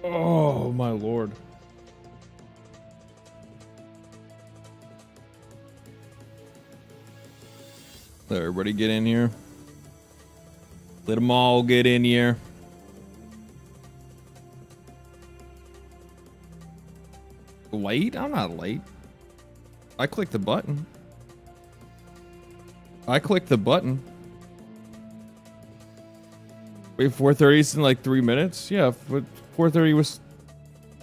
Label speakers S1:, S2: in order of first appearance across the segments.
S1: Oh, my lord. Let everybody get in here. Let them all get in here. Late? I'm not late. I clicked the button. I clicked the button. Wait, 4:30 is in like 3 minutes? Yeah, but 4:30 was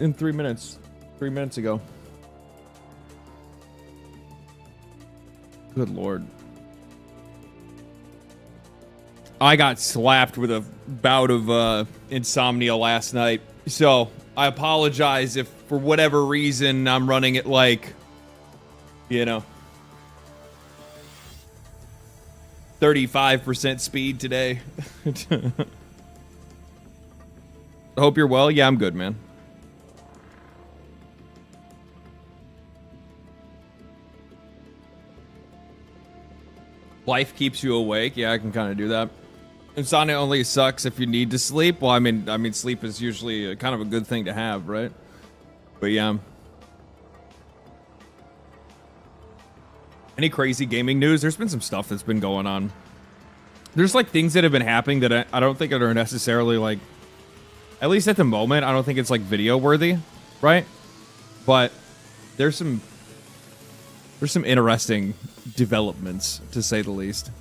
S1: in 3 minutes. 3 minutes ago. Good lord. I got slapped with a bout of insomnia last night. So, I apologize if for whatever reason I'm running at like, you know, 35% speed today. I hope you're well. Yeah, I'm good, man. Life keeps you awake. Yeah, I can kind of do that. Insomnia only sucks if you need to sleep. Well, I mean, sleep is usually kind of a good thing to have, right? But yeah. Any crazy gaming news? There's been some stuff that's been going on. There's like things that have been happening that I don't think are necessarily like, at least at the moment, I don't think it's like video worthy, right? But there's some interesting developments, to say the least.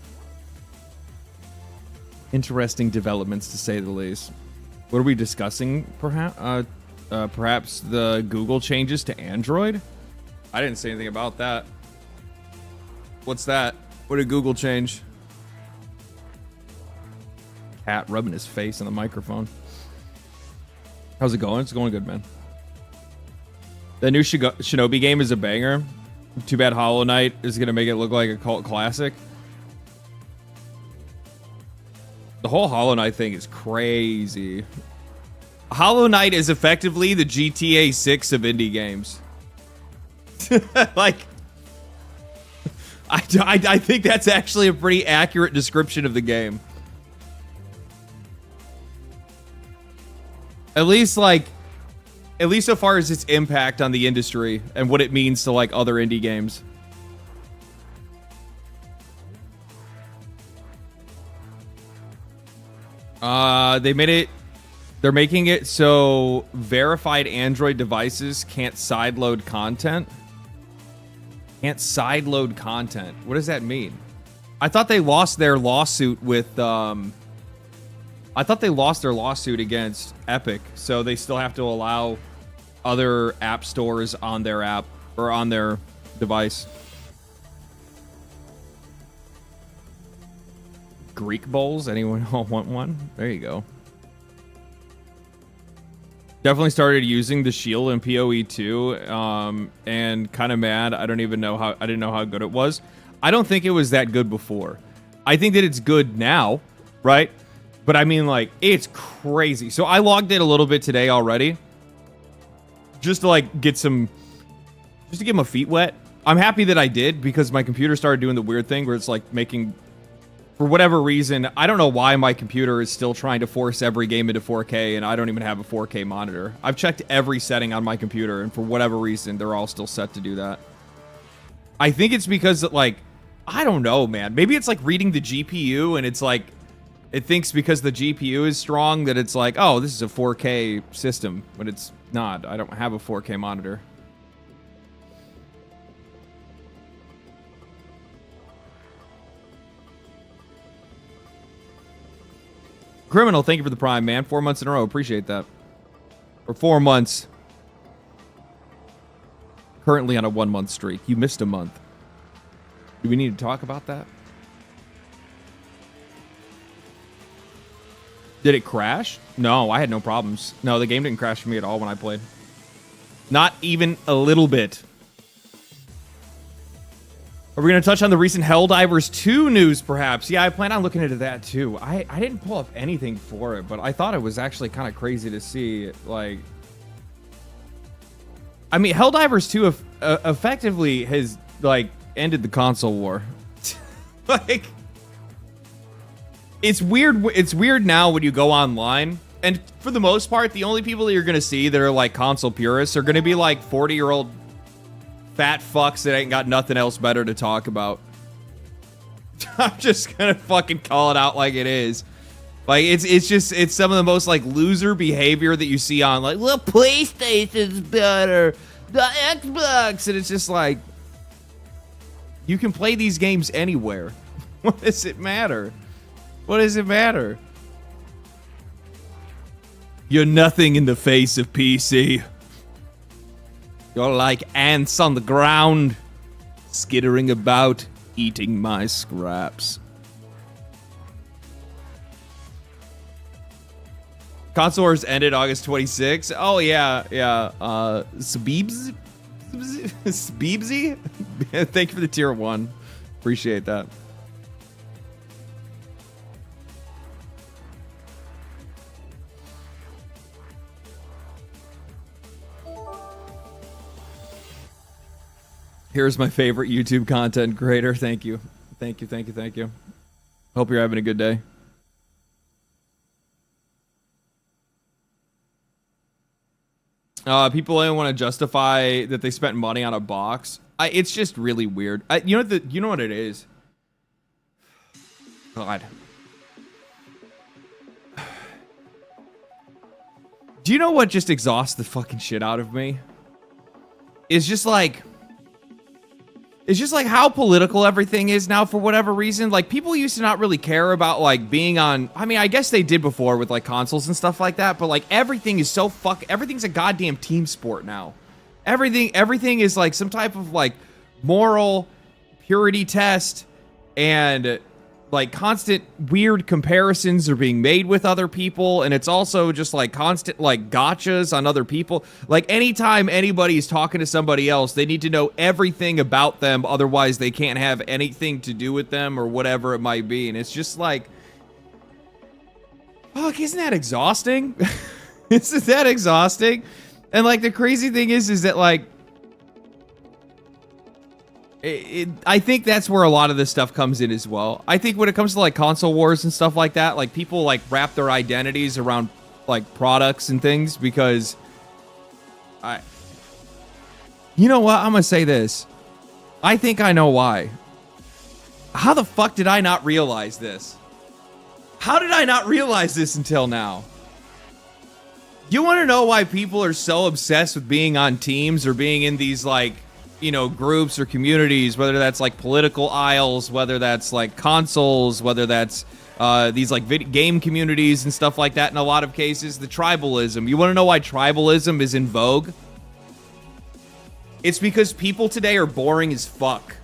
S1: Interesting developments, to say the least. What are we discussing, perhaps? Perhaps the Google changes to Android? I didn't say anything about that. What's that? What did Google change? Cat rubbing his face on the microphone. How's it going? It's going good, man. The new Shinobi game is a banger. Too bad Hollow Knight is going to make it look like a cult classic. The whole Hollow Knight thing is crazy. Hollow Knight is effectively the GTA 6 of indie games. Like, I think that's actually a pretty accurate description of the game. At least so far as its impact on the industry and what it means to like other indie games. They're making it so verified Android devices can't sideload content. Can't sideload content. What does that mean? I thought they lost their lawsuit with I thought they lost their lawsuit against Epic, so they still have to allow other app stores on their app or on their device. Greek bowls? Anyone want one? There you go. Definitely started using the shield in PoE2, and kind of mad. I didn't know how good it was. I don't think it was that good before. I think that it's good now, right? But I mean, like, it's crazy. So I logged in a little bit today already. Just to, like, just to get my feet wet. I'm happy that I did, because my computer started doing the weird thing where it's, like, making... For whatever reason, I don't know why my computer is still trying to force every game into 4K, and I don't even have a 4K monitor. I've checked every setting on my computer, and for whatever reason, they're all still set to do that. I think it's because, like... I don't know, man. Maybe it's, like, reading the GPU, and it's, like... It thinks because the GPU is strong that it's like, oh, this is a 4K system, but it's not. I don't have a 4K monitor. Criminal, thank you for the Prime, man. 4 months in a row. Appreciate that. Or 4 months. Currently on a 1 month streak. You missed a month. Do we need to talk about that? Did it crash? No, I had no problems. No, the game didn't crash for me at all when I played. Not even a little bit. Are we going to touch on the recent Helldivers 2 news, perhaps? Yeah, I plan on looking into that, too. I didn't pull up anything for it, but I thought it was actually kind of crazy to see, like... I mean, Helldivers 2 effectively has, like, ended the console war. Like... It's weird now when you go online And for the most part, the only people that you're going to see that are like console purists are going to be like 40-year-old fat fucks that ain't got nothing else better to talk about. I'm just going to fucking call it out like it is. Like, it's some of the most like loser behavior that you see on like, well, PlayStation's better, the Xbox. And it's just like, you can play these games anywhere. What does it matter? What does it matter? You're nothing in the face of PC. You're like ants on the ground, skittering about, eating my scraps. Console Wars ended August 26. Oh, yeah. Sbeebsy? Thank you for the tier 1. Appreciate that. Here's my favorite YouTube content creator. Thank you. Thank you. Hope you're having a good day. People only want to justify that they spent money on a box. It's just really weird. You know what it is? God. Do you know what just exhausts the fucking shit out of me? It's just like how political everything is now for whatever reason. Like, people used to not really care about, like, being on... I mean, I guess they did before with, like, consoles and stuff like that, but, like, everything is so everything's a goddamn team sport now. Everything is, like, some type of, like, moral purity test, and, like, constant weird comparisons are being made with other people, and it's also just, like, constant, like, gotchas on other people. Like, anytime anybody's talking to somebody else, they need to know everything about them, otherwise they can't have anything to do with them or whatever it might be. And it's just like, fuck, isn't that exhausting? Isn't that exhausting? And, like, the crazy thing is that, like, I think that's where a lot of this stuff comes in as well. I think when it comes to, like, console wars and stuff like that, like, people, like, wrap their identities around, like, products and things because you know what? I'm gonna say this. I think I know why. How the fuck did I not realize this? How did I not realize this until now? You want to know why people are so obsessed with being on teams or being in these, like, you know, groups or communities, whether that's like political aisles, whether that's like consoles, whether that's these like game communities and stuff like that. In a lot of cases, the tribalism. You want to know why tribalism is in vogue? It's because people today are boring as fuck.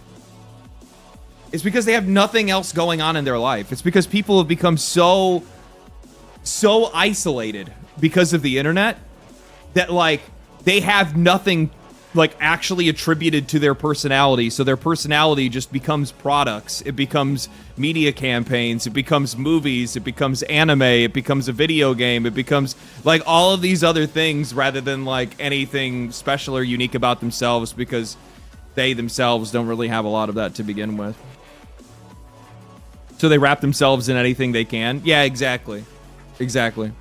S1: It's because they have nothing else going on in their life. It's because people have become so isolated because of the internet that, like, they have nothing, like, actually attributed to their personality. So their personality just becomes products. It becomes media campaigns. It becomes movies. It becomes anime. It becomes a video game. It becomes, like, all of these other things rather than, like, anything special or unique about themselves, because they themselves don't really have a lot of that to begin with. So they wrap themselves in anything they can. Yeah, exactly. Exactly.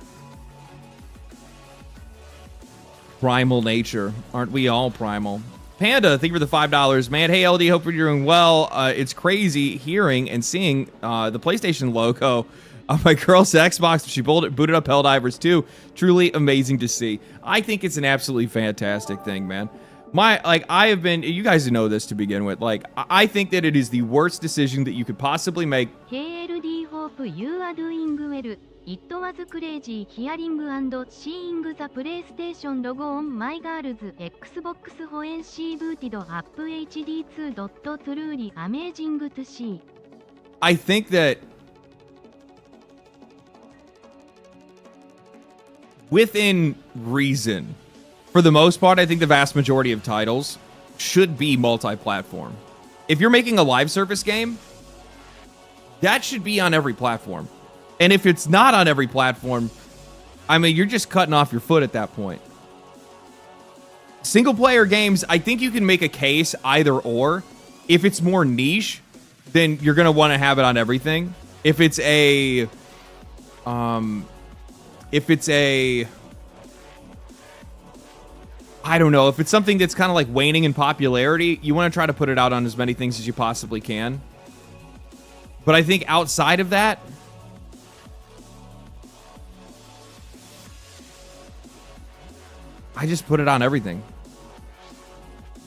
S1: Primal nature. Aren't we all primal? Panda, thank you for the $5. Man, hey, LD, hope you're doing well. It's crazy hearing and seeing the PlayStation logo on my girl's Xbox. She booted up Helldivers 2. Truly amazing to see. I think it's an absolutely fantastic thing, man. I have been, you guys know this to begin with, like, I think that it is the worst decision that you could possibly make.
S2: KLD hope you are doing well. It was crazy hearing and seeing the PlayStation logo on my girl's Xbox when she booted up HD 2. Truly amazing to see.
S1: I think that within reason, for the most part, I think the vast majority of titles should be multi-platform. If you're making a live service game, that should be on every platform. And if it's not on every platform, I mean, you're just cutting off your foot at that point. Single-player games, I think you can make a case either or. If it's more niche, then you're going to want to have it on everything. If it's a if it's a, I don't know, if it's something that's kind of like waning in popularity, you want to try to put it out on as many things as you possibly can. But I think outside of that, I just put it on everything.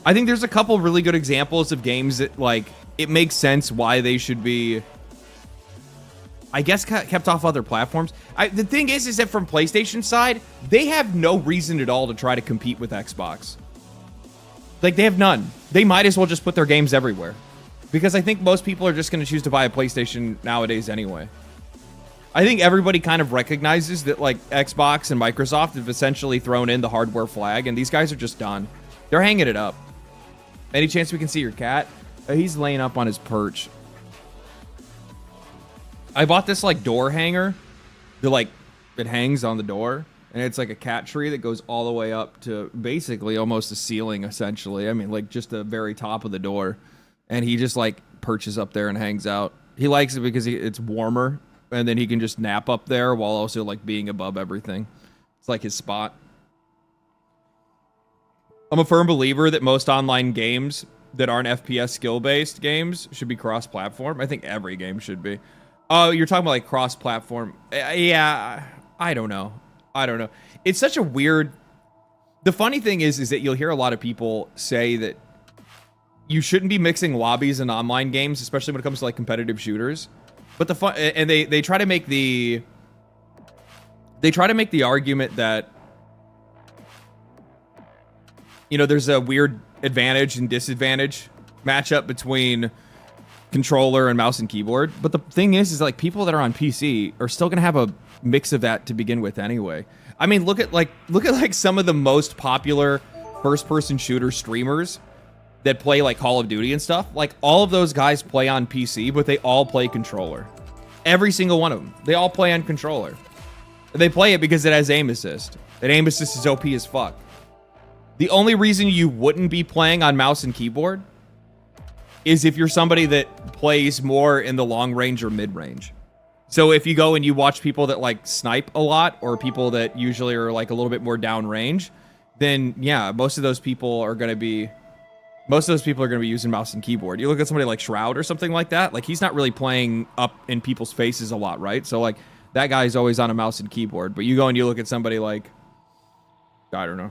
S1: I think there's a couple really good examples of games that, like, it makes sense why they should be, I guess, kept off other platforms. The thing is that from PlayStation side, they have no reason at all to try to compete with Xbox. Like, they have none. They might as well just put their games everywhere. Because I think most people are just going to choose to buy a PlayStation nowadays anyway. I think everybody kind of recognizes that, like, Xbox and Microsoft have essentially thrown in the hardware flag, and these guys are just done. They're hanging it up. Any chance we can see your cat? He's laying up on his perch. I bought this, like, door hanger. That, like, it hangs on the door. And it's like a cat tree that goes all the way up to basically almost the ceiling, essentially. I mean, like, just the very top of the door. And he just, like, perches up there and hangs out. He likes it because it's warmer. And then he can just nap up there while also, like, being above everything. It's like his spot. I'm a firm believer that most online games that aren't FPS skill-based games should be cross-platform. I think every game should be. Oh, you're talking about, like, cross-platform. Yeah, I don't know. I don't know. It's such a weird... The funny thing is that you'll hear a lot of people say that you shouldn't be mixing lobbies in online games, especially when it comes to, like, competitive shooters. But the fun... And they try to make the... They try to make the argument that, you know, there's a weird advantage and disadvantage matchup between controller and mouse and keyboard. But the thing is like, people that are on PC are still going to have a mix of that to begin with anyway. I mean, look at like some of the most popular first-person shooter streamers that play like Call of Duty and stuff. Like, all of those guys play on PC, but they all play controller. Every single one of them. They all play on controller. They play it because it has aim assist. And aim assist is OP as fuck. The only reason you wouldn't be playing on mouse and keyboard is if you're somebody that plays more in the long range or mid range. So if you go and you watch people that like snipe a lot, or people that usually are like a little bit more down range, then yeah, most of those people are going to be using mouse and keyboard. You look at somebody like Shroud or something like that, like, he's not really playing up in people's faces a lot, right? So like, that guy's always on a mouse and keyboard. But you go and you look at somebody like, I don't know.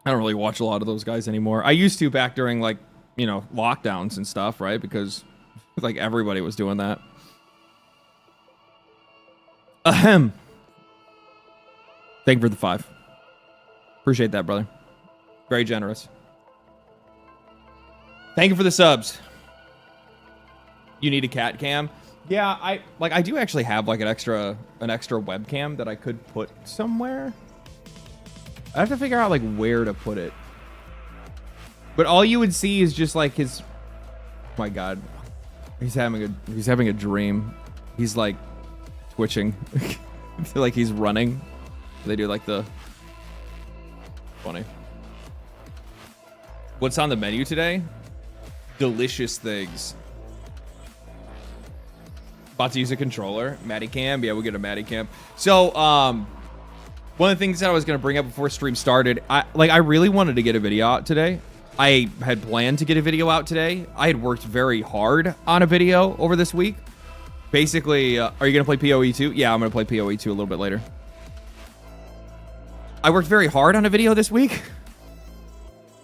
S1: I don't really watch a lot of those guys anymore. I used to back during, like, you know, lockdowns and stuff, right? Because, like, everybody was doing that. Ahem. Thank you for the 5. Appreciate that, brother. Very generous. Thank you for the subs. You need a cat cam? Yeah, I do actually have, like, an extra webcam that I could put somewhere. I have to figure out, like, where to put it. But all you would see is just, like, his... Oh my god. He's having a dream. He's, like, twitching. Like, he's running. They do, like, the... Funny. What's on the menu today? Delicious things. About to use a controller. Matty Cam? Yeah, we'll get a Matty Cam. So, one of the things that I was going to bring up before stream started, I really wanted to get a video out today. I had planned to get a video out today. I had worked very hard on a video over this week. Basically, are you going to play PoE2? Yeah, I'm going to play PoE2 a little bit later. I worked very hard on a video this week.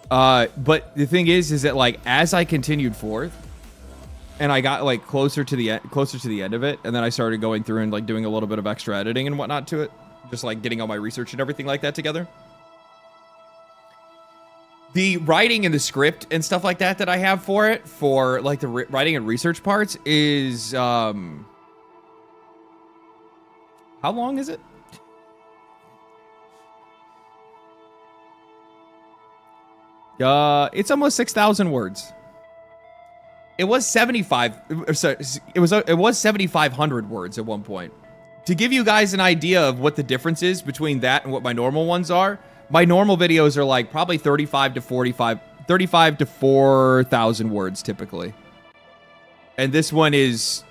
S1: But the thing is that, like, as I continued forth, and I got, like, closer to the end of it, and then I started going through and, like, doing a little bit of extra editing and whatnot to it. Just, like, getting all my research and everything like that together. The writing and the script and stuff like that I have for it, for, like, the writing and research parts is, how long is it? It's almost 6,000 words. It was 7,500 words at one point. To give you guys an idea of what the difference is between that and what my normal ones are, my normal videos are like probably 35 to 4,000 words typically. And this one is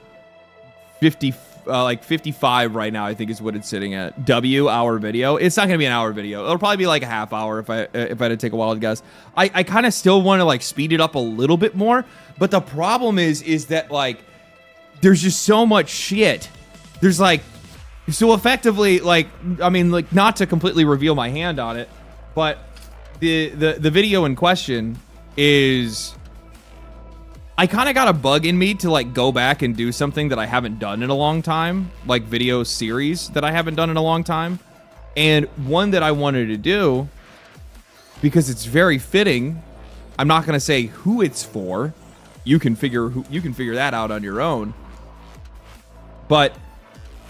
S1: like 55 right now, I think is what it's sitting at. Hour video. It's not gonna be an hour video. It'll probably be like a half hour if I had to take a wild guess. I kind of still want to like speed it up a little bit more, but the problem is that like there's just so much shit. There's like, so effectively, like, I mean, like, not to completely reveal my hand on it, but the video in question is, I kind of got a bug in me to like go back and do something that I haven't done in a long time, like video series that I haven't done in a long time. And one that I wanted to do, because it's very fitting, I'm not going to say who it's for. You can figure that out on your own. But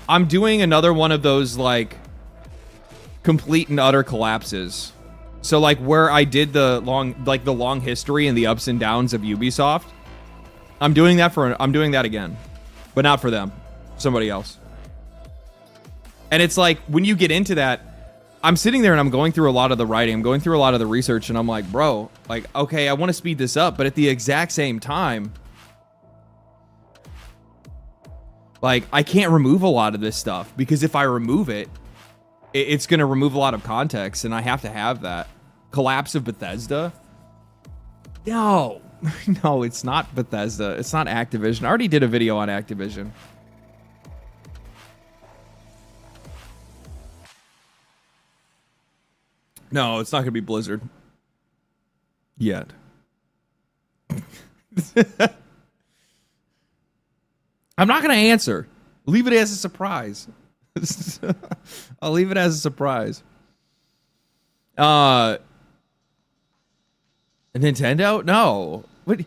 S1: I'm doing another one of those like complete and utter collapses. So like where I did the long history and the ups and downs of Ubisoft. I'm doing that again. But not for them. Somebody else. And it's like when you get into that, I'm sitting there and I'm going through a lot of the writing, I'm going through a lot of the research, and I'm like, bro, like, okay, I want to speed this up, but at the exact same time, like, I can't remove a lot of this stuff, because if I remove it, it's going to remove a lot of context, and I have to have that. Collapse of Bethesda? No. No, it's not Bethesda. It's not Activision. I already did a video on Activision. No, it's not going to be Blizzard. Yet. I'm not going to answer. Leave it as a surprise. I'll leave it as a surprise. Nintendo? No. What?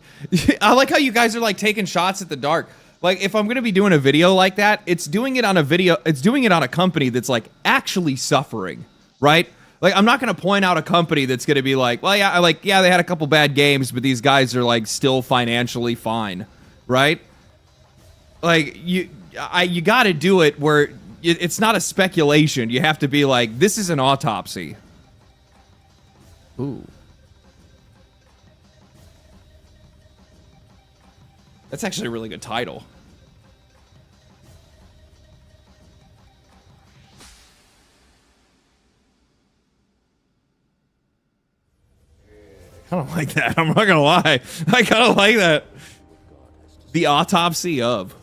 S1: I like how you guys are like taking shots at the dark. Like if I'm going to be doing a video like that, it's doing it on a company that's like actually suffering, right? Like I'm not going to point out a company that's going to be like, well, yeah, they had a couple bad games, but these guys are like still financially fine, right? Like you got to do it where it's not a speculation. You have to be like, this is an autopsy. Ooh. That's actually a really good title. I don't like that. I'm not gonna lie. I kind of like that. The autopsy of.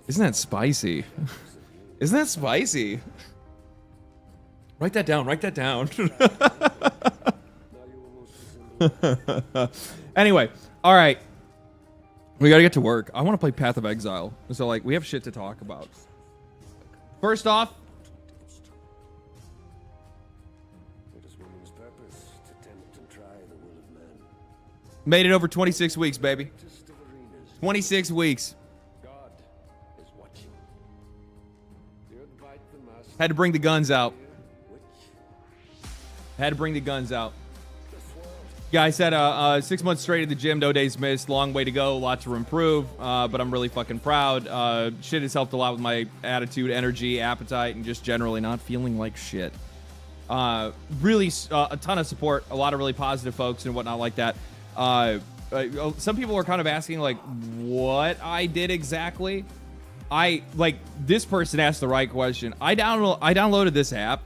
S1: Isn't that spicy? Isn't that spicy? Write that down. Write that down. Anyway, all right. We gotta get to work. I want to play Path of Exile. So, like, we have shit to talk about. First off, made it over 26 weeks, baby. 26 weeks. Had to bring the guns out. Guy said 6 months straight at the gym, no days missed, long way to go, lot to improve, but I'm really fucking proud. Shit has helped a lot with my attitude, energy, appetite, and just generally not feeling like shit. Really a ton of support, a lot of really positive folks and whatnot like that. Some people are kind of asking like what I did exactly. This person asked the right question. I downloaded this app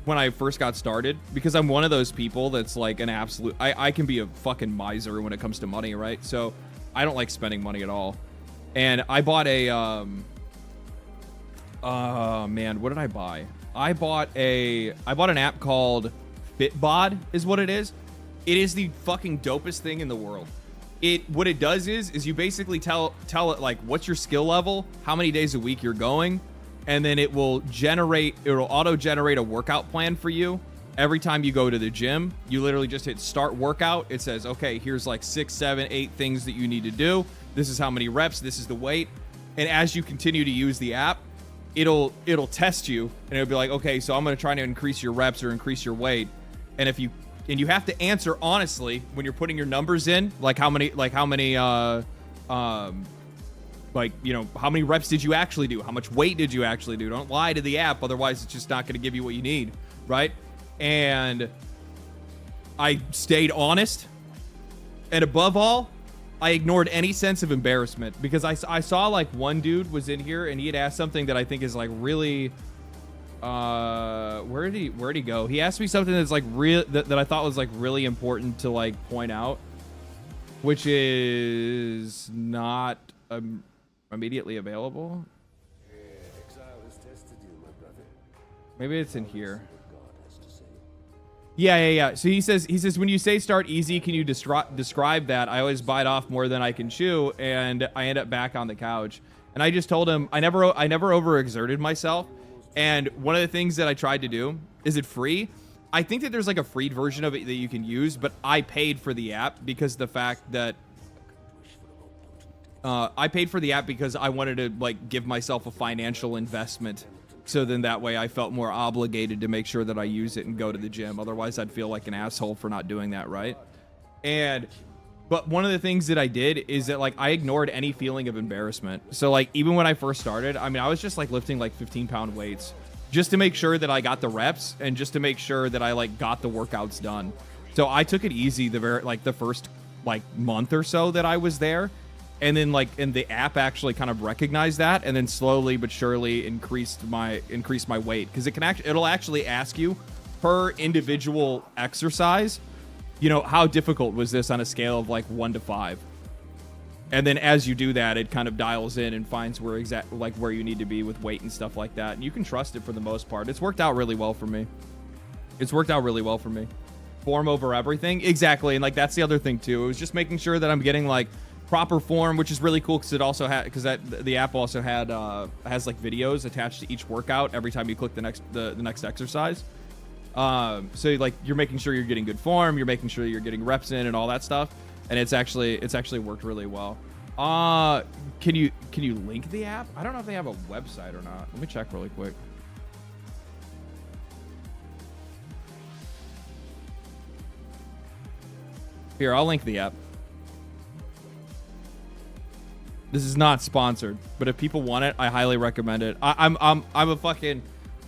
S1: when I first got started because I'm one of those people that's like an absolute, I can be a fucking miser when it comes to money, right? So I don't like spending money at all. And I bought a, man, what did I buy? I bought an app called Fitbod is what it is. It is the fucking dopest thing in the world. What it does is you basically tell it like what's your skill level, how many days a week you're going, and then it'll auto-generate a workout plan for you every time you go to the gym. You literally just hit start workout. It says, okay, here's like 6, 7, 8 things that you need to do. This is how many reps, this is the weight. And as you continue to use the app, it'll test you and it'll be like, okay, so I'm going to try to increase your reps or increase your weight. And you have to answer honestly when you're putting your numbers in, how many reps did you actually do? How much weight did you actually do? Don't lie to the app, otherwise it's just not going to give you what you need, right? And I stayed honest. And above all, I ignored any sense of embarrassment because I saw like one dude was in here and he had asked something that I think is like really, where'd he go? He asked me something that's like that I thought was like really important to like point out, which is not immediately available.
S3: Exile has tested you, my brother.
S1: Maybe it's in here.
S3: God has to say.
S1: Yeah. So he says when you say start easy, can you describe that? I always bite off more than I can chew, and I end up back on the couch. And I just told him I never overexerted myself. And one of the things that I tried to do, is it free? I think that there's like a free version of it that you can use, but I paid for the app because the fact that I paid for the app because I wanted to like give myself a financial investment. So then that way I felt more obligated to make sure that I use it and go to the gym. Otherwise I'd feel like an asshole for not doing that, right? But one of the things that I did is that like I ignored any feeling of embarrassment. So like even when I first started, I mean, I was just like lifting like 15-pound weights just to make sure that I got the reps and just to make sure that I like got the workouts done. So I took it easy the first like month or so that I was there. And then and the app actually kind of recognized that and then slowly but surely increased my weight because it'll actually ask you per individual exercise, you know, how difficult was this on a scale of like 1 to 5. And then as you do that, it kind of dials in and finds where you need to be with weight and stuff like that. And you can trust it for the most part. It's worked out really well for me. Form over everything. Exactly. And like that's the other thing too. It was just making sure that I'm getting like proper form, which is really cool because it also had the app also has like videos attached to each workout every time you click the next exercise. So like you're making sure you're getting good form, you're making sure you're getting reps in and all that stuff, and it's actually worked really well. Can you link the app? I don't know if they have a website or not. Let me check really quick. Here, I'll link the app. This is not sponsored, but if people want it, I highly recommend it. I'm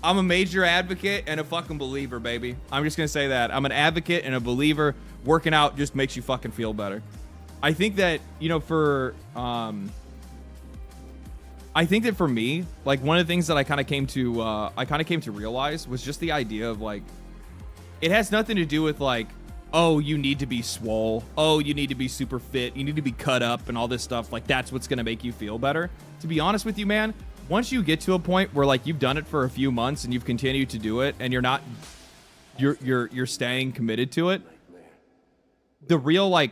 S1: a major advocate and a fucking believer, baby. I'm just gonna say that. I'm an advocate and a believer. Working out just makes you fucking feel better. I think that, you know, for me, like one of the things that I kind of came to realize was just the idea of like, it has nothing to do with like, oh, you need to be swole. Oh, you need to be super fit. You need to be cut up and all this stuff. Like, that's what's going to make you feel better. To be honest with you, man, once you get to a point where, like, you've done it for a few months and you've continued to do it and you're staying committed to it, the real, like,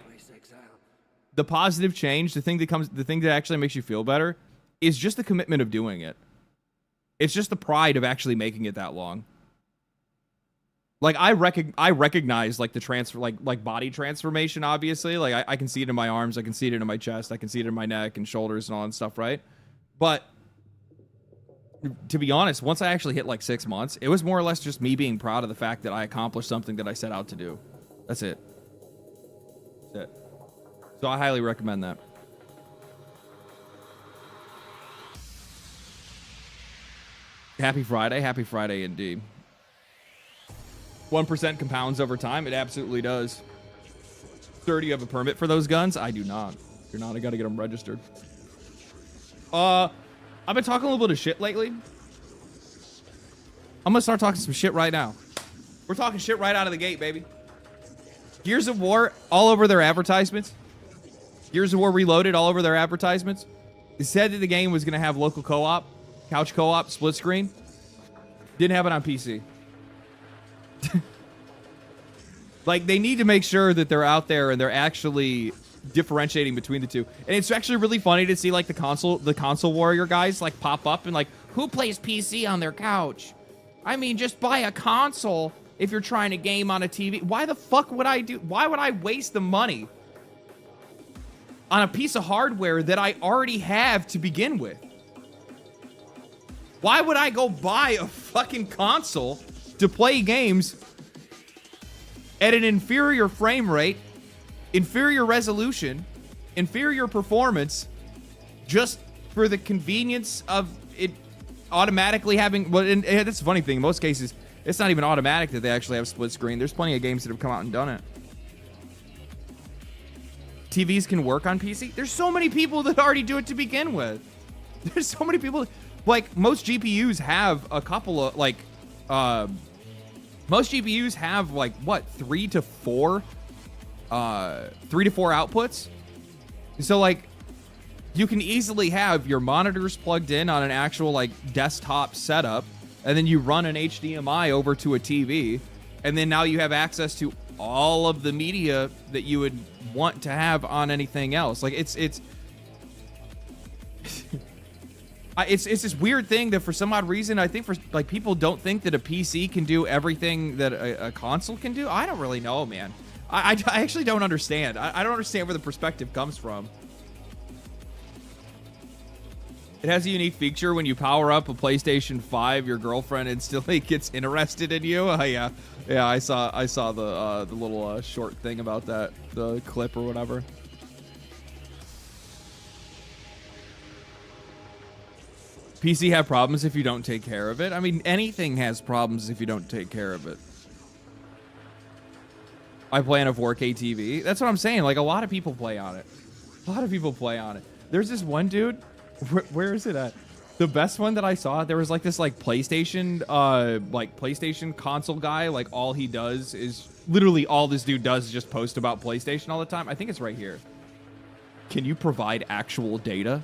S1: the positive change, the thing that actually makes you feel better is just the commitment of doing it. It's just the pride of actually making it that long. Like I recognize like the transfer, like body transformation. Obviously, like I can see it in my arms, I can see it in my chest, I can see it in my neck and shoulders and all that stuff, right? But to be honest, once I actually hit like 6 months, it was more or less just me being proud of the fact that I accomplished something that I set out to do. That's it. That's it. So I highly recommend that. Happy Friday indeed. 1% compounds over time. It absolutely does. Sir, do you have a permit for those guns? I do not. If you're not, I gotta get them registered. I've been talking a little bit of shit lately. I'm gonna start talking some shit right now. We're talking shit right out of the gate, baby. Gears of War all over their advertisements. Gears of War Reloaded all over their advertisements. It said that the game was gonna have local co-op, couch co-op, split screen. Didn't have it on PC. Like, they need to make sure that they're out there and they're actually differentiating between the two. And it's actually really funny to see like the console warrior guys like pop up and like, who plays PC on their couch? I mean, just buy a console if you're trying to game on a TV. Why the fuck would I do? Why would I waste the money on a piece of hardware that I already have to begin with? Why would I go buy a fucking console to play games at an inferior frame rate, inferior resolution, inferior performance, just for the convenience of it automatically having... Well, and that's the funny thing. In most cases, it's not even automatic that they actually have split screen. There's plenty of games that have come out and done TVs can work on PC. There's so many people that already do it to begin with. There's so many people. Like, most GPUs have a couple of, like, most GPUs have, like, what, 3 to 4 outputs? So, like, you can easily have your monitors plugged in on an actual, like, desktop setup, and then you run an HDMI over to a TV, and then now you have access to all of the media that you would want to have on anything else. Like, it's this weird thing that for some odd reason, I think for, like, people don't think that a PC can do everything that a console can do. I don't really know, man. I actually don't understand. I don't understand where the perspective comes from. It has a unique feature when you power up a PlayStation 5, your girlfriend instantly gets interested in you. Yeah, I saw the little short thing about that, the clip or whatever. PC have problems if you don't take care of it. I mean, anything has problems if you don't take care of it. I play on a 4K TV. That's what I'm saying. Like, a lot of people play on it. There's this one dude. Where is it at? The best one that I saw, there was like this like PlayStation console guy. Like, all he does is literally all this dude does is just post about PlayStation all the time. I think it's right here. Can you provide actual data?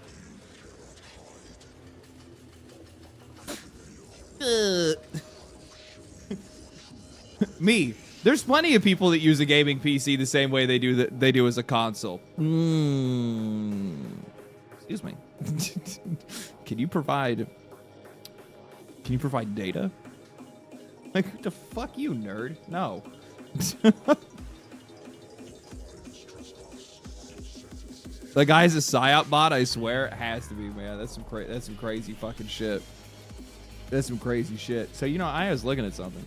S1: Me. There's plenty of people that use a gaming PC the same way they do as a console. Excuse me. Can you provide data? Like, the fuck you, nerd? No. The guy's a psyop bot, I swear. It has to be, man. That's some crazy fucking shit. That's some crazy shit. So, you know, I was looking at something.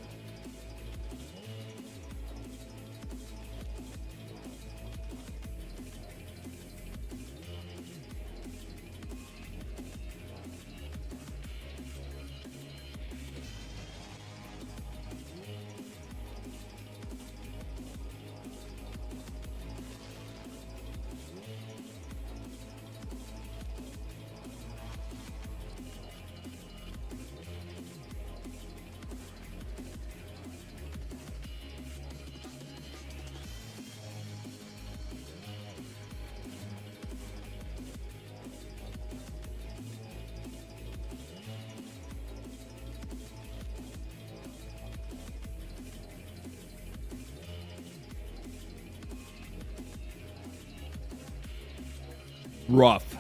S1: Rough.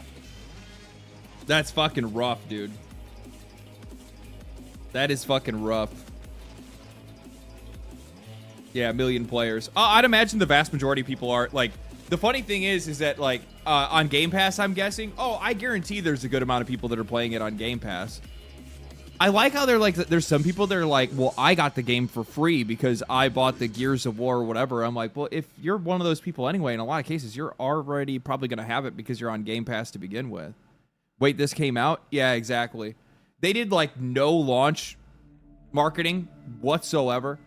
S1: That's fucking rough, dude. That is fucking rough. Yeah, 1 million players. I'd imagine the vast majority of people are, like, the funny thing is that, like, on Game Pass, I'm guessing, I guarantee there's a good amount of people that are playing it on Game Pass. I like how they're like, there's some people that are like, well, I got the game for free because I bought the Gears of War or whatever. I'm like, well, if you're one of those people anyway, in a lot of cases, you're already probably going to have it because you're on Game Pass to begin with. Wait, this came out? Yeah, exactly. They did, like, no launch marketing whatsoever.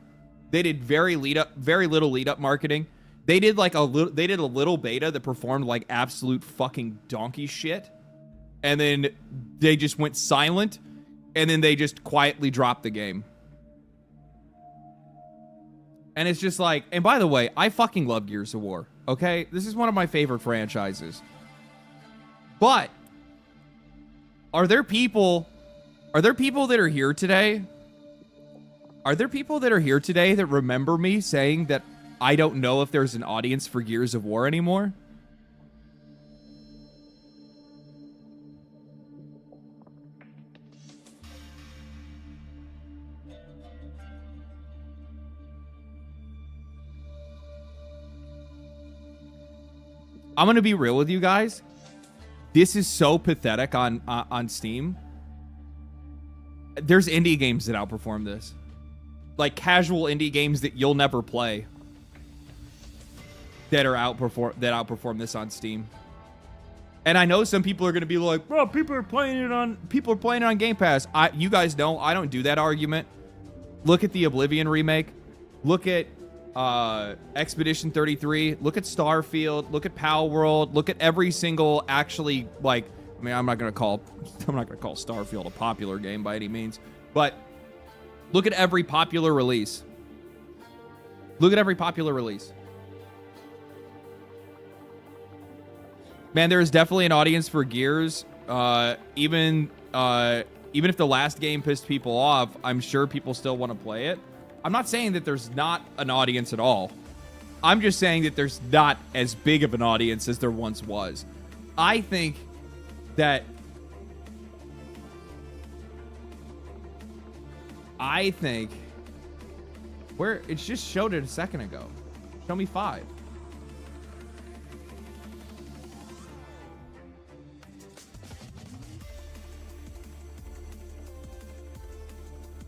S1: They did very little lead up marketing. They did like a little beta that performed like absolute fucking donkey shit. And then they just went silent. And then they just quietly dropped the game. And it's just like, and by the way, I fucking love Gears of War. Okay? This is one of my favorite franchises. But are there people that are here today? Are there people that are here today that remember me saying that I don't know if there's an audience for Gears of War anymore? I'm going to be real with you guys. This is so pathetic on Steam. There's indie games that outperform this. Like casual indie games that you'll never play. That outperform this on Steam. And I know some people are going to be like, bro, people are playing it on Game Pass. You guys know I don't do that argument. Look at the Oblivion remake. Look at Expedition 33. Look at Starfield. Look at Pal World. Look at every single actually, like, I mean, I'm not gonna call Starfield a popular game by any means, but look at every popular release. Look at every popular release. Man, there is definitely an audience for Gears. Even if the last game pissed people off, I'm sure people still want to play it. I'm not saying that there's not an audience at all. I'm just saying that there's not as big of an audience as there once was. I think that... Where... It just showed it a second ago. Show me 5.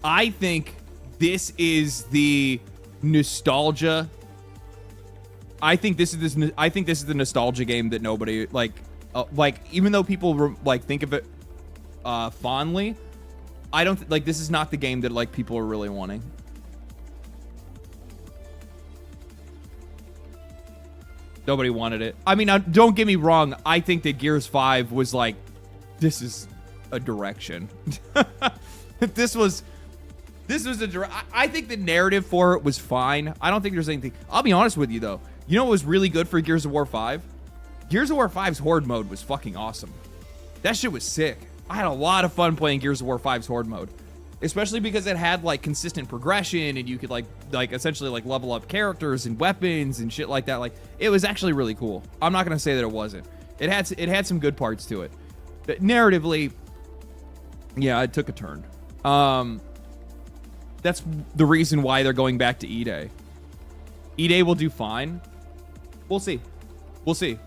S1: I think this is the nostalgia. I think this is the nostalgia game that nobody like even though people think of it fondly, I don't like this is not the game that like people are really wanting. Nobody wanted it. I mean, don't get me wrong. I think that Gears 5 was like, this is a direction. This was I think the narrative for it was fine. I don't think there's anything. I'll be honest with you, though. You know what was really good for Gears of War 5? Gears of War 5's Horde mode was fucking awesome. That shit was sick. I had a lot of fun playing Gears of War 5's Horde mode. Especially because it had, like, consistent progression, and you could, like essentially, like, level up characters and weapons and shit like that. Like, it was actually really cool. I'm not going to say that it wasn't. It had some good parts to it. But narratively, yeah, it took a turn. That's the reason why they're going back to E-Day. E-Day will do fine. We'll see. We'll see.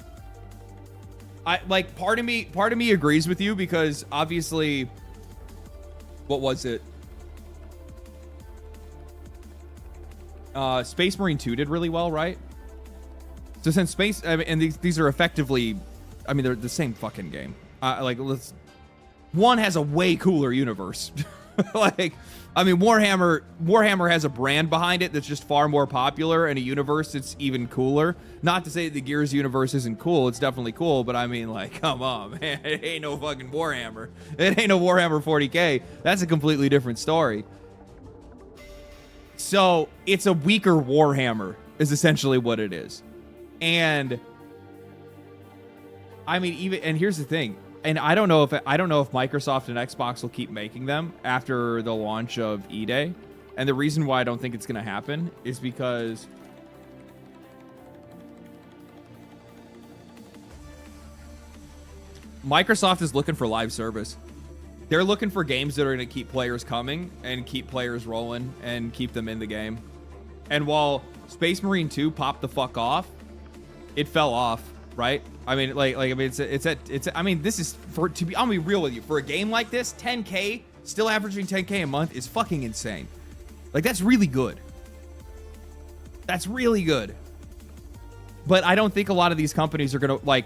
S1: Part of me agrees with you because obviously, what was it? Space Marine 2 did really well, right? So since and these are effectively, I mean, they're the same fucking game. One has a way cooler universe. I mean, Warhammer has a brand behind it that's just far more popular and a universe that's even cooler. Not to say that the Gears universe isn't cool. It's definitely cool, but I mean, like, come on, man. It ain't no fucking Warhammer. It ain't no Warhammer 40K. That's a completely different story. So, it's a weaker Warhammer is essentially what it is. And I mean, and here's the thing. And I don't know if Microsoft and Xbox will keep making them after the launch of E-Day. And the reason why I don't think it's going to happen is because Microsoft is looking for live service. They're looking for games that are going to keep players coming and keep players rolling and keep them in the game. And while Space Marine 2 popped the fuck off, it fell off. Right? I mean, I mean, I mean, this is I'm gonna be real with you. For a game like this, 10K, still averaging 10K a month is fucking insane. Like, that's really good. That's really good. But I don't think a lot of these companies are gonna, like,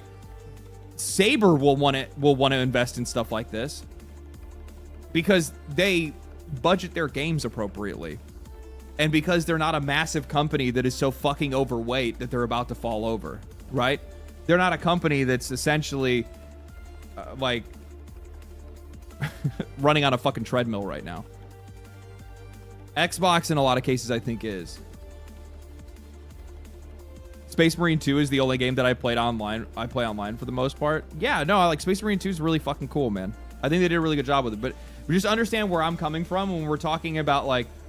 S1: Saber will want to invest in stuff like this because they budget their games appropriately. And because they're not a massive company that is so fucking overweight that they're about to fall over, right? They're not a company that's essentially, running on a fucking treadmill right now. Xbox, in a lot of cases, I think is. Space Marine 2 is the only game that I played online. I play online for the most part. Yeah, no, I like Space Marine 2 is really fucking cool, man. I think they did a really good job with it. But just understand where I'm coming from when we're talking about,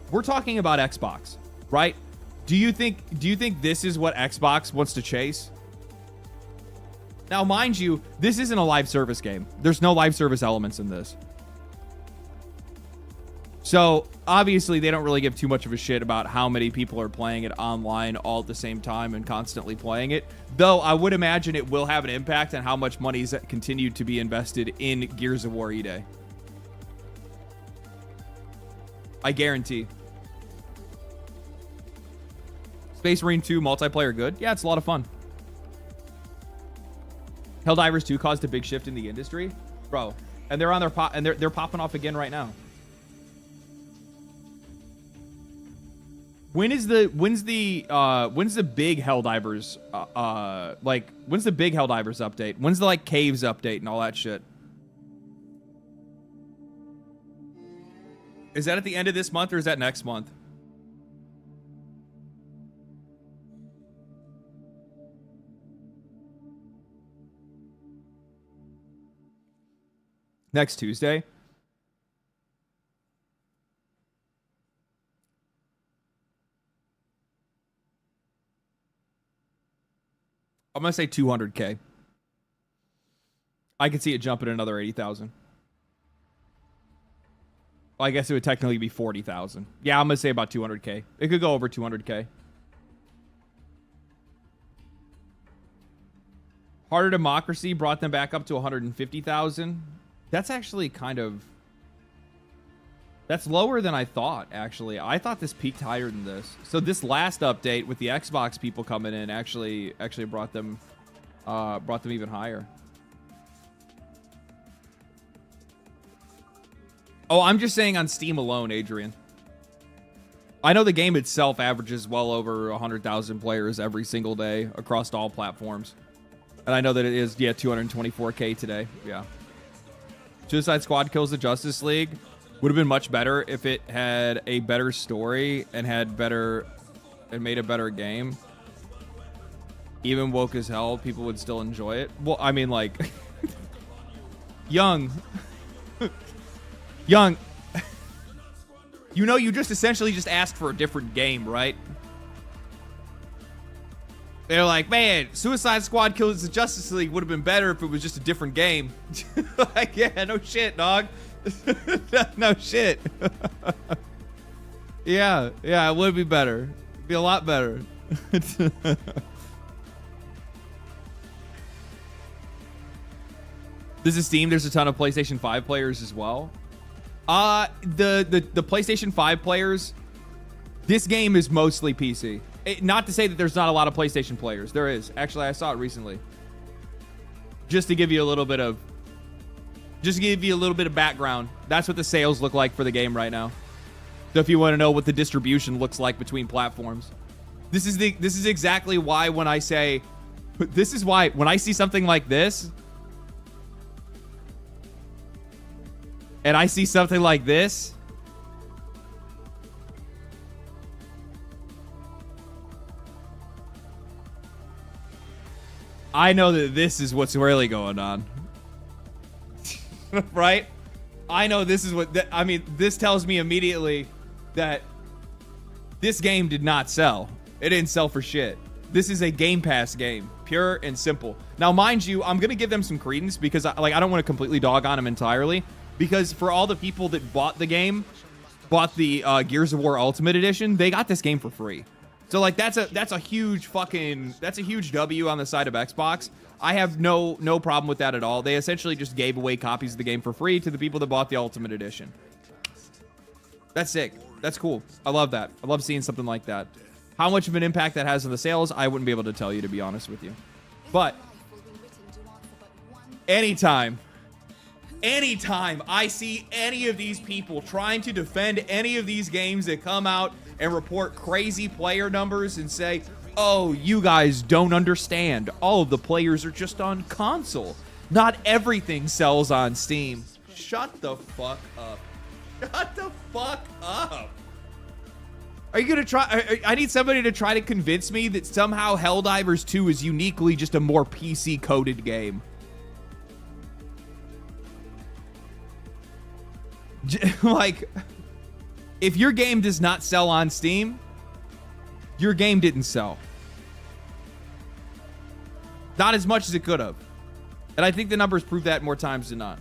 S1: we're talking about Xbox, right? Do you think this is what Xbox wants to chase? Now, mind you, this isn't a live service game. There's no live service elements in this. So, obviously, they don't really give too much of a shit about how many people are playing it online all at the same time and constantly playing it. Though, I would imagine it will have an impact on how much money is continued to be invested in Gears of War E-Day. I guarantee. Space Marine 2 multiplayer good? Yeah, it's a lot of fun. Helldivers 2 caused a big shift in the industry, bro, and they're on their they're popping off again right now. when's the big Helldivers when's the big Helldivers update? When's the like caves update and all that shit? Is that at the end of this month or is that next month? Next Tuesday? I'm going to say 200K. I could see it jumping another 80,000. Well, I guess it would technically be 40,000. Yeah, I'm going to say about 200K. It could go over 200K. Harder Democracy brought them back up to 150,000. That's actually kind of... That's lower than I thought, actually. I thought this peaked higher than this. So this last update with the Xbox people coming in actually brought them even higher. Oh, I'm just saying on Steam alone, Adrian. I know the game itself averages well over 100,000 players every single day across all platforms. And I know that it is, yeah, 224K today. Yeah. Suicide Squad Kills the Justice League would have been much better if it had a better story and made a better game. Even woke as hell, people would still enjoy it. Well, I mean, like, Young, you know, you just essentially just asked for a different game, right? They're like, man, Suicide Squad Kills the Justice League would have been better if it was just a different game. Like, yeah, no shit, dog. No shit. Yeah, it would be better. It'd be a lot better. This is Steam. There's a ton of PlayStation 5 players as well. The PlayStation 5 players, this game is mostly PC. Not to say that there's not a lot of PlayStation players. There is. Actually, I saw it recently. Just to give you a little bit of background. That's what the sales look like for the game right now. So if you want to know what the distribution looks like between platforms. This is exactly why when I say when I see something like this and I see something like this, I know that this is what's really going on. Right? I know this is what... I mean, this tells me immediately that this game did not sell. It didn't sell for shit. This is a Game Pass game. Pure and simple. Now, mind you, I'm going to give them some credence because I don't want to completely dog on them entirely. Because for all the people that bought the game, bought the Gears of War Ultimate Edition, they got this game for free. So, like, that's a huge W on the side of Xbox. I have no problem with that at all. They essentially just gave away copies of the game for free to the people that bought the Ultimate Edition. That's sick. That's cool. I love that. I love seeing something like that. How much of an impact that has on the sales, I wouldn't be able to tell you, to be honest with you. But anytime I see any of these people trying to defend any of these games that come out and report crazy player numbers and say, oh, you guys don't understand. All of the players are just on console. Not everything sells on Steam. Shut the fuck up. Shut the fuck up. Are you going to try? I need somebody to try to convince me that somehow Helldivers 2 is uniquely just a more PC-coded game. Like, if your game does not sell on Steam, your game didn't sell. Not as much as it could have. And I think the numbers prove that more times than not.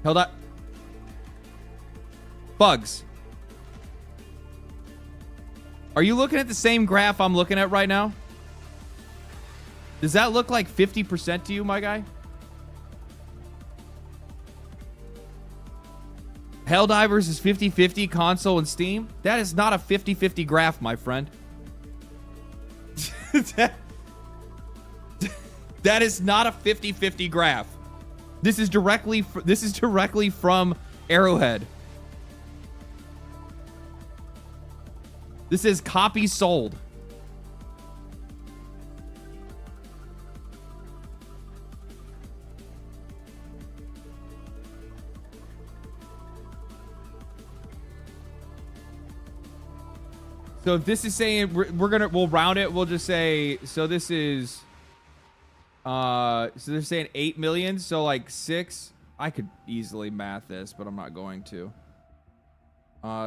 S1: Held up. Bugs. Are you looking at the same graph I'm looking at right now? Does that look like 50% to you, my guy? Helldivers is 50-50 console and Steam? That is not a 50-50 graph, my friend. That is not a 50-50 graph. This is directly from Arrowhead. This is copies sold. So if this is saying we'll round it, we'll just say, so this is so they're saying 8 million, so like 6. I could easily math this, but I'm not going to.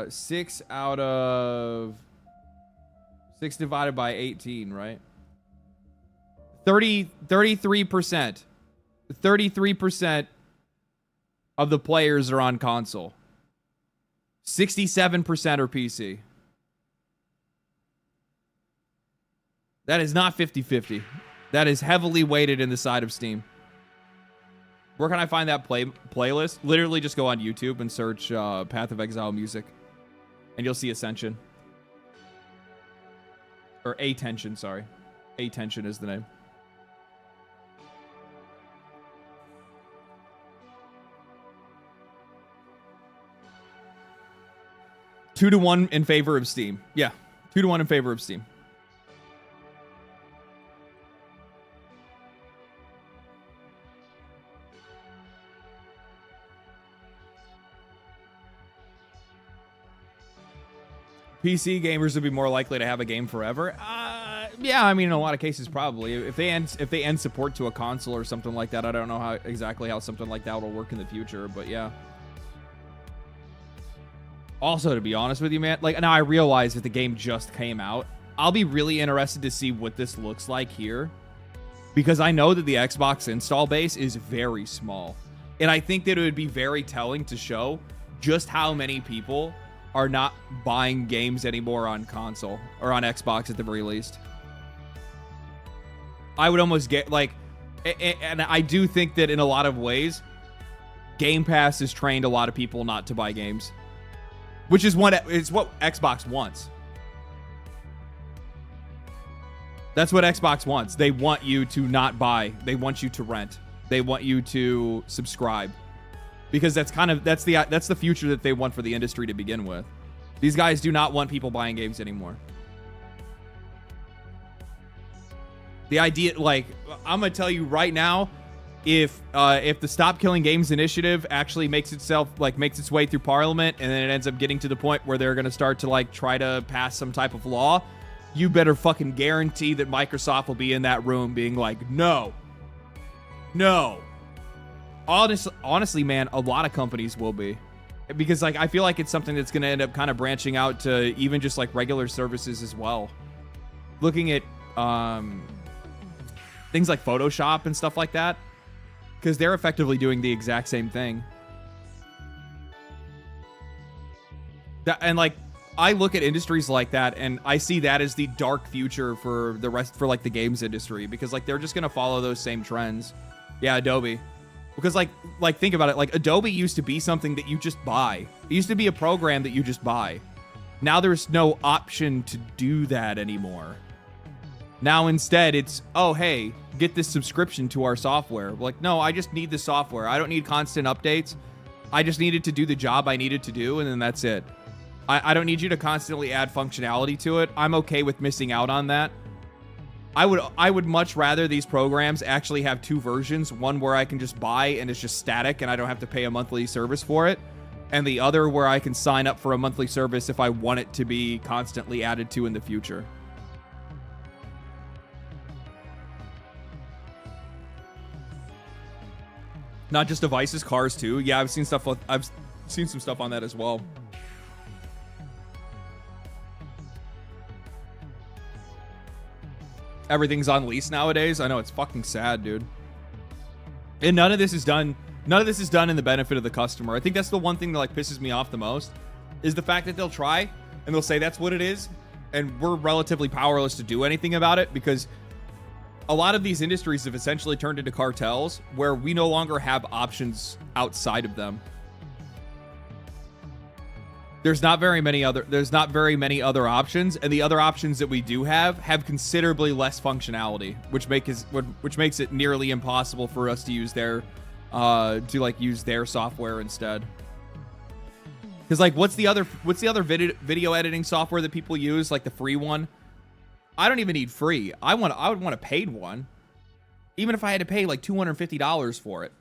S1: 6 out of 6 divided by 18, right? 33%. 33% of the players are on console. 67% are PC. That is not 50-50. That is heavily weighted in the side of Steam. Where can I find that playlist? Literally just go on YouTube and search Path of Exile music. And you'll see Ascension. Or Attention, sorry. Attention is the name. Two to 1 in favor of Steam. Yeah, 2 to 1 in favor of Steam. PC gamers would be more likely to have a game forever. Yeah, I mean, in a lot of cases, probably. If they end support to a console or something like that, I don't know exactly how something like that will work in the future, but yeah. Also, to be honest with you, man, like, now I realize that the game just came out. I'll be really interested to see what this looks like here, because I know that the Xbox install base is very small, and I think that it would be very telling to show just how many people are not buying games anymore on console or on Xbox at the very least. I would almost get like, and I do think that in a lot of ways, Game Pass has trained a lot of people not to buy games, which is what Xbox wants. That's what Xbox wants. They want you to not buy. They want you to rent. They want you to subscribe. Because that's the future that they want for the industry to begin with. These guys do not want people buying games anymore. The idea, like, I'm gonna tell you right now, if the Stop Killing Games initiative actually makes its way through Parliament, and then it ends up getting to the point where they're gonna start to like try to pass some type of law, you better fucking guarantee that Microsoft will be in that room being like, no. Honestly, man, a lot of companies will be, because like I feel like it's something that's going to end up kind of branching out to even just like regular services as well. Looking at things like Photoshop and stuff like that, because they're effectively doing the exact same thing. And like I look at industries like that, and I see that as the dark future for like the games industry, because like they're just going to follow those same trends. Yeah, Adobe. Because, like, think about it. Like, Adobe used to be something that you just buy. It used to be a program that you just buy. Now there's no option to do that anymore. Now, instead, it's, oh, hey, get this subscription to our software. Like, no, I just need the software. I don't need constant updates. I just need it to do the job I need it to do, and then that's it. I don't need you to constantly add functionality to it. I'm okay with missing out on that. I would much rather these programs actually have 2 versions, one where I can just buy and it's just static and I don't have to pay a monthly service for it, and the other where I can sign up for a monthly service if I want it to be constantly added to in the future. Not just devices, cars too. Yeah, I've seen some stuff on that as well. Everything's on lease nowadays. I know, it's fucking sad, dude. And none of this is done in the benefit of the customer. I think that's the one thing that like pisses me off the most, is the fact that they'll try and they'll say that's what it is, and we're relatively powerless to do anything about it, because a lot of these industries have essentially turned into cartels where we no longer have options outside of them. There's not very many other options, and the other options that we do have considerably less functionality, which makes it nearly impossible for us to use their to like use their software instead. Because like, what's the other video editing software that people use? Like the free one. I don't even need free. I would want a paid one, even if I had to pay like $250 for it.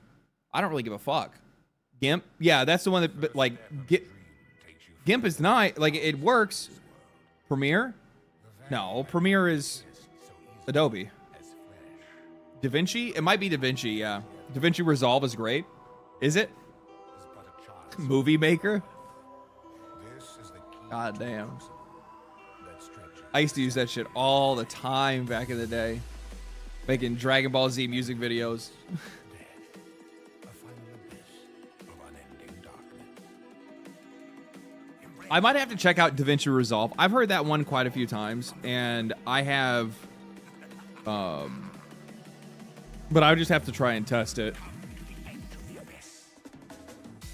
S1: I don't really give a fuck. GIMP, yeah, that's the one that like GIMP is nice. Like it works. Premiere, no, Premiere is Adobe. DaVinci, it might be DaVinci. Yeah, DaVinci Resolve is great. Is it? Movie Maker. God damn. I used to use that shit all the time back in the day. Making Dragon Ball Z music videos. I might have to check out DaVinci Resolve. I've heard that one quite a few times, and I have... but I would just have to try and test it.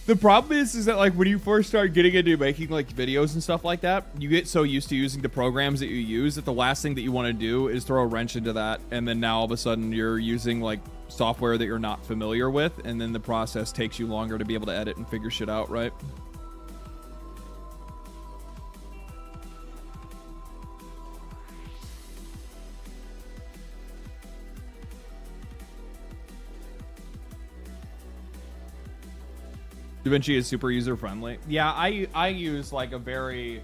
S1: The problem is that like when you first start getting into making like videos and stuff like that, you get so used to using the programs that you use that the last thing that you want to do is throw a wrench into that, and then now all of a sudden you're using like software that you're not familiar with, and then the process takes you longer to be able to edit and figure shit out, right? DaVinci is super user friendly. Yeah, I use like a very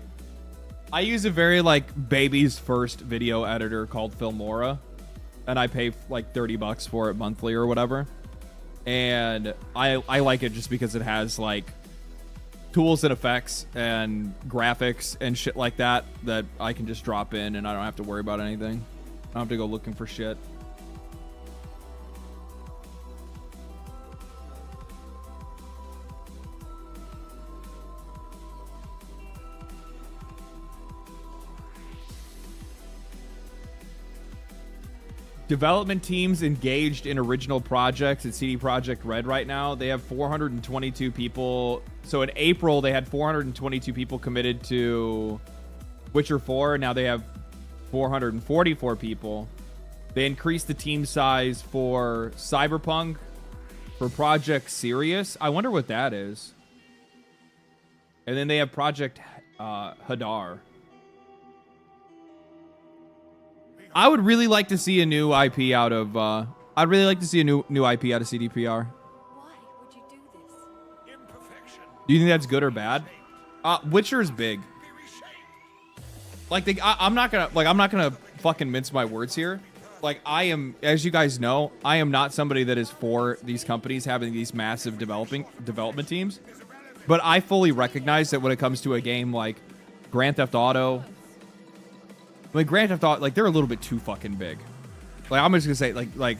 S1: like baby's first video editor called Filmora, and I pay like $30 for it monthly or whatever. And I like it just because it has like tools and effects and graphics and shit like that I can just drop in and I don't have to worry about anything. I don't have to go looking for shit. Development teams engaged in original projects at CD Projekt Red right now. They have 422 people. So in April, they had 422 people committed to Witcher 4. Now they have 444 people. They increased the team size for Cyberpunk, for Project Sirius. I wonder what that is. And then they have Project Hadar. I would really like to see a new IP out of. I'd really like to see a new IP out of CDPR.
S4: Why would you do this?
S3: Imperfection.
S1: Do you think that's good or bad? Witcher is big. Like I'm not gonna fucking mince my words here. Like I am, as you guys know, I am not somebody that is for these companies having these massive development teams. But I fully recognize that when it comes to a game like Grand Theft Auto. Like Grand Theft Auto, like they're a little bit too fucking big. Like I'm just gonna say, like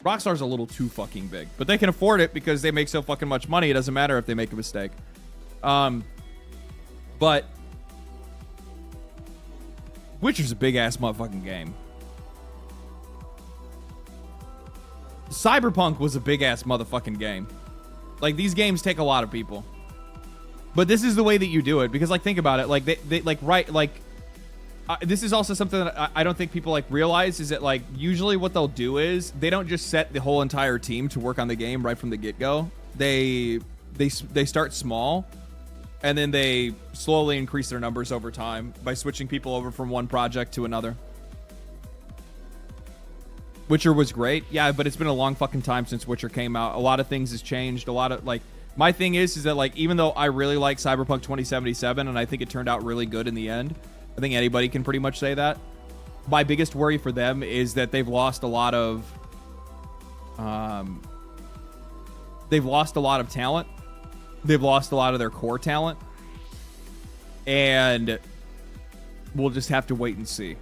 S1: Rockstar's a little too fucking big, but they can afford it because they make so fucking much money. It doesn't matter if they make a mistake. But Witcher's a big ass motherfucking game. Cyberpunk was a big ass motherfucking game. Like these games take a lot of people, but this is the way that you do it because like think about it, like they like right like. This is also something that I don't think people like realize is that like usually what they'll do is they don't just set the whole entire team to work on the game right from the get-go. They start small and then they slowly increase their numbers over time by switching people over from one project to another. Witcher was great. Yeah, but it's been a long fucking time since Witcher came out. A lot of things has changed. A lot of like my thing is that like even though I really like Cyberpunk 2077 and I think it turned out really good in the end, I think anybody can pretty much say that. My biggest worry for them is that they've lost a lot of talent. They've lost a lot of their core talent. And we'll just have to wait and see.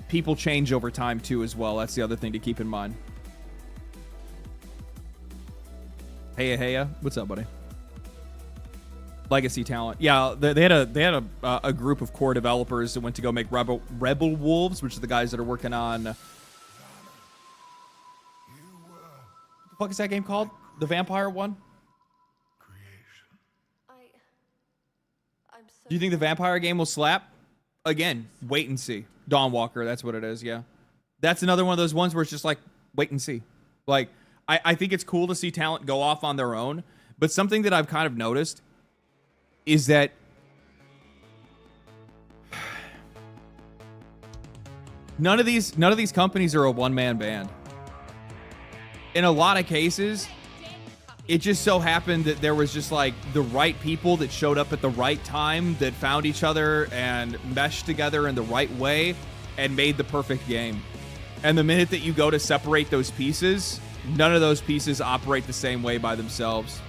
S1: People change over time too as well. That's the other thing to keep in mind. Heya, what's up, buddy? Legacy talent. Yeah, they had a group of core developers that went to go make Rebel Wolves, which are the guys that are working on. What the fuck is that game called? The vampire one?
S4: I'm so
S1: Do you think the vampire game will slap? Again, wait and see. Dawnwalker, that's what it is. Yeah, that's another one of those ones where it's just like wait and see. Like I think it's cool to see talent go off on their own, but something that I've kind of noticed is that none of these companies are a one-man band. In a lot of cases, it just so happened that there was just like the right people that showed up at the right time that found each other and meshed together in the right way and made the perfect game. And the minute that you go to separate those pieces, none of those pieces operate the same way by themselves.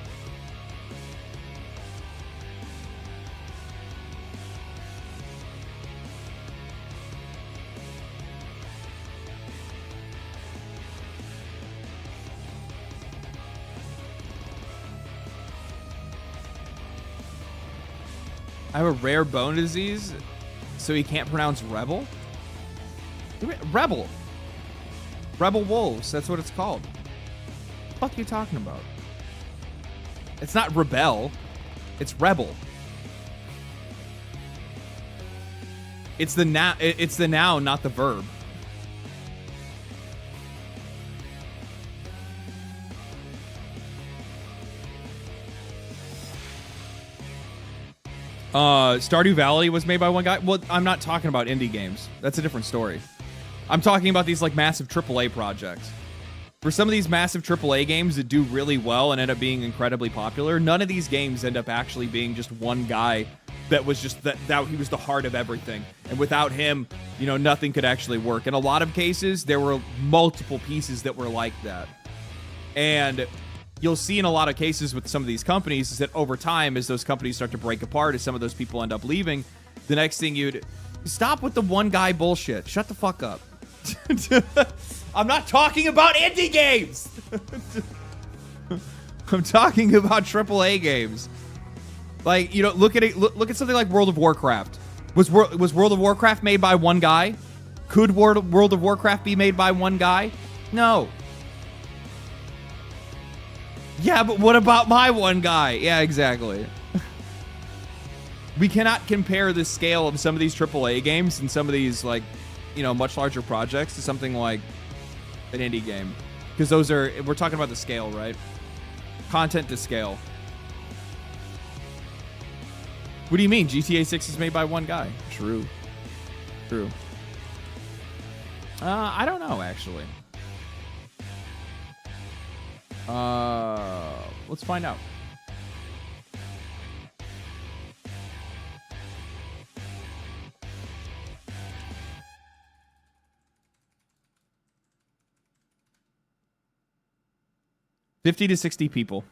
S1: I have a rare bone disease, so he can't pronounce rebel? Rebel. Rebel wolves, that's what it's called. What the fuck are you talking about? It's not rebel, it's rebel. It's the noun, not the verb. Stardew Valley was made by one guy. Well, I'm not talking about indie games. That's a different story. I'm talking about these like massive AAA projects. For some of these massive AAA games that do really well and end up being incredibly popular, none of these games end up actually being just one guy that was just that he was the heart of everything. And without him, you know, nothing could actually work. In a lot of cases, there were multiple pieces that were like that. And you'll see in a lot of cases with some of these companies is that over time, as those companies start to break apart, as some of those people end up leaving, the next thing you'd stop with the one guy bullshit. Shut the fuck up. I'm not talking about indie games. I'm talking about AAA games. Like, you know, look at it. Look at something like World of Warcraft. Was World of Warcraft made by one guy? Could World of Warcraft be made by one guy? No. Yeah, but what about my one guy? Yeah, exactly. We cannot compare the scale of some of these AAA games and some of these, like, you know, much larger projects to something like an indie game. Because we're talking about the scale, right? Content to scale. What do you mean? GTA 6 is made by one guy. True. I don't know, actually. Let's find out. $50 to 60 people.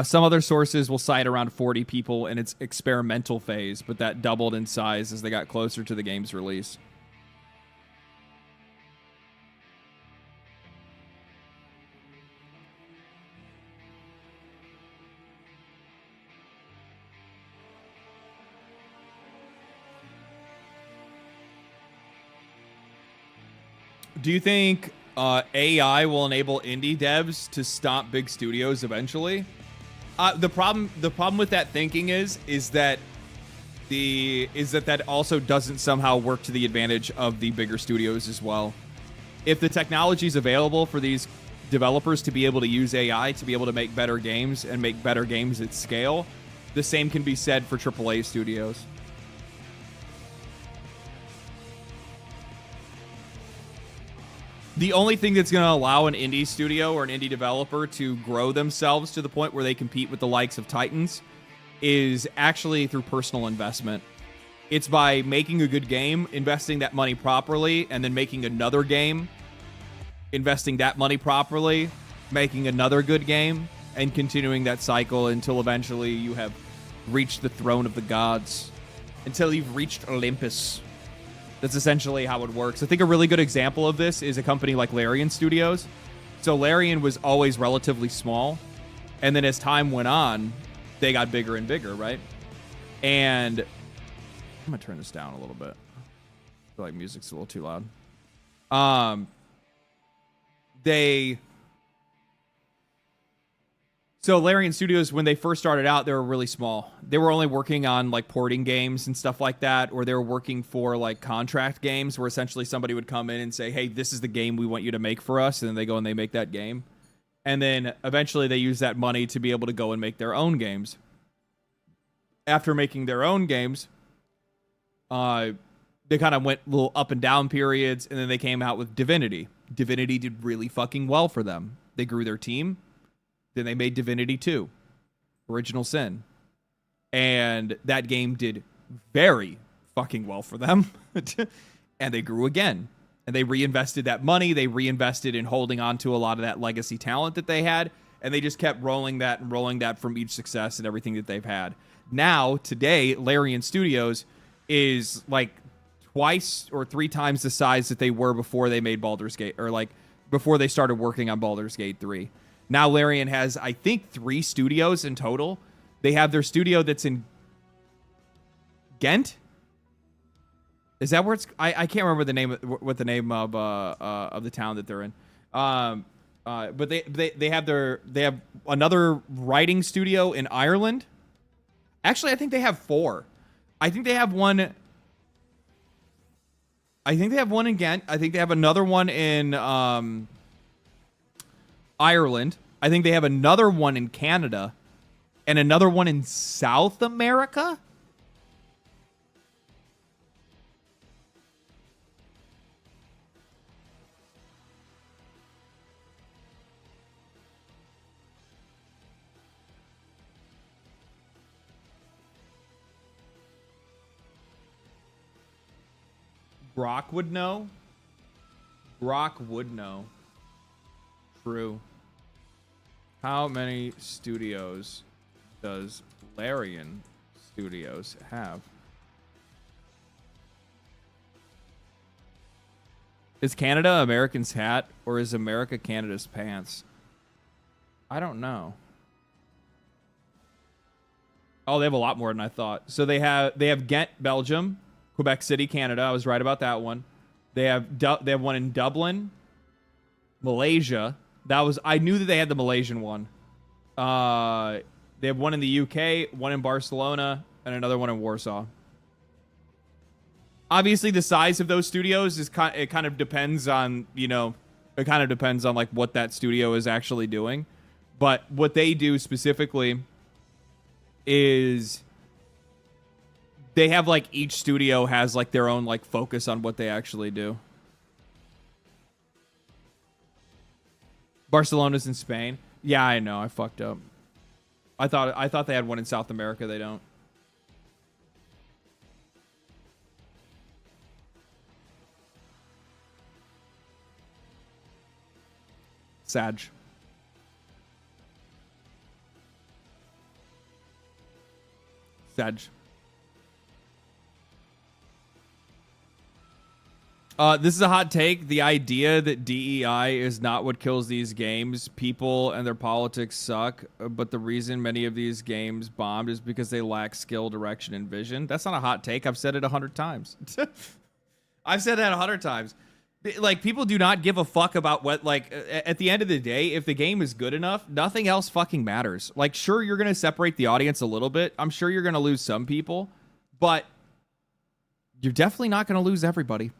S1: Some other sources will cite around 40 people in its experimental phase, but that doubled in size as they got closer to the game's release. Do you think AI will enable indie devs to stop big studios eventually? The problem with that thinking is that that also doesn't somehow work to the advantage of the bigger studios as well. If the technology is available for these developers to be able to use AI to be able to make better games and make better games at scale, the same can be said for AAA studios. The only thing that's going to allow an indie studio or an indie developer to grow themselves to the point where they compete with the likes of Titans is actually through personal investment. It's by making a good game, investing that money properly, and then making another game, investing that money properly, making another good game, and continuing that cycle until eventually you have reached the throne of the gods, until you've reached Olympus. That's essentially how it works. I think a really good example of this is a company like Larian Studios. So Larian was always relatively small, and then as time went on, they got bigger and bigger, right? And I'm gonna turn this down a little bit. I feel like music's a little too loud. So Larian Studios, when they first started out, they were really small. They were only working on like porting games and stuff like that, or they were working for like contract games where essentially somebody would come in and say, hey, this is the game we want you to make for us. And then they go and they make that game. And then eventually they use that money to be able to go and make their own games. After making their own games, they kind of went little up and down periods, and then they came out with Divinity. Divinity did really fucking well for them. They grew their team. Then they made Divinity 2, Original Sin. And that game did very fucking well for them. And they grew again. And they reinvested that money. They reinvested in holding on to a lot of that legacy talent that they had. And they just kept rolling that from each success and everything that they've had. Now, today, Larian Studios is like twice or three times the size that they were before they made Baldur's Gate, or like before they started working on Baldur's Gate 3. Now Larian has, I think, 3 studios in total. They have their studio that's in Ghent. Is that where it's? I can't remember the name of the town that they're in. But they have another writing studio in Ireland. Actually, I think they have 4. I think they have one in Ghent. I think they have another one in Ireland. I think they have another one in Canada and another one in South America. Brock would know. True. How many studios does Larian Studios have? Is Canada America's hat, or is America Canada's pants? I don't know. Oh, they have a lot more than I thought. So they have Ghent, Belgium, Quebec City, Canada. I was right about that one. They have one in Dublin, Malaysia. I knew that they had the Malaysian one. They have one in the UK, one in Barcelona, and another one in Warsaw. Obviously, the size of those studios it kind of depends on, like what that studio is actually doing. But what they do specifically is they have like each studio has like their own like focus on what they actually do. Barcelona's in Spain. Yeah, I know. I fucked up. I thought they had one in South America. They don't. Sag. This is a hot take. The idea that DEI is not what kills these games. People and their politics suck, but the reason many of these games bombed is because they lack skill, direction, and vision. That's not a hot take. I've said it 100 times. I've said that 100 times. Like, people do not give a fuck about what, like, at the end of the day, if the game is good enough, nothing else fucking matters. Like, sure, you're going to separate the audience a little bit. I'm sure you're going to lose some people, but you're definitely not going to lose everybody.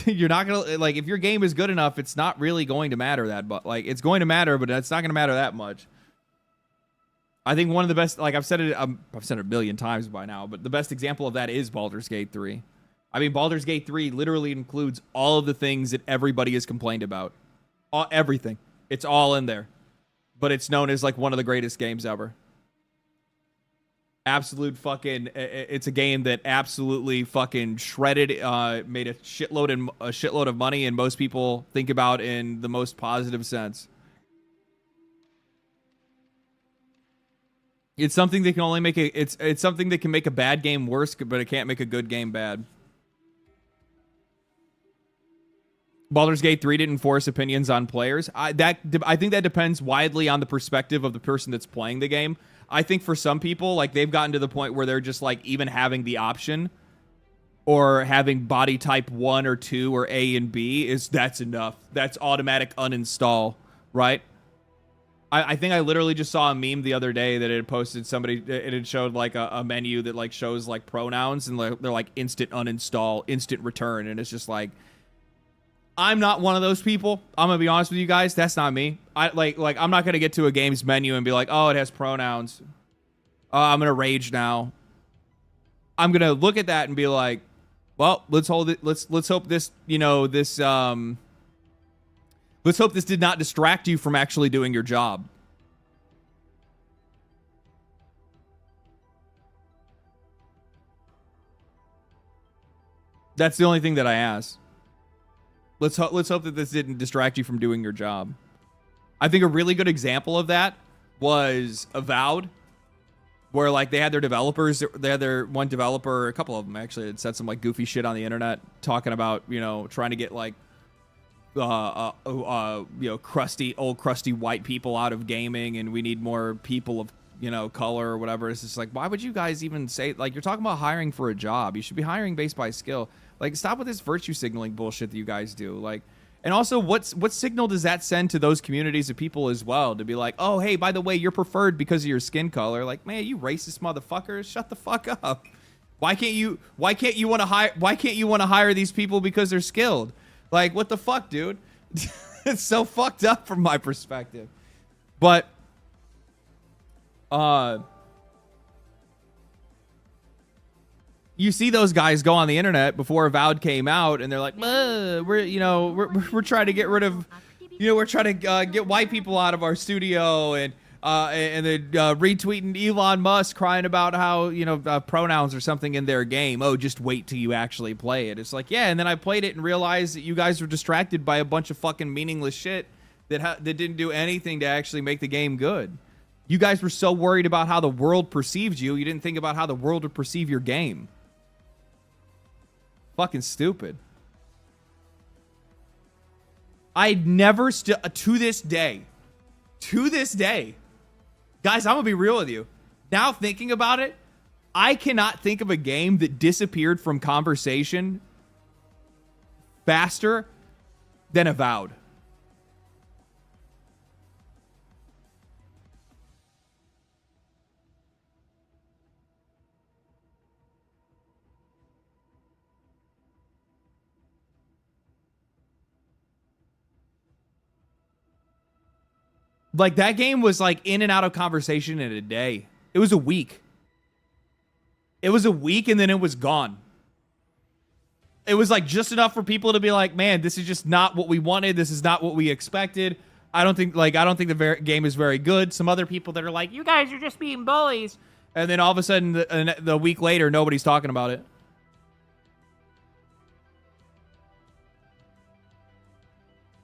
S1: You're not going to, like, if your game is good enough, it's not really going to matter that, but, like, it's going to matter, but it's not going to matter that much. I think one of the best, like, I've said it a million times by now, but the best example of that is Baldur's Gate 3. I mean, Baldur's Gate 3 literally includes all of the things that everybody has complained about. Everything. It's all in there. But it's known as, like, one of the greatest games ever. Absolute fucking... It's a game that absolutely fucking shredded, made a shitload of money, and most people think about in the most positive sense. It's something that can only make it's something that can make a bad game worse, but it can't make a good game bad. Baldur's Gate 3 didn't force opinions on players. I think that depends widely on the perspective of the person that's playing the game. I think for some people, like, they've gotten to the point where they're just like, even having the option or having body type 1 or 2 or A and B that's enough. That's automatic uninstall, right? I think I literally just saw a meme the other day that it had posted somebody. It had showed like a menu that like shows like pronouns and they're like instant uninstall, instant return, and it's just like, I'm not one of those people. I'm gonna be honest with you guys. That's not me. I like I'm not gonna get to a game's menu and be like, oh, it has pronouns. I'm gonna rage now. I'm gonna look at that and be like, well, let's hold it. Let's hope this, you know, this let's hope this did not distract you from actually doing your job. That's the only thing that I ask. Let's hope that this didn't distract you from doing your job. I think a really good example of that was Avowed, where like they had their developers, they had their one developer, a couple of them actually, had said some like goofy shit on the internet talking about, you know, trying to get like you know, old crusty white people out of gaming, and we need more people of, you know, color or whatever. It's just like, why would you guys even say, like, you're talking about hiring for a job? You should be hiring based by skill. Like, stop with this virtue signaling bullshit that you guys do. Like, and also, what signal does that send to those communities of people as well, to be like, oh, hey, by the way, you're preferred because of your skin color? Like, man, you racist motherfuckers, shut the fuck up. Why can't you want to hire these people because they're skilled? Like, what the fuck, dude? It's so fucked up from my perspective. But you see those guys go on the internet before Avowed came out, and they're like, we're trying to get rid of, you know, we're trying to get white people out of our studio, and then retweeting Elon Musk crying about how, you know, pronouns or something in their game. Oh, just wait till you actually play it. It's like, yeah, and then I played it and realized that you guys were distracted by a bunch of fucking meaningless shit that didn't do anything to actually make the game good. You guys were so worried about how the world perceived you, you didn't think about how the world would perceive your game. Fucking stupid. I'd never to this day, guys, I'm gonna be real with you. Now thinking about it, I cannot think of a game that disappeared from conversation faster than Avowed. Like, that game was like in and out of conversation in a day. It was a week. It was a week, and then it was gone. It was like just enough for people to be like, man, this is just not what we wanted. This is not what we expected. I don't think the game is very good. Some other people that are like, you guys are just being bullies. And then all of a sudden, the week later, nobody's talking about it.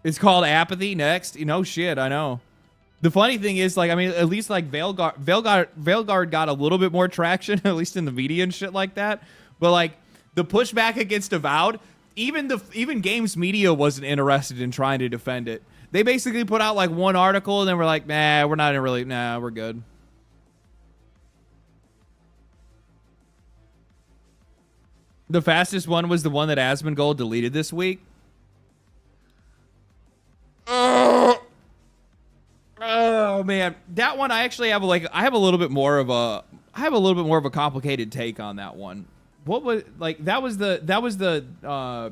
S1: It's called apathy next. You know, shit, I know. The funny thing is, like, I mean, at least like Veilguard got a little bit more traction, at least in the media and shit like that. But like the pushback against Avowed, even games media wasn't interested in trying to defend it. They basically put out like one article and then we're like, nah, we're good. The fastest one was the one that Asmongold deleted this week. Oh man, that one I actually have I have a little bit more of a complicated take on that one. What was like that was the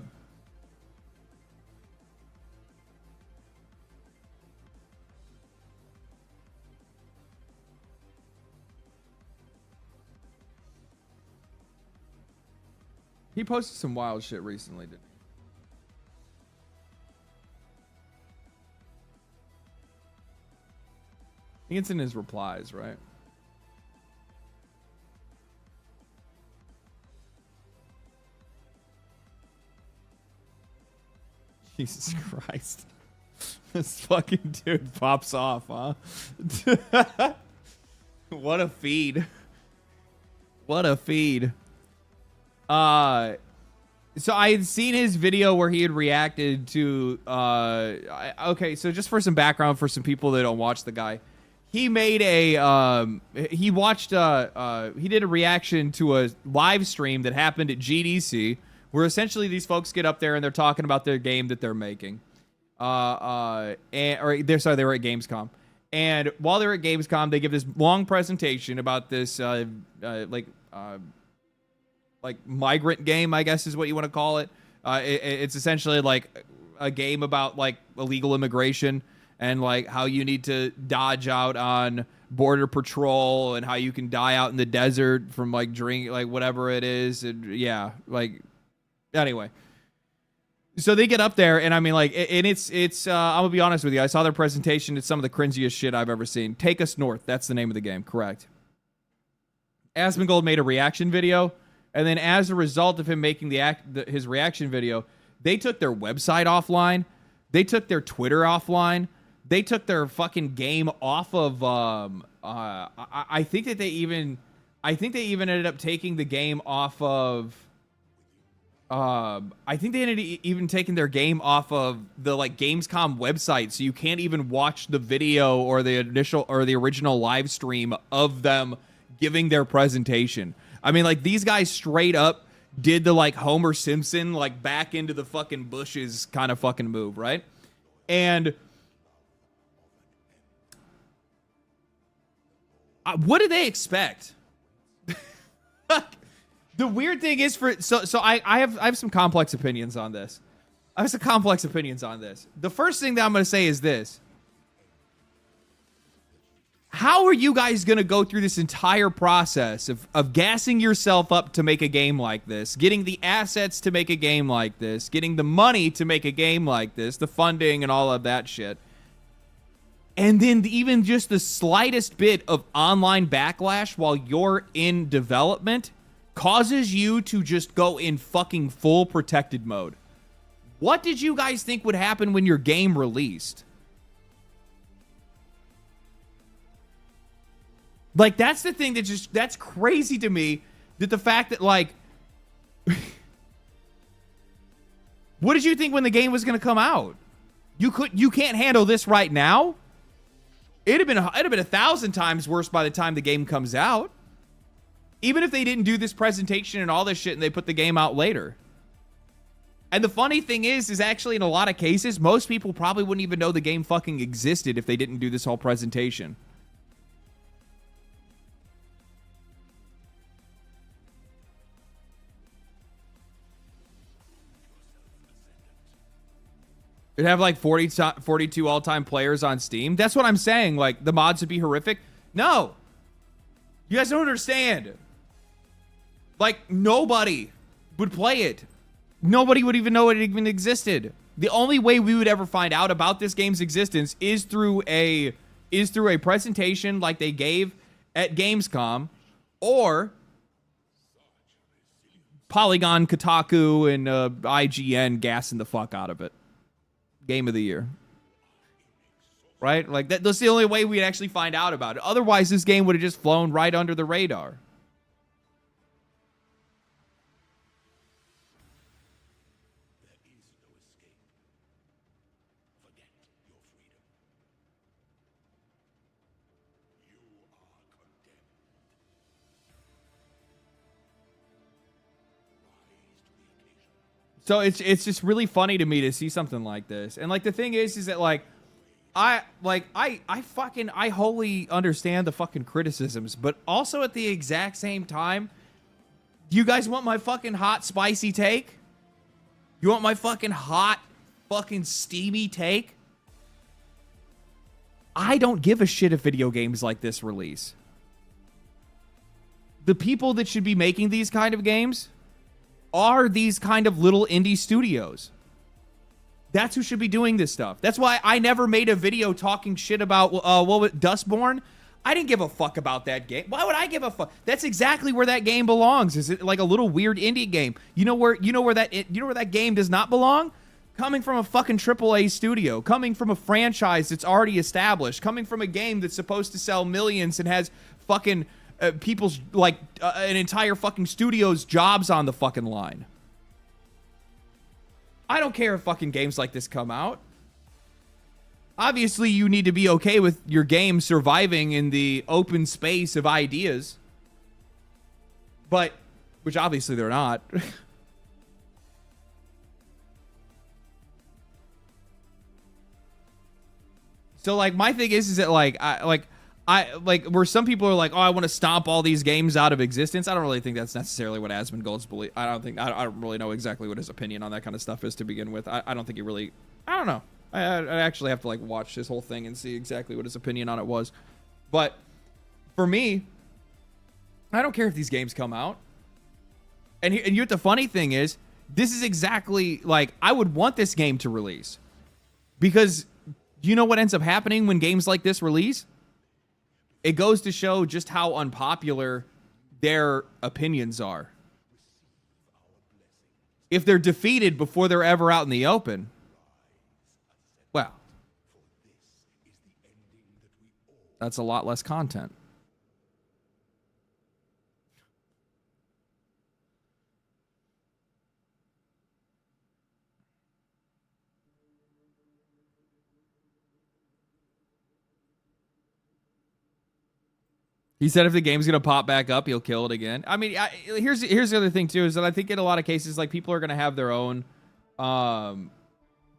S1: he posted some wild shit recently, didn't he? I think it's in his replies, right? Jesus Christ. This fucking dude pops off, huh? What a feed. What a feed. So I had seen his video where he had reacted to okay, so just for some background for some people that don't watch the guy. He made a he did a reaction to a live stream that happened at GDC, where essentially these folks get up there and they're talking about their game that they're making. They were at Gamescom. And while they're at Gamescom, they give this long presentation about this like migrant game, I guess is what you want to call it. It's essentially like a game about like illegal immigration and like how you need to dodge out on border patrol and how you can die out in the desert from like drink, like whatever it is. And yeah, like anyway. So they get up there and I mean like, and it's I'm gonna be honest with you. I saw their presentation. It's some of the cringiest shit I've ever seen. Take Us North. That's the name of the game. Correct. Asmongold made a reaction video. And then as a result of him making his reaction video, they took their website offline. They took their Twitter offline. They took their fucking game off of, I think they even ended up taking the game off of, I think they ended up even taking their game off of the like Gamescom website. So you can't even watch the video or the original live stream of them giving their presentation. I mean, like, these guys straight up did the, like, Homer Simpson, like, back into the fucking bushes kind of fucking move, right? And what do they expect? The weird thing is I have some complex opinions on this. The first thing that I'm going to say is this. How are you guys going to go through this entire process of gassing yourself up to make a game like this, getting the assets to make a game like this, getting the money to make a game like this, the funding and all of that shit, and then even just the slightest bit of online backlash while you're in development causes you to just go in fucking full protected mode? What did you guys think would happen when your game released? Like, that's the thing that's crazy to me, that the fact that, like, what did you think when the game was going to come out? You can't handle this right now? It'd have been 1,000 times worse by the time the game comes out. Even if they didn't do this presentation and all this shit and they put the game out later. And the funny thing is actually in a lot of cases, most people probably wouldn't even know the game fucking existed if they didn't do this whole presentation. It'd have like 42 all-time players on Steam. That's what I'm saying. Like, the mods would be horrific. No. You guys don't understand. Like, nobody would play it. Nobody would even know it even existed. The only way we would ever find out about this game's existence is through a presentation like they gave at Gamescom, or Polygon, Kotaku, and IGN gassing the fuck out of it. Game of the year. Right? Like, that's the only way we'd actually find out about it. Otherwise, this game would have just flown right under the radar. So it's just really funny to me to see something like this. And like, the thing is that like I wholly understand the fucking criticisms, but also at the exact same time, you guys want my fucking hot spicy take? You want my fucking hot fucking steamy take? I don't give a shit if video games like this release. The people that should be making these kind of games are these kind of little indie studios. That's who should be doing this stuff. That's why I never made a video talking shit about Dustborn. I didn't give a fuck about that game. Why would I give a fuck? That's exactly where that game belongs. Is it like a little weird indie game? You know where that game does not belong? Coming from a fucking AAA studio, coming from a franchise that's already established, coming from a game that's supposed to sell millions and has fucking people's, like, an entire fucking studio's jobs on the fucking line. I don't care if fucking games like this come out. Obviously, you need to be okay with your game surviving in the open space of ideas. But, which obviously they're not. So like my thing is that I like where some people are like, oh, I want to stomp all these games out of existence. I don't really think that's necessarily what Asmongold's believe. I don't really know exactly what his opinion on that kind of stuff is to begin with. I don't think he really. I don't know. I actually have to like watch his whole thing and see exactly what his opinion on it was. But for me, I don't care if these games come out. And you know what the funny thing is, this is exactly like I would want this game to release, because you know what ends up happening when games like this release? It goes to show just how unpopular their opinions are. If they're defeated before they're ever out in the open, well, that's a lot less content. He said if the game's gonna pop back up, he'll kill it again. I mean, here's the other thing too, is that I think in a lot of cases, like people are gonna have their own,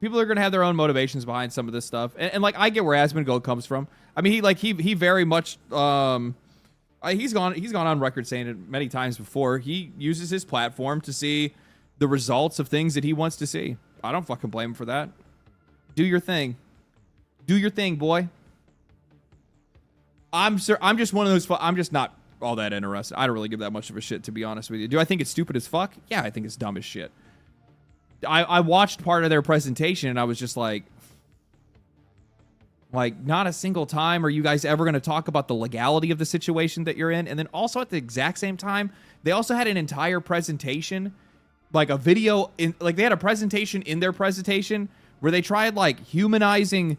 S1: motivations behind some of this stuff, and like I get where Asmongold comes from. I mean, he very much, he's gone on record saying it many times before. He uses his platform to see the results of things that he wants to see. I don't fucking blame him for that. Do your thing. Do your thing, boy. I'm just one of those. I'm just not all that interested. I don't really give that much of a shit, to be honest with you. Do I think it's stupid as fuck? Yeah, I think it's dumb as shit. I watched part of their presentation and I was just like, not a single time are you guys ever going to talk about the legality of the situation that you're in. And then also at the exact same time, they also had an entire presentation, like a video in, like they had a presentation in their presentation where they tried like humanizing,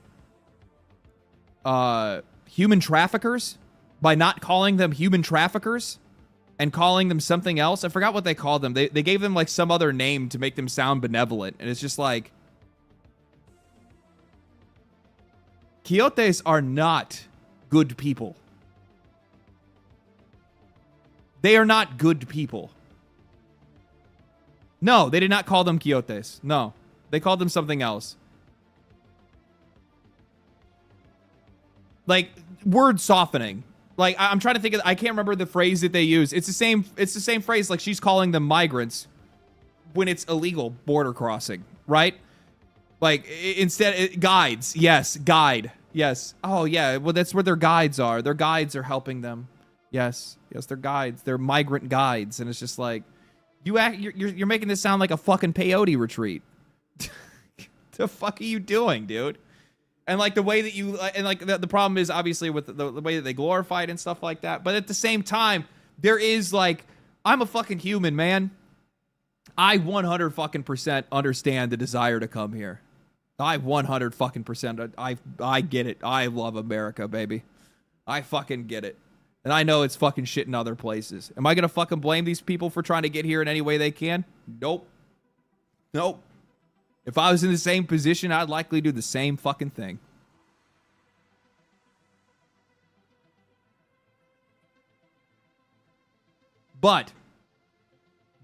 S1: human traffickers by not calling them human traffickers and calling them something else. I forgot what they called them. They gave them like some other name to make them sound benevolent. And it's just like, Quixotes are not good people. They are not good people. No, they did not call them Quixotes. No, they called them something else. Like word softening. Like I'm trying to think of, I can't remember the phrase that they use. It's the same phrase. Like she's calling them migrants when it's illegal border crossing, right? Like instead guides. Yes, guide. Yes. Oh yeah. Well, that's where their guides are. Their guides are helping them. Yes. Yes, they're guides. They're migrant guides, and it's just like you're making this sound like a fucking peyote retreat. The fuck are you doing, dude? And like the way that you, and like the problem is obviously with the way that they glorify it and stuff like that. But at the same time, there is like, I'm a fucking human, man. I 100 fucking % understand the desire to come here. I 100 fucking %. I get it. I love America, baby. I fucking get it. And I know it's fucking shit in other places. Am I gonna fucking blame these people for trying to get here in any way they can? Nope. Nope. If I was in the same position, I'd likely do the same fucking thing. But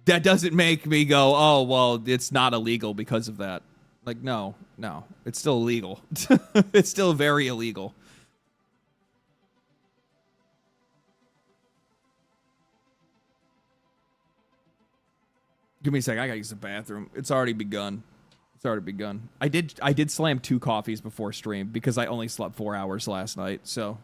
S1: that doesn't make me go, oh, well, it's not illegal because of that. Like, no, it's still illegal. It's still very illegal. Give me a second. I gotta use the bathroom. It's already begun. It's already begun. I did slam 2 coffees before stream because I only slept 4 hours last night, so.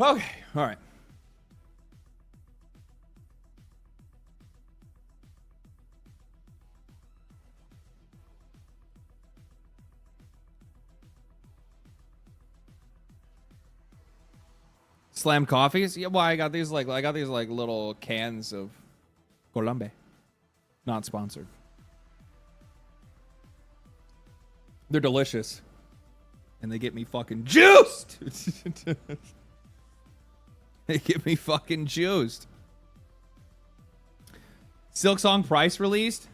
S1: Okay, all right. Slam coffees? Yeah, well, I got these like little cans of Colombe. Not sponsored. They're delicious. And they get me fucking juiced. They get me fucking juiced. Silksong price released?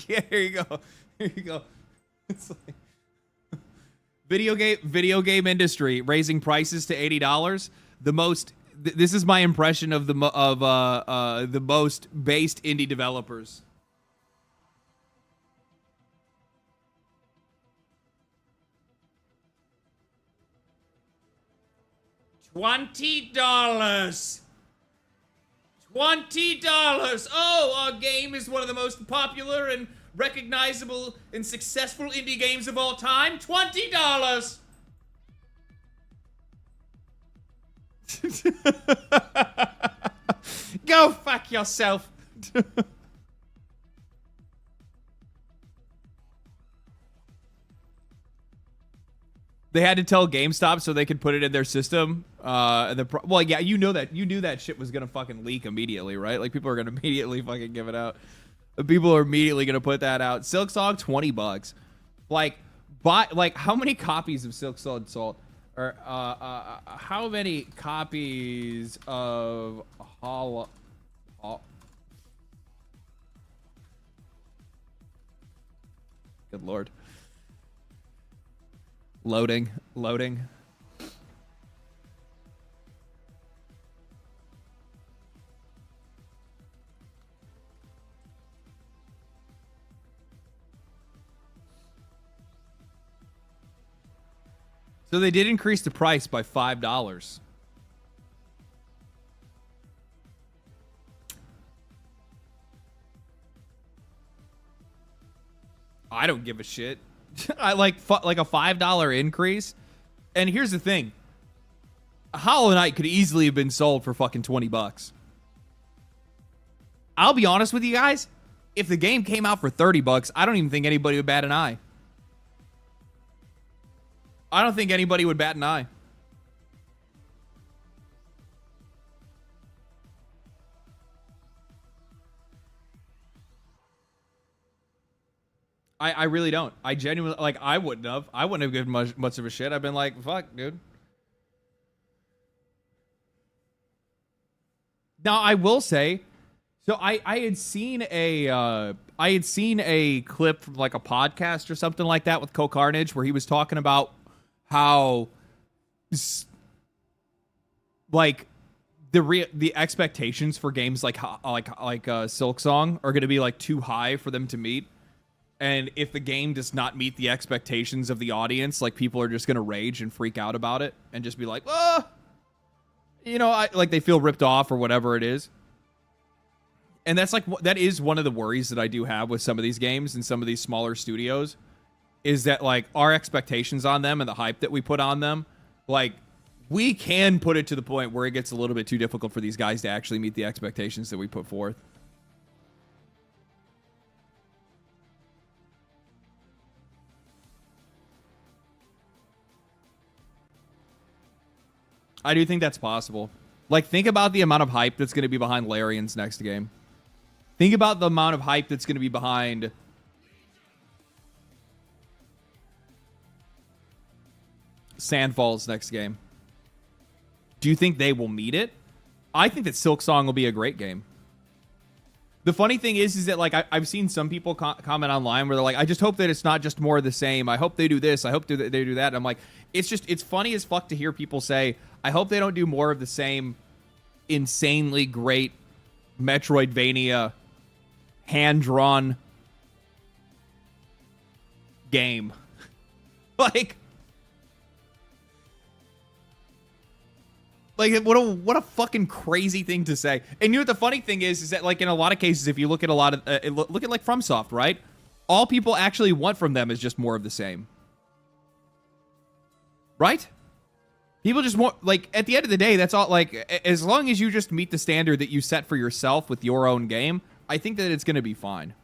S1: Yeah, here you go. Here you go. It's like video game industry raising prices to $80. The most. This is my impression of the most based indie developers. $20. $20. Oh, our game is one of the most popular and recognizable and successful indie games of all time. $20. Go fuck yourself. They had to tell GameStop so they could put it in their system. Well, yeah, you knew that shit was gonna fucking leak immediately, right? Like people are gonna immediately fucking give it out. People are immediately gonna put that out. Silksong, $20. Like, how many copies of Silksong sold? Or how many copies of Hollow? Good lord. Loading. So they did increase the price by $5. I don't give a shit. I like a $5 increase. And here's the thing. Hollow Knight could easily have been sold for fucking $20. I'll be honest with you guys. If the game came out for $30, I don't even think anybody would bat an eye. I don't think anybody would bat an eye. I really don't. I genuinely, like, I wouldn't have given much of a shit. I've been like, fuck, dude. Now, I will say, so I had seen a clip from like a podcast or something like that with Carnage where he was talking about how like the expectations for games like Silksong are going to be like too high for them to meet. And if the game does not meet the expectations of the audience, like people are just going to rage and freak out about it and just be like, like they feel ripped off or whatever it is. And that is one of the worries that I do have with some of these games and some of these smaller studios is that like our expectations on them and the hype that we put on them, like we can put it to the point where it gets a little bit too difficult for these guys to actually meet the expectations that we put forth. I do think that's possible. Like, think about the amount of hype that's going to be behind Larian's next game. Think about the amount of hype that's going to be behind Sandfall's next game. Do you think they will meet it? I think that Silksong will be a great game. The funny thing is that, like, I've seen some people comment online where they're like, I just hope that it's not just more of the same. I hope they do this. I hope they do that. And I'm like, it's funny as fuck to hear people say, I hope they don't do more of the same insanely great Metroidvania hand-drawn game. Like, Like, what a fucking crazy thing to say. And you know what the funny thing is that, like, in a lot of cases, if you look at a lot of, look at, like, FromSoft, right? All people actually want from them is just more of the same. Right? People just want, like, at the end of the day, that's all, like, as long as you just meet the standard that you set for yourself with your own game, I think that it's going to be fine.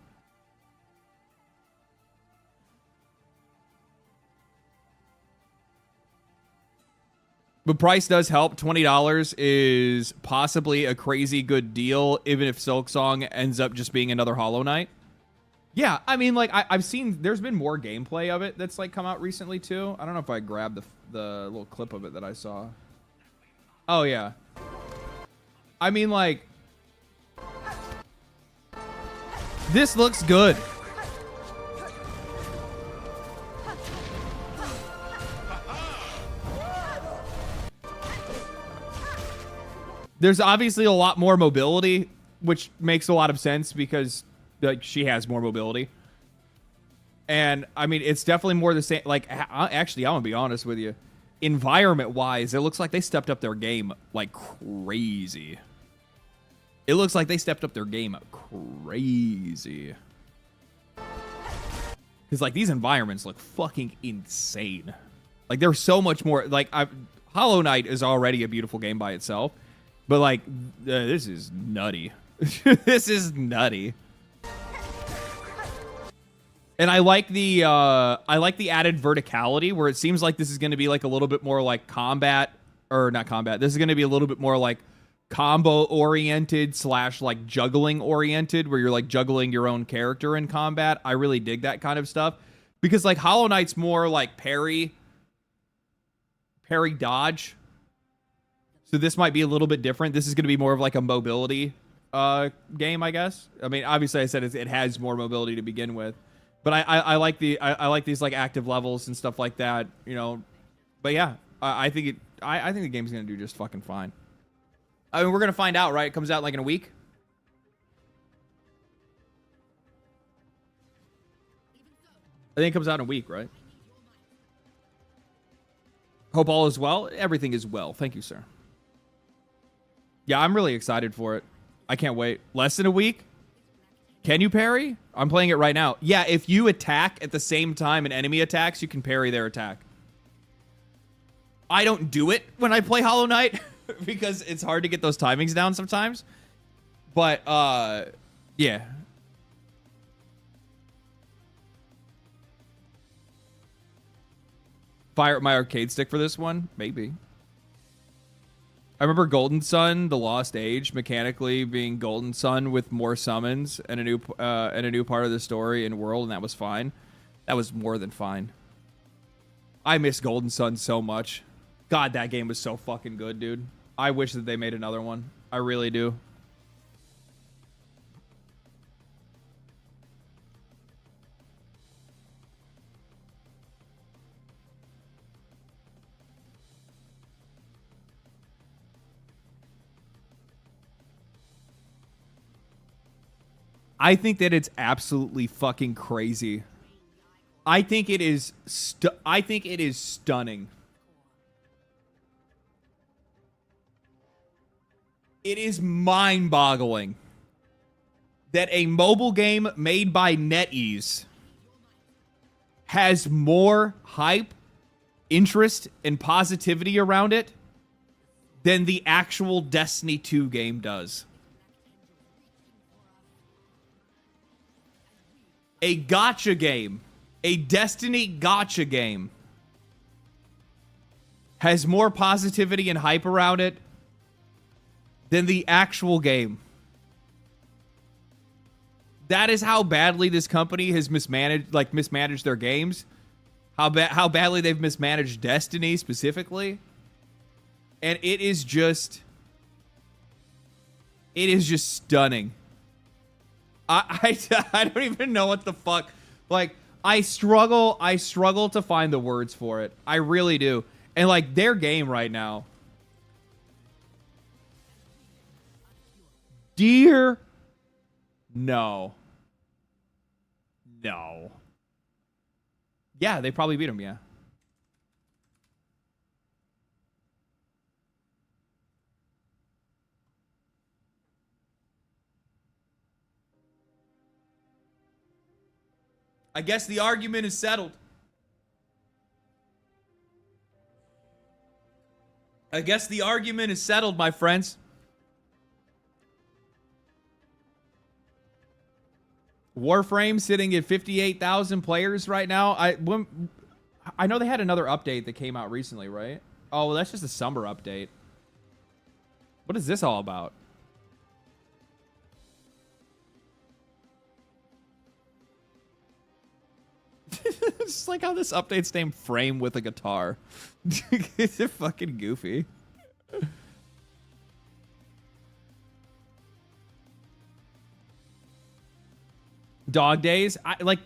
S1: But price does help. $20 is possibly a crazy good deal, even if Silksong ends up just being another Hollow Knight. Yeah, I mean, like, I've seen, there's been more gameplay of it that's, like, come out recently, too. I don't know if I grabbed the little clip of it that I saw. Oh, yeah. I mean, like, this looks good. There's obviously a lot more mobility, which makes a lot of sense because, like, she has more mobility. And, I mean, it's definitely more the same. Like, actually, I'm going to be honest with you. Environment-wise, it looks like they stepped up their game like crazy. It looks like they stepped up their game crazy. Because, like, these environments look fucking insane. Like, there's so much more. Like, Hollow Knight is already a beautiful game by itself. But, like, this is nutty. This is nutty. And I like the added verticality where it seems like this is going to be like a little bit more like combat, or not combat. This is going to be a little bit more like combo oriented / like juggling oriented, where you're like juggling your own character in combat. I really dig that kind of stuff because like Hollow Knight's more like parry dodge. So this might be a little bit different. This is going to be more of like a mobility game, I guess. I mean, obviously I said it has more mobility to begin with. But I like these like active levels and stuff like that, you know. But yeah, I think the game's gonna do just fucking fine. I mean, we're gonna find out, right? It comes out like in a week. I think it comes out in a week, right? Hope all is well. Everything is well. Thank you, sir. Yeah, I'm really excited for it. I can't wait. Less than a week. Can you parry? I'm playing it right now. Yeah, if you attack at the same time an enemy attacks, you can parry their attack. I don't do it when I play Hollow Knight because it's hard to get those timings down sometimes. But, yeah. Fire up my arcade stick for this one? Maybe. I remember Golden Sun, The Lost Age, mechanically being Golden Sun with more summons and a new part of the story and world, and that was fine. That was more than fine. I miss Golden Sun so much. God, that game was so fucking good, dude. I wish that they made another one. I really do. I think that it's absolutely fucking crazy. I think it is stunning. It is mind-boggling that a mobile game made by NetEase has more hype, interest, and positivity around it than the actual Destiny 2 game does. A gacha game, a Destiny gacha game, has more positivity and hype around it than the actual game. That is how badly this company has mismanaged their games. How badly they've mismanaged Destiny specifically. And it is just stunning. I don't even know what the fuck. Like, I struggle to find the words for it. I really do. And like their game right now. Dear no. Yeah, they probably beat him, yeah. I guess the argument is settled. I guess the argument is settled, my friends. Warframe sitting at 58,000 players right now. I know they had another update that came out recently, right? Oh, well, that's just a summer update. What is this all about? It's like how this update's named Frame with a Guitar. It's fucking goofy. Dog Days? I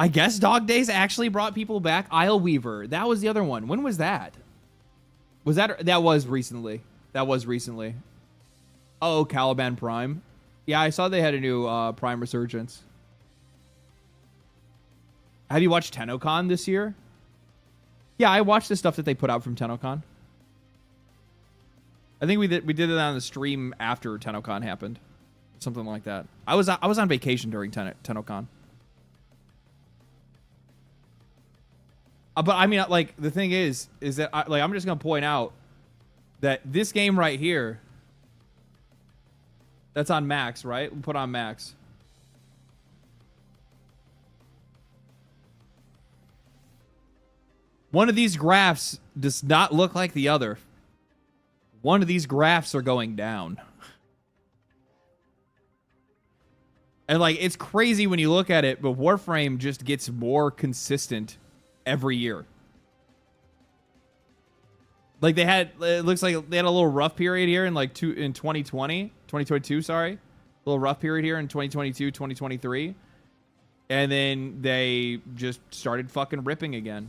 S1: guess Dog Days actually brought people back. Isle Weaver. That was the other one. When was that? That was recently. That was recently. Oh, Caliban Prime. Yeah, I saw they had a new Prime Resurgence. Have you watched TennoCon this year? Yeah, I watched the stuff that they put out from TennoCon. I think we did it on the stream after TennoCon happened. Something like that. I was on vacation during TennoCon. But I mean, like, the thing is that I'm just gonna point out that this game right here, that's on max, right? We'll put on max. One of these graphs does not look like the other. One of these graphs are going down. And, like, it's crazy when you look at it, but Warframe just gets more consistent every year. Like, it looks like they had a little rough period here in 2022, sorry. A little rough period here in 2022, 2023. And then they just started fucking ripping again.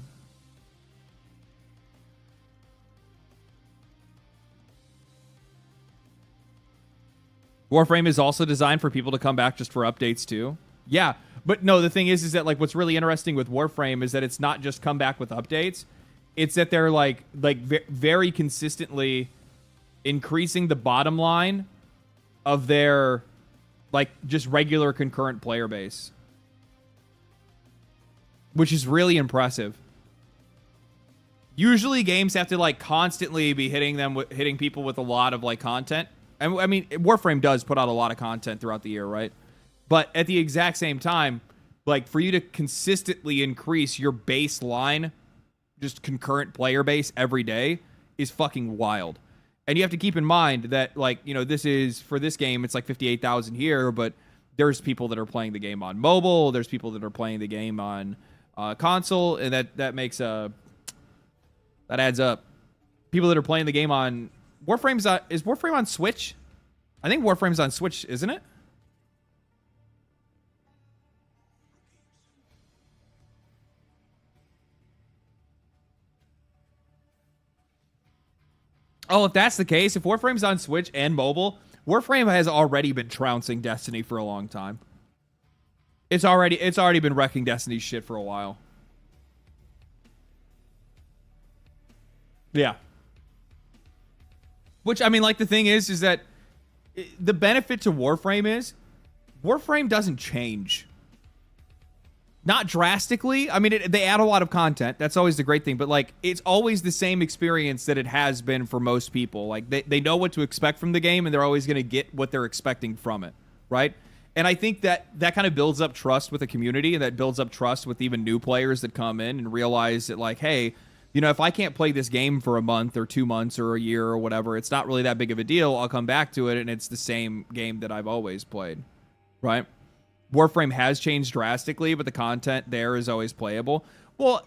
S1: Warframe is also designed for people to come back just for updates too. Yeah, but no, the thing is that, like, what's really interesting with Warframe is that it's not just come back with updates. It's that they're like very consistently increasing the bottom line of their, like, just regular concurrent player base, which is really impressive. Usually games have to, like, constantly be hitting people with a lot of, like, content. And I mean, Warframe does put out a lot of content throughout the year, right? But at the exact same time, like, for you to consistently increase your baseline, just concurrent player base every day, is fucking wild. And you have to keep in mind that, like, you know, this is, for this game, it's like 58,000 here, but there's people that are playing the game on mobile, there's people that are playing the game on console, and that makes that adds up. People that are playing the game on is Warframe on Switch? I think Warframe's on Switch, isn't it? Oh, if that's the case, if Warframe's on Switch and mobile, Warframe has already been trouncing Destiny for a long time. It's already been wrecking Destiny's shit for a while. Yeah. Which, I mean, like, the thing is that the benefit to Warframe is Warframe doesn't change. Not drastically. I mean, they add a lot of content. That's always the great thing. But, like, it's always the same experience that it has been for most people. Like, they know what to expect from the game, and they're always going to get what they're expecting from it, right? And I think that kind of builds up trust with the community, and that builds up trust with even new players that come in and realize that, like, hey, you know, if I can't play this game for a month or 2 months or a year or whatever, it's not really that big of a deal. I'll come back to it, and it's the same game that I've always played, right? Warframe has changed drastically, but the content there is always playable. Well,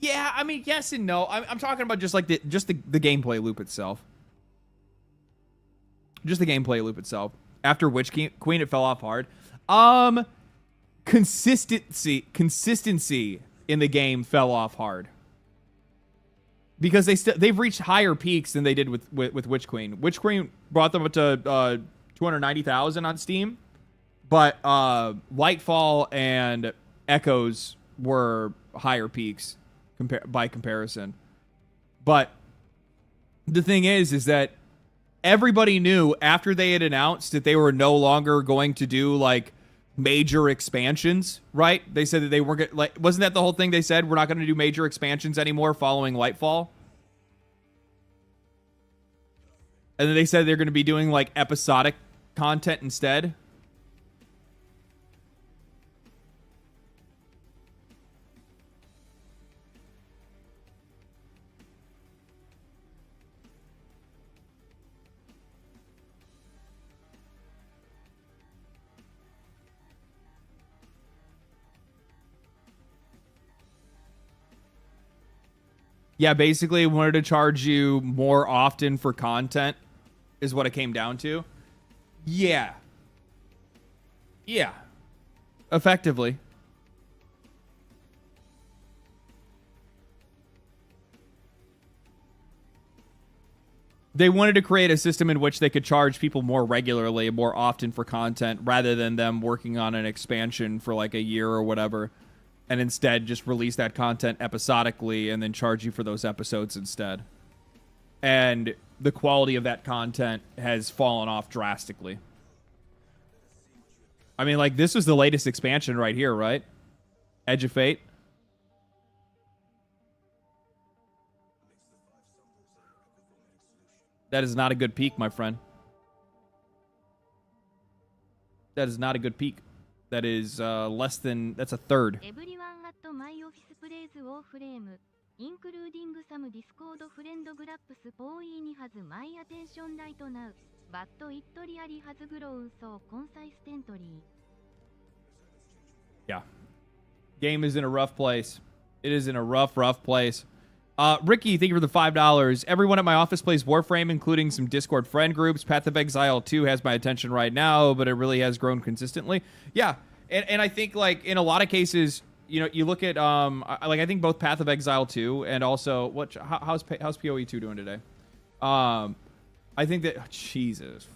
S1: yeah, I mean, yes and no. I'm talking about just like the gameplay loop itself. Just the gameplay loop itself. After Witch Queen, it fell off hard. Consistency in the game fell off hard. Because they've reached higher peaks than they did with Witch Queen. Witch Queen brought them up to 290,000 on Steam, but Lightfall and Echoes were higher peaks by comparison. But the thing is that everybody knew after they had announced that they were no longer going to do, like, major expansions, right? They said that they weren't gonna, like, wasn't that the whole thing they said? We're not going to do major expansions anymore following Lightfall. And then they said they're going to be doing like episodic content instead. Yeah, basically wanted to charge you more often for content is what it came down to. Yeah. Yeah. Effectively. They wanted to create a system in which they could charge people more regularly, more often for content, rather than them working on an expansion for like a year or whatever, and instead just release that content episodically and then charge you for those episodes instead. And the quality of that content has fallen off drastically. I mean, like, this was the latest expansion right here, right? Edge of Fate. That is not a good peak, my friend. That is not a good peak. That is less than... That's a third.
S2: Everyone at my office plays Warframe, including some Discord friend groups. PoE has my attention right now, but it really has grown so consistently.
S1: Yeah. Game is in a rough place. It is in a rough place. Ricky, thank you for the $5. Everyone at my office plays Warframe, including some Discord friend groups. Path of Exile 2 has my attention right now, but it really has grown consistently. Yeah, and I think, like, in a lot of cases, you know, you look at, like, I think both Path of Exile 2 and also, how's PoE2 doing today? I think that, Jesus.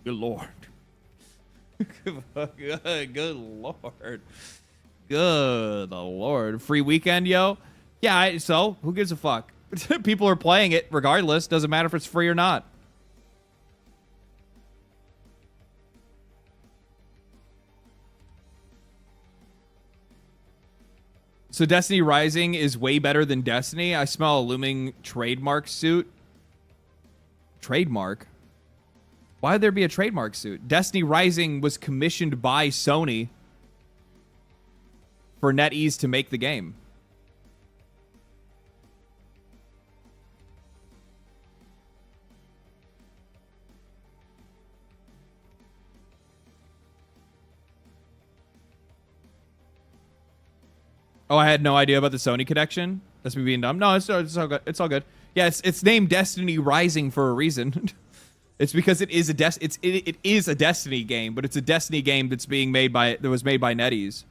S1: Good Lord. Good Lord. Good Lord. Free weekend, yo? Yeah, so who gives a fuck? People are playing it regardless. Doesn't matter if it's free or not. So Destiny Rising is way better than Destiny. I smell a looming trademark suit. Trademark? Why would there be a trademark suit? Destiny Rising was commissioned by Sony for NetEase to make the game. Oh, I had no idea about the Sony connection. That's me being dumb. No, it's all good. It's all good. Yeah, it's named Destiny Rising for a reason. It's because it is a Destiny game, but it's a Destiny game that was made by NetEase.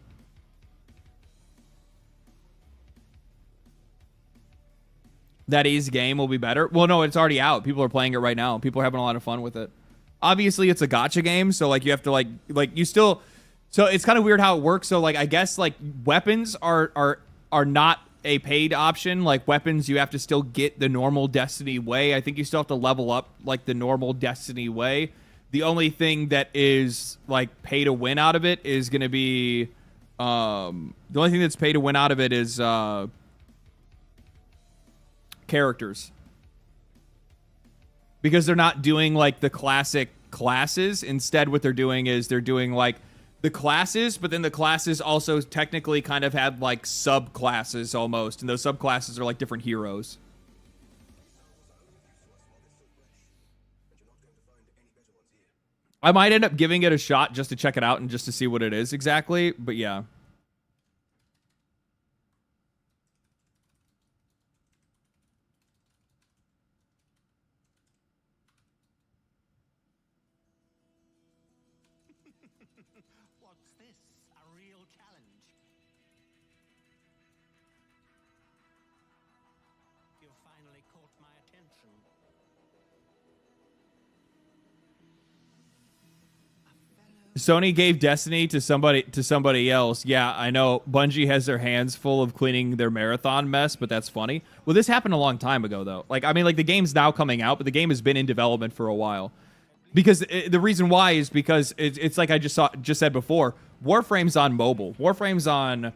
S1: That Ease game will be better. Well, no, it's already out. People are playing it right now. People are having a lot of fun with it. Obviously, it's a gacha game, so like you have to like you still. So it's kind of weird how it works. So like I guess like weapons are not a paid option. Like weapons, you have to still get the normal Destiny way. I think you still have to level up like the normal Destiny way. The only thing that is like pay to win out of it is going to be the only thing that's pay to win out of it is characters, because they're not doing like the classic classes. Instead, what they're doing is they're doing like the classes, but then the classes also technically kind of have like subclasses almost, and those subclasses are like different heroes. I might end up giving it a shot just to check it out and just to see what it is exactly, but yeah.
S5: What's this? A real challenge?
S1: Sony gave Destiny to somebody else. Yeah, I know. Bungie has their hands full of cleaning their marathon mess, but that's funny. Well, this happened a long time ago, though. Like, I mean, like the game's now coming out, but the game has been in development for a while. Because the reason why is because it's like I just said before. Warframe's on mobile. Warframe's on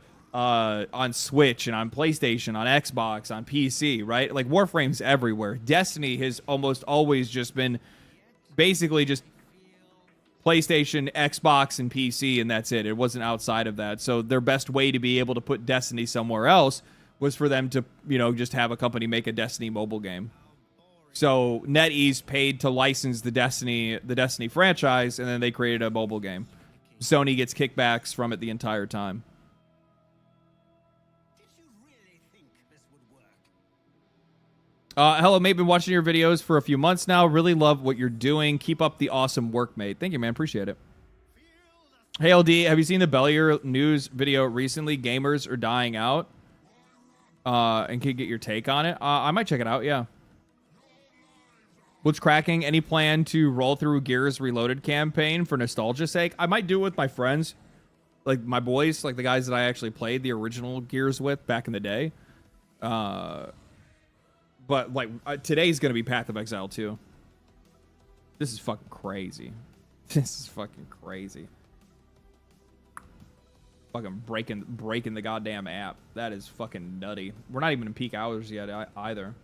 S1: Switch and on PlayStation, on Xbox, on PC, right? Like Warframe's everywhere. Destiny has almost always just been basically just PlayStation, Xbox, and PC, and that's it. It wasn't outside of that. So their best way to be able to put Destiny somewhere else was for them to, you know, just have a company make a Destiny mobile game. So NetEase paid to license the Destiny franchise, and then they created a mobile game. Sony gets kickbacks from it the entire time. Hello, mate. Been watching your videos for a few months now. Really love what you're doing. Keep up the awesome work, mate. Thank you, man. Appreciate it. Hey, LD, have you seen the Baldur news video recently? Gamers are dying out. And can you get your take on it? I might check it out, yeah. What's cracking? Any plan to roll through Gears Reloaded campaign for nostalgia's sake? I might do it with my friends. Like, my boys. Like, the guys that I actually played the original Gears with back in the day. But, like, today's going to be Path of Exile 2. This is fucking crazy. This is fucking crazy. Fucking breaking the goddamn app. That is fucking nutty. We're not even in peak hours yet either.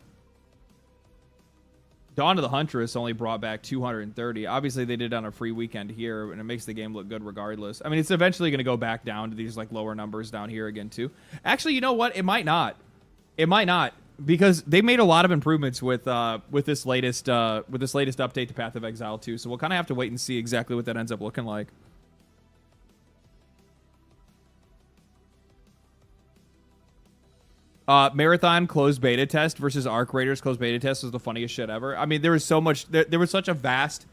S1: Dawn of the Huntress only brought back 230. Obviously, they did it on a free weekend here, and it makes the game look good regardless. I mean, it's eventually going to go back down to these, like, lower numbers down here again, too. Actually, you know what? It might not. It might not. Because they made a lot of improvements with this latest update to Path of Exile 2, so we'll kind of have to wait and see exactly what that ends up looking like. Marathon closed beta test versus Arc Raiders closed beta test was the funniest shit ever. I mean, there was so much. There was such a vast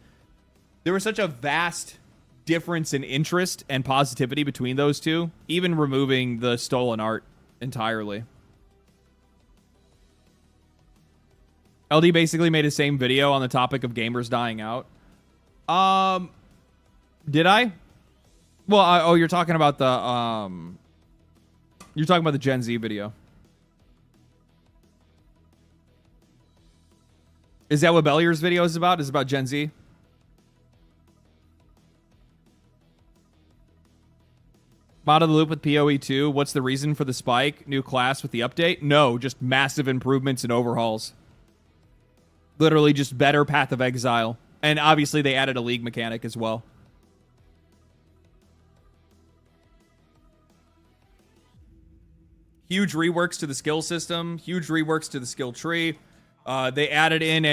S1: difference in interest and positivity between those two, even removing the stolen art entirely. LD basically made the same video on the topic of gamers dying out. Did I? Well, you're talking about the Gen Z video. Is that what Bellier's video is about? Is it about Gen Z? Out of the loop with PoE2. What's the reason for the spike? New class with the update? No, just massive improvements and overhauls. Literally just better Path of Exile. And obviously they added a league mechanic as well. Huge reworks to the skill system. Huge reworks to the skill tree. They added in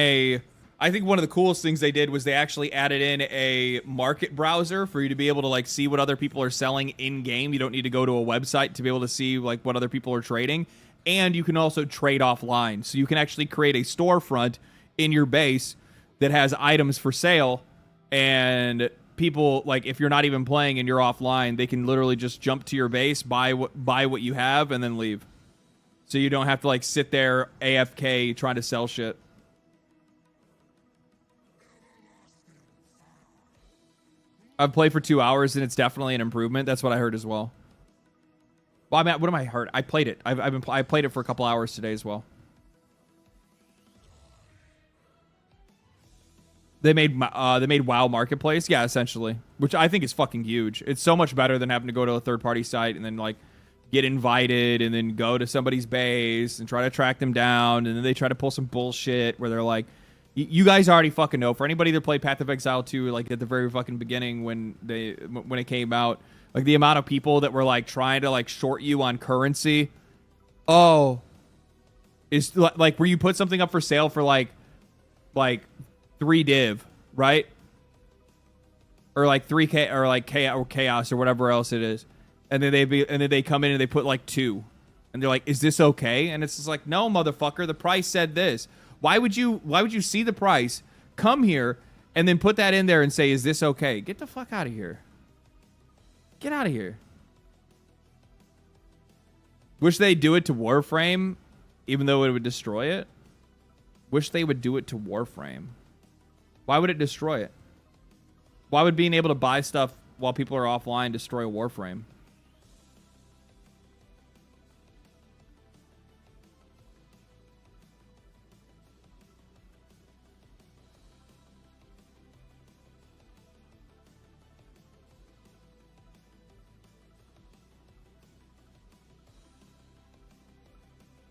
S1: I think one of the coolest things they did was they actually added in a market browser for you to be able to, like, see what other people are selling in game. You don't need to go to a website to be able to see, like, what other people are trading. And you can also trade offline. So you can actually create a storefront in your base that has items for sale, and people, like, if you're not even playing and you're offline, they can literally just jump to your base, buy what you have, and then leave. So you don't have to, like, sit there AFK trying to sell shit. I've played for 2 hours and it's definitely an improvement. That's what I heard as well. Well, I mean, what am I heard? I played it. I played it for a couple hours today as well. They made WoW Marketplace, yeah, essentially, which I think is fucking huge. It's so much better than having to go to a third-party site and then, like, get invited and then go to somebody's base and try to track them down, and then they try to pull some bullshit where they're like, you guys already fucking know. For anybody that played Path of Exile 2, like, at the very fucking beginning when it came out, like, the amount of people that were, like, trying to, like, short you on currency. Oh, is like where you put something up for sale for like 3 div, right? Or like 3K or like chaos or whatever else it is. And then they come in and they put like 2. And they're like, "Is this okay?" And it's just like, "No, motherfucker, the price said this." Why would you see the price, come here, and then put that in there and say, "Is this okay?" Get the fuck out of here. Get out of here. Wish they'd do it to Warframe, even though it would destroy it. Wish they would do it to Warframe. Why would it destroy it? Why would being able to buy stuff while people are offline destroy Warframe?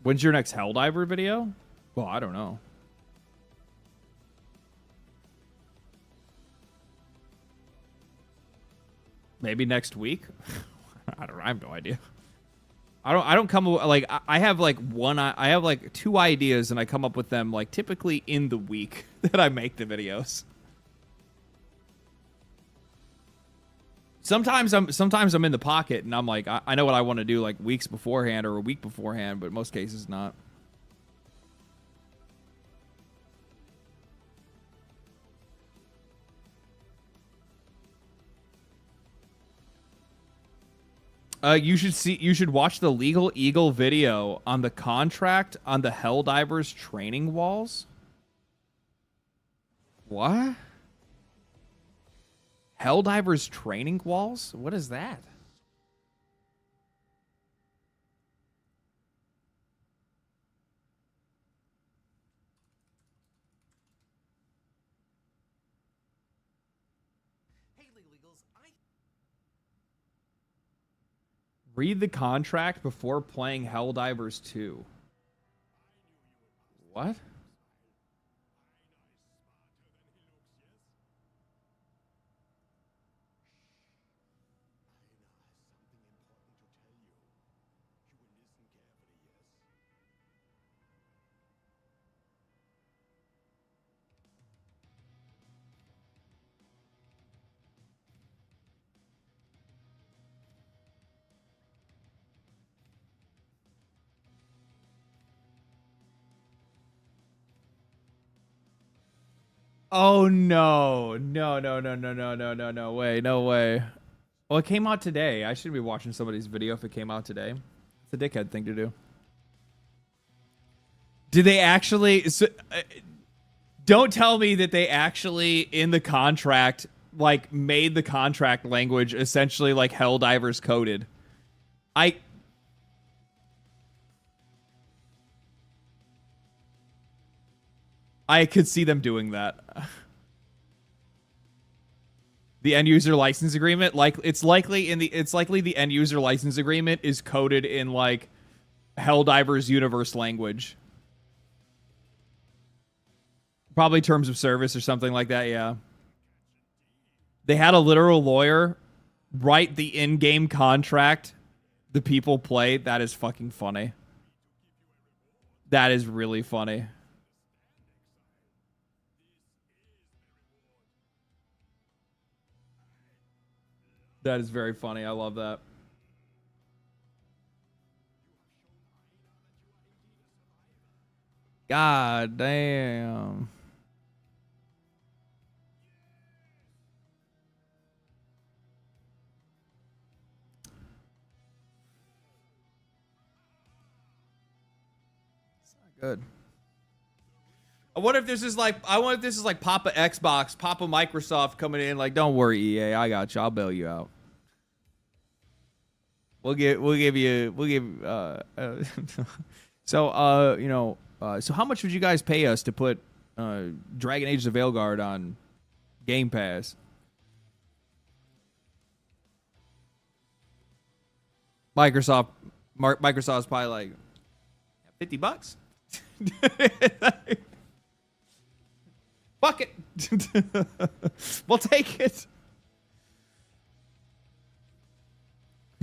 S1: When's your next Helldiver video? Well, I don't know. Maybe next week? I have no idea. I don't come like I have like I have like 2 ideas and I come up with them like typically in the week that I make the videos. Sometimes I'm in the pocket and I'm like I know what I want to do like weeks beforehand or a week beforehand, but most cases not. You should watch the Legal Eagle video on the contract on the Helldivers training walls. What? Helldivers training walls? What is that? Read the contract before playing Helldivers 2. What? Oh no. No way. No way. Well, it came out today. I shouldn't be watching somebody's video if it came out today. It's a dickhead thing to do. Did they actually don't tell me that they actually in the contract like made the contract language essentially like Helldivers coded. I could see them doing that. The end user license agreement, like it's likely the end user license agreement is coded in like Helldivers universe language. Probably terms of service or something like that, yeah. They had a literal lawyer write the in-game contract the people play. That is fucking funny. That is really funny. That is very funny. I love that. God damn. It's not good. I wonder if this is like Papa Xbox, Papa Microsoft coming in like, don't worry, EA, I got you. I'll bail you out. We'll give so you know, so how much would you guys pay us to put Dragon Age of Veilguard on Game Pass? Microsoft's probably like $50. Fuck it. We'll take it.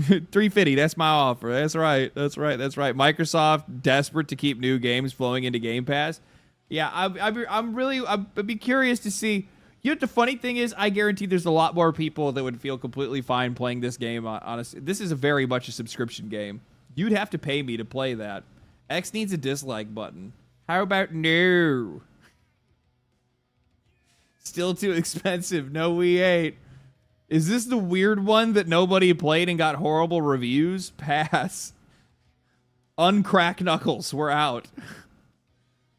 S1: $350. That's my offer. That's right. Microsoft desperate to keep new games flowing into Game Pass. Yeah, I'd be curious to see. You know what the funny thing is? I guarantee there's a lot more people that would feel completely fine playing this game. Honestly, this is a very much a subscription game. You'd have to pay me to play that. X needs a dislike button. How about no? Still too expensive. No, we ain't. Is this the weird one that nobody played and got horrible reviews? Pass. Uncrack Knuckles. We're out.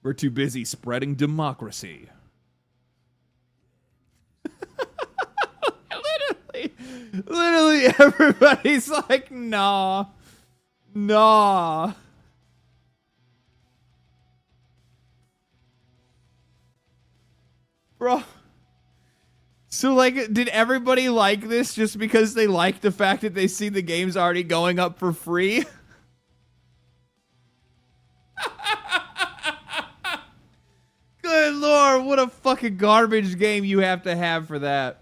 S1: We're too busy spreading democracy. Literally everybody's like, nah. Bro. So, like, did everybody like this just because they like the fact that they see the game's already going up for free? Good Lord, what a fucking garbage game you have to have for that.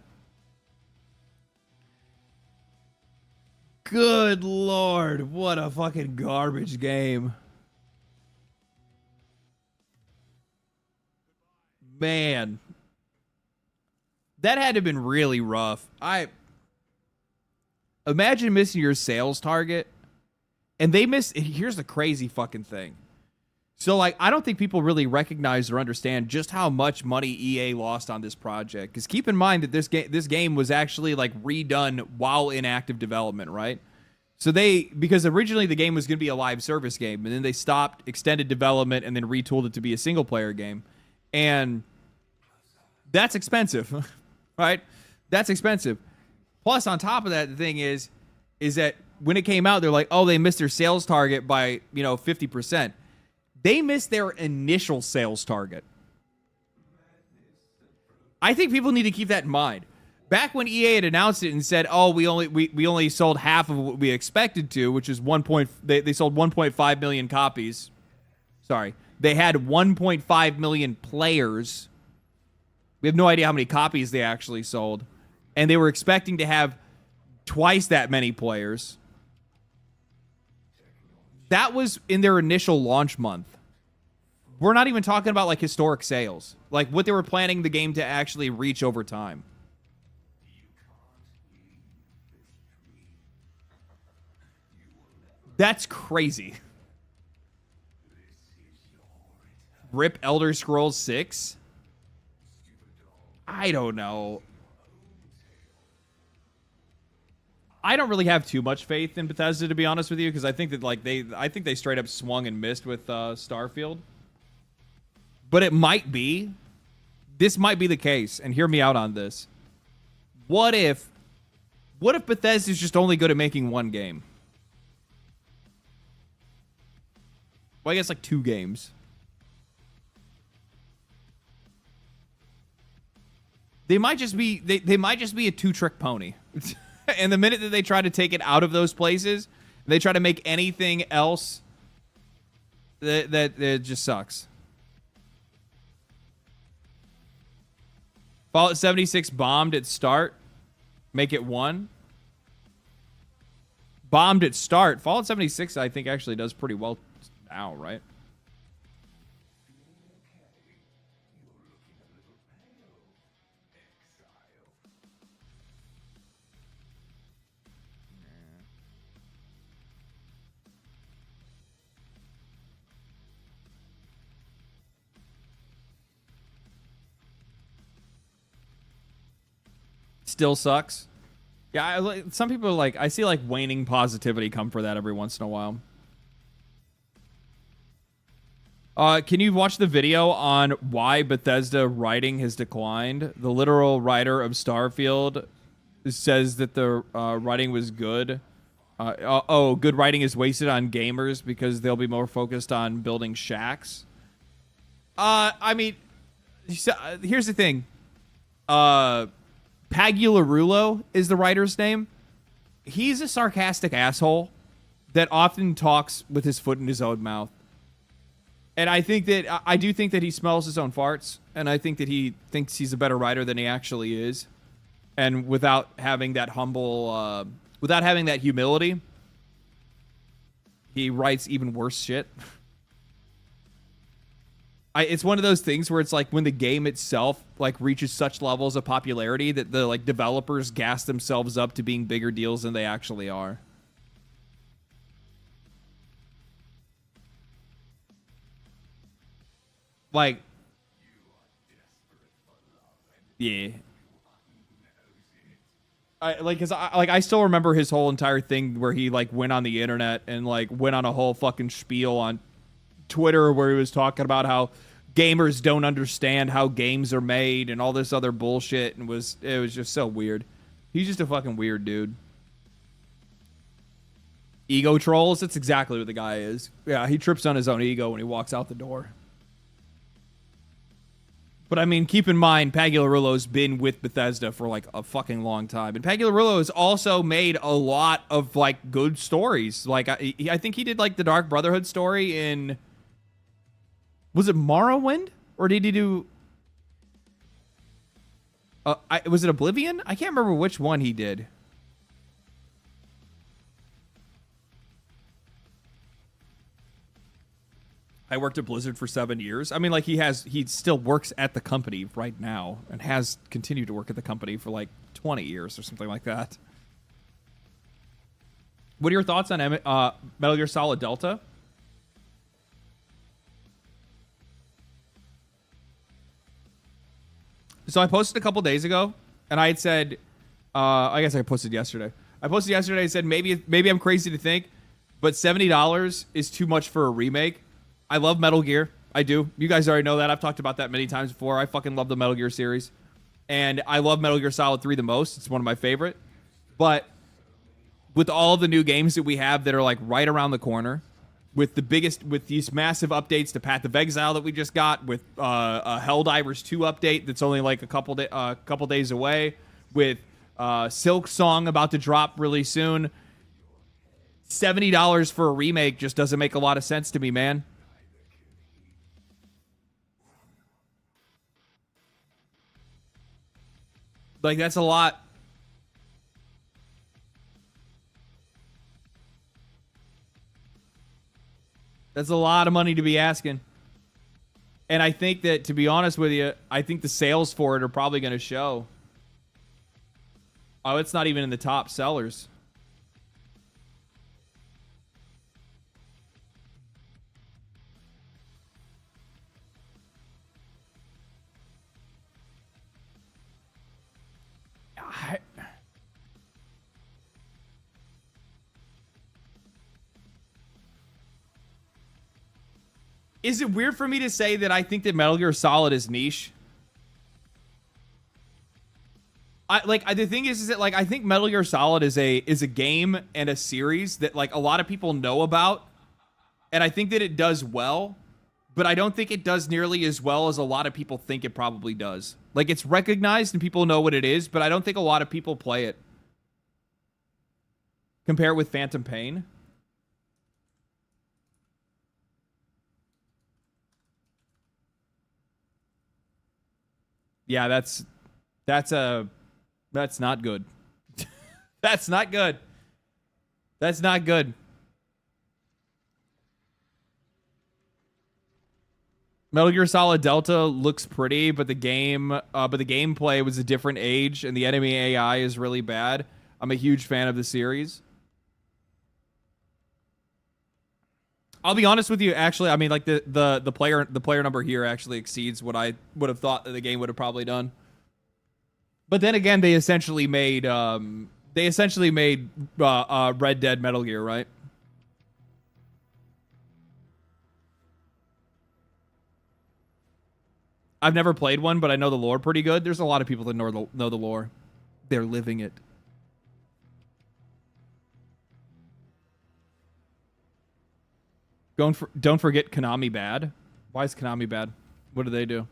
S1: Good Lord, what a fucking garbage game. Man. That had to have been really rough. I imagine missing your sales target. And they missed. Here's the crazy fucking thing. So, like, I don't think people really recognize or understand just how much money EA lost on this project. Because keep in mind that this game was actually, like, redone while in active development, right? So because originally the game was going to be a live service game, and then they stopped extended development and then retooled it to be a single player game. And that's expensive, right? That's expensive. Plus, on top of that, the thing is that when it came out, they're like, oh, they missed their sales target by, 50%. They missed their initial sales target. I think people need to keep that in mind. Back when EA had announced it and said, "Oh, we only sold half of what we expected to," which is they sold 1.5 million copies. Sorry, they had 1.5 million players. We have no idea how many copies they actually sold, and they were expecting to have twice that many players. That was in their initial launch month. We're not even talking about like historic sales, like what they were planning the game to actually reach over time. That's crazy. Rip Elder Scrolls 6? I don't know. I don't really have too much faith in Bethesda, to be honest with you, because I think that I think they straight up swung and missed with Starfield. But it might be. This might be the case, and hear me out on this. What if Bethesda's just only good at making one game? Well, I guess like 2 games. They might just be they might just be a 2-trick pony. And the minute that they try to take it out of those places, they try to make anything else, that it just sucks. Fallout 76 bombed at start. Make it 1. Bombed at start. Fallout 76, I think, actually does pretty well now, right? Still sucks. Yeah, some people are like, I see like waning positivity come for that every once in a while. Can you watch the video on why Bethesda writing has declined? The literal writer of Starfield says that the writing was good. Good writing is wasted on gamers because they'll be more focused on building shacks. I mean, here's the thing. Pagularulo is the writer's name. He's a sarcastic asshole that often talks with his foot in his own mouth. And I think that I do think that he smells his own farts, and I think that he thinks he's a better writer than he actually is. And without having that without having that humility, he writes even worse shit. It's one of those things where it's like when the game itself like reaches such levels of popularity that the like developers gas themselves up to being bigger deals than they actually are. Like, yeah. I still remember his whole entire thing where he like went on the internet and like went on a whole fucking spiel on Twitter where he was talking about how gamers don't understand how games are made and all this other bullshit, and it was just so weird. He's just a fucking weird dude. Ego trolls, that's exactly what the guy is. Yeah, he trips on his own ego when he walks out the door. But I mean, keep in mind, Pagliarulo's been with Bethesda for like a fucking long time. And Pagliarulo has also made a lot of like good stories. Like, I think he did like the Dark Brotherhood story in... Was it Morrowind? Or did he do... was it Oblivion? I can't remember which one he did. I worked at Blizzard for 7 years. I mean, like, he still works at the company right now and has continued to work at the company for like 20 years or something like that. What are your thoughts on Metal Gear Solid Delta? So I posted a couple days ago, and I had said, I guess I posted yesterday. I said maybe I'm crazy to think, but $70 is too much for a remake. I love Metal Gear. I do. You guys already know that. I've talked about that many times before. I fucking love the Metal Gear series. And I love Metal Gear Solid 3 the most. It's one of my favorite. But with all the new games that we have that are like right around the corner, with these massive updates to Path of Exile that we just got, with a Helldivers 2 update that's only like a couple days away, with Silksong about to drop really soon, $70 for a remake just doesn't make a lot of sense to me, man. Like, that's a lot. That's a lot of money to be asking. And I think that, to be honest with you, I think the sales for it are probably going to show. Oh, it's not even in the top sellers. Is it weird for me to say that I think that Metal Gear Solid is niche? The thing is that like I think Metal Gear Solid is a game and a series that like a lot of people know about, and I think that it does well, but I don't think it does nearly as well as a lot of people think it probably does. Like, it's recognized and people know what it is, but I don't think a lot of people play it. Compare it with Phantom Pain. Yeah, that's not good. That's not good. That's not good. Metal Gear Solid Delta looks pretty, but the gameplay was a different age, and the enemy AI is really bad. I'm a huge fan of the series. I'll be honest with you, actually, I mean, like the player number here actually exceeds what I would have thought that the game would have probably done. But then again, they essentially made Red Dead Metal Gear, right? I've never played one, but I know the lore pretty good. There's a lot of people that know the lore. They're living it. Don't forget Konami bad. Why is Konami bad? What do they do?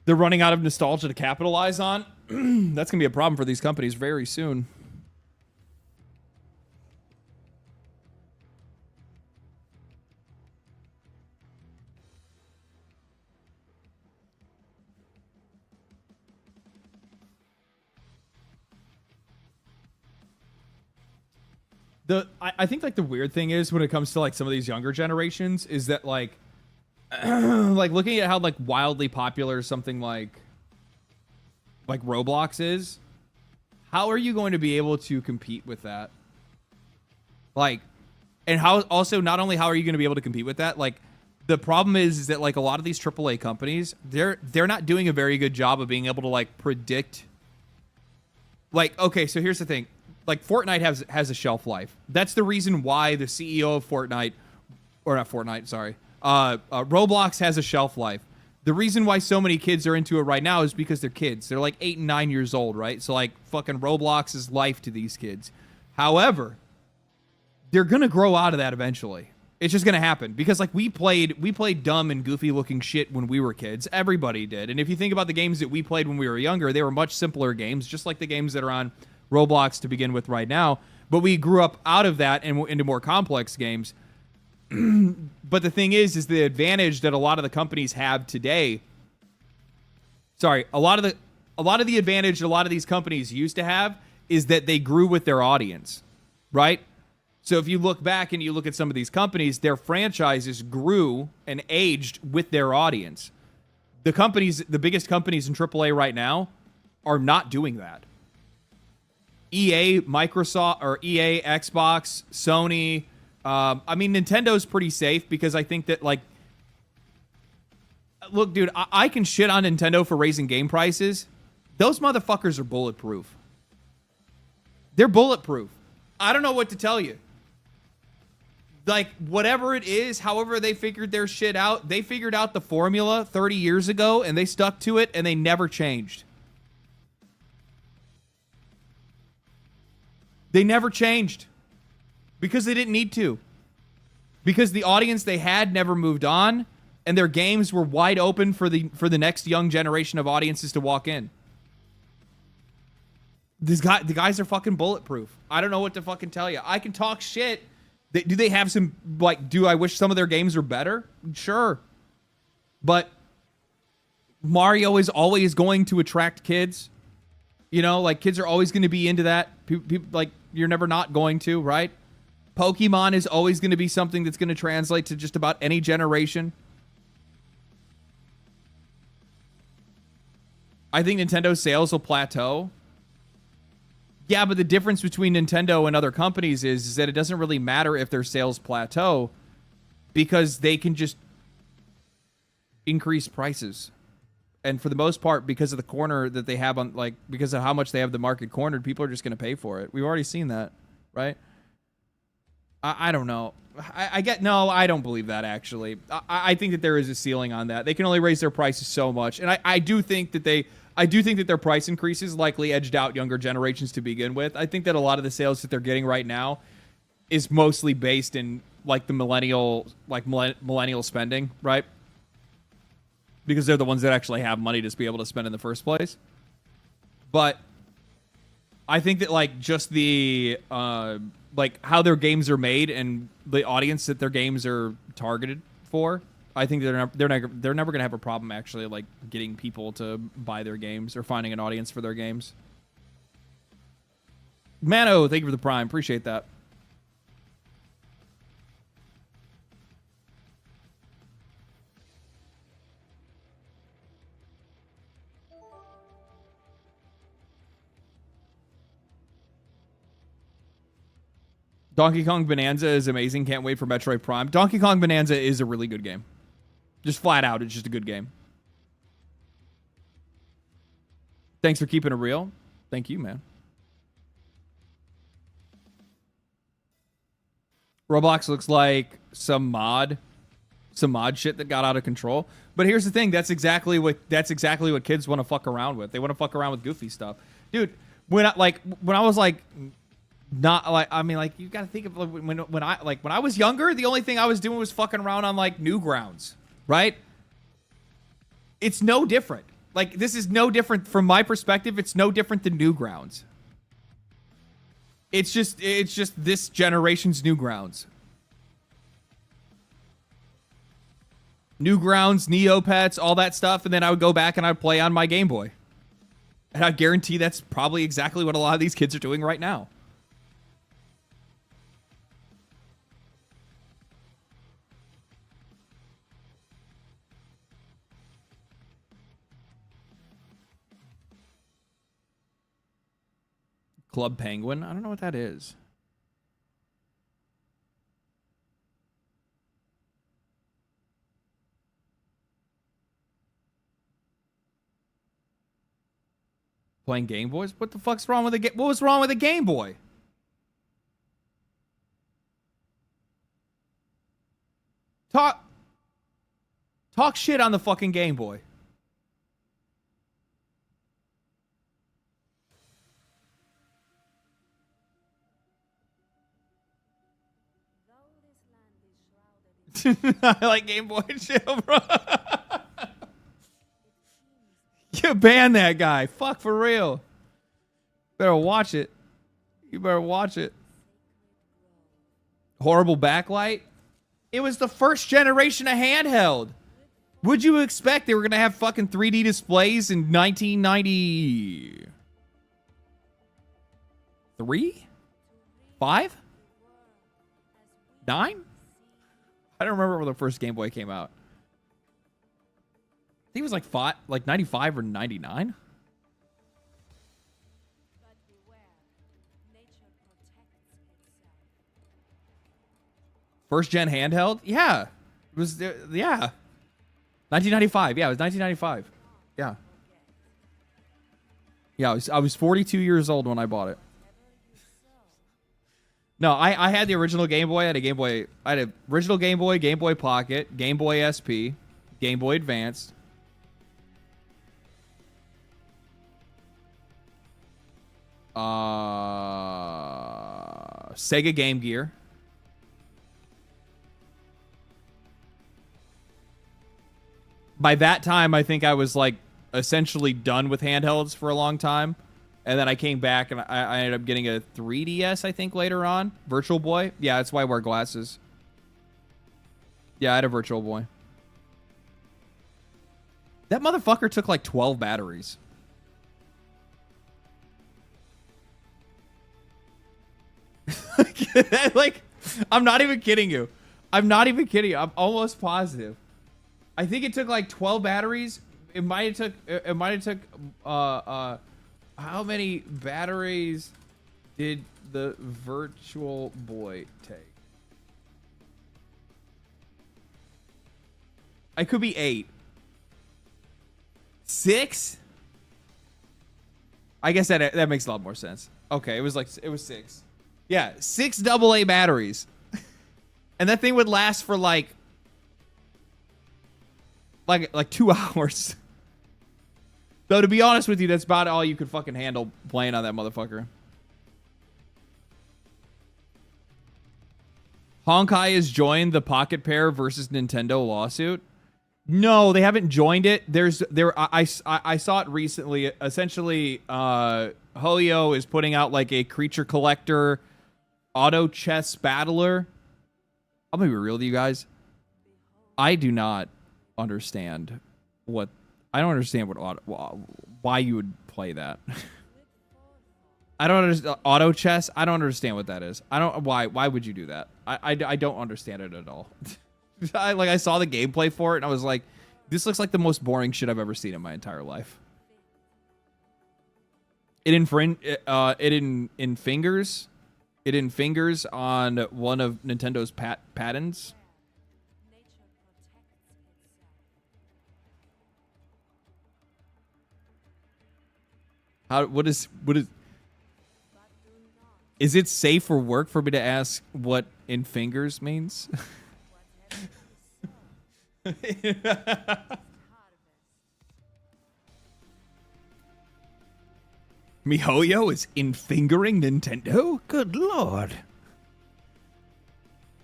S1: They're running out of nostalgia to capitalize on. That's going to be a problem for these companies very soon. I think like the weird thing is when it comes to like some of these younger generations is that like like looking at how like wildly popular something like Roblox is, how are you going to be able to compete with that? Like, and how also not only how are you going to be able to compete with that, like the problem is that like a lot of these AAA companies, they're not doing a very good job of being able to like predict. Like, okay, so here's the thing. like Fortnite has a shelf life. That's the reason why the CEO of Fortnite, or not Fortnite, sorry, Roblox has a shelf life. The reason why so many kids are into it right now is because they're kids. They're like 8 and 9 years old, right? So like fucking Roblox is life to these kids. However, they're gonna grow out of that eventually. It's just gonna happen because like we played dumb and goofy looking shit when we were kids. Everybody did. And if you think about the games that we played when we were younger, they were much simpler games, just like the games that are on Roblox to begin with right now. But we grew up out of that and into more complex games. But the thing is the advantage that a lot of the companies have today. Sorry, a lot of the advantage a lot of these companies used to have is that they grew with their audience, right? So if you look back and you look at some of these companies, their franchises grew and aged with their audience. The biggest companies in AAA right now are not doing that. EA, Microsoft, or EA, Xbox, Sony. I mean, Nintendo's pretty safe because I think that, like, look, dude, I can shit on Nintendo for raising game prices. Those motherfuckers are bulletproof. They're bulletproof. I don't know what to tell you. Like, whatever it is, however they figured their shit out, they figured out the formula 30 years ago, and they stuck to it, and they never changed. They never changed. Because they didn't need to. Because the audience they had never moved on, and their games were wide open for the next young generation of audiences to walk in. The guys are fucking bulletproof. I don't know what to fucking tell you. I can talk shit. Do they have some, like, do I wish some of their games were better? Sure. But Mario is always going to attract kids. You know, like, kids are always going to be into that. People, like, you're never not going to, right? Pokemon is always going to be something that's going to translate to just about any generation. I think Nintendo's sales will plateau. Yeah, but the difference between Nintendo and other companies is that it doesn't really matter if their sales plateau because they can just increase prices. And for the most part, because of the corner that they have on, like, because of how much they have the market cornered, people are just going to pay for it. We've already seen that, right? I don't know. I don't believe that, actually. I think that there is a ceiling on that. They can only raise their prices so much. And I do think that their price increases likely edged out younger generations to begin with. I think that a lot of the sales that they're getting right now is mostly based in, like, the millennial spending, right? Because they're the ones that actually have money to be able to spend in the first place. But I think that, like, just the like how their games are made and the audience that their games are targeted for, I think they're never going to have a problem actually, like, getting people to buy their games or finding an audience for their games. Mano, thank you for the Prime. Appreciate that. Donkey Kong Bonanza is amazing. Can't wait for Metroid Prime. Donkey Kong Bonanza is a really good game. Just flat out, it's just a good game. Thanks for keeping it real. Thank you, man. Roblox looks like some mod shit that got out of control. But here's the thing, that's exactly what kids want to fuck around with. They want to fuck around with goofy stuff. Dude, when I was like, not like, I mean, like, you gotta think of, like, when I was younger, the only thing I was doing was fucking around on, like, Newgrounds, right? It's no different. Like, this is no different from my perspective. It's no different than Newgrounds. It's just this generation's Newgrounds. Newgrounds, Neopets, all that stuff, and then I would go back and I'd play on my Game Boy. And I guarantee that's probably exactly what a lot of these kids are doing right now. Club Penguin? I don't know what that is. Playing Game Boys? What the fuck's wrong with what was wrong with a Game Boy? Talk shit on the fucking Game Boy. I like Game Boy chill, bro. You ban that guy. Fuck, for real. Better watch it. You better watch it. Horrible backlight. It was the first generation of handheld. Would you expect they were going to have fucking 3D displays in 1993? 5? 9? I don't remember when the first Game Boy came out. I think it was like 95 or 99. First gen handheld? Yeah. It was, yeah. 1995. Yeah, it was 1995. Yeah. Yeah, I was 42 years old when I bought it. No, I had the original Game Boy. I had an original Game Boy, Game Boy Pocket, Game Boy SP, Game Boy Advance. Sega Game Gear. By that time, I think I was like essentially done with handhelds for a long time. And then I came back and I ended up getting a 3DS, I think, later on. Virtual Boy. Yeah, that's why I wear glasses. Yeah, I had a Virtual Boy. That motherfucker took like 12 batteries. Like, I'm not even kidding you. I'm I'm almost positive. I think it took like 12 batteries. It might have took how many batteries did the Virtual Boy take? I could be 8. 6? I guess that makes a lot more sense. Okay, it was 6. Yeah, 6 AA batteries. And that thing would last for like 2 hours. Though, to be honest with you, that's about all you could fucking handle playing on that motherfucker. Honkai has joined the Pocket Pair versus Nintendo lawsuit. No, they haven't joined it. I saw it recently. Essentially, Hoyo is putting out like a creature collector auto chess battler. I'm gonna be real with you guys. I do not understand what. I don't understand why you would play that. I don't understand auto chess. I don't understand what that is. I don't why would you do that? I don't understand it at all. I saw the gameplay for it and I was like, this looks like the most boring shit I've ever seen in my entire life. It infingers on one of Nintendo's patents. What is it safe for work for me to ask what in fingers means? MiHoYo is infingering Nintendo? Good lord.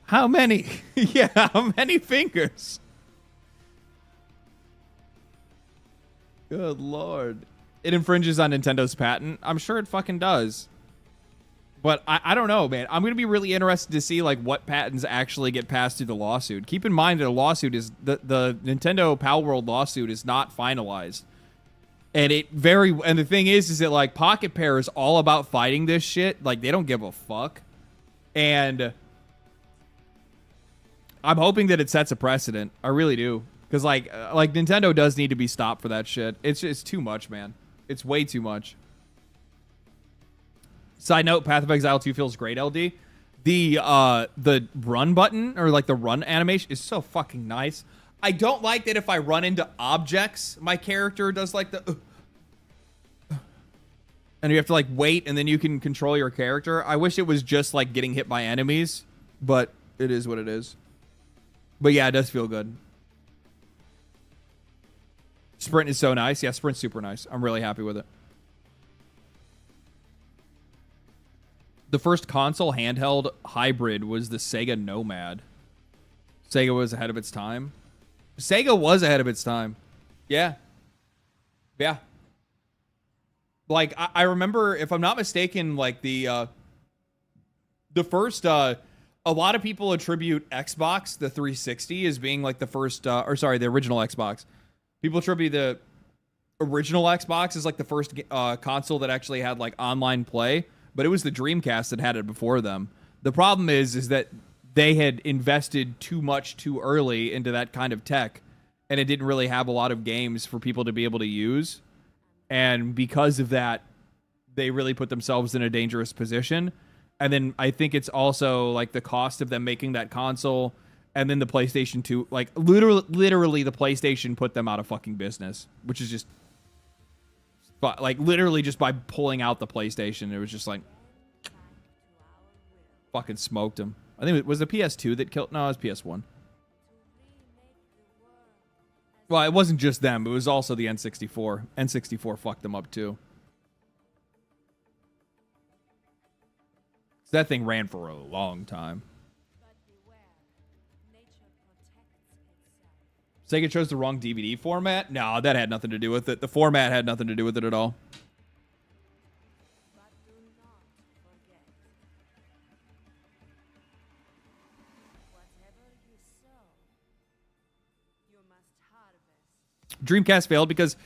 S1: How many? Yeah, how many fingers? Good lord. It infringes on Nintendo's patent. I'm sure it fucking does. But I don't know, man. I'm going to be really interested to see like what patents actually get passed through the lawsuit. Keep in mind that the lawsuit is the Nintendo Pal World lawsuit is not finalized. And the thing is that like Pocket Pair is all about fighting this shit. Like they don't give a fuck. And I'm hoping that it sets a precedent. I really do. Cuz like Nintendo does need to be stopped for that shit. It's too much, man. It's way too much. Side note, Path of Exile 2 feels great, LD. The run button, or like the run animation, is so fucking nice. I don't like that if I run into objects, my character does like the... and you have to like wait, and then you can control your character. I wish it was just like getting hit by enemies, but it is what it is. But yeah, it does feel good. Sprint is so nice. Yeah, Sprint's super nice. I'm really happy with it. The first console handheld hybrid was the Sega Nomad. Sega was ahead of its time. Sega was ahead of its time. Yeah. Yeah. Like, I remember, if I'm not mistaken, like the first, a lot of people attribute Xbox, the 360, as being like the first, or sorry, the original Xbox. People attribute the original Xbox as like the first console that actually had like online play, but it was the Dreamcast that had it before them. The problem is that they had invested too much too early into that kind of tech, and it didn't really have a lot of games for people to be able to use. And because of that, they really put themselves in a dangerous position. And then I think it's also like the cost of them making that console, and then the PlayStation 2, like literally the PlayStation put them out of fucking business, which is just, but like literally just by pulling out the PlayStation, it was just like fucking smoked them. I think it was the PS2 that killed. No, it was PS1. Well, it wasn't just them. It was also the N64. N64 fucked them up too. So that thing ran for a long time. Sega chose the wrong DVD format? No, that had nothing to do with it. The format had nothing to do with it at all. Dreamcast failed because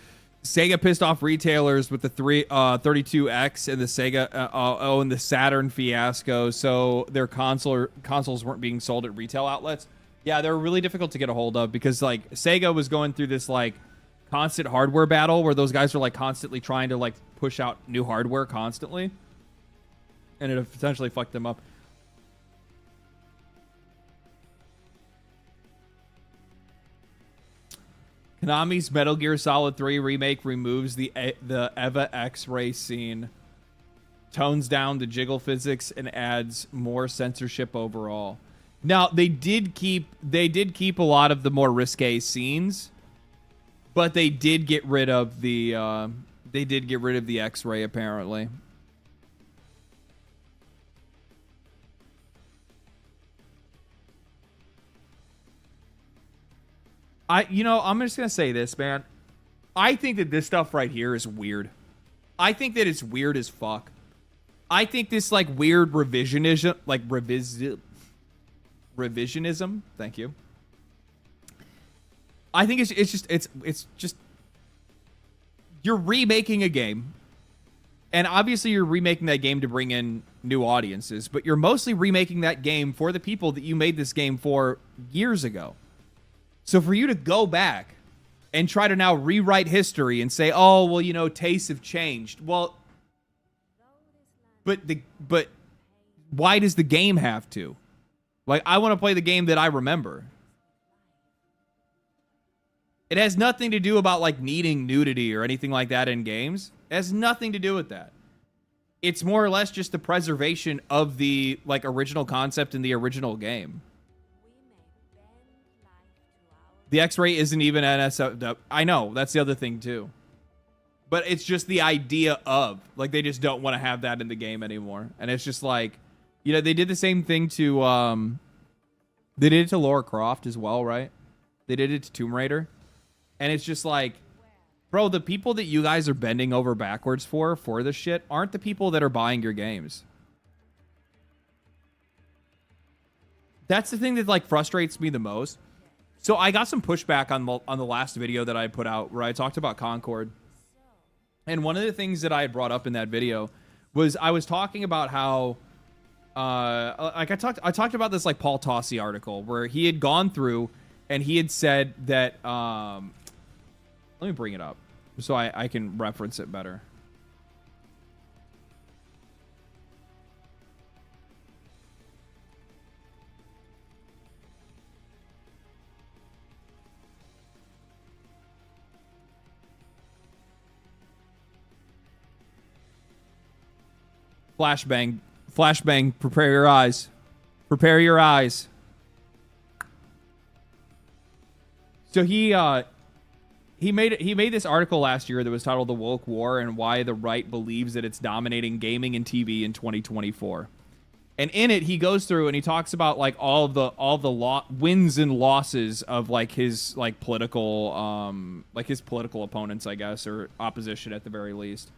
S1: Sega pissed off retailers with the 32X and the Sega and the Saturn fiasco, so their consoles weren't being sold at retail outlets. Yeah, they were really difficult to get a hold of because like Sega was going through this like constant hardware battle where those guys were like constantly trying to like push out new hardware constantly, and it essentially fucked them up. Konami's Metal Gear Solid 3 remake removes the EVA X-ray scene, tones down the jiggle physics, and adds more censorship overall. Now, they did keep a lot of the more risque scenes, but they did get rid of the X-ray apparently. I'm just going to say this, man. I think that this stuff right here is weird. I think that it's weird as fuck. I think this, like, weird revisionism, revisionism, thank you. I think it's just, you're remaking a game. And obviously you're remaking that game to bring in new audiences, but you're mostly remaking that game for the people that you made this game for years ago. So for you to go back and try to now rewrite history and say, oh, well, tastes have changed. Well, but why does the game have to? Like, I want to play the game that I remember. It has nothing to do about, like, needing nudity or anything like that in games. It has nothing to do with that. It's more or less just the preservation of the, like, original concept in the original game. The X-ray isn't even NSFW. I know, that's the other thing too. But it's just the idea of, like, they just don't want to have that in the game anymore. And it's just like, they did the same thing to, they did it to Lara Croft as well, right? They did it to Tomb Raider. And it's just like, bro, the people that you guys are bending over backwards for this shit aren't the people that are buying your games. That's the thing that, like, frustrates me the most. So I got some pushback on the last video that I put out where I talked about Concord. And one of the things that I had brought up in that video was I was talking about how like I talked about this like Paul Tossi article where he had gone through and he had said that let me bring it up so I can reference it better. Flashbang. Flashbang. Prepare your eyes. Prepare your eyes. So he made this article last year that was titled "The Woke War and Why the Right Believes that It's Dominating Gaming and TV in 2024." And in it, he goes through and he talks about like all the wins and losses of like his political opponents, I guess, or opposition at the very least,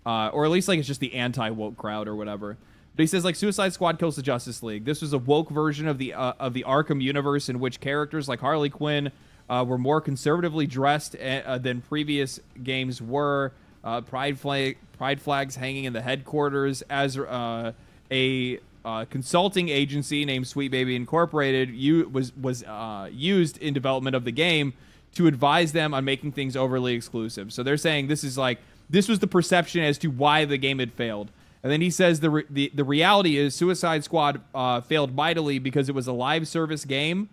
S1: or at least like it's just the anti-woke crowd or whatever. But he says like Suicide Squad kills the Justice League. This was a woke version of the Arkham universe in which characters like Harley Quinn were more conservatively dressed than previous games were. Pride flags hanging in the headquarters as a consulting agency named Sweet Baby Incorporated was used in development of the game to advise them on making things overly exclusive. So they're saying this was the perception as to why the game had failed. And then he says the reality is Suicide Squad failed mightily because it was a live service game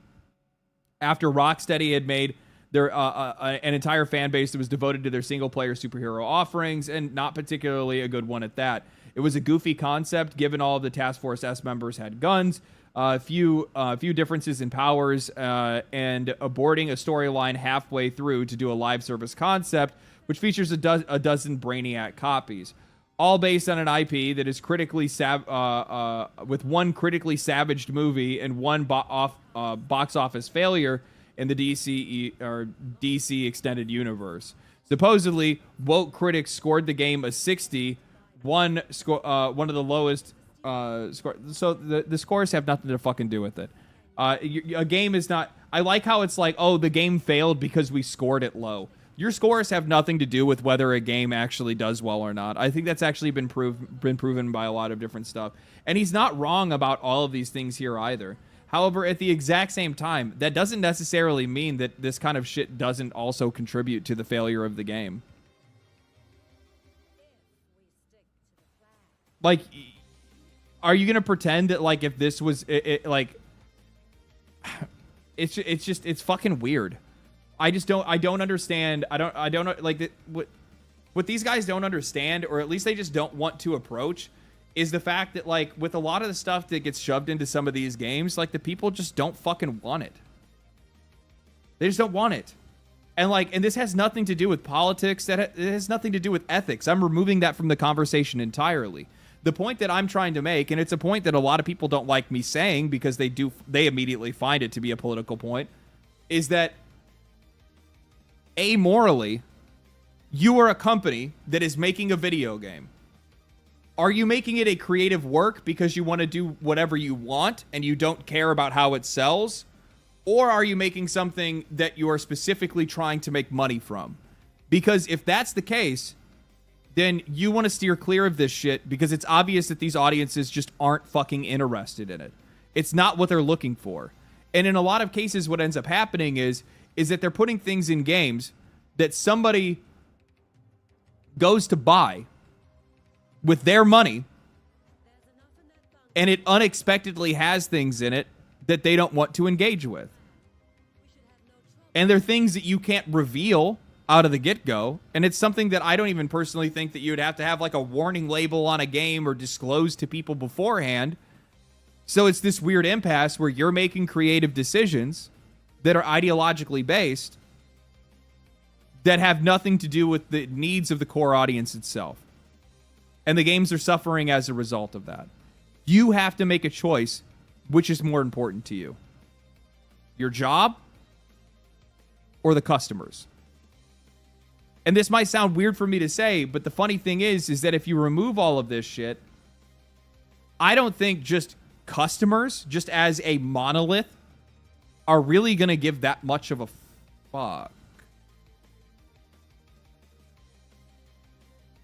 S1: after Rocksteady had made their an entire fan base that was devoted to their single player superhero offerings, and not particularly a good one at that. It was a goofy concept, given all of the Task Force S members had guns, a few differences in powers, and aborting a storyline halfway through to do a live service concept, which features a dozen Brainiac copies, all based on an IP that is with one critically savaged movie and one box office failure in the DC extended universe. Supposedly, woke critics scored the game a 60. One of the lowest score. So the scores have nothing to fucking do with it. A game is not. I like how it's like, oh, the game failed because we scored it low. Your scores have nothing to do with whether a game actually does well or not. I think that's actually been proven by a lot of different stuff. And he's not wrong about all of these things here either. However, at the exact same time, that doesn't necessarily mean that this kind of shit doesn't also contribute to the failure of the game. Like, are you gonna pretend that like if this was like, it's fucking weird. I don't understand. I don't like what these guys don't understand, or at least they just don't want to approach, is the fact that like with a lot of the stuff that gets shoved into some of these games, like the people just don't fucking want it. They just don't want it. And this has nothing to do with politics. It has nothing to do with ethics. I'm removing that from the conversation entirely. The point that I'm trying to make, and it's a point that a lot of people don't like me saying because they immediately find it to be a political point, is that amorally, you are a company that is making a video game. Are you making it a creative work because you want to do whatever you want and you don't care about how it sells? Or are you making something that you are specifically trying to make money from? Because if that's the case, then you want to steer clear of this shit because it's obvious that these audiences just aren't fucking interested in it. It's not what they're looking for. And in a lot of cases, what ends up happening is that they're putting things in games that somebody goes to buy with their money, and it unexpectedly has things in it that they don't want to engage with. And they're things that you can't reveal out of the get-go, and it's something that I don't even personally think that you would have to have like a warning label on a game or disclose to people beforehand. So it's this weird impasse where you're making creative decisions that are ideologically based that have nothing to do with the needs of the core audience itself. And the games are suffering as a result of that. You have to make a choice which is more important to you. Your job or the customers. And this might sound weird for me to say, but the funny thing is that if you remove all of this shit, I don't think just customers, just as a monolith, are really going to give that much of a fuck.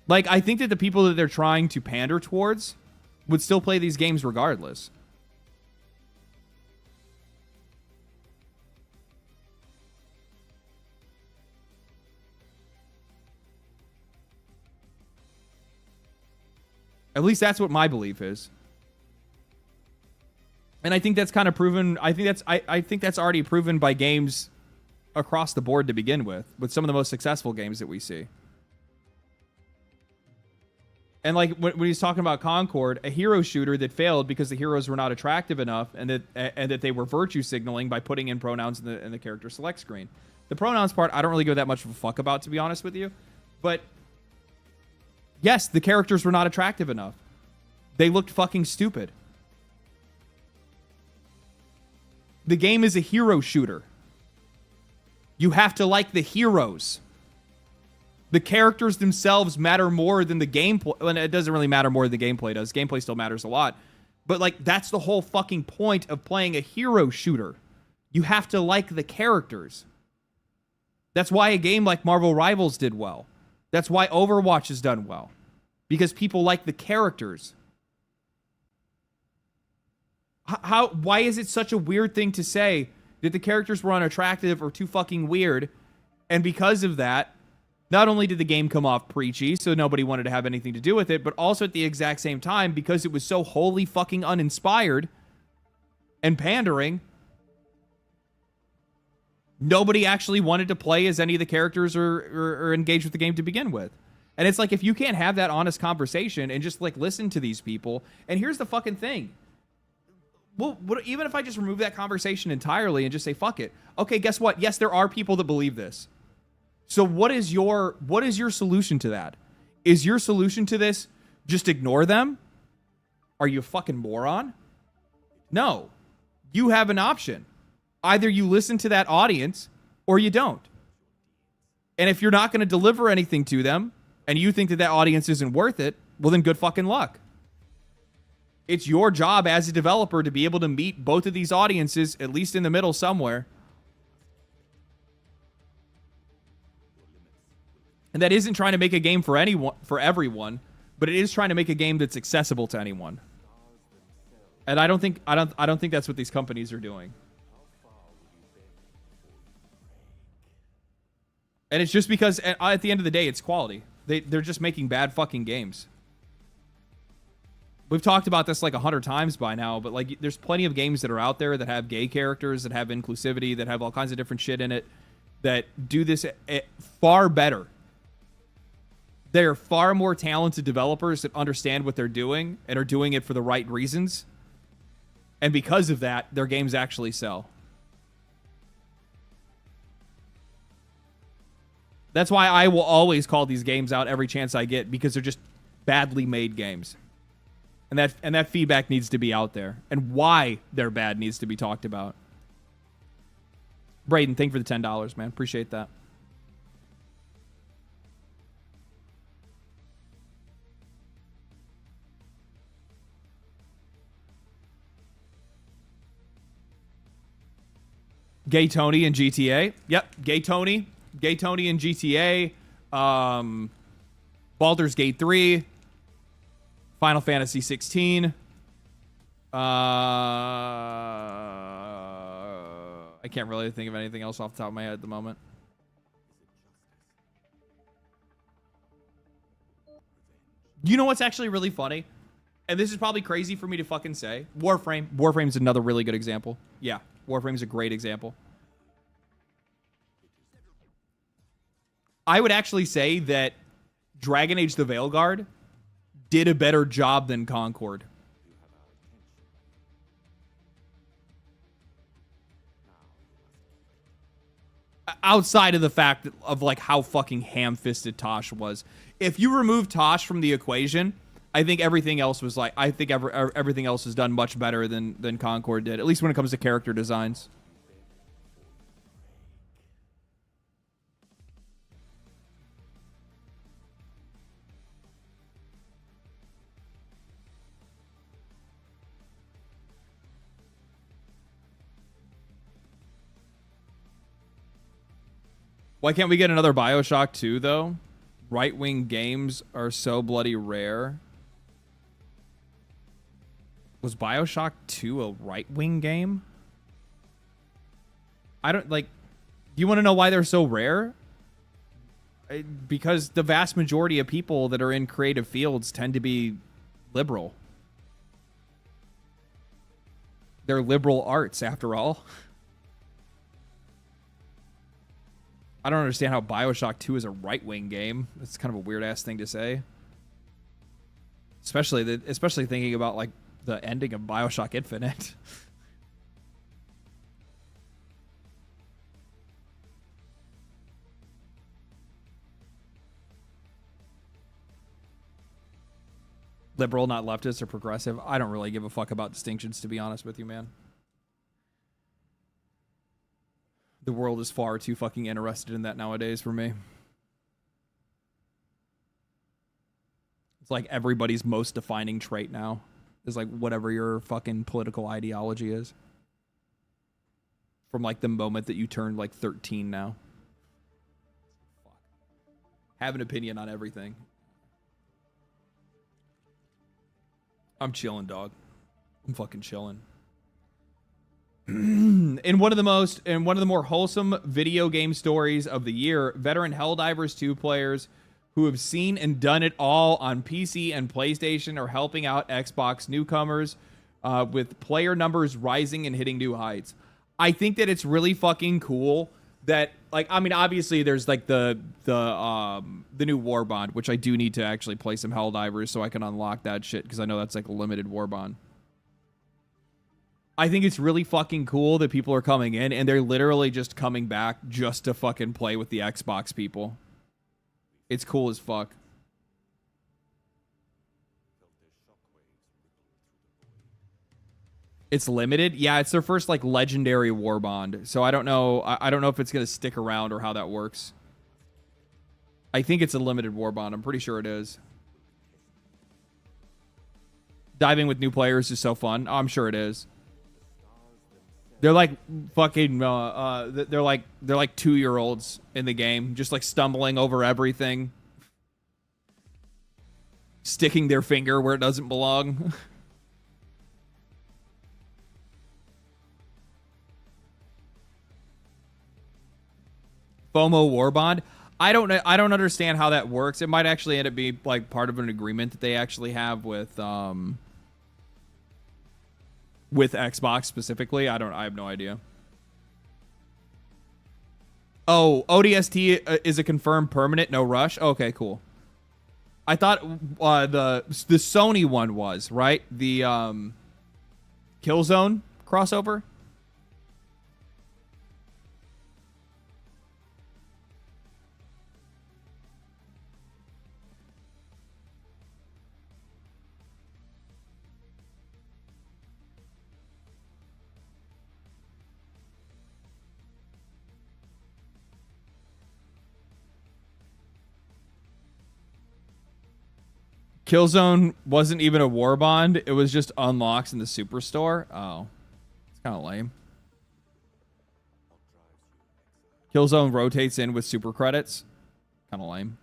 S1: Like, I think that the people that they're trying to pander towards would still play these games regardless. At least that's what my belief is. And I think that's kind of proven. I think that's already proven by games across the board to begin with some of the most successful games that we see. And like when he's talking about Concord, a hero shooter that failed because the heroes were not attractive enough, and that they were virtue signaling by putting in pronouns in the character select screen. The pronouns part, I don't really give that much of a fuck about, to be honest with you. But yes, the characters were not attractive enough. They looked fucking stupid. The game is a hero shooter. You have to like the heroes. The characters themselves matter more than the gameplay. Well, it doesn't really matter more than the gameplay does. Gameplay still matters a lot. But, like, that's the whole fucking point of playing a hero shooter. You have to like the characters. That's why a game like Marvel Rivals did well. That's why Overwatch has done well. Because people like the characters. Why is it such a weird thing to say that the characters were unattractive or too fucking weird? And because of that, not only did the game come off preachy, so nobody wanted to have anything to do with it, but also at the exact same time, because it was so wholly fucking uninspired and pandering, nobody actually wanted to play as any of the characters or engage with the game to begin with. And it's like, if you can't have that honest conversation and just like listen to these people, and here's the fucking thing. Well, even if I just remove that conversation entirely and just say, fuck it. Okay, guess what? Yes, there are people that believe this. So what is your solution to that? Is your solution to this just ignore them? Are you a fucking moron? No. You have an option. Either you listen to that audience or you don't. And if you're not going to deliver anything to them and you think that that audience isn't worth it, well then good fucking luck. It's your job as a developer to be able to meet both of these audiences, at least in the middle somewhere. And that isn't trying to make a game for everyone, but it is trying to make a game that's accessible to anyone. And I don't think that's what these companies are doing. And it's just because at the end of the day, it's quality. They're just making bad fucking games. We've talked about this like 100 times by now, but like there's plenty of games that are out there that have gay characters, that have inclusivity, that have all kinds of different shit in it, that do this far better. They're far more talented developers that understand what they're doing and are doing it for the right reasons. And because of that, their games actually sell. That's why I will always call these games out every chance I get, because they're just badly made games. And that feedback needs to be out there. And why they're bad needs to be talked about. Braden, thank you for the $10, man. Appreciate that. Gay Tony in GTA. Yep, Gay Tony. Gay Tony in GTA. Baldur's Gate 3. Final Fantasy 16. I can't really think of anything else off the top of my head at the moment. You know what's actually really funny? And this is probably crazy for me to fucking say. Warframe. Warframe's another really good example. Yeah, Warframe's a great example. I would actually say that Dragon Age the Veilguard did a better job than Concord. Outside of the fact of like how fucking ham-fisted Tosh was. If you remove Tosh from the equation, I think everything else was like, I think everything else is done much better than Concord did, at least when it comes to character designs. Why can't we get another BioShock 2, though? Right-wing games are so bloody rare. Was BioShock 2 a right-wing game? I don't, like... Do you want to know why they're so rare? Because the vast majority of people that are in creative fields tend to be liberal. They're liberal arts, after all. I don't understand how BioShock 2 is a right-wing game. That's kind of a weird-ass thing to say. Especially thinking about like the ending of BioShock Infinite. Liberal, not leftist or progressive. I don't really give a fuck about distinctions, to be honest with you, man. The world is far too fucking interested in that nowadays for me. It's like everybody's most defining trait now is like whatever your fucking political ideology is. From like the moment that you turned like 13 now. Fuck. Have an opinion on everything. I'm chilling, dog. I'm fucking chilling. In one of the more wholesome video game stories of the year, veteran Helldivers 2 players who have seen and done it all on PC and PlayStation are helping out Xbox newcomers with player numbers rising and hitting new heights. I think that it's really fucking cool that, like, I mean, obviously there's like the new Warbond, which I do need to actually play some Helldivers so I can unlock that shit because I know that's like a limited Warbond. I think it's really fucking cool that people are coming in and they're literally just coming back just to fucking play with the Xbox people. It's cool as fuck. It's limited? Yeah, it's their first like legendary Warbond. So I don't know. I don't know if it's gonna stick around or how that works. I think it's a limited Warbond. I'm pretty sure it is. Diving with new players is so fun. Oh, I'm sure it is. They're like fucking they're like 2-year-olds in the game, just like stumbling over everything. Sticking their finger where it doesn't belong. FOMO Warbond. I don't understand how that works. It might actually end up being like part of an agreement that they actually have with Xbox specifically. I have no idea. Oh, ODST is a confirmed permanent, no rush. Okay, cool. I thought the Sony one was, right? The Killzone crossover. Killzone wasn't even a Warbond. It was just unlocks in the Superstore. Oh. It's kind of lame. Killzone rotates in with super credits. Kind of lame.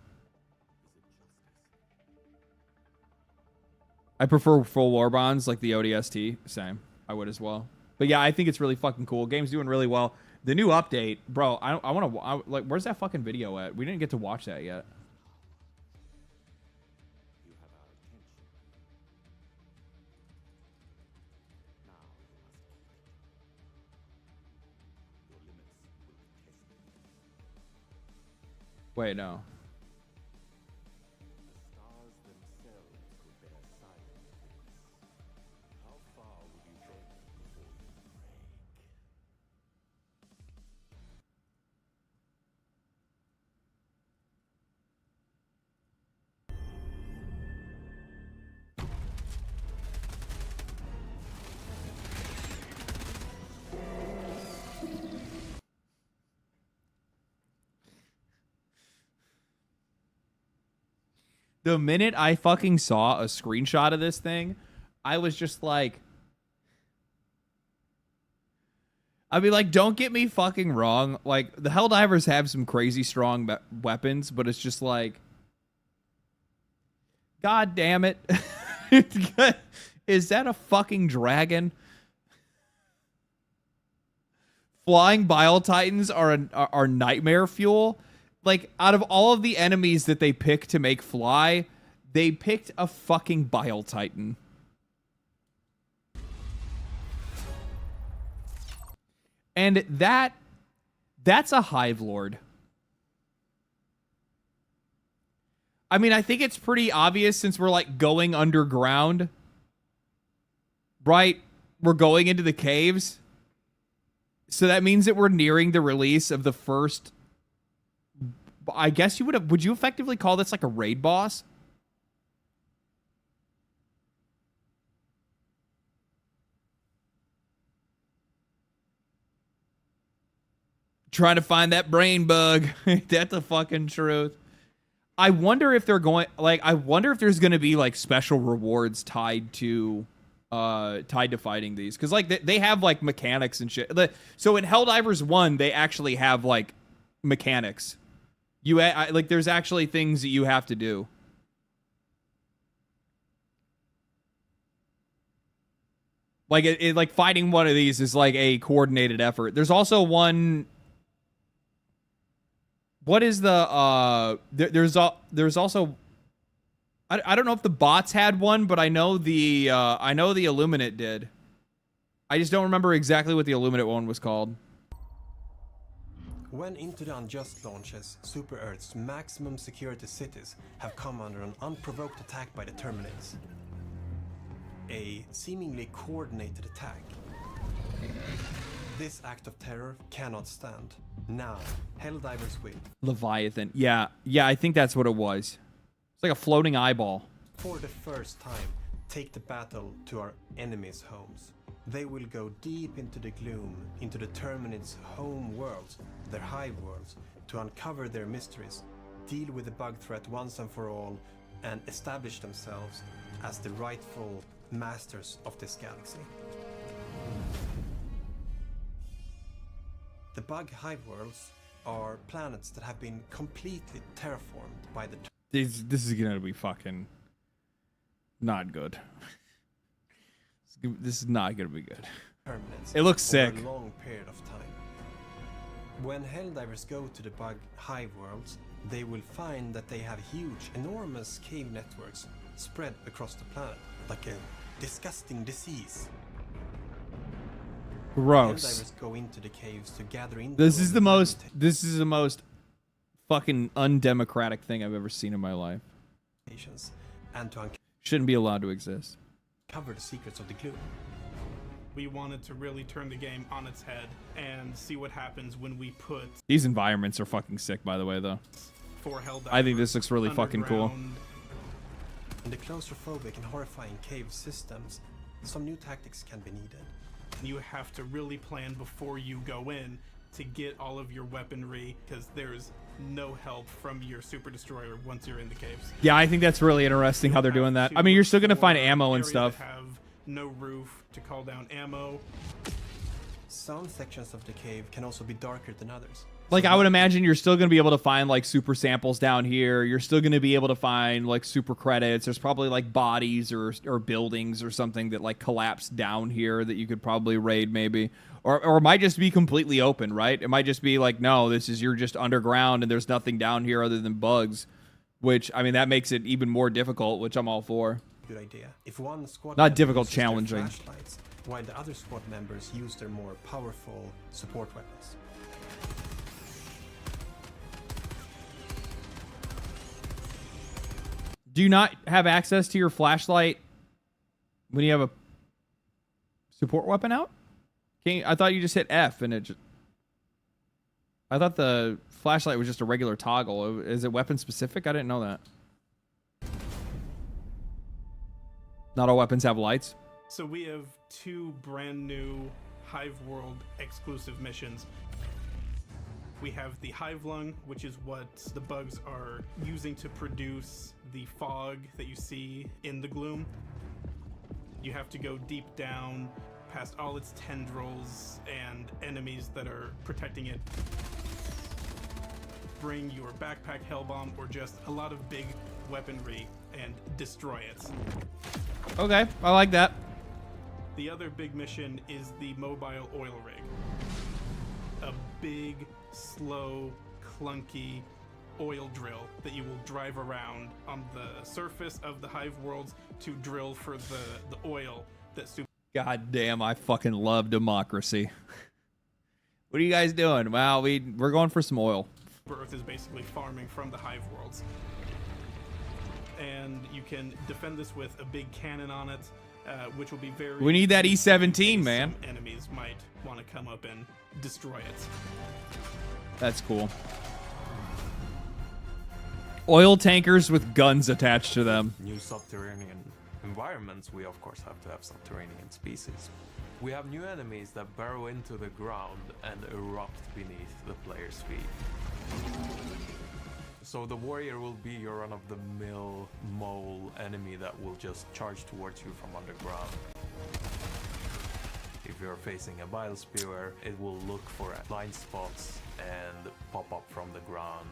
S1: I prefer full Warbonds like the ODST. Same. I would as well. But yeah, I think it's really fucking cool. Game's doing really well. The new update, bro, I want to... Like, where's that fucking video at? We didn't get to watch that yet. Wait, no. The minute I fucking saw a screenshot of this thing, I was just like... I mean, like, don't get me fucking wrong. Like, the Helldivers have some crazy strong weapons, but it's just like... God damn it. Is that a fucking dragon? Flying Bile Titans are nightmare fuel. Like, out of all of the enemies that they pick to make fly, they picked a fucking Bile Titan. And that's a Hive Lord. I mean, I think it's pretty obvious since we're like going underground, right? We're going into the caves. So that means that we're nearing the release of the first, I guess would you effectively call this like a raid boss? Trying to find that brain bug. That's the fucking truth. I wonder if they're going, like, I wonder if there's going to be like special rewards tied to fighting these, because like they have like mechanics and shit. So in Helldivers 1 they actually have like mechanics. Like there's actually things that you have to do. Like like fighting one of these is like a coordinated effort. There's also one. What is the there's also, I don't know if the bots had one, but I know the Illuminate did. I just don't remember exactly what the Illuminate one was called.
S5: When Into the Unjust launches, Super Earth's maximum security cities have come under an unprovoked attack by the Terminates. A seemingly coordinated attack. This act of terror cannot stand. Now, Helldivers win.
S1: Leviathan. Yeah, I think that's what it was. It's like a floating eyeball.
S5: For the first time, take the battle to our enemies' homes. They will go deep into the gloom, into the Terminates' home worlds, their hive worlds, to uncover their mysteries, deal with the bug threat once and for all, and establish themselves as the rightful masters of this galaxy. The bug hive worlds are planets that have been completely terraformed by the
S1: This is gonna be fucking not good. This is not gonna be good.
S5: Terminates.
S1: It looks sick.
S5: Over a long period of time. When Helldivers go to the bug hive worlds, they will find that they have huge, enormous cave networks spread across the planet, like a disgusting disease.
S1: Gross.
S5: Helldivers go into the caves to gather in.
S1: This is the most fucking undemocratic thing I've ever seen in my life.
S5: And to
S1: Shouldn't be allowed to exist.
S5: uncover the secrets of the gloom.
S6: We wanted to really turn the game on its head and see what happens when we put
S1: These environments are fucking sick, by the way, though.
S6: 4 Helldivers
S1: I think this looks really fucking cool.
S6: underground.
S5: In the claustrophobic and horrifying cave systems, some new tactics can be needed.
S6: You have to really plan before you go in to get all of your weaponry, because there's no help from your super destroyer once you're in the caves.
S1: Yeah, I think that's really interesting how they're doing that. I mean, you're still gonna find ammo and
S6: Areas
S1: stuff.
S6: that have no roof to call down ammo.
S5: Some sections of the cave can also be darker than others.
S1: Like, I would imagine you're still going to be able to find, like, super samples down here. You're still going to be able to find, like, super credits. There's probably, like, bodies or buildings or something that, like, collapse down here that you could probably raid, maybe. Or it might just be completely open, right? It might just be like, no, you're just underground and there's nothing down here other than bugs. Which, I mean, that makes it even more difficult, which I'm all for.
S5: Good idea. If one squad
S1: Not
S5: member
S1: difficult,
S5: uses their
S1: challenging.
S5: flashlights, while the other squad members use their more powerful support weapons.
S1: Do you not have access to your flashlight when you have a support weapon out? I thought you just hit F and it just... I thought the flashlight was just a regular toggle. Is it weapon specific? I didn't know that. Not all weapons have lights.
S6: So we have 2 brand new Hive World exclusive missions. We have the Hive Lung, which is what the bugs are using to produce the fog that you see in the gloom. You have to go deep down past all its tendrils and enemies that are protecting it. Bring your backpack hellbomb or just a lot of big weaponry and destroy it.
S1: Okay, I like that.
S6: The other big mission is the mobile oil rig. A big, slow, clunky oil drill that you will drive around on the surface of the Hive worlds to drill for the oil that Super
S1: God damn, I fucking love democracy. What are you guys doing? Well, we're going for some oil.
S6: Earth is basically farming from the Hive worlds. and you can defend this with a big cannon on it, which will be very...
S1: We need that E17, man.
S6: Some enemies might want to come up and destroy it.
S1: That's cool. Oil tankers with guns attached to them.
S7: New subterranean environments, we of course have to have subterranean species. We have new enemies that burrow into the ground and erupt beneath the player's feet. So the warrior will be your run-of-the-mill mole enemy that will just charge towards you from underground. If you're facing a bile spewer, it will look for blind spots and pop up from the ground,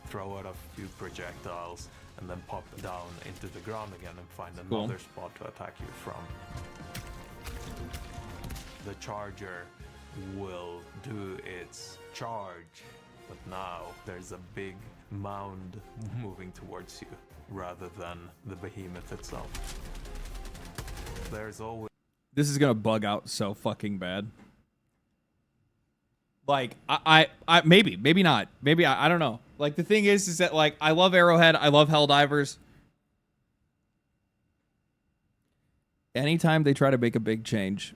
S7: throw out a few projectiles, and then pop down into the ground again and find another spot to attack you from. The charger will do its charge, but now there's a big mound moving towards you rather than the behemoth itself. There's always...
S1: This is gonna bug out so fucking bad. Like, I maybe not. Maybe I don't know. Like, the thing is that, like, I love Arrowhead. I love Helldivers. Anytime they try to make a big change,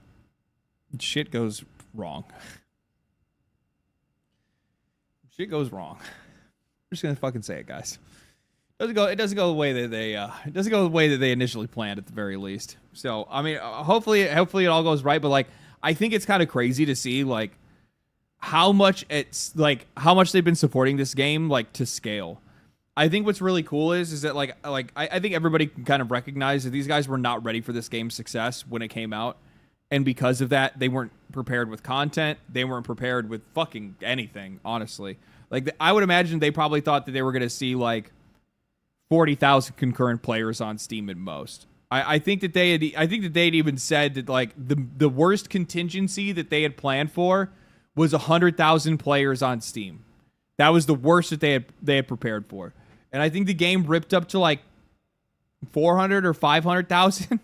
S1: shit goes wrong. Shit goes wrong. I'm just gonna fucking say it, guys. It doesn't go the way that they initially planned, at the very least. So, I mean, hopefully it all goes right. But, like, I think it's kind of crazy to see, like, how much they've been supporting this game, like, to scale. I think what's really cool is that, like I think everybody can kind of recognize that these guys were not ready for this game's success when it came out. And because of that, they weren't prepared with content. They weren't prepared with fucking anything, honestly. Like, I would imagine they probably thought that they were going to see, like, 40,000 concurrent players on Steam at most. I think that they had even said that, like, the worst contingency that they had planned for was 100,000 players on Steam. That was the worst that they had prepared for. And I think the game ripped up to, like, 400 or 500,000.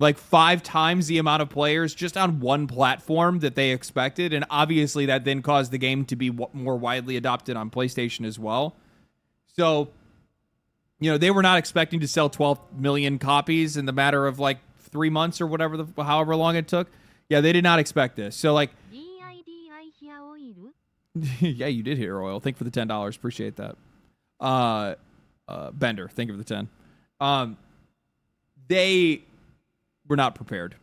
S1: Like, 5 times the amount of players just on one platform that they expected. And obviously that then caused the game to be more widely adopted on PlayStation as well. So, you know, they were not expecting to sell 12 million copies in the matter of, like, 3 months or whatever, however long it took. Yeah, they did not expect this. So, like, yeah, you did hear oil. Thank you for the $10. Appreciate that. Bender, thank you for the 10. They were not prepared.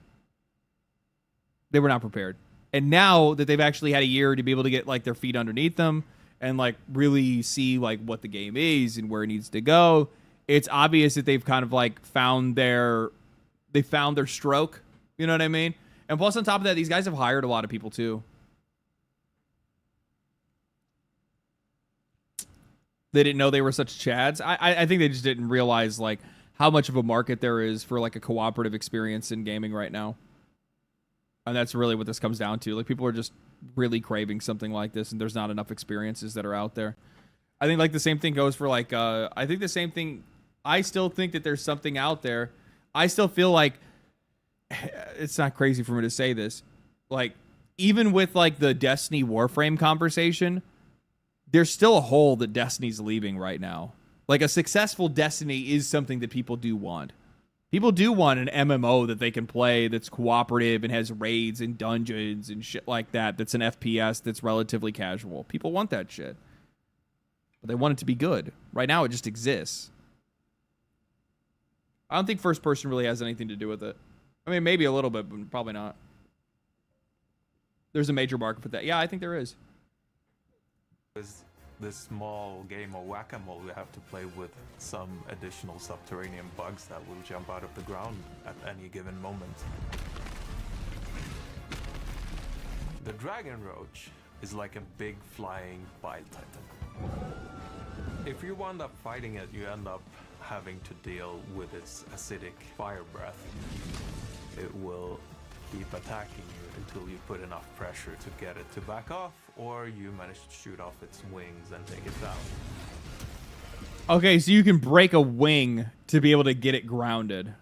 S1: They were not prepared. And now that they've actually had a year to be able to get, like, their feet underneath them and, like, really see, like, what the game is and where it needs to go, it's obvious that they've kind of, like, found their stroke. You know what I mean? And plus, on top of that, these guys have hired a lot of people too. They didn't know they were such chads. I think they just didn't realize, like, how much of a market there is for, like, a cooperative experience in gaming right now. And that's really what this comes down to. Like, people are just really craving something like this, and there's not enough experiences that are out there. I think, like, the same thing goes for, like, I think the same thing. I still think that there's something out there. I still feel like it's not crazy for me to say this. Like, even with, like, the Destiny Warframe conversation, there's still a hole that Destiny's leaving right now. Like, a successful Destiny is something that people do want. People do want an MMO that they can play that's cooperative and has raids and dungeons and shit like that. That's an FPS that's relatively casual. People want that shit. But they want it to be good. Right now, it just exists. I don't think first person really has anything to do with it. I mean, maybe a little bit, but probably not. There's a major market for that. Yeah, I think there is.
S7: This small game of whack-a-mole, we have to play with some additional subterranean bugs that will jump out of the ground at any given moment. The dragon roach is like a big flying bile titan. If you wind up fighting it, you end up having to deal with its acidic fire breath. It will keep attacking you until you put enough pressure to get it to back off, or you manage to shoot off its wings and take it down.
S1: Okay, so you can break a wing to be able to get it grounded.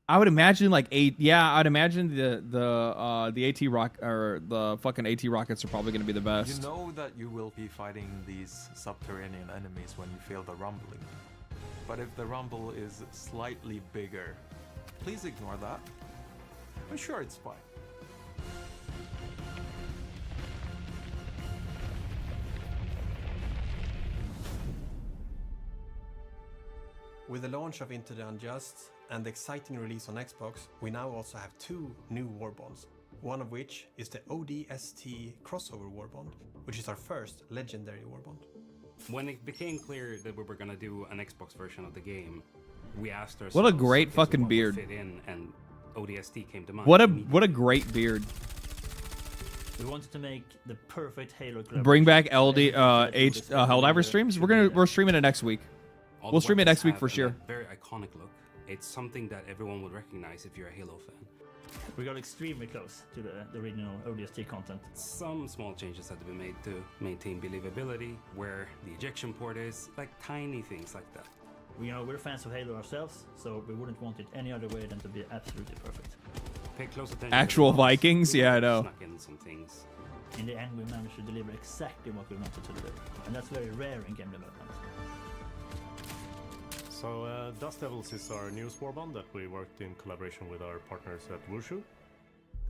S1: I would imagine like I'd imagine the AT rock or the fucking AT rockets are probably gonna be the best.
S7: You know that you will be fighting these subterranean enemies when you feel the rumbling. But if the rumble is slightly bigger, please ignore that. I'm sure it's fine.
S5: With the launch of Into the Unjust and the exciting release on Xbox, we now also have 2 new warbonds, one of which is the ODST crossover warbond, which is our first legendary warbond.
S8: When it became clear that we were gonna do an Xbox version of the game, we asked ourselves,
S1: What a great
S8: okay, so
S1: fucking
S8: what would
S1: beard.
S8: fit in, and ODST came to mind.
S1: What a
S8: immediately.
S1: great beard.
S9: We wanted to make the perfect Halo
S1: Bring back
S9: collaboration.
S1: Helldiver streams. We're streaming it next week.
S8: All
S1: We'll
S8: the
S1: stream it
S8: weapons
S1: next week
S8: have
S1: for
S8: a
S1: sure.
S8: Very iconic look. It's something that everyone would recognize if you're a Halo fan.
S9: We got extremely close to the original ODST content.
S8: Some small changes had to be made to maintain believability, where the ejection port is, like tiny things like that.
S9: We're fans of Halo ourselves, so we wouldn't want it any other way than to be absolutely perfect.
S8: Pay close attention.
S1: Actual
S8: to the box.
S1: Vikings?
S8: We
S1: Yeah, I
S8: might have
S1: know.
S8: Snuck in some things.
S9: In the end, we managed to deliver exactly what we wanted to deliver, and that's very rare in game development.
S10: So Dust Devils is our newest warbond that we worked in collaboration with our partners at Wushu.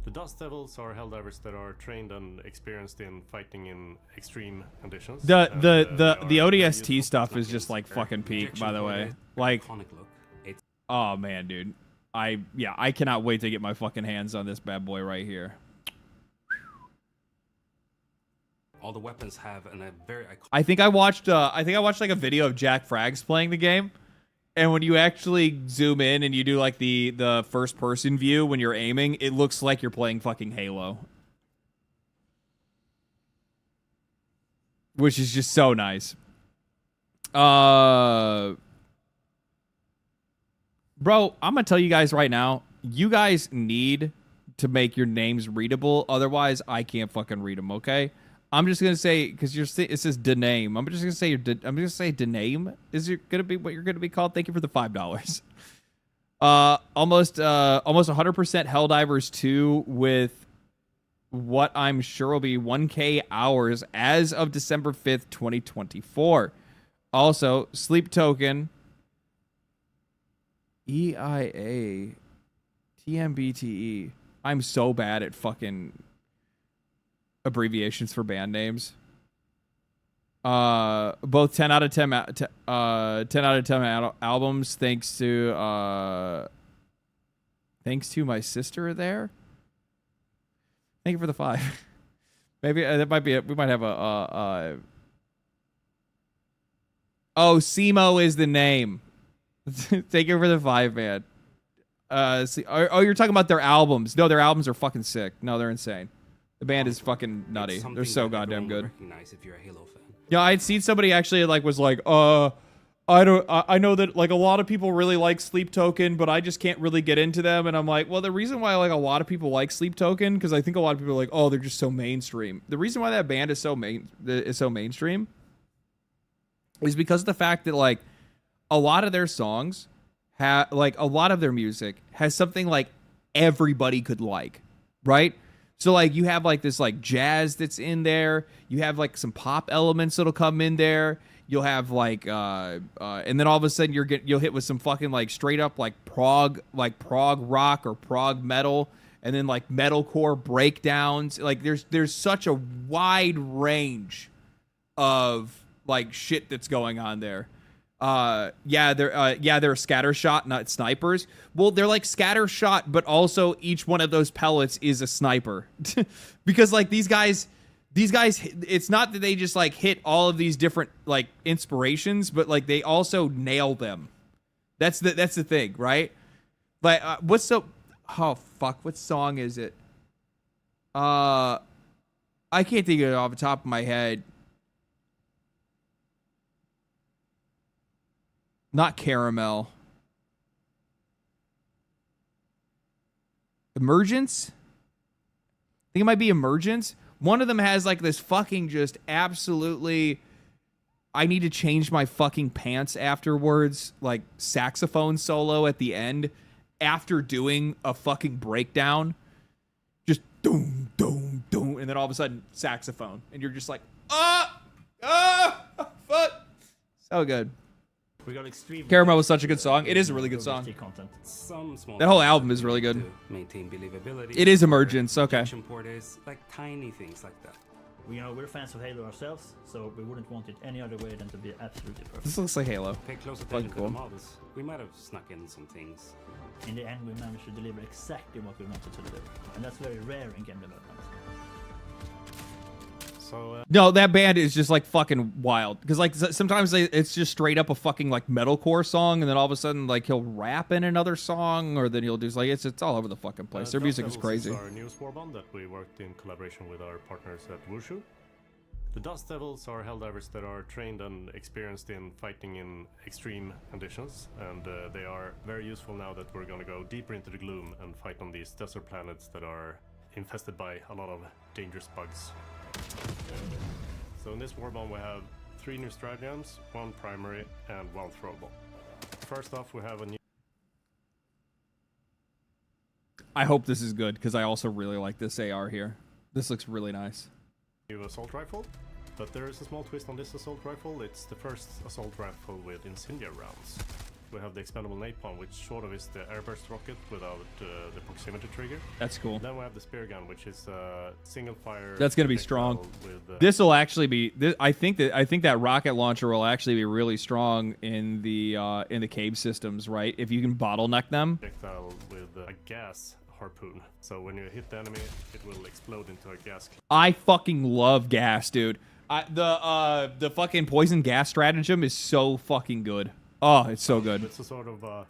S10: The Dust Devils are Helldivers that are trained and experienced in fighting in extreme conditions.
S1: The
S10: and,
S1: the
S10: they are
S1: ODST
S10: useful
S1: stuff
S10: to
S1: is just like fucking peak,
S8: Ejection
S1: by the
S8: port
S1: way.
S8: is
S1: Like,
S8: iconic look. It's
S1: oh man, dude. I cannot wait to get my fucking hands on this bad boy right here.
S8: all the weapons have a very iconic.
S1: I think I watched like a video of Jack Frags playing the game. And when you actually zoom in and you do like the first person view when you're aiming, it looks like you're playing fucking Halo. Which is just so nice. Bro, I'm going to tell you guys right now, you guys need to make your names readable. Otherwise, I can't fucking read them, okay? I'm just gonna say, because it says Dename. I'm just gonna say I'm gonna say Dename is gonna be what you're gonna be called. Thank you for the $5. Almost 100% Helldivers 2 with what I'm sure will be 1K hours as of December 5th, 2024. Also, Sleep Token, EIA, TMBTE. I'm so bad at fucking abbreviations for band names. Both 10 out of 10 10 out of 10 albums thanks to my sister there. Thank you for the 5. Maybe that might be we might have a Oh, Simo is the name. Thank you for the 5, man. You're talking about their albums. No, their albums are fucking sick. No, they're insane. The band is fucking nutty. They're so goddamn good.
S8: Recognize if you're a Halo fan.
S1: Yeah, I'd seen somebody actually was like, I know that like a lot of people really like Sleep Token, but I just can't really get into them. And I'm like, well, the reason why like a lot of people like Sleep Token, because I think a lot of people are like, oh, they're just so mainstream. The reason why that band is so mainstream is because of the fact that like a lot of their songs have like a lot of their music has something like everybody could like, right? So like you have like this like jazz that's in there. You have like some pop elements that'll come in there. You'll have like and then all of a sudden you'll hit with some fucking like straight up like prog rock or prog metal, and then like metalcore breakdowns. Like there's such a wide range of like shit that's going on there. They're scattershot, not snipers. Well, they're like scattershot, but also each one of those pellets is a sniper. Because like these guys, it's not that they just like hit all of these different like inspirations, but like they also nail them. That's the thing, right? Like what song is it? I can't think of it off the top of my head. Not Caramel. Emergence? I think it might be Emergence. One of them has like this fucking just absolutely I need to change my fucking pants afterwards, like saxophone solo at the end. after doing a fucking breakdown, just doom, doom, doom, and then all of a sudden saxophone, and you're just like, fuck, so good.
S9: We got extreme.
S1: Caramel was such a good song. It is a really good song.
S9: Content.
S8: Some small
S1: That whole
S8: things
S1: album
S8: that
S1: is
S8: we
S1: really
S8: do
S1: good.
S8: to maintain believability.
S1: It is
S8: where
S1: emergence, okay.
S8: ejection port is like tiny things like that.
S9: You know, we're fans of Halo ourselves, so we wouldn't want it any other way than to be absolutely perfect.
S1: This looks like Halo.
S8: Pay close attention to
S1: cool.
S8: the models. We might have snuck in some things.
S9: In the end, we managed to deliver exactly what we wanted to deliver, and that's very rare in game development.
S10: So,
S1: No, that band is just like fucking wild. Because like sometimes it's just straight up a fucking like metalcore song, and then all of a sudden like he'll rap in another song, or then he'll do like it's all over the fucking place. Their music is crazy.
S10: Our newest warband that we worked in collaboration with our partners at Wushu. The Dust Devils are Helldivers that are trained and experienced in fighting in extreme conditions, and they are very useful now that we're going to go deeper into the gloom and fight on these desert planets that are infested by a lot of dangerous bugs. So in this warband we have 3 new stratagems, 1 primary and 1 throwable. First off, we have a new
S1: I hope this is good, because I also really like this AR here. This looks really nice.
S10: assault rifle, but there is a small twist on this assault rifle. It's the first assault rifle with incendiary rounds. We have the expendable napalm, which sort of is the airburst rocket without the proximity trigger.
S1: That's cool.
S10: Then we have the spear gun, which is single fire.
S1: That's gonna be strong.
S10: With,
S1: This will actually be. I think that rocket launcher will actually be really strong in the cave systems, right? If you can bottleneck them.
S10: Projectile with a gas harpoon. So when you hit the enemy, it will explode into a gas.
S1: I fucking love gas, dude. The fucking poison gas stratagem is so fucking good. Oh, it's so good.
S10: It's a sort of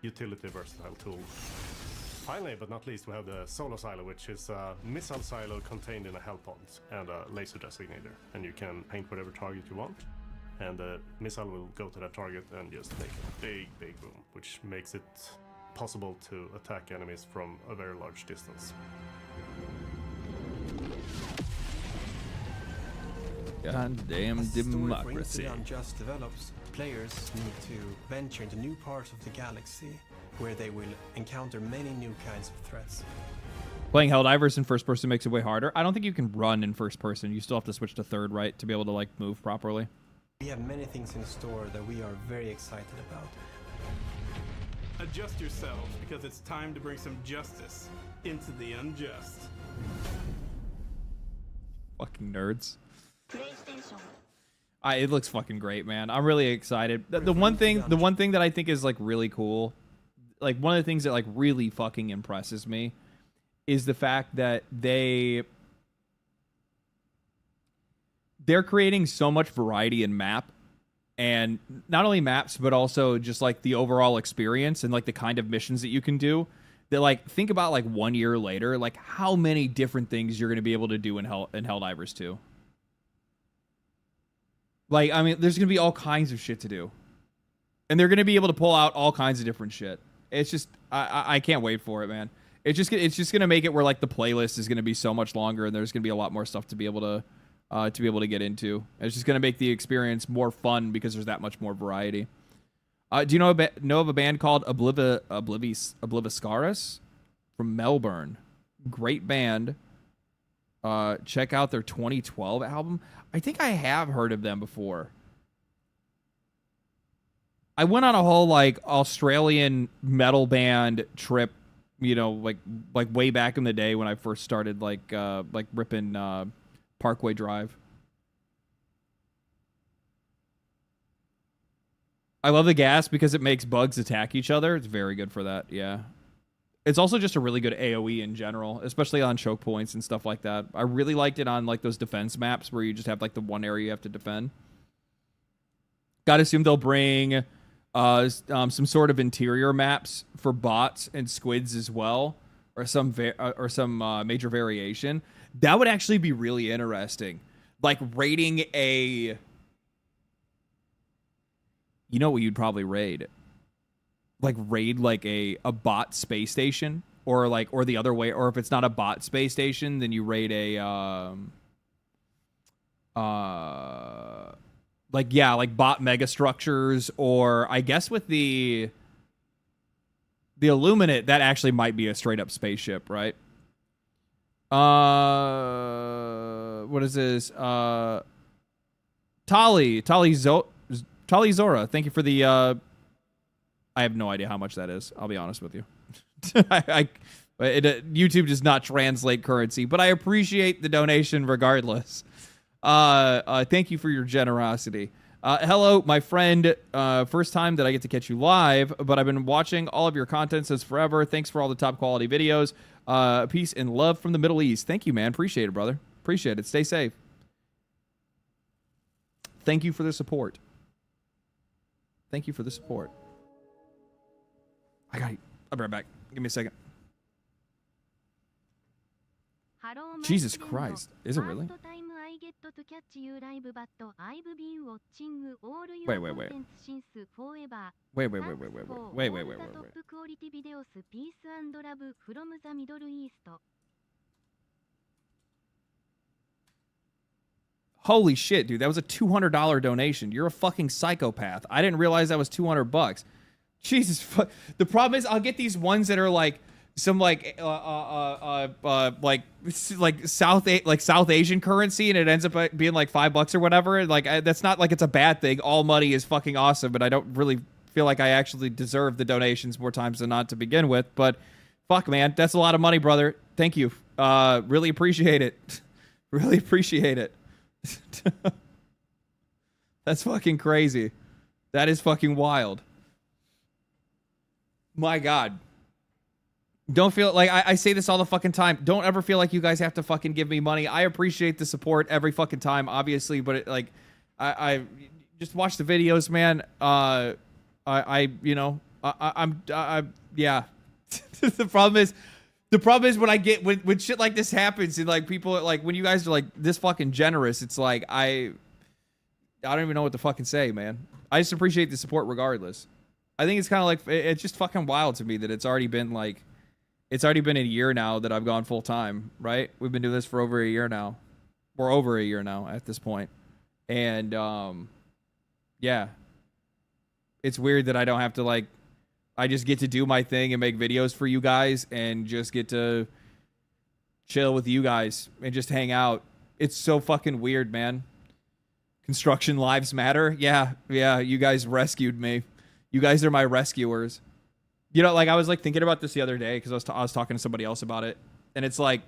S10: utility versatile tool. Finally, but not least, we have the solo silo, which is a missile silo contained in a hell pod and a laser designator. And you can paint whatever target you want, and the missile will go to that target and just make a big, big boom, which makes it possible to attack enemies from a very large distance.
S1: Goddamn
S5: As the story for
S1: democracy.
S5: Into the Unjust develops, players need to venture into new parts of the galaxy where they will encounter many new kinds of threats.
S1: Playing Helldivers in first person makes it way harder. I don't think you can run in first person. You still have to switch to third, right, to be able to like move properly.
S5: We have many things in store that we are very excited about.
S6: Adjust yourselves, because it's time to bring some justice into the unjust.
S1: Fucking nerds. It looks fucking great, man. I'm really excited. The one thing that I think is like really cool, like one of the things that like really fucking impresses me, is the fact that they're creating so much variety in map, and not only maps but also just like the overall experience and like the kind of missions that you can do. That like think about like 1 year later, like how many different things you're going to be able to do in Helldivers 2. Like, I mean, there's going to be all kinds of shit to do. And they're going to be able to pull out all kinds of different shit. It's just, I can't wait for it, man. It's just going to make it where, like, the playlist is going to be so much longer, and there's going to be a lot more stuff to be able to get into. It's just going to make the experience more fun because there's that much more variety. Do you know of a band called Obliviscaris from Melbourne? Great band. Check out their 2012 album. I think I have heard of them before. I went on a whole like Australian metal band trip, you know, like way back in the day when I first started like ripping Parkway Drive. I love the gas because it makes bugs attack each other. It's very good for that. Yeah. It's also just a really good AoE in general, especially on choke points and stuff like that. I really liked it on like those defense maps where you just have like the one area you have to defend. Gotta assume they'll bring some sort of interior maps for bots and squids as well, or some major variation. That would actually be really interesting. Like raiding a... You know what you'd probably raid? Like raid like a bot space station, or the other way, or if it's not a bot space station, then you raid a bot megastructures, or I guess with the The Illuminate, that actually might be a straight up spaceship, right? What is this? Tali Zora, thank you for the I have no idea how much that is. I'll be honest with you. YouTube does not translate currency, but I appreciate the donation regardless. Thank you for your generosity. Hello, my friend. First time that I get to catch you live, but I've been watching all of your content since forever. Thanks for all the top quality videos. Peace and love from the Middle East. Thank you, man. Appreciate it, brother. Appreciate it. Stay safe. Thank you for the support. Thank you for the support. I'll be right back. Give me a second. Jesus Christ. Is it really? Wait. Holy shit, dude. That was a $200 donation. You're a fucking psychopath. I didn't realize that was $200. Jesus. The problem is I'll get these ones that are like some like South Asian currency, and it ends up being like $5 or whatever. And like that's not like it's a bad thing. All money is fucking awesome, but I don't really feel like I actually deserve the donations more times than not to begin with. But fuck, man, that's a lot of money, brother. Thank you. Really appreciate it. Really appreciate it. That's fucking crazy. That is fucking wild. My God. Don't feel like I say this all the fucking time. Don't ever feel like you guys have to fucking give me money. I appreciate the support every fucking time, obviously, but it, like I just watch the videos, man. Yeah. The problem is when I get when shit like this happens and like people are like when you guys are like this fucking generous, it's like I don't even know what to fucking say, man. I just appreciate the support regardless. I think it's kind of like it's just fucking wild to me that it's already been a year now that I've gone full time, right? We've been doing this for over a year now. We're over a year now at this point. And yeah. It's weird that I don't have to like I just get to do my thing and make videos for you guys and just get to chill with you guys and just hang out. It's so fucking weird, man. Construction lives matter. Yeah, you guys rescued me. You guys are my rescuers. You know, like I was like thinking about this the other day because I was talking to somebody else about it, and it's like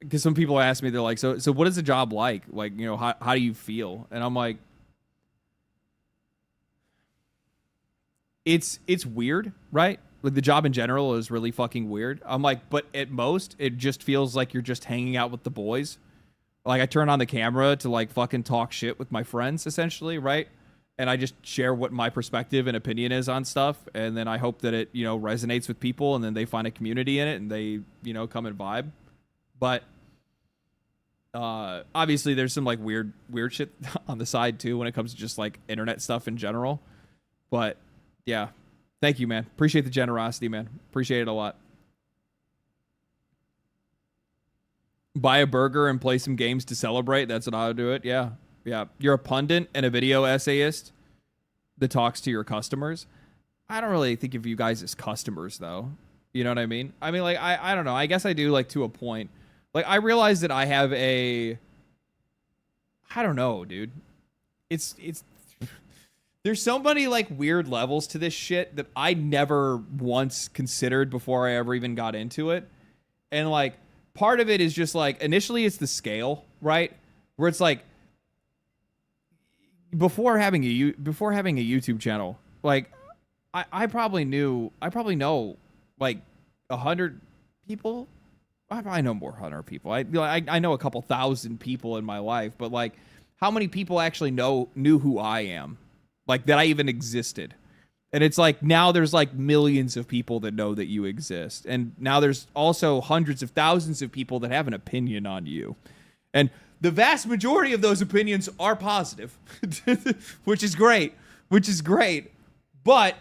S1: because some people ask me, they're like, so what is the job like? Like, you know, how do you feel? And I'm like, it's weird, right? Like the job in general is really fucking weird. I'm like, but at most it just feels like you're just hanging out with the boys. Like I turn on the camera to like fucking talk shit with my friends essentially, right? And I just share what my perspective and opinion is on stuff. And then I hope that it, you know, resonates with people and then they find a community in it and they, you know, come and vibe. But obviously there's some like weird shit on the side too when it comes to just like internet stuff in general. But yeah, thank you, man. Appreciate the generosity, man. Appreciate it a lot. Buy a burger and play some games to celebrate. That's what I would do it. Yeah. You're a pundit and a video essayist that talks to your customers. I don't really think of you guys as customers, though. You know what I mean? I mean, like, I don't know. I guess I do, like, to a point. Like, I realize that I have I don't know, dude. It's there's so many, like, weird levels to this shit that I never once considered before I ever even got into it. And, like, part of it is just, like, initially it's the scale, right? Where it's, like, before having a YouTube channel, like, I probably know, like, 100 people. I probably know more 100 people. I know a couple thousand people in my life, but, like, how many people actually knew who I am? Like, that I even existed. And it's like, now there's like millions of people that know that you exist. And now there's also hundreds of thousands of people that have an opinion on you. And the vast majority of those opinions are positive, which is great, But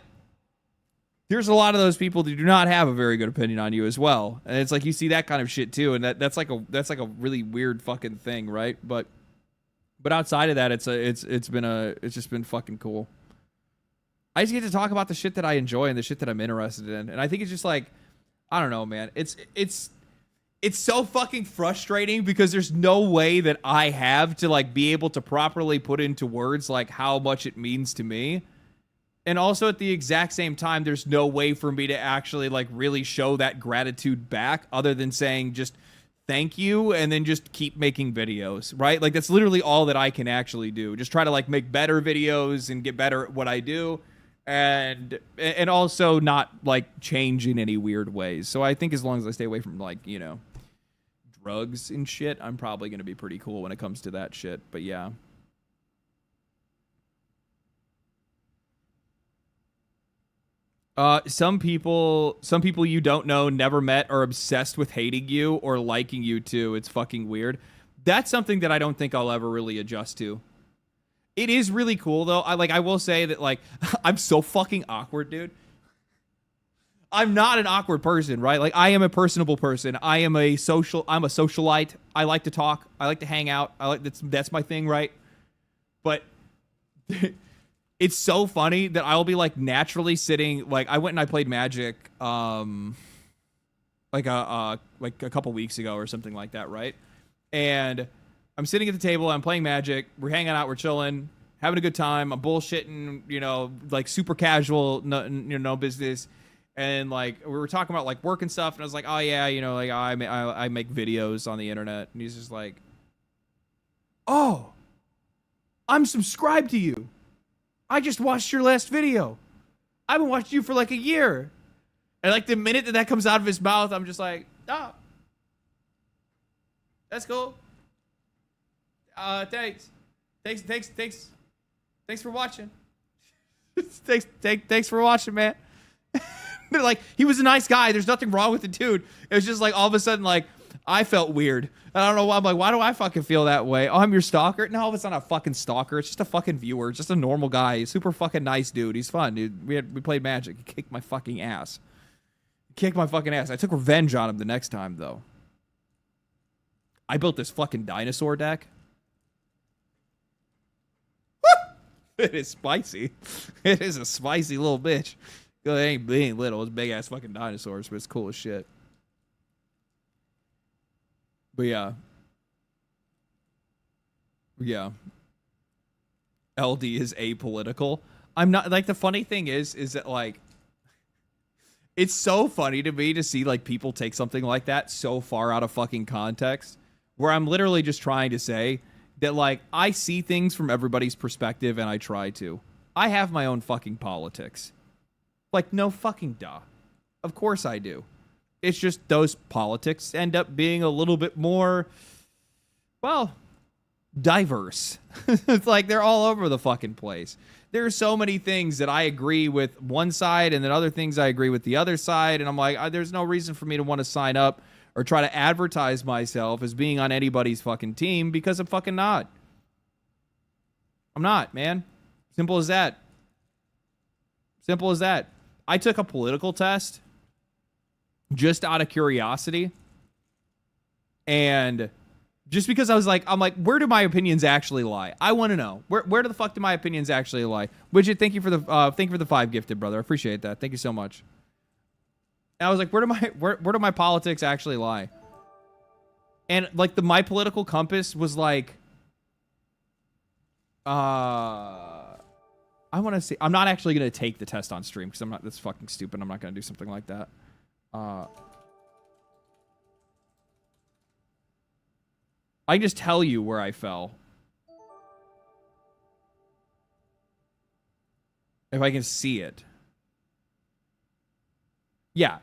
S1: there's a lot of those people that do not have a very good opinion on you as well. And it's like, you see that kind of shit too. And that's like a really weird fucking thing. Right. But outside of that, it's just been fucking cool. I just get to talk about the shit that I enjoy and the shit that I'm interested in. And I think it's just like, I don't know, man. It's so fucking frustrating because there's no way that I have to like be able to properly put into words like how much it means to me. And also at the exact same time, there's no way for me to actually like really show that gratitude back other than saying just thank you and then just keep making videos, right? Like that's literally all that I can actually do. Just try to like make better videos and get better at what I do. And also not like change in any weird ways. So I think as long as I stay away from like, you know, drugs and shit, I'm probably going to be pretty cool when it comes to that shit. But yeah. Some people you don't know, never met, are obsessed with hating you or liking you too. It's fucking weird. That's something that I don't think I'll ever really adjust to. It is really cool though. I will say that like I'm so fucking awkward, dude. I'm not an awkward person, right? Like I am a personable person. I'm a socialite. I like to talk. I like to hang out. That's my thing, right? But it's so funny that I'll be like naturally sitting, like I went and I played Magic like a couple weeks ago or something like that, right? And I'm sitting at the table, I'm playing Magic, we're hanging out, we're chilling, having a good time, I'm bullshitting, you know, like super casual, no business. And like we were talking about like work and stuff, and I was like, oh yeah, you know, like I make videos on the internet. And he's just like, oh, I'm subscribed to you. I just watched your last video. I haven't watched you for like a year. And like the minute that comes out of his mouth, I'm just like, oh, that's cool. Thanks for watching. thanks for watching, man. Like he was a nice guy. There's nothing wrong with the dude. It was just like all of a sudden, like I felt weird. I don't know why. I'm like, why do I fucking feel that way? Oh, I'm your stalker? No, it's not a fucking stalker. It's just a fucking viewer. It's just a normal guy. He's super fucking nice dude. He's fun, dude. We played Magic. He kicked my fucking ass. I took revenge on him the next time though. I built this fucking dinosaur deck. It is spicy. It is a spicy little bitch. It ain't being little. It's big ass fucking dinosaurs, but it's cool as shit. But yeah. Yeah. LD is apolitical. I'm not, like, the funny thing is that, like, it's so funny to me to see, like, people take something like that so far out of fucking context, where I'm literally just trying to say that, like, I see things from everybody's perspective and I try to. I have my own fucking politics. Like, no fucking duh. Of course I do. It's just those politics end up being a little bit more, well, diverse. It's like they're all over the fucking place. There are so many things that I agree with one side and then other things I agree with the other side. And I'm like, there's no reason for me to want to sign up or try to advertise myself as being on anybody's fucking team because I'm fucking not. I'm not, man. Simple as that. Simple as that. I took a political test just out of curiosity. And just because I'm like, where do my opinions actually lie? I want to know. Where the fuck do my opinions actually lie? Widget, thank you for the 5 gifted, brother. I appreciate that. Thank you so much. And I was like, where do my politics actually lie? And like my political compass was like, I want to see. I'm not actually going to take the test on stream because that's fucking stupid. I'm not going to do something like that. I can just tell you where I fell. If I can see it. Yeah.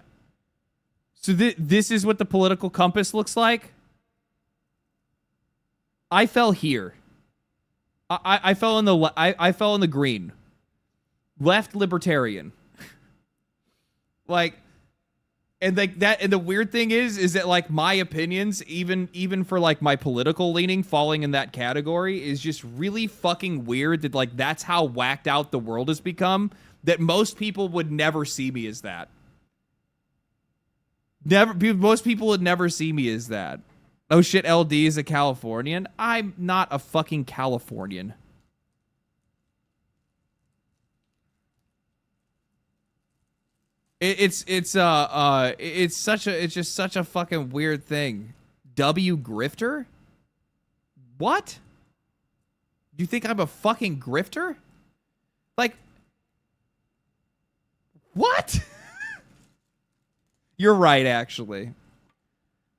S1: So this is what the political compass looks like. I fell here. I fell in the green. Left libertarian. Like, and like that, and the weird thing is that like my opinions, even for like my political leaning falling in that category is just really fucking weird that like that's how whacked out the world has become, that most people would never see me as that. Most people would never see me as that. Oh shit, LD is a Californian? I'm not a fucking Californian. It's just such a fucking weird thing. W grifter? What? You think I'm a fucking grifter? Like, what? You're right, actually.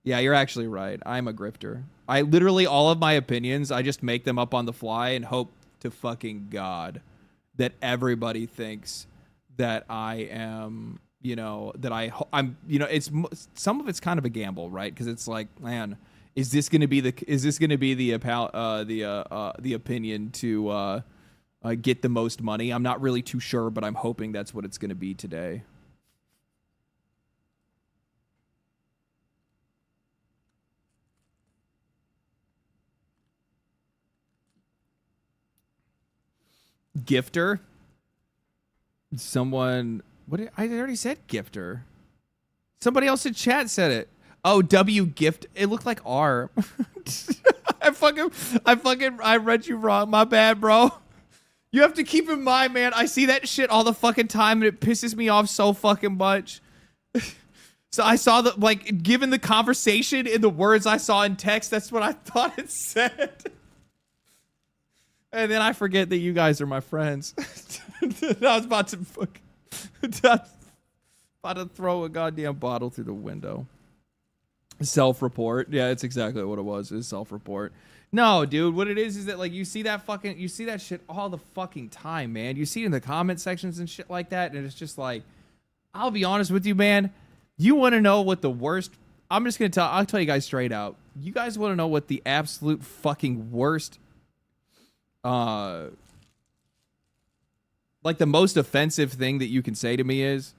S1: Yeah, you're actually right. I'm a grifter. I literally, all of my opinions, I just make them up on the fly and hope to fucking God that everybody thinks that I am, you know, that I'm, you know, it's some of it's kind of a gamble, right? Because it's like, man, is this going to be the opinion to get the most money? I'm not really too sure, but I'm hoping that's what it's going to be today. Gifter. Someone, I already said gifter. Somebody else in chat said it. Oh, W gift. It looked like R. I read you wrong. My bad, bro. You have to keep in mind, man, I see that shit all the fucking time and it pisses me off so fucking much. So I saw that, like, given the conversation in the words I saw in text, that's what I thought it said. And then I forget that you guys are my friends. I was about to throw a goddamn bottle through the window. Self-report. Yeah, it's exactly what it was. It's self-report. No, dude, what it is that, like, you see that shit all the fucking time, man. You see it in the comment sections and shit like that, and it's just like, I'll be honest with you, man. You want to know what the worst... I'll tell you guys straight out. You guys want to know what the absolute fucking worst... like the most offensive thing that you can say to me is,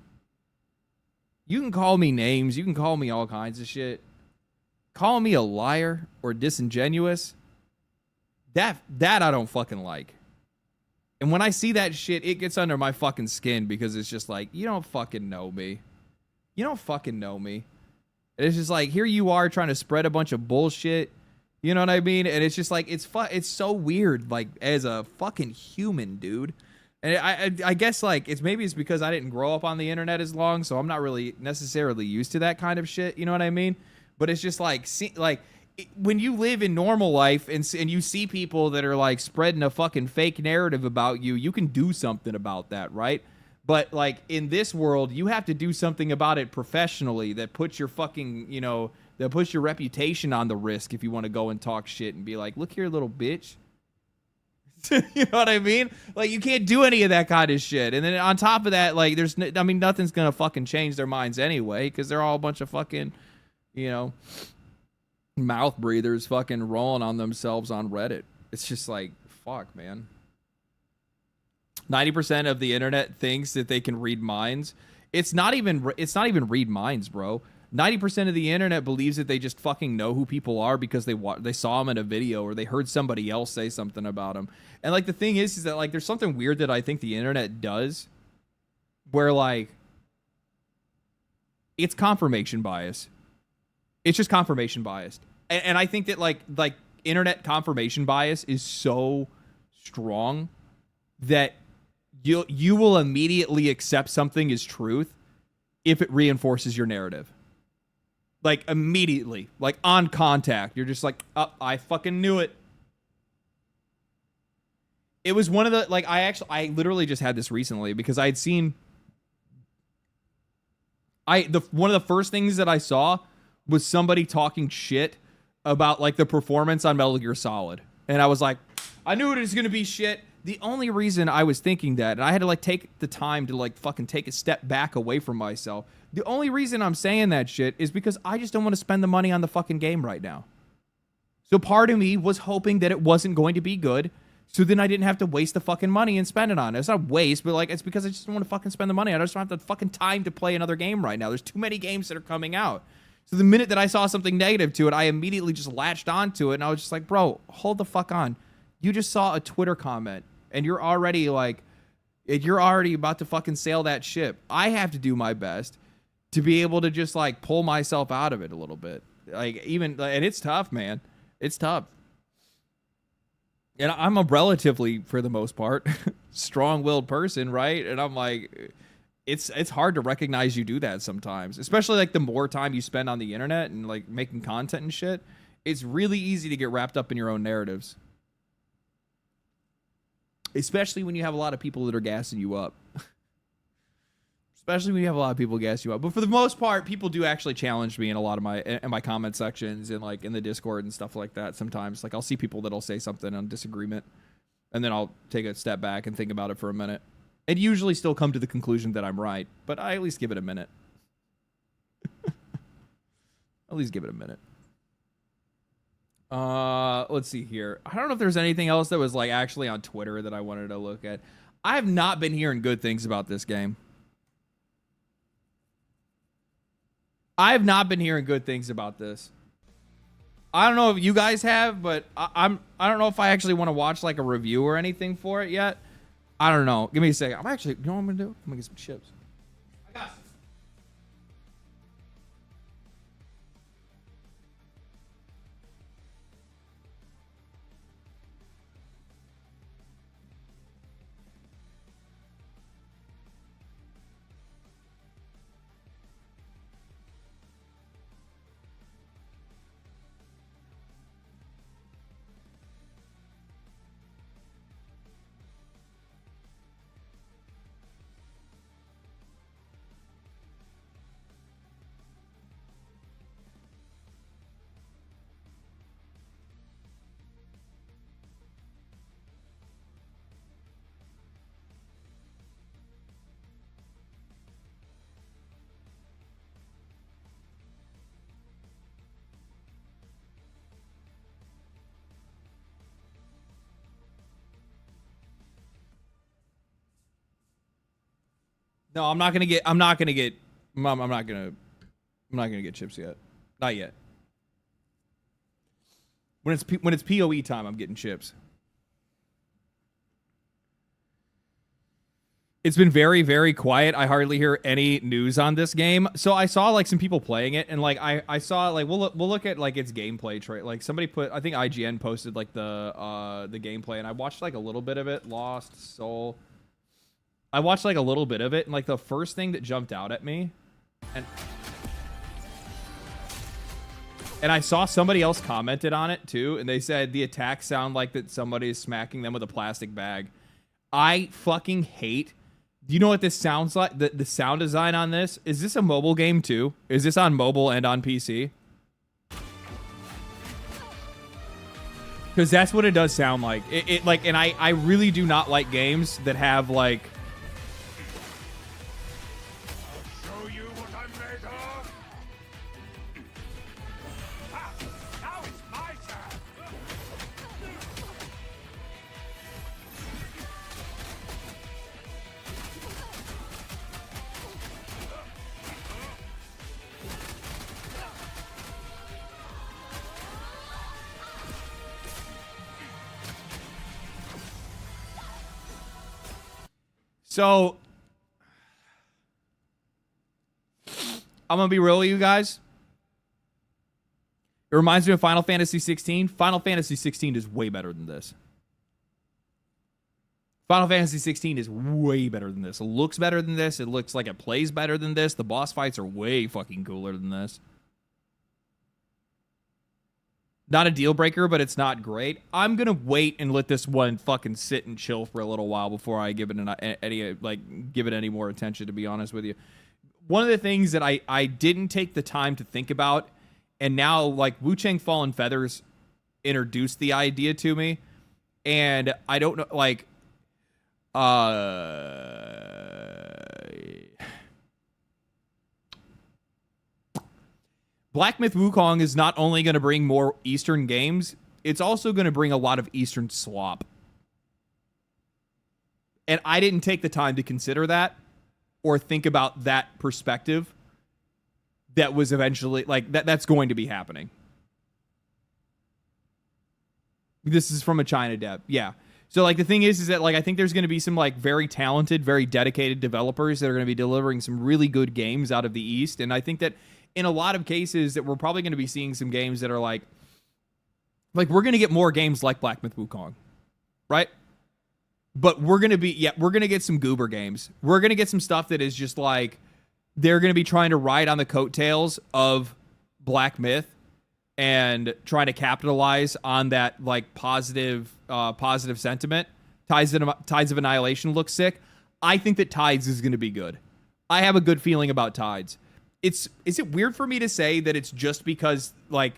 S1: you can call me names, you can call me all kinds of shit. Call me a liar or disingenuous. That I don't fucking like. And when I see that shit, it gets under my fucking skin because it's just like, you don't fucking know me. You don't fucking know me. And it's just like, here you are trying to spread a bunch of bullshit. You know what I mean? And it's just like, it's so weird, like, as a fucking human, dude. And I guess, like, it's because I didn't grow up on the internet as long, so I'm not really necessarily used to that kind of shit. You know what I mean? But it's just like, when you live in normal life and you see people that are, like, spreading a fucking fake narrative about you, you can do something about that, right? But, like, in this world, you have to do something about it professionally that puts your fucking, you know... that puts your reputation on the risk if you want to go and talk shit and be like, look here, little bitch. You know what I mean? Like, you can't do any of that kind of shit. And then on top of that, like, nothing's going to fucking change their minds anyway, because they're all a bunch of fucking, you know, mouth breathers fucking rolling on themselves on Reddit. It's just like, fuck, man. 90% of the internet thinks that they can read minds. It's not even read minds, bro. 90% of the internet believes that they just fucking know who people are because they saw them in a video or they heard somebody else say something about them. And, like, the thing is that, like, there's something weird that I think the internet does where, like, it's confirmation bias. It's just confirmation biased. And I think that, like internet confirmation bias is so strong that you will immediately accept something as truth if it reinforces your narrative. Like, immediately. Like, on contact. You're just like, oh, I fucking knew it. It was one of the, like, I literally just had this recently because I had seen... one of the first things that I saw was somebody talking shit about, like, the performance on Metal Gear Solid. And I was like, I knew it was going to be shit. The only reason I was thinking that, and I had to, like, take the time to, like, fucking take a step back away from myself. The only reason I'm saying that shit is because I just don't want to spend the money on the fucking game right now. So part of me was hoping that it wasn't going to be good, so then I didn't have to waste the fucking money and spend it on it. It's not waste, but, like, it's because I just don't want to fucking spend the money. I just don't have the fucking time to play another game right now. There's too many games that are coming out. So the minute that I saw something negative to it, I immediately just latched onto it, and I was just like, bro, hold the fuck on. You just saw a Twitter comment, and you're already about to fucking sail that ship. I have to do my best to be able to just, like, pull myself out of it a little bit. Like, even, and it's tough, man. It's tough. And I'm a relatively, for the most part, strong-willed person, right? And I'm like, it's hard to recognize you do that sometimes, especially like the more time you spend on the internet and like making content and shit. It's really easy to get wrapped up in your own narratives, especially when you have a lot of people that are gassing you up. Especially when you have a lot of people gas you up. But for the most part, people do actually challenge me in a lot of my comment sections and like in the Discord and stuff like that. Sometimes, like I'll see people that'll say something on disagreement, and then I'll take a step back and think about it for a minute, and usually still come to the conclusion that I'm right. But I at least give it a minute. At least give it a minute. Let's see here. I don't know if there's anything else that was like actually on Twitter that I wanted to look at. I have not been hearing good things about this game. I have not been hearing good things about this. I don't know if you guys have, but I don't know if I actually want to watch like a review or anything for it yet. I don't know. Give me a second. You know what I'm gonna do? I'm gonna get some chips. I got some. No, I'm not gonna get chips yet. Not yet. When it's PoE time, I'm getting chips. It's been very, very quiet. I hardly hear any news on this game. So I saw like some people playing it, and like I saw like we'll look at like its gameplay trait. Like somebody put, I think IGN posted like the gameplay, and I watched like a little bit of it. Lost Soul. I watched like a little bit of it, and like the first thing that jumped out at me, and I saw somebody else commented on it too, and they said the attacks sound like that somebody is smacking them with a plastic bag. I fucking hate. Do you know what this sounds like? The sound design on this? Is this a mobile game too? Is this on mobile and on PC? Because that's what it does sound like. It like, and I really do not like games that have like. So, I'm going to be real with you guys. It reminds me of Final Fantasy 16. Final Fantasy 16 is way better than this. Final Fantasy 16 is way better than this. It looks better than this. It looks like it plays better than this. The boss fights are way fucking cooler than this. Not a deal breaker, but it's not great. I'm gonna wait and let this one fucking sit and chill for a little while before I give it any more attention, to be honest with you. One of the things that I didn't take the time to think about, and now like Wu Chang Fallen Feathers introduced the idea to me, and I don't know, like Black Myth Wukong is not only going to bring more Eastern games, it's also going to bring a lot of Eastern slop. And I didn't take the time to consider that or think about that perspective that was eventually, like, that's going to be happening. This is from a China dev. Yeah. So, like, the thing is that, like, I think there's going to be some, like, very talented, very dedicated developers that are going to be delivering some really good games out of the East. And I think that in a lot of cases that we're probably going to be seeing some games that are like we're going to get more games like Black Myth Wukong, right? But we're gonna get some goober games. We're gonna get some stuff that is just like they're gonna be trying to ride on the coattails of Black Myth and trying to capitalize on that like positive sentiment. Tides of Annihilation looks sick. I think that Tides is gonna be good. I have a good feeling about Tides. Is it weird for me to say that it's just because like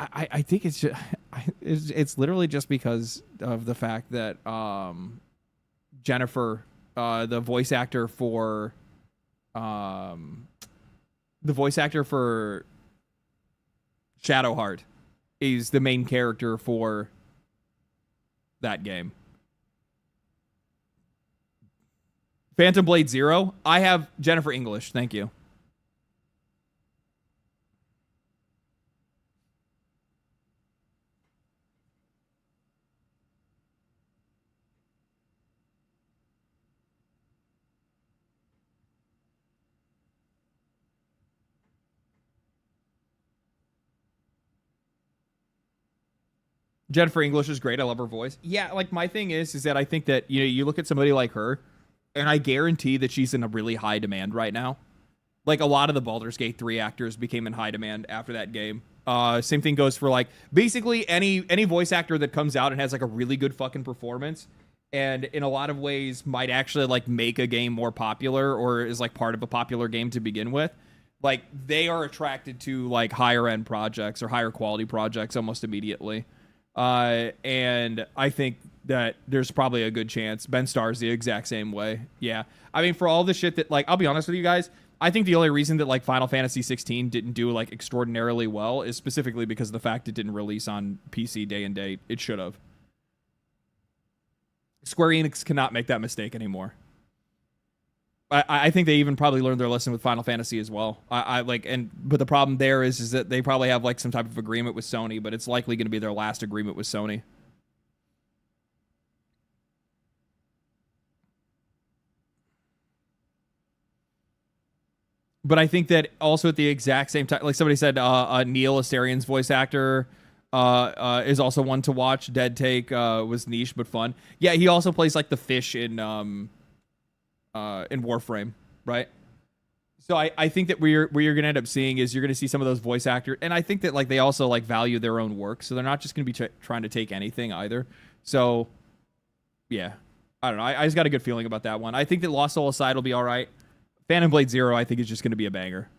S1: I think it's just, it's literally just because of the fact that Jennifer, the voice actor for Shadowheart, is the main character for that game. Phantom Blade Zero. I have Jennifer English. Thank you. Jennifer English is great. I love her voice. Yeah, like my thing is that I think that you look at somebody like her, and I guarantee that she's in a really high demand right now. Like a lot of the Baldur's Gate 3 actors became in high demand after that game. Same thing goes for like basically any voice actor that comes out and has like a really good fucking performance, and in a lot of ways might actually like make a game more popular or is like part of a popular game to begin with. Like they are attracted to like higher end projects or higher quality projects almost immediately. And I think that there's probably a good chance Ben Starr's the exact same way. Yeah. I mean, for all the shit that, like, I'll be honest with you guys, I think the only reason that, like, Final Fantasy 16 didn't do, like, extraordinarily well is specifically because of the fact it didn't release on PC day and date. It should have. Square Enix cannot make that mistake anymore. I think they even probably learned their lesson with Final Fantasy as well. But the problem there is that they probably have like some type of agreement with Sony, but it's likely going to be their last agreement with Sony. But I think that also at the exact same time, like somebody said, Neil Asterian's voice actor is also one to watch. Dead Take was niche but fun. Yeah, he also plays like the fish in Warframe, right? So I think that where you're gonna end up seeing is you're gonna see some of those voice actors, and I think that like they also like value their own work, so they're not just gonna be trying to take anything either. So yeah, I don't know. I just got a good feeling about that one. I think that Lost Soul Aside will be all right. Phantom Blade Zero, I think, is just gonna be a banger.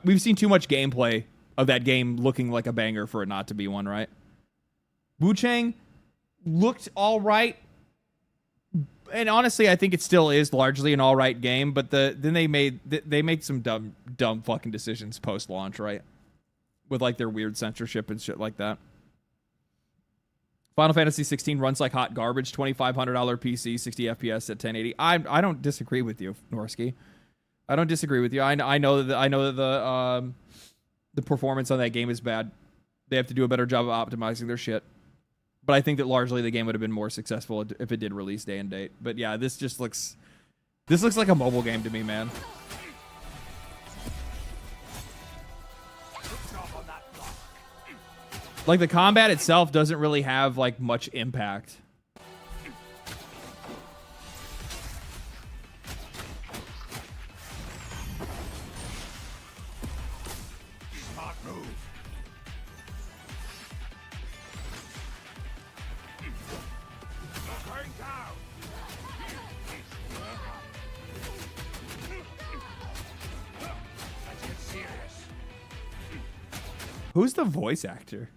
S1: We've seen too much gameplay of that game looking like a banger for it not to be one, right? Wu Chang looked all right. And honestly, I think it still is largely an all right game, but then they made some dumb fucking decisions post launch, right? With like their weird censorship and shit like that. Final Fantasy 16 runs like hot garbage, $2,500 PC, 60 FPS at 1080. I don't disagree with you, Norsky. I don't disagree with you. I know that the performance on that game is bad. They have to do a better job of optimizing their shit. But I think that largely the game would have been more successful if it did release day and date. But yeah, this looks like a mobile game to me, man. Like the combat itself doesn't really have like much impact. Who's the voice actor?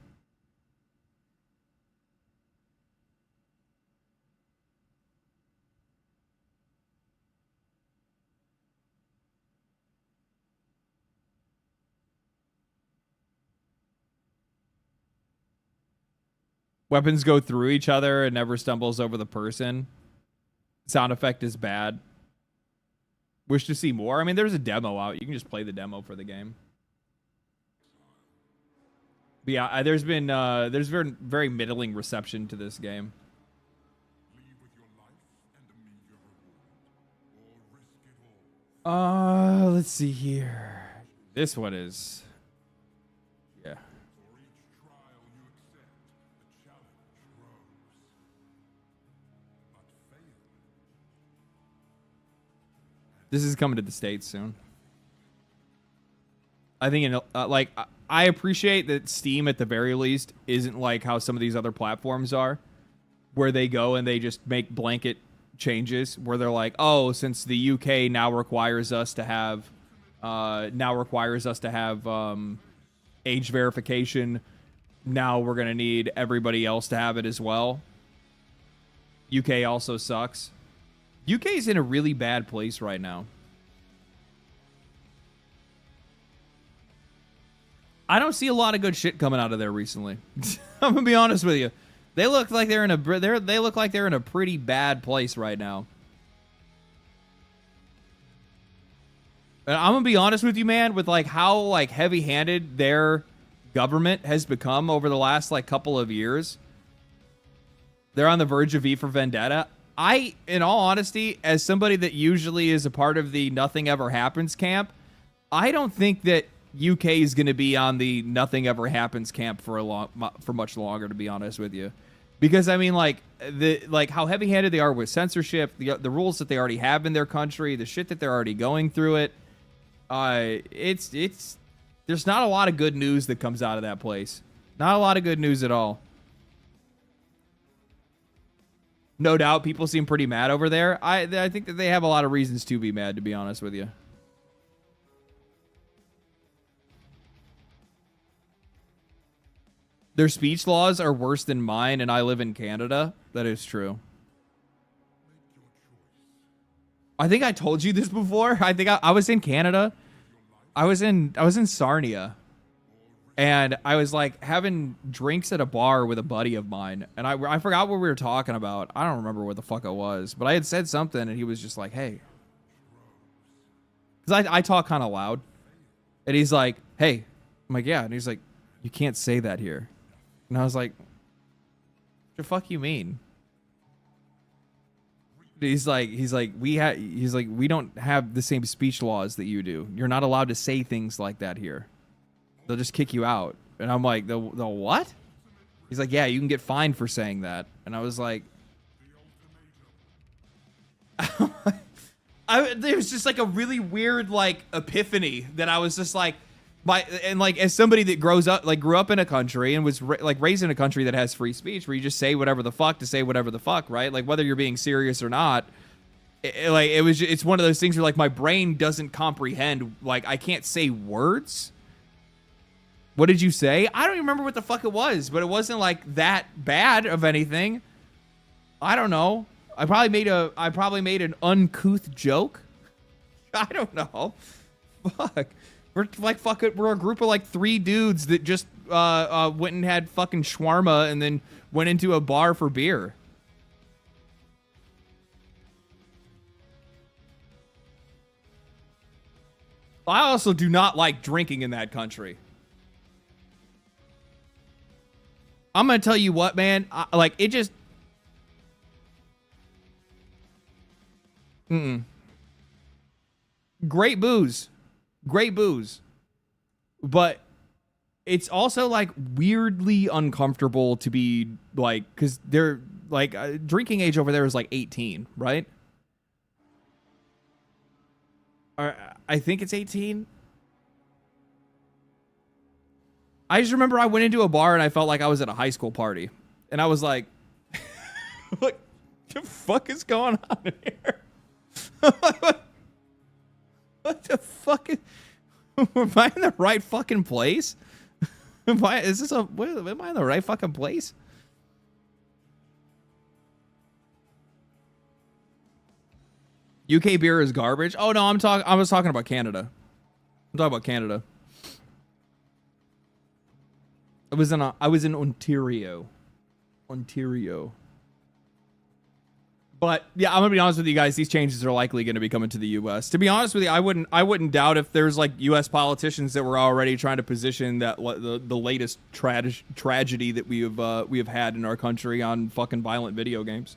S1: Weapons go through each other and never stumbles over the person. Sound effect is bad. Wish to see more? I mean, there's a demo out. You can just play the demo for the game. But yeah, there's very middling reception to this game. Let's see here. This one is, yeah. This is coming to the States soon. I think, like, I appreciate that Steam, at the very least, isn't like how some of these other platforms are, where they go and they just make blanket changes, where they're like, oh, since the UK now requires us to have, age verification, now we're gonna need everybody else to have it as well. UK also sucks. UK's in a really bad place right now. I don't see a lot of good shit coming out of there recently. I'm gonna be honest with you. They look like they're in a pretty bad place right now. And I'm gonna be honest with you, man, with like how like heavy-handed their government has become over the last like couple of years. They're on the verge of V for Vendetta. In all honesty, as somebody that usually is a part of the Nothing Ever Happens camp, I don't think that UK is going to be on the Nothing Ever Happens camp for much longer, to be honest with you, because I mean, like how heavy-handed they are with censorship, the rules that they already have in their country, the shit that they're already going through it. There's not a lot of good news that comes out of that place. Not a lot of good news at all. No doubt, people seem pretty mad over there. I think that they have a lot of reasons to be mad, to be honest with you. Their speech laws are worse than mine, and I live in Canada. That is true. I think I told you this before. I think I was in Canada. I was in Sarnia, and I was like having drinks at a bar with a buddy of mine, and I forgot what we were talking about. I don't remember what the fuck it was, but I had said something, and he was just like, "Hey," because I talk kind of loud, and he's like, "Hey," I'm like, "Yeah," and he's like, "You can't say that here." And I was like, "What the fuck you mean?" He's like, we don't have the same speech laws that you do. You're not allowed to say things like that here. They'll just kick you out. And I'm like, the what? He's like, yeah, you can get fined for saying that. And I was like, there was just like a really weird like epiphany that I was just like, as somebody that grew up in a country and was raised in a country that has free speech, where you just say whatever the fuck to say whatever the fuck, right? Like whether you're being serious or not, it's one of those things where like my brain doesn't comprehend. Like I can't say words. What did you say? I don't even remember what the fuck it was, but it wasn't like that bad of anything. I don't know. I probably made an uncouth joke. I don't know. Fuck. We're a group of like 3 dudes that just went and had fucking shawarma and then went into a bar for beer. I also do not like drinking in that country. I'm gonna tell you what, man. It just. Great booze. Great booze, but it's also like weirdly uncomfortable to be like, because they're like drinking age over there is like 18, right? I think it's 18. I just remember I went into a bar and I felt like I was at a high school party, and I was like, what the fuck is going on here? What the fuck? Am I in the right fucking place? Am I in the right fucking place? UK beer is garbage. Oh no, I was talking about Canada. I'm talking about Canada. I was in Ontario. But yeah, I'm gonna be honest with you guys. These changes are likely going to be coming to the U.S. To be honest with you, I wouldn't doubt if there's like U.S. politicians that were already trying to position that the latest tragedy that we have had in our country on fucking violent video games.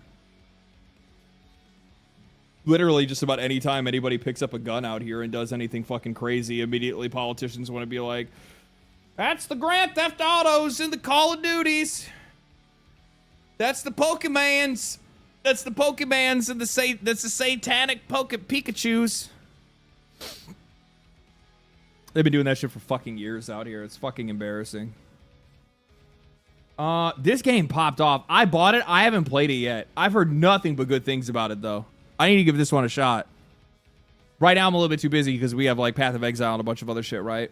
S1: Literally, just about any time anybody picks up a gun out here and does anything fucking crazy, immediately politicians want to be like, "That's the Grand Theft Autos and the Call of Duties. That's the Pokemans." That's the Pokemans and that's the satanic Pikachus. They've been doing that shit for fucking years out here. It's fucking embarrassing. This game popped off. I bought it. I haven't played it yet. I've heard nothing but good things about it, though. I need to give this one a shot. Right now, I'm a little bit too busy because we have, like, Path of Exile and a bunch of other shit, right?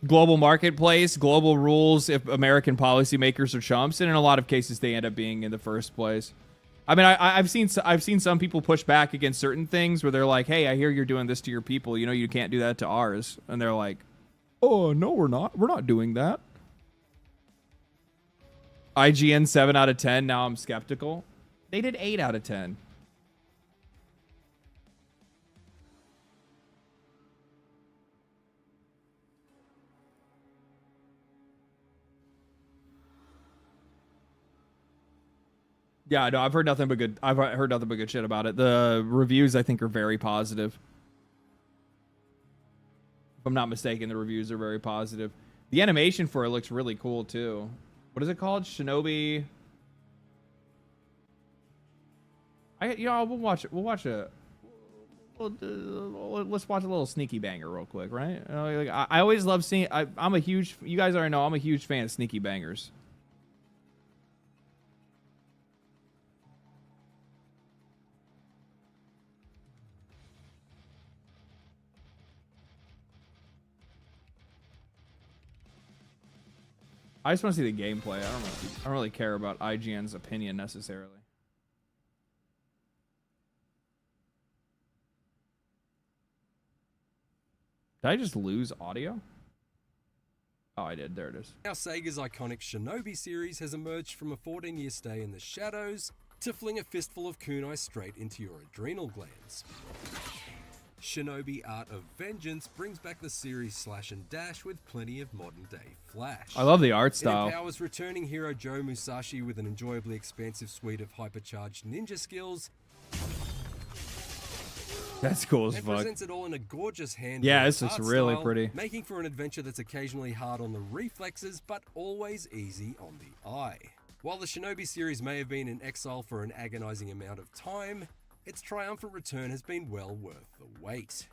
S1: Global marketplace, global rules if American policymakers are chumps, and in a lot of cases, they end up being in the first place. I mean, I've seen some people push back against certain things where they're like, hey, I hear you're doing this to your people. You know, you can't do that to ours. And they're like, oh, no, we're not. We're not doing that. IGN 7 out of 10. Now I'm skeptical. They did 8 out of 10. Yeah, no, I've heard nothing but good. I've heard nothing but good shit about it. The reviews, I think, are very positive. If I'm not mistaken, the reviews are very positive. The animation for it looks really cool too. What is it called? Shinobi. We'll watch it. We'll watch a. Let's watch a little sneaky banger real quick, right? I always love seeing. I'm a huge. You guys already know I'm a huge fan of sneaky bangers. I just want to see the gameplay. I don't really care about IGN's opinion necessarily. Did I just lose audio? Oh, I did. There it is.
S11: Now Sega's iconic Shinobi series has emerged from a 14-year stay in the shadows to fling a fistful of kunai straight into your adrenal glands. Shinobi Art of Vengeance brings back the series slash and dash with plenty of modern-day flash.
S1: I love the art style.
S11: It empowers returning hero Joe Musashi with an enjoyably expansive suite of hypercharged ninja skills.
S1: That's cool as
S11: and
S1: fuck.
S11: Presents it all in a gorgeous hand.
S1: Yeah, this looks really
S11: style,
S1: pretty.
S11: Making for an adventure that's occasionally hard on the reflexes, but always easy on the eye. While the Shinobi series may have been in exile for an agonizing amount of time, its triumphant return has been well worth the wait.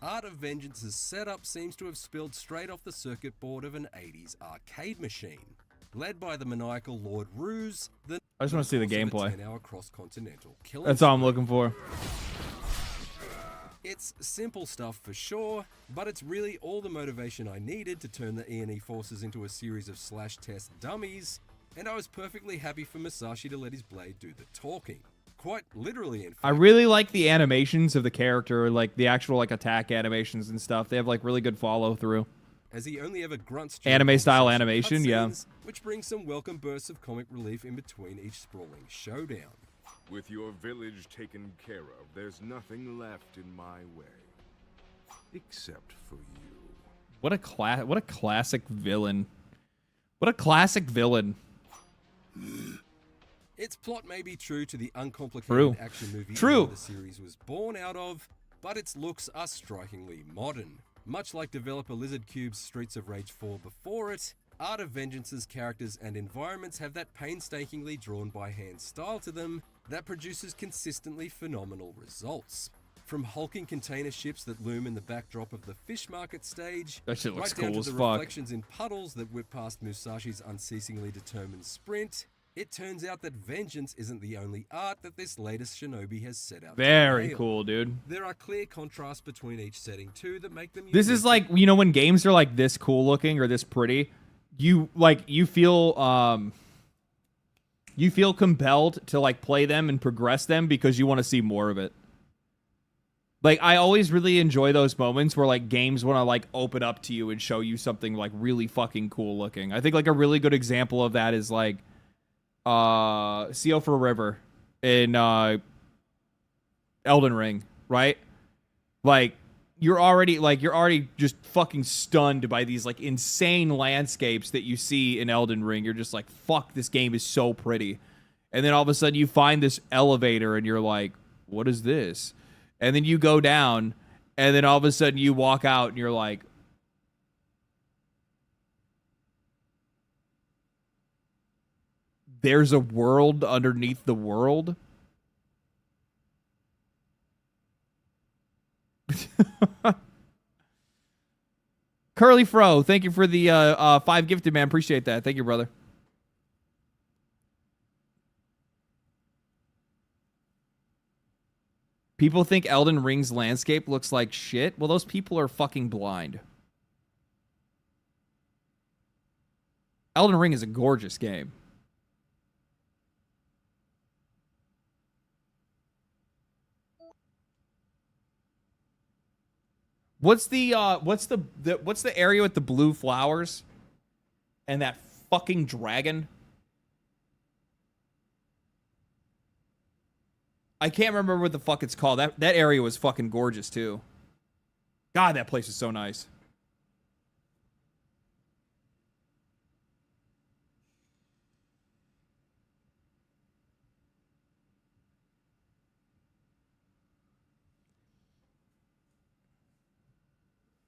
S11: Art of Vengeance's setup seems to have spilled straight off the circuit board of an 80s arcade machine. Led by the maniacal Lord Ruse,
S1: I just want to see the gameplay.
S11: 10-hour cross-continental killing
S1: That's all I'm looking for.
S11: It's simple stuff for sure, but it's really all the motivation I needed to turn the E&E forces into a series of slash test dummies, and I was perfectly happy for Musashi to let his blade do the talking. Quite literally, in fact.
S1: I really like the animations of the character, like the actual like attack animations and stuff. They have like really good follow through.
S11: As he only ever grunts
S1: anime style animation, yeah.
S11: Which brings some welcome bursts of comic relief in between each sprawling showdown.
S3: With your village taken care of, there's nothing left in my way. Except for you.
S1: What a classic villain. What a classic villain.
S11: Its plot may be true to the uncomplicated action movie the series was born out of, but its looks are strikingly modern. Much like developer Lizard Cube's Streets of Rage 4 before it, Art of Vengeance's characters and environments have that painstakingly drawn by hand style to them that produces consistently phenomenal results. From hulking container ships that loom in the backdrop of the fish market stage,
S1: that shit looks
S11: right down
S1: cool
S11: to
S1: as
S11: the
S1: fuck.
S11: reflections in puddles that whip past Musashi's unceasingly determined sprint, it turns out that vengeance isn't the only art that this latest Shinobi has set out
S1: Very
S11: to nail.
S1: cool, dude.
S11: There are clear contrasts between each setting too that make them
S1: This is like, you know, when games are like this cool looking or this pretty, you feel compelled to like play them and progress them because you want to see more of it. Like, I always really enjoy those moments where like games want to like open up to you and show you something like really fucking cool looking. I think like a really good example of that is like Seal for River in Elden Ring, right? Like you're already just fucking stunned by these like insane landscapes that you see in Elden Ring. You're just like, fuck, this game is so pretty. And then all of a sudden you find this elevator and you're like, what is this? And then you go down and then all of a sudden you walk out and you're like, there's a world underneath the world. Curly Fro, thank you for the 5 gifted, man. Appreciate that. Thank you, brother. People think Elden Ring's landscape looks like shit. Well, those people are fucking blind. Elden Ring is a gorgeous game. What's the area with the blue flowers and that fucking dragon? I can't remember what the fuck it's called. That area was fucking gorgeous too. God, that place is so nice.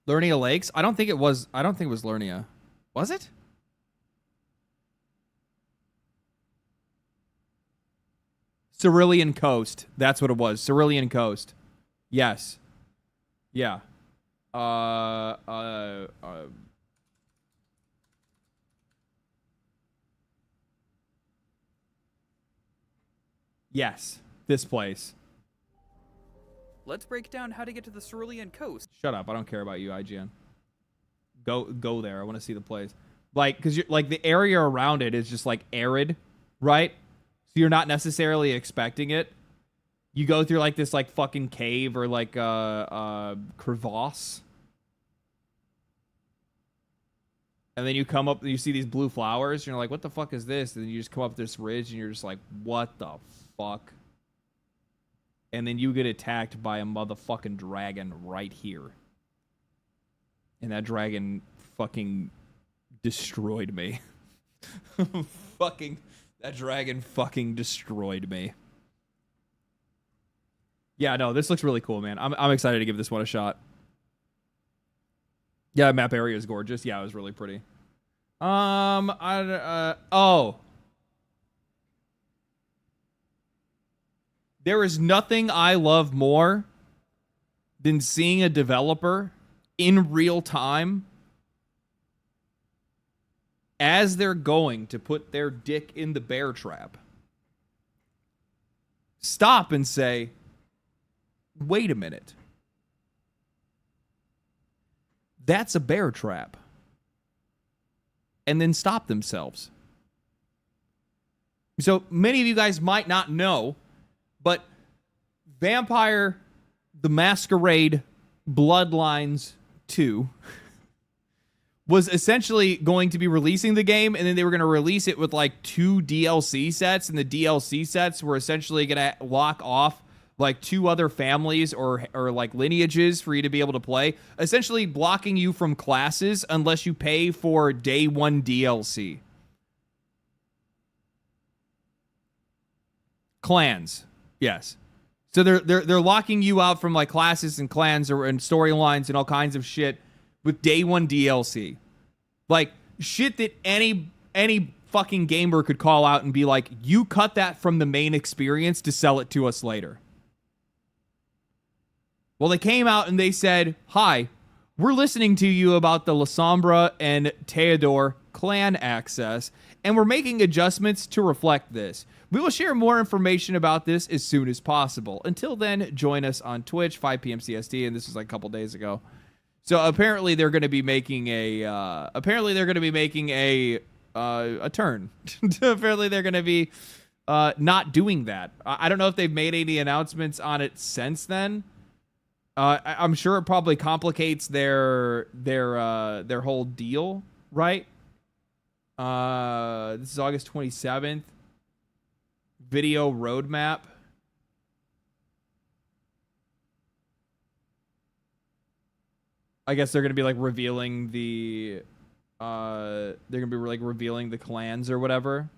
S1: Lernia Lakes? I don't think it was Lernia. Was it? Cerulean Coast. That's what it was. Cerulean Coast. Yes. Yeah. Yes. This place.
S12: Let's break down how to get to the Cerulean Coast.
S1: Shut up. I don't care about you, IGN. Go there. I want to see the place. Like, because you're like the area around it is just like arid, right? So you're not necessarily expecting it. You go through like this like fucking cave or like crevasse. And then you come up and you see these blue flowers. And you're like, what the fuck is this? And then you just come up this ridge and you're just like, what the fuck? And then you get attacked by a motherfucking dragon right here. And that dragon fucking destroyed me. That dragon fucking destroyed me. Yeah, no, this looks really cool, man. I'm excited to give this one a shot. Yeah, map area is gorgeous. Yeah, it was really pretty. Oh. There is nothing I love more than seeing a developer in real time as they're going to put their dick in the bear trap. Stop and say, wait a minute. That's a bear trap. And then stop themselves. So many of you guys might not know, but Vampire the Masquerade Bloodlines 2 was essentially going to be releasing the game, and then they were going to release it with like 2 DLC sets, and the DLC sets were essentially going to lock off like 2 other families or like lineages for you to be able to play, essentially blocking you from classes unless you pay for day 1 DLC. Clans. Yes. So they're locking you out from like classes and clans and storylines and all kinds of shit with day 1 DLC. Like shit that any fucking gamer could call out and be like, you cut that from the main experience to sell it to us later. Well, they came out and they said, hi, we're listening to you about the Lasombra and Theodore clan access, and we're making adjustments to reflect this. We will share more information about this as soon as possible. Until then, join us on Twitch, 5 p.m. CST, and this was like a couple days ago. So apparently they're going to be making a turn. Apparently they're going to be not doing that. I don't know if they've made any announcements on it since then. I'm sure it probably complicates their whole deal, right? This is August 27th. Video roadmap. I guess they're gonna be like revealing the revealing the clans or whatever.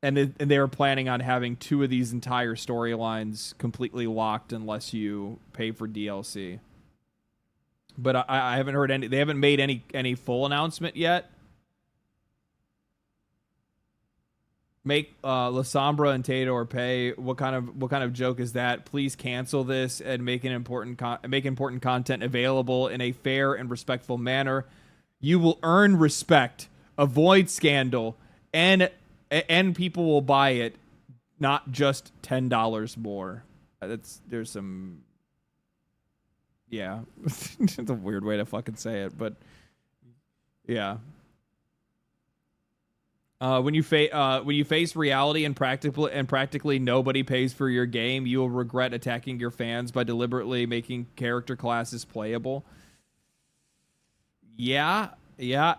S1: And they were planning on having 2 of these entire storylines completely locked unless you pay for DLC. But I haven't heard any. They haven't made any full announcement yet. Make La Sombra and Tador pay. What kind of joke is that? Please cancel this and make important content available in a fair and respectful manner. You will earn respect, avoid scandal, and people will buy it, not just $10 more. There's some, yeah, it's a weird way to fucking say it, but yeah. When you face reality and practically nobody pays for your game, you will regret attacking your fans by deliberately making character classes playable. Yeah.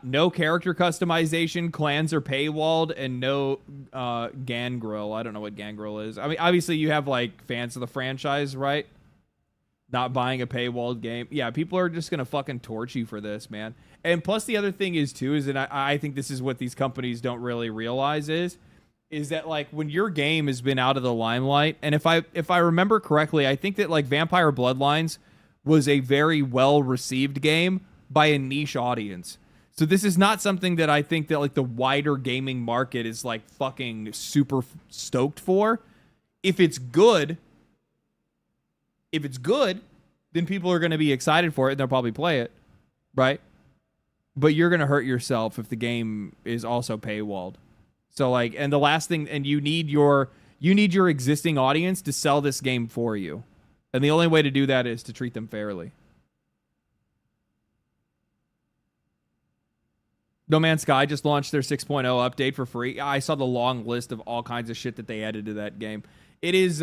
S1: No character customization, clans are paywalled, and no Gangrel. I don't know what Gangrel is. I mean, obviously you have like fans of the franchise, right? Not buying a paywalled game. Yeah, people are just gonna fucking torch you for this, man. And plus the other thing is too, is that I think this is what these companies don't really realize is that like when your game has been out of the limelight, and if I remember correctly, I think that like Vampire Bloodlines was a very well received game by a niche audience. So this is not something that I think that like the wider gaming market is like fucking super stoked for. If it's good, then people are going to be excited for it and they'll probably play it, right? But you're going to hurt yourself if the game is also paywalled. So like, and the last thing, and you need your existing audience to sell this game for you. And the only way to do that is to treat them fairly. No Man's Sky just launched their 6.0 update for free. I saw the long list of all kinds of shit that they added to that game. It is,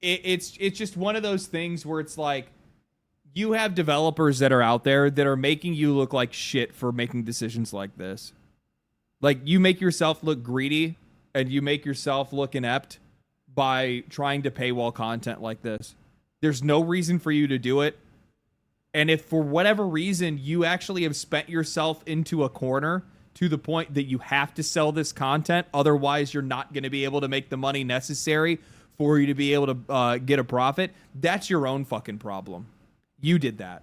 S1: it's just one of those things where it's like, you have developers that are out there that are making you look like shit for making decisions like this. Like, you make yourself look greedy and you make yourself look inept by trying to paywall content like this. There's no reason for you to do it. And if for whatever reason you actually have spent yourself into a corner to the point that you have to sell this content, otherwise you're not going to be able to make the money necessary for you to be able to get a profit, that's your own fucking problem. You did that.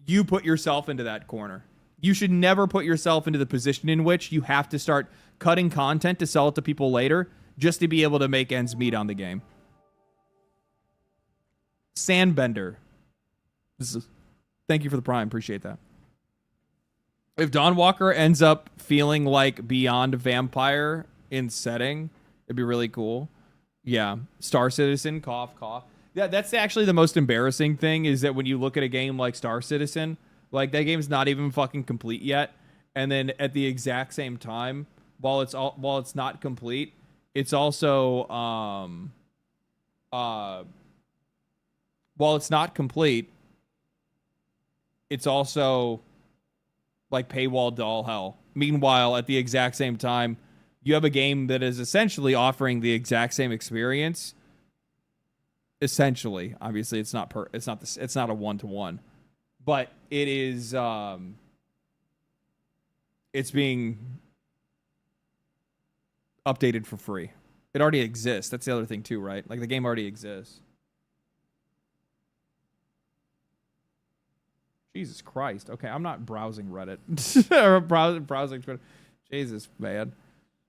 S1: You put yourself into that corner. You should never put yourself into the position in which you have to start cutting content to sell it to people later just to be able to make ends meet on the game. Sandbender. Thank you for the prime. Appreciate that. If Dawn Walker ends up feeling like Beyond Vampire in setting, it'd be really cool. Yeah. Star Citizen, cough, cough. Yeah, that's actually the most embarrassing thing is that when you look at a game like Star Citizen, like that game's not even fucking complete yet, and then at the exact same time, while it's not complete, it's also while it's not complete, it's also like paywalled to all hell. Meanwhile, at the exact same time, you have a game that is essentially offering the exact same experience. Essentially, obviously, it's not a 1-to-1, but it is. It's being updated for free. It already exists. That's the other thing too, right? Like the game already exists. Jesus Christ. Okay, I'm not browsing Reddit or browsing Twitter. Jesus, man.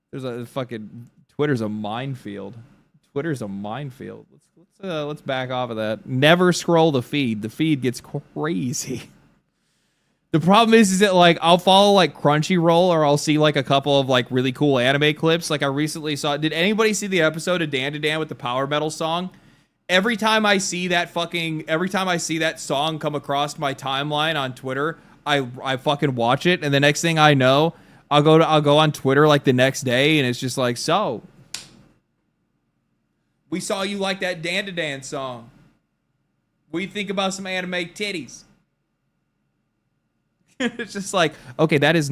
S1: There's a fucking Twitter's a minefield. Twitter's a minefield. Let's back off of that. Never scroll the feed. The feed gets crazy. The problem is that like I'll follow like Crunchyroll or I'll see like a couple of like really cool anime clips. Like I recently saw. Did anybody see the episode of Dan to Dan with the Power Metal song? Every time I see that song come across my timeline on Twitter, I fucking watch it, and the next thing I know, I'll go on Twitter like the next day, and it's just like, so we saw you like that Dan to Dan song. What do you think about some anime titties? It's just like, okay, that is.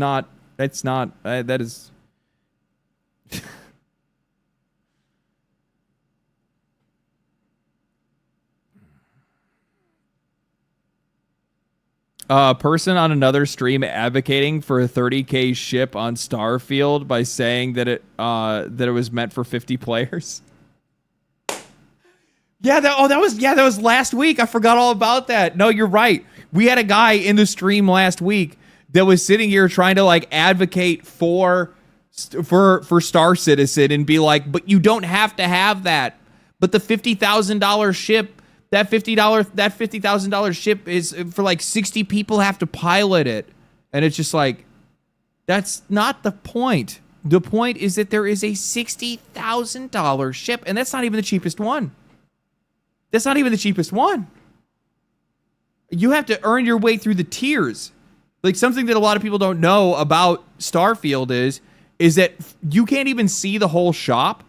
S1: Person on another stream advocating for a 30K ship on Starfield by saying that it was meant for 50 players. Yeah, that was last week. I forgot all about that. No, you're right. We had a guy in the stream last week that was sitting here trying to like advocate for Star Citizen and be like, but you don't have to have that. But the $50,000 ship, that $50,000 ship is for like 60 people have to pilot it. And it's just like, that's not the point. The point is that there is a $60,000 ship, and that's not even the cheapest one. That's not even the cheapest one. You have to earn your way through the tiers. Like, something that a lot of people don't know about Starfield is that you can't even see the whole shop.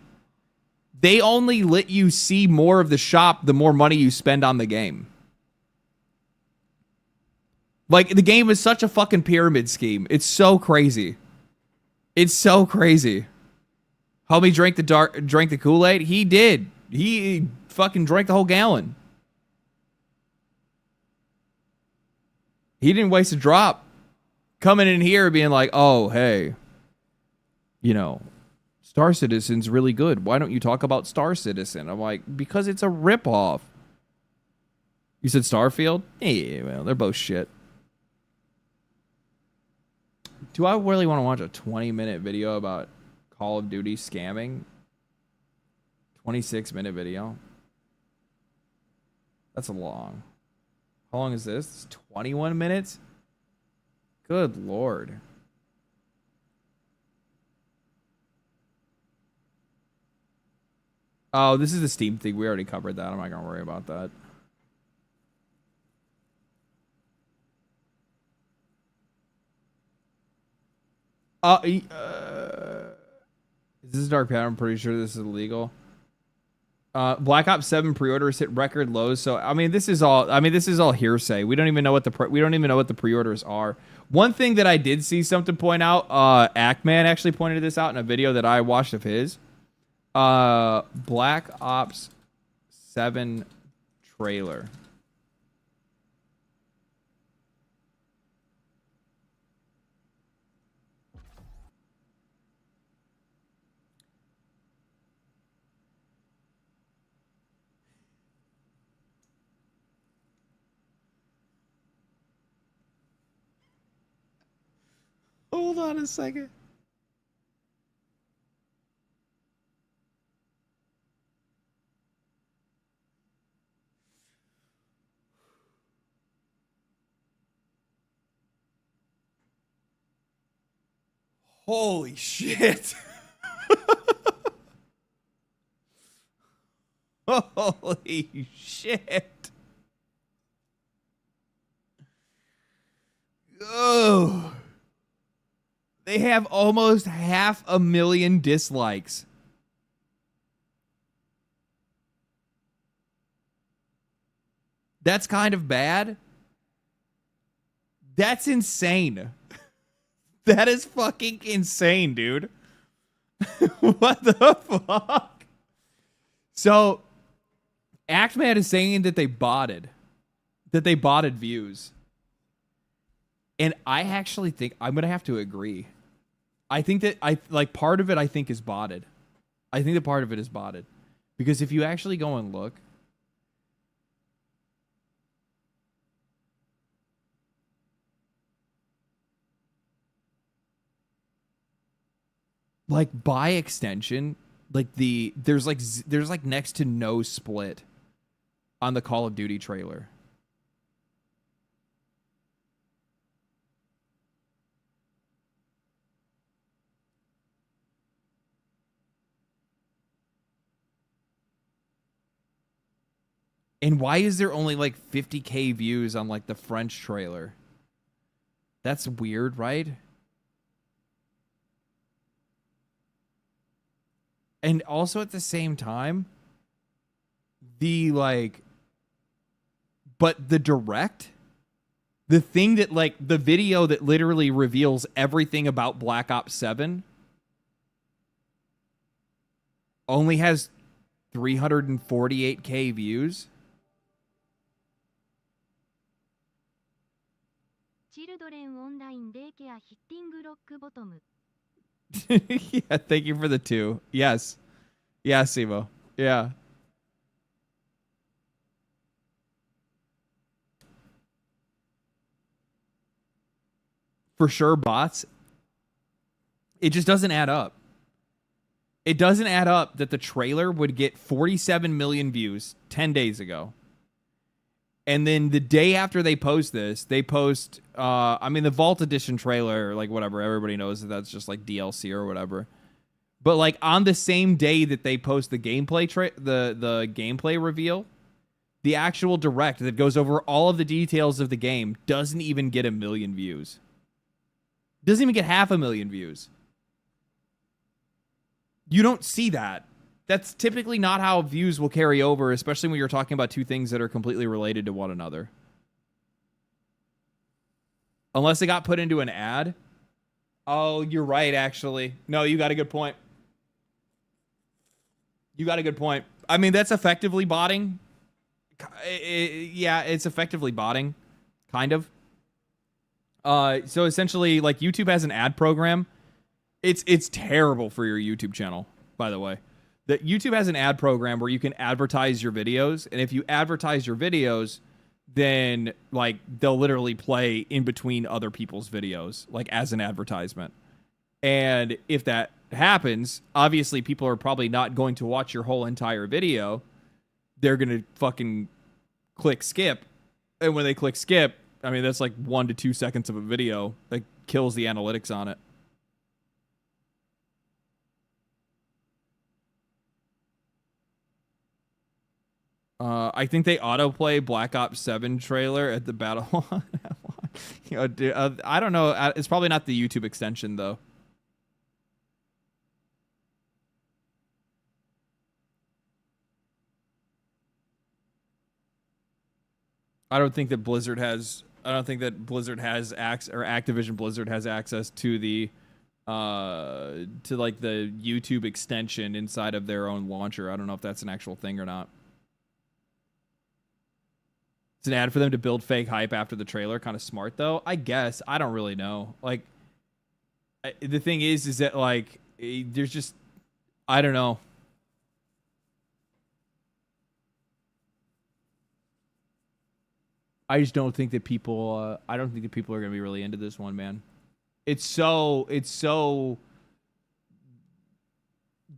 S1: They only let you see more of the shop the more money you spend on the game. Like, the game is such a fucking pyramid scheme. It's so crazy. It's so crazy. Homie drank the Kool-Aid? He did. He fucking drank the whole gallon. He didn't waste a drop. Coming in here being like, oh, hey, you know, Star Citizen's really good. Why don't you talk about Star Citizen? I'm like, because it's a ripoff. You said Starfield? Yeah, well, they're both shit. Do I really want to watch a 20-minute video about Call of Duty scamming? 26-minute video? That's long. How long is this? It's 21 minutes? Good lord. Oh, this is the Steam thing. We already covered that. I'm not going to worry about that. Is this Dark Pattern? I'm pretty sure this is illegal. Black Ops 7 pre-orders hit record lows. So I mean, this is all hearsay. We don't even know what the pre-orders are. One thing that I did see something point out, Ackman actually pointed this out in a video that I watched of his. Black Ops 7 trailer. Hold on a second. Holy shit. Holy shit. Oh. They have almost 500,000 dislikes. That's kind of bad. That's insane. That is fucking insane, dude. What the fuck? So, Actman is saying that they botted views. And I actually think I'm going to have to agree. I think that part of it I think is botted. I think that part of it is botted. Because if you actually go and look, like by extension, like there's next to no split on the Call of Duty trailer. And why is there only like 50K views on like the French trailer? That's weird, right? And also at the same time, but the direct, the thing that like the video that literally reveals everything about Black Ops 7 only has 348K views. Yeah, thank you for the 2. Yes. Yeah, Simo. Yeah. for sure bots. It just doesn't add up. It doesn't add up that the trailer would get 47 million views 10 days ago. And then the day after they post this, they post, the Vault Edition trailer, like whatever, everybody knows that that's just like DLC or whatever. But like on the same day that they post the gameplay, the gameplay reveal, the actual direct that goes over all of the details of the game doesn't even get 1 million views. Doesn't even get 500,000 views. You don't see that. That's typically not how views will carry over, especially when you're talking about two things that are completely related to one another. Unless it got put into an ad. Oh, you're right, actually. No, you got a good point. You got a good point. I mean, that's effectively botting. Yeah, it's effectively botting. Kind of. So essentially, like, YouTube has an ad program. It's terrible for your YouTube channel, by the way. That YouTube has an ad program where you can advertise your videos, and if you advertise your videos, then like they'll literally play in between other people's videos, like as an advertisement. And if that happens, obviously people are probably not going to watch your whole entire video. They're gonna fucking click skip, and when they click skip, I mean that's like 1 to 2 seconds of a video that kills the analytics on it. I think they autoplay Black Ops 7 trailer at the battle. You know, dude, I don't know. It's probably not the YouTube extension, though. I don't think that Blizzard has. I don't think that Blizzard has Activision Blizzard has access to the to like the YouTube extension inside of their own launcher. I don't know if that's an actual thing or not. It's an ad for them to build fake hype after the trailer. Kind of smart, though. I guess. I don't really know. Like, the thing is that, like, there's just... I don't know. I just don't think that people... I don't think that people are going to be really into this one, man. It's so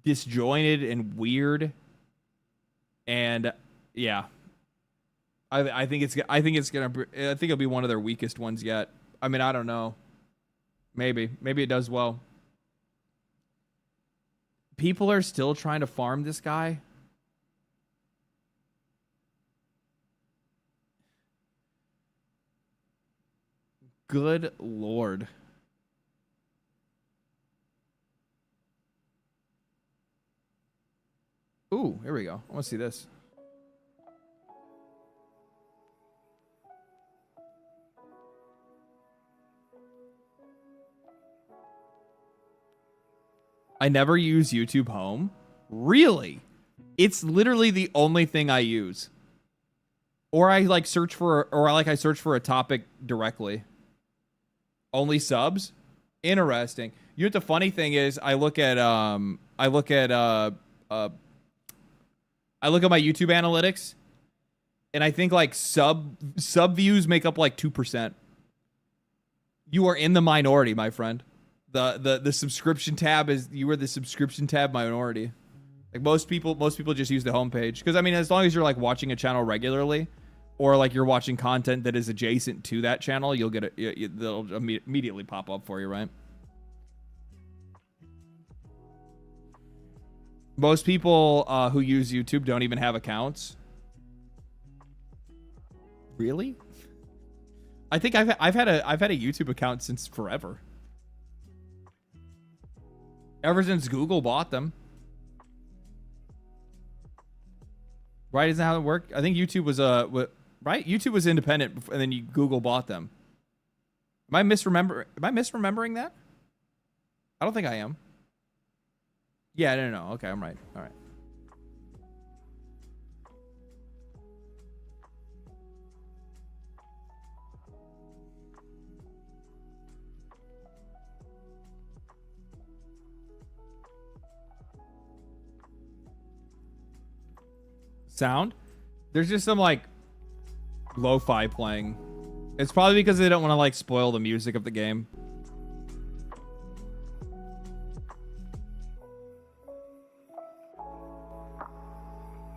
S1: disjointed and weird. And, yeah. I think it'll be one of their weakest ones yet. I mean, I don't know. Maybe it does well. People are still trying to farm this guy. Good Lord. Ooh, here we go. I want to see this. I never use YouTube Home. Really? It's literally the only thing I use. Or I like search for, I search for a topic directly. Only subs? Interesting. You know what the funny thing is? I look at my YouTube analytics, and I think like sub views make up like 2%. You are in the minority, my friend. The subscription tab you are the subscription tab minority. Like most people just use the homepage, because I mean, as long as you're like watching a channel regularly, or like you're watching content that is adjacent to that channel, you'll get it. They'll immediately pop up for you, right? Most people who use YouTube don't even have accounts. Really? I think I've had a YouTube account since forever. Ever since Google bought them. Right? Isn't that how it worked? I think YouTube was right? YouTube was independent, and then Google bought them. Am I misremembering that? I don't think I am. Yeah, no. Okay, I'm right. All right. Sound? There's just some like lo-fi playing. It's probably because they don't want to like spoil the music of the game.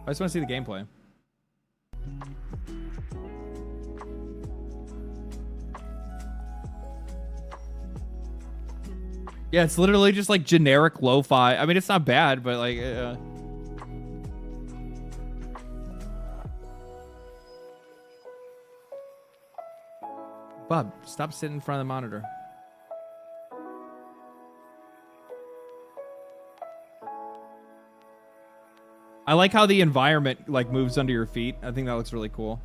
S1: I just want to see the gameplay. Yeah, it's literally just like generic lo-fi. I mean, it's not bad, but like... Bob, stop sitting in front of the monitor. I like how the environment like moves under your feet. I think that looks really cool.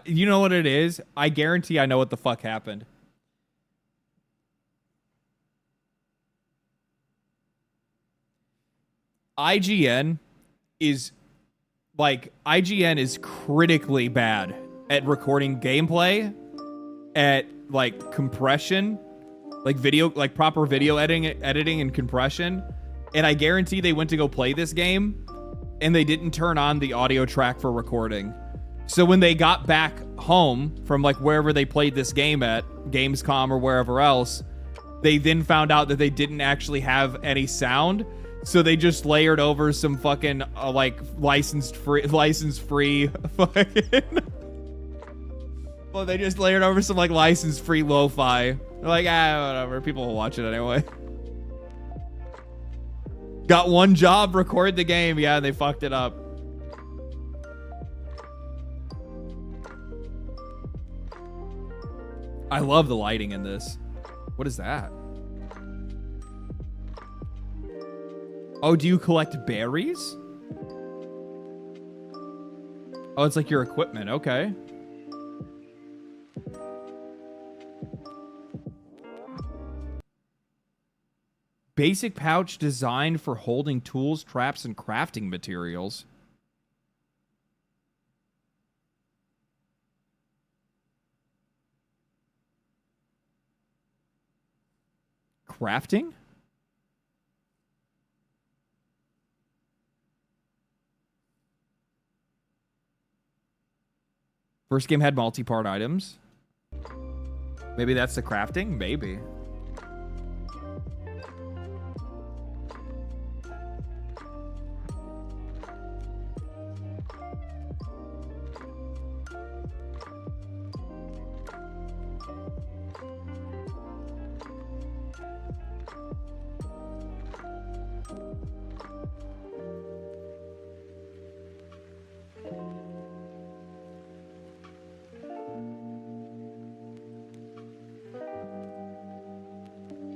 S1: You know what it is? I guarantee I know what the fuck happened. IGN is critically bad at recording gameplay, at like compression, like video, like proper video editing and compression. And I guarantee they went to go play this game and they didn't turn on the audio track for recording. So when they got back home from like wherever they played this game at, Gamescom or wherever else, they then found out that they didn't actually have any sound. So they just layered over some fucking like license free fucking. Well, they just layered over some like license free lo-fi. They're like, whatever. People will watch it anyway. Got one job, record the game. Yeah, they fucked it up. I love the lighting in this. What is that? Oh, do you collect berries? Oh, it's like your equipment. Okay. Basic pouch designed for holding tools, traps, and crafting materials. Crafting? First game had multi-part items. Maybe that's the crafting? Maybe.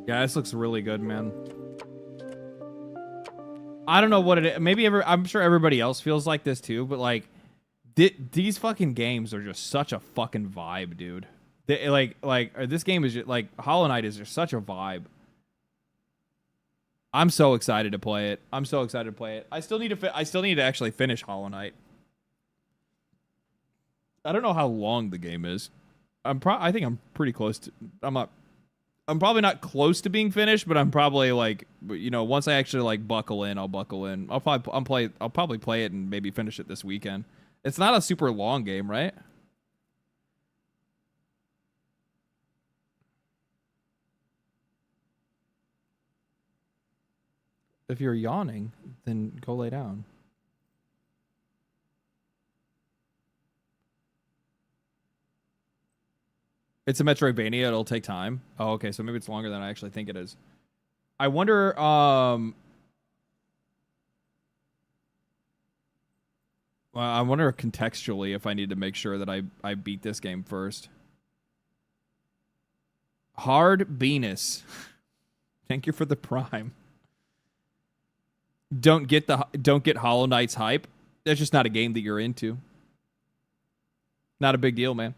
S1: Yeah, this looks really good, man. I don't know what it is. Maybe I'm sure everybody else feels like this too, but like these fucking games are just such a fucking vibe, dude. This game is just like Hollow Knight is just such a vibe. I'm so excited to play it. I still need to actually finish Hollow Knight. I don't know how long the game is. I think I'm pretty close to. I'm probably not close to being finished, but I'm probably like, you know, once I actually like buckle in, I'll buckle in. I'll probably play it and maybe finish it this weekend. It's not a super long game, right? If you're yawning, then go lay down. It's a Metroidvania. It'll take time. Oh, okay. So maybe it's longer than I actually think it is. I wonder. Well, I wonder contextually if I need to make sure that I beat this game first. Hard Venus. Thank you for the prime. Don't get Hollow Knight's hype. That's just not a game that you're into. Not a big deal, man.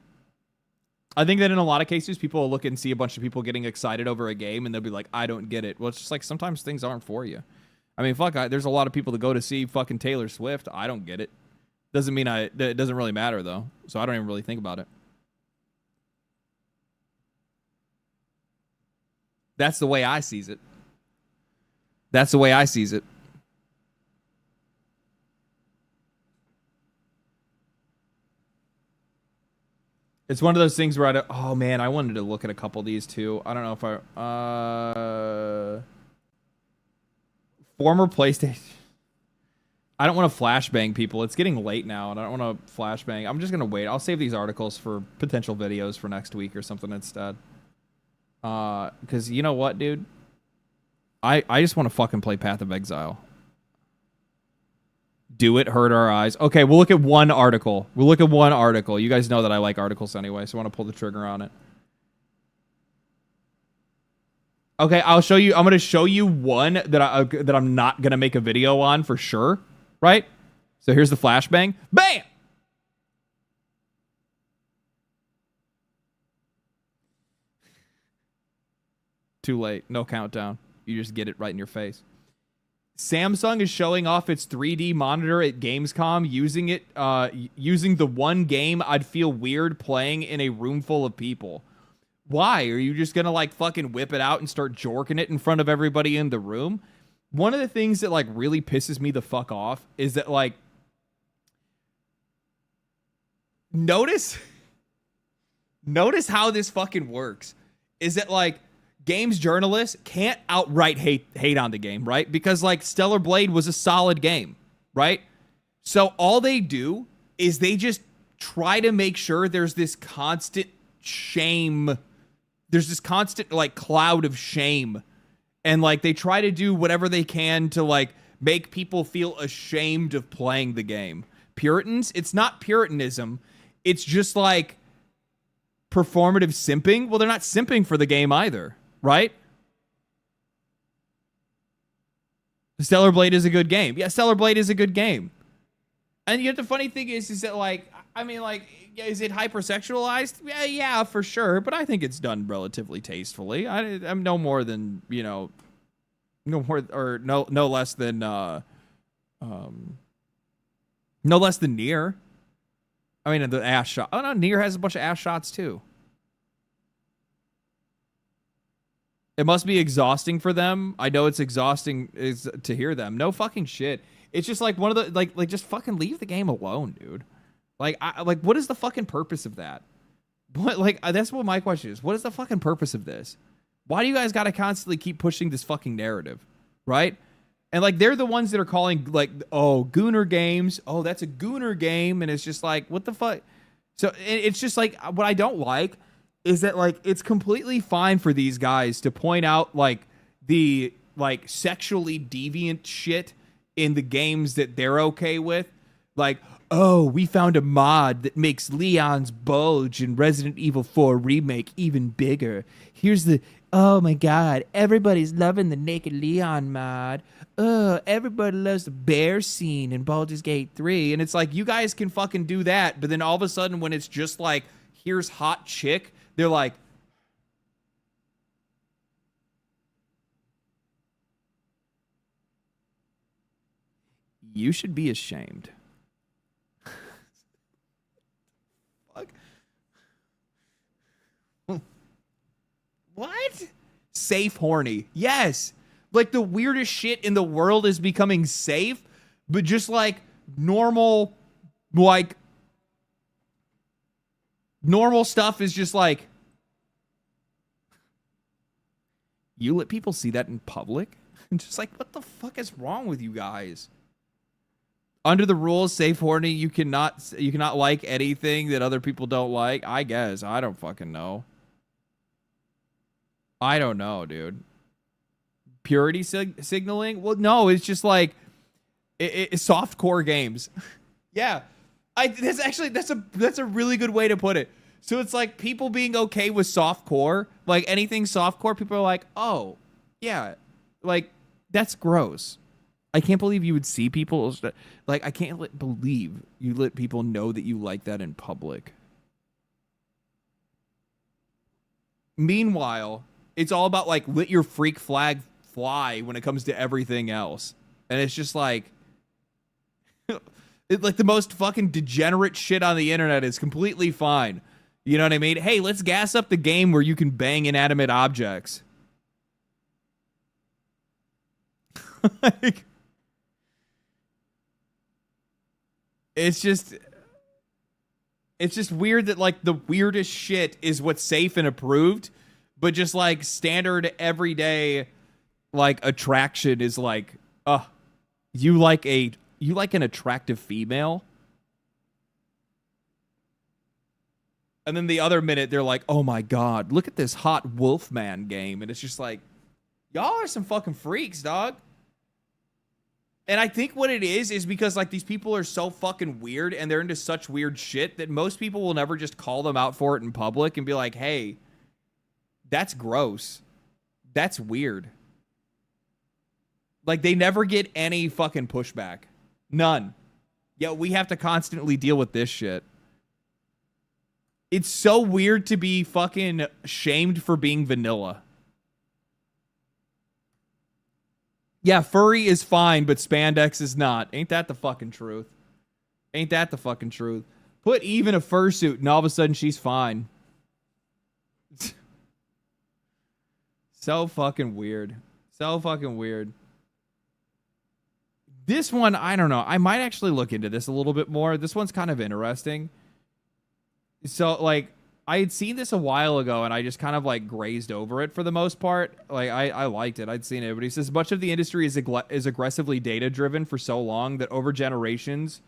S1: I think that in a lot of cases, people will look and see a bunch of people getting excited over a game, and they'll be like, I don't get it. Well, it's just like sometimes things aren't for you. I mean, fuck, there's a lot of people that go to see fucking Taylor Swift. I don't get it. Doesn't mean it doesn't really matter, though. So I don't even really think about it. That's the way I sees it. That's the way I sees it. It's one of those things where oh man, I wanted to look at a couple of these too. I don't know if former PlayStation. I don't want to flashbang people. It's getting late now, and I don't want to flashbang. I'm just gonna wait. I'll save these articles for potential videos for next week or something instead. Because you know what, dude? I just want to fucking play Path of Exile. Do it hurt our eyes? Okay, we'll look at one article. You guys know that I like articles anyway, so I want to pull the trigger on it. Okay, I'll show you. I'm going to show you one that I'm not going to make a video on for sure, right? So here's the flashbang. Bam! Too late. No countdown. You just get it right in your face. Samsung is showing off its 3D monitor at Gamescom, using it, using the one game I'd feel weird playing in a room full of people. Why? Are you just gonna like fucking whip it out and start jorking it in front of everybody in the room? One of the things that like really pisses me the fuck off is that like, notice how this fucking works. Is that like, games journalists can't outright hate on the game, right? Because like Stellar Blade was a solid game, right? So all they do is they just try to make sure there's this constant shame. There's this constant like cloud of shame. And like they try to do whatever they can to like make people feel ashamed of playing the game. Puritans, it's not Puritanism. It's just like performative simping. Well, they're not simping for the game either. Right? Stellar Blade is a good game. Yeah, Stellar Blade is a good game. And yet the funny thing is that like, I mean, like, is it hypersexualized? Yeah, for sure. But I think it's done relatively tastefully. I'm no more than, you know, no less than Nier. I mean, the ass shot. Oh no, Nier has a bunch of ass shots too. It must be exhausting for them. I know it's exhausting to hear them. No fucking shit. It's just like one of the like just fucking leave the game alone, dude. Like what is the fucking purpose of that? What like that's what my question is. What is the fucking purpose of this? Why do you guys got to constantly keep pushing this fucking narrative, right? And like they're the ones that are calling like, oh, Gooner games. Oh, that's a Gooner game, and it's just like, what the fuck? So it's just like what I don't like is that like it's completely fine for these guys to point out like the like sexually deviant shit in the games that they're okay with. Like, oh, we found a mod that makes Leon's bulge in Resident Evil 4 Remake even bigger. Here's the, oh my god, everybody's loving the Naked Leon mod. Everybody loves the bear scene in Baldur's Gate 3. And it's like, you guys can fucking do that, but then all of a sudden when it's just like, here's hot chick, they're like, you should be ashamed. Fuck. What? Safe horny. Yes. Like the weirdest shit in the world is becoming safe, but just like normal, like normal stuff is just like, you let people see that in public? And just like, what the fuck is wrong with you guys? Under the rules, safe horny, you cannot like anything that other people don't like. I guess. I don't fucking know. I don't know, dude. Purity signaling? Well, no, it's just like it's softcore games. Yeah. That's a really good way to put it. So it's like people being okay with softcore, like anything softcore, people are like, oh, yeah, like that's gross. I can't believe you would see people like, I can't believe you let people know that you like that in public. Meanwhile, it's all about like let your freak flag fly when it comes to everything else. And it's just like, like the most fucking degenerate shit on the internet is completely fine. You know what I mean? Hey, let's gas up the game where you can bang inanimate objects. Like, It's just weird that like the weirdest shit is what's safe and approved, but just like standard everyday like attraction is like, you like an attractive female? And then the other minute they're like, oh my god, look at this hot Wolfman game. And it's just like, y'all are some fucking freaks, dog. And I think what it is because like these people are so fucking weird and they're into such weird shit that most people will never just call them out for it in public and be like, hey, that's gross. That's weird. Like they never get any fucking pushback. None. Yet we have to constantly deal with this shit. It's so weird to be fucking shamed for being vanilla. Yeah, furry is fine, but spandex is not. Ain't that the fucking truth? Ain't that the fucking truth? Put Eve in a fursuit and all of a sudden she's fine. So fucking weird. So fucking weird. This one, I don't know. I might actually look into this a little bit more. This one's kind of interesting. So, like, I had seen this a while ago, and I just kind of, like, grazed over it for the most part. Like, I liked it. I'd seen it. But he says, much of the industry is aggressively data-driven for so long that over generations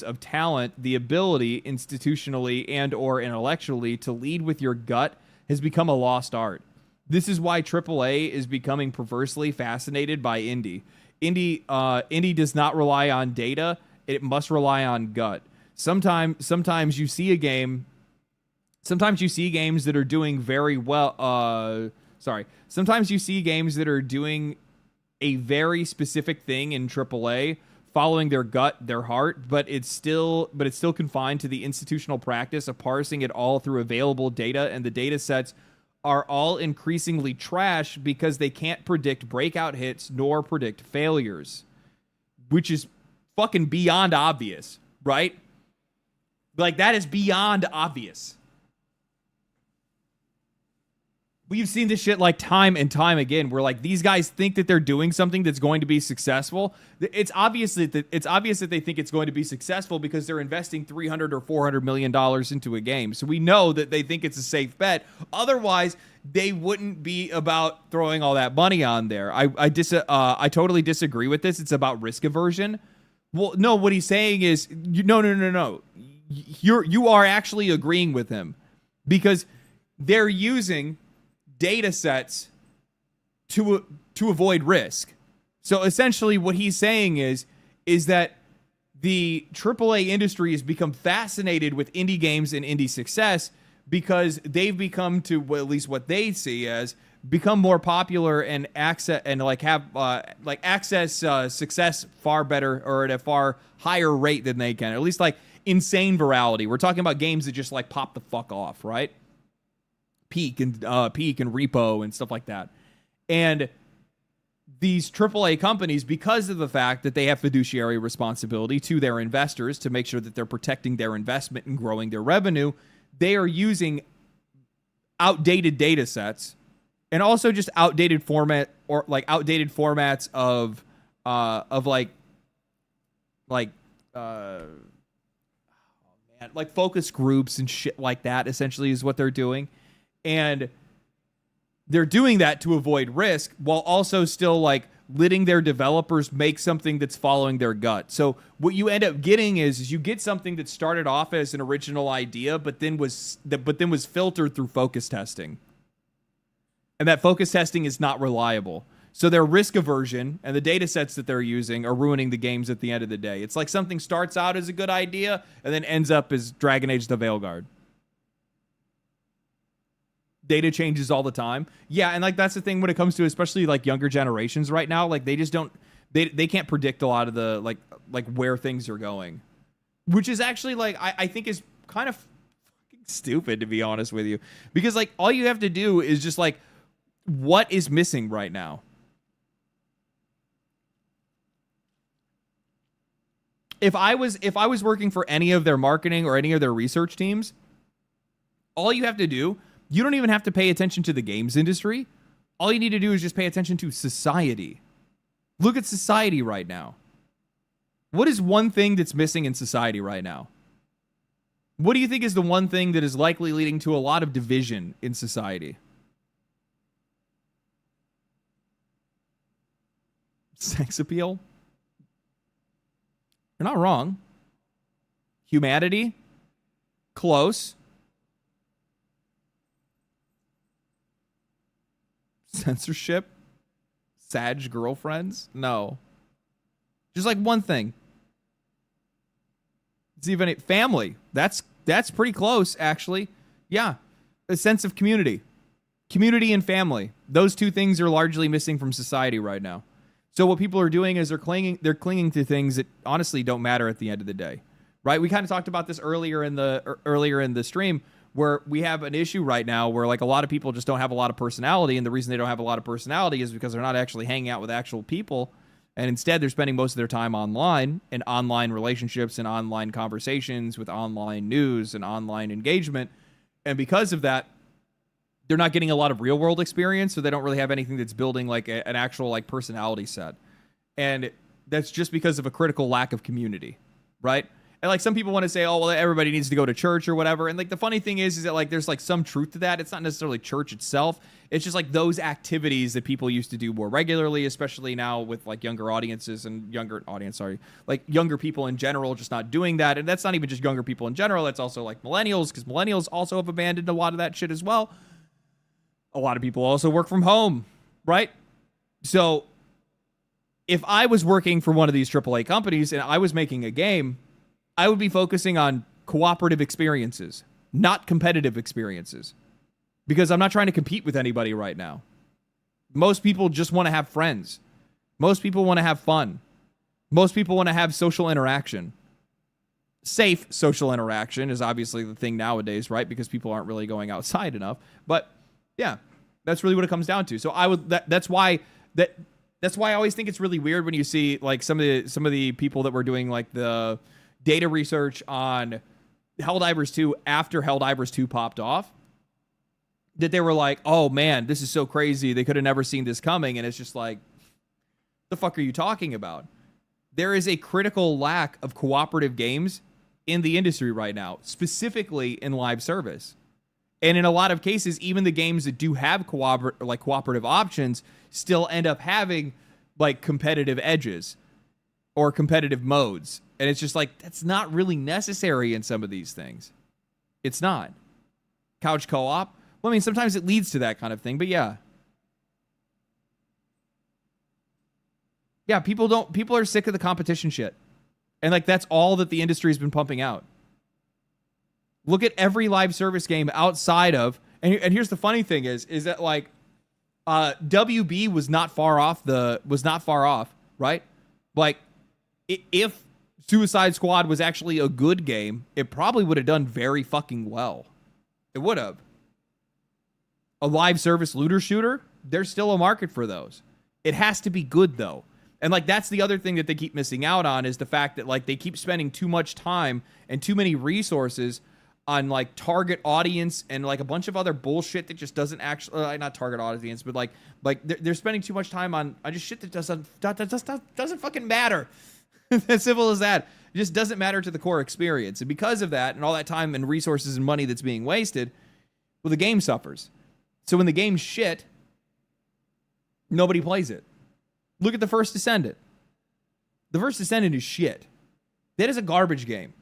S1: of talent, the ability, institutionally and or intellectually, to lead with your gut has become a lost art. This is why AAA is becoming perversely fascinated by indie. Indie does not rely on data. It must rely on gut. Sometimes you see a game. Sometimes you see games that are doing very well. Sometimes you see games that are doing a very specific thing in AAA, following their gut, their heart, but it's still confined to the institutional practice of parsing it all through available data, and the data sets are all increasingly trash because they can't predict breakout hits nor predict failures, which is fucking beyond obvious, right? Like, that is beyond obvious. We've seen this shit like time and time again, where like these guys think that they're doing something that's going to be successful. It's obvious that they think it's going to be successful because they're investing $300 or $400 million into a game. So we know that they think it's a safe bet. Otherwise, they wouldn't be about throwing all that money on there. I totally disagree with this. It's about risk aversion. Well, no, what he's saying is no. You are actually agreeing with him because they're using data sets to avoid risk. So essentially what he's saying is that the AAA industry has become fascinated with indie games and indie success because they've become, to at least what they see as, become more popular and access success far better, or at a far higher rate than they can. Or at least like insane virality. We're talking about games that just like pop the fuck off, right? Peak and Repo and stuff like that. And these AAA companies, because of the fact that they have fiduciary responsibility to their investors to make sure that they're protecting their investment and growing their revenue, they are using outdated data sets and also just outdated formats of focus groups and shit like that, essentially, is what they're doing. And they're doing that to avoid risk while also still like letting their developers make something that's following their gut. So what you end up getting is you get something that started off as an original idea, but then was filtered through focus testing. And that focus testing is not reliable. So their risk aversion and the data sets that they're using are ruining the games at the end of the day. It's like something starts out as a good idea and then ends up as Dragon Age the Veilguard. Data changes all the time. Yeah, and like that's the thing when it comes to especially like younger generations right now. Like they just don't, they can't predict a lot of the like where things are going, which is actually like I think is kind of fucking stupid, to be honest with you, because like all you have to do is just like what is missing right now. If I was working for any of their marketing or any of their research teams, all you have to do, you don't even have to pay attention to the games industry. All you need to do is just pay attention to society. Look at society right now. What is one thing that's missing in society right now? What do you think is the one thing that is likely leading to a lot of division in society? Sex appeal? You're not wrong. Humanity? Close. Censorship? Sag girlfriends? No. Just like one thing. It's even family. That's pretty close, actually. Yeah. A sense of community. Community and family. Those two things are largely missing from society right now. So what people are doing is they're clinging to things that honestly don't matter at the end of the day. Right? We kind of talked about this earlier in the stream, where we have an issue right now where like a lot of people just don't have a lot of personality, and the reason they don't have a lot of personality is because they're not actually hanging out with actual people, and instead they're spending most of their time online, in online relationships and online conversations with online news and online engagement. And because of that, they're not getting a lot of real world experience, so they don't really have anything that's building like an actual like personality set. And that's just because of a critical lack of community, right? And like some people want to say, oh, well, everybody needs to go to church or whatever. And like the funny thing is that like there's like some truth to that. It's not necessarily church itself. It's just like those activities that people used to do more regularly, especially now with like younger audiences and younger people in general just not doing that. And that's not even just younger people in general. That's also like millennials, because millennials also have abandoned a lot of that shit as well. A lot of people also work from home, right? So if I was working for one of these AAA companies and I was making a game, I would be focusing on cooperative experiences, not competitive experiences, because I'm not trying to compete with anybody right now. Most people just want to have friends. Most people want to have fun. Most people want to have social interaction. Safe social interaction is obviously the thing nowadays, right? Because people aren't really going outside enough. But yeah, that's really what it comes down to. So that's why I always think it's really weird when you see like some of the people that were doing like the data research on Helldivers 2 after Helldivers 2 popped off, that they were like, oh man, this is so crazy. They could have never seen this coming. And it's just like, the fuck are you talking about? There is a critical lack of cooperative games in the industry right now, specifically in live service. And in a lot of cases, even the games that do have cooperative options still end up having like competitive edges or competitive modes. And it's just like, that's not really necessary in some of these things. It's not. Couch co-op? Well, I mean, sometimes it leads to that kind of thing, but yeah. Yeah, people are sick of the competition shit. And like, that's all that the industry has been pumping out. Look at every live service game outside of, and here's the funny thing is that like, WB was not far off, right? Like, if Suicide Squad was actually a good game, it probably would have done very fucking well. It would have. A live service looter shooter, there's still a market for those. It has to be good though. And like that's the other thing that they keep missing out on is the fact that like they keep spending too much time and too many resources on like target audience and like a bunch of other bullshit that just doesn't actually not target audience, but like they're spending too much time on just shit that doesn't fucking matter. As simple as that. It just doesn't matter to the core experience. And because of that and all that time and resources and money that's being wasted, well, the game suffers. So when the game's shit, nobody plays it. Look at The First Descendant. The First Descendant is shit. That is a garbage game.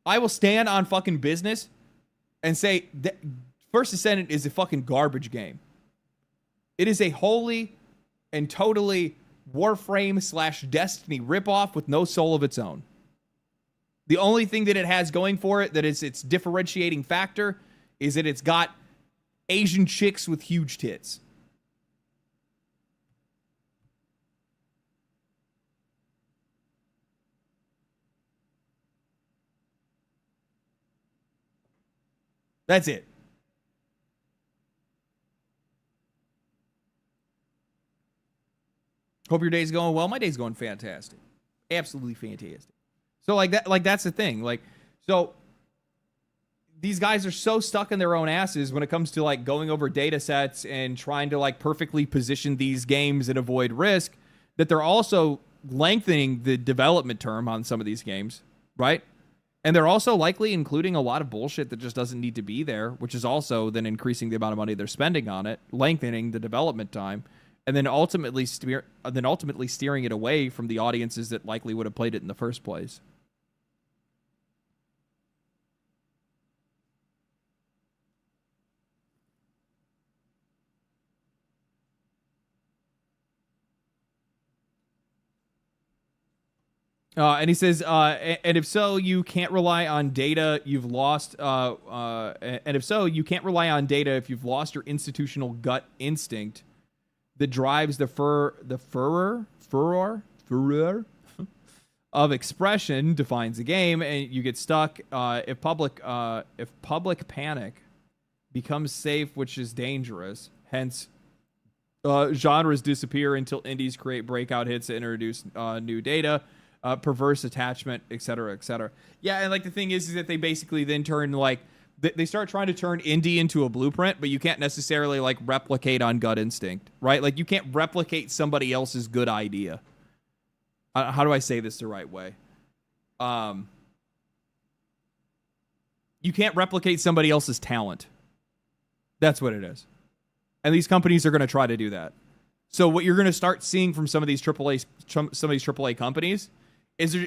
S1: I will stand on fucking business and say that First Descendant is a fucking garbage game. It is a wholly and totally Warframe / Destiny ripoff with no soul of its own. The only thing that it has going for it that is its differentiating factor is that it's got Asian chicks with huge tits. That's it. Hope your day's going well. My day's going fantastic. Absolutely fantastic. So that's the thing. Like, so these guys are so stuck in their own asses when it comes to like going over data sets and trying to like perfectly position these games and avoid risk that they're also lengthening the development term on some of these games, right? And they're also likely including a lot of bullshit that just doesn't need to be there, which is also then increasing the amount of money they're spending on it, lengthening the development time, and then ultimately steering it away from the audiences that likely would have played it in the first place. And he says, and if so, you can't rely on data you've lost. And if so, you can't rely on data if you've lost your institutional gut instinct that drives the furor of expression defines the game, and you get stuck. If public panic becomes safe, which is dangerous. Hence, genres disappear until indies create breakout hits that introduce new data. Perverse attachment, etc., etc. Yeah, and like the thing is that they basically then turn like they start trying to turn indie into a blueprint, but you can't necessarily like replicate on gut instinct, right? Like you can't replicate somebody else's good idea. How do I say this the right way? You can't replicate somebody else's talent. That's what it is, and these companies are going to try to do that. So what you're going to start seeing from some of these AAA companies is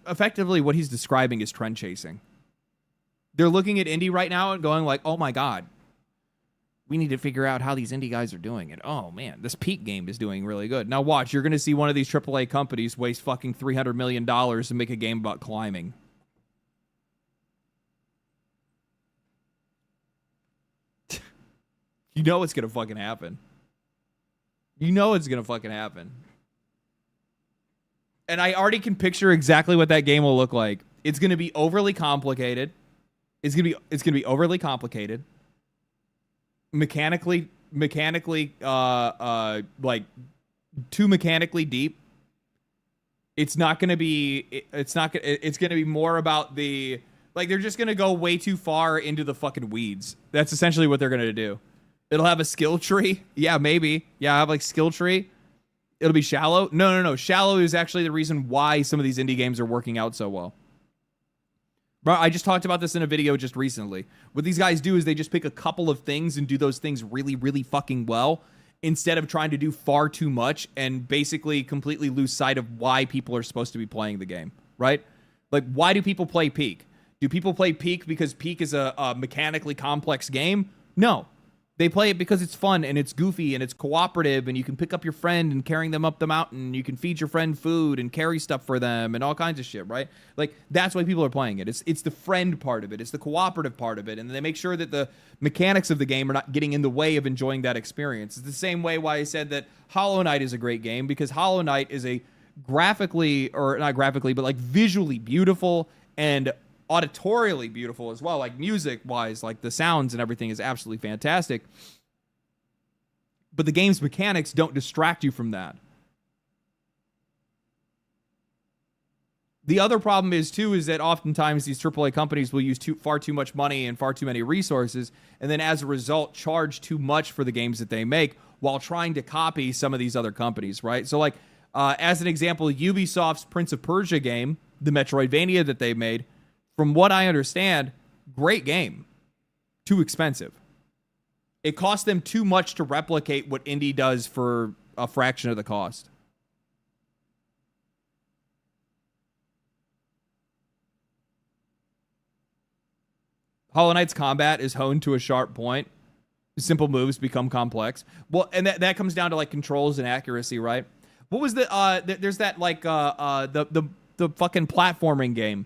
S1: effectively what he's describing is trend chasing. They're looking at indie right now and going like, oh my God, we need to figure out how these indie guys are doing it. Oh man, this Peak game is doing really good. Now watch, you're going to see one of these AAA companies waste fucking $300 million to make a game about climbing. You know it's going to fucking happen. You know it's going to fucking happen. And I already can picture exactly what that game will look like. It's going to be overly complicated. It's going to be overly complicated. Mechanically like too mechanically deep. It's going to be more about the like they're just going to go way too far into the fucking weeds. That's essentially what they're going to do. It'll have a skill tree. Yeah, maybe. Yeah, I have like skill tree. It'll be shallow. No. Shallow is actually the reason why some of these indie games are working out so well. Bro, I just talked about this in a video just recently. What these guys do is they just pick a couple of things and do those things really, really fucking well instead of trying to do far too much and basically completely lose sight of why people are supposed to be playing the game, right? Like, why do people play Peak? Do people play Peak because Peak is a mechanically complex game? No. They play it because it's fun and it's goofy and it's cooperative and you can pick up your friend and carrying them up the mountain. You can feed your friend food and carry stuff for them and all kinds of shit, right? Like, that's why people are playing it. It's the friend part of it. It's the cooperative part of it. And they make sure that the mechanics of the game are not getting in the way of enjoying that experience. It's the same way why I said that Hollow Knight is a great game, because Hollow Knight is a graphically, or not graphically, but like visually beautiful and auditorially beautiful as well, like music wise, like the sounds and everything is absolutely fantastic, but the game's mechanics don't distract you from that. The other problem is that oftentimes these AAA companies will use far too much money and far too many resources, and then as a result charge too much for the games that they make while trying to copy some of these other companies, right? So like as an example, Ubisoft's Prince of Persia game, the Metroidvania that they made, from what I understand, great game. Too expensive. It cost them too much to replicate what indie does for a fraction of the cost. Hollow Knight's combat is honed to a sharp point. Simple moves become complex. Well, and that comes down to like controls and accuracy, right? What was there's that like the fucking platforming game.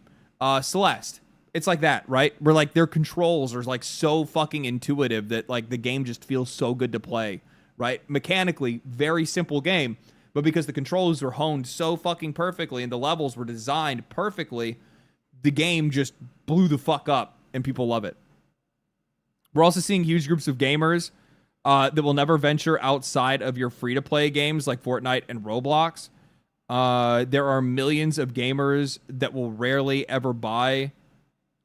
S1: Celeste. It's like that, right? Where like their controls are like so fucking intuitive that like the game just feels so good to play, right? Mechanically, very simple game, but because the controls were honed so fucking perfectly and the levels were designed perfectly, the game just blew the fuck up and people love it. We're also seeing huge groups of gamers that will never venture outside of your free-to-play games like Fortnite and Roblox. There are millions of gamers that will rarely ever buy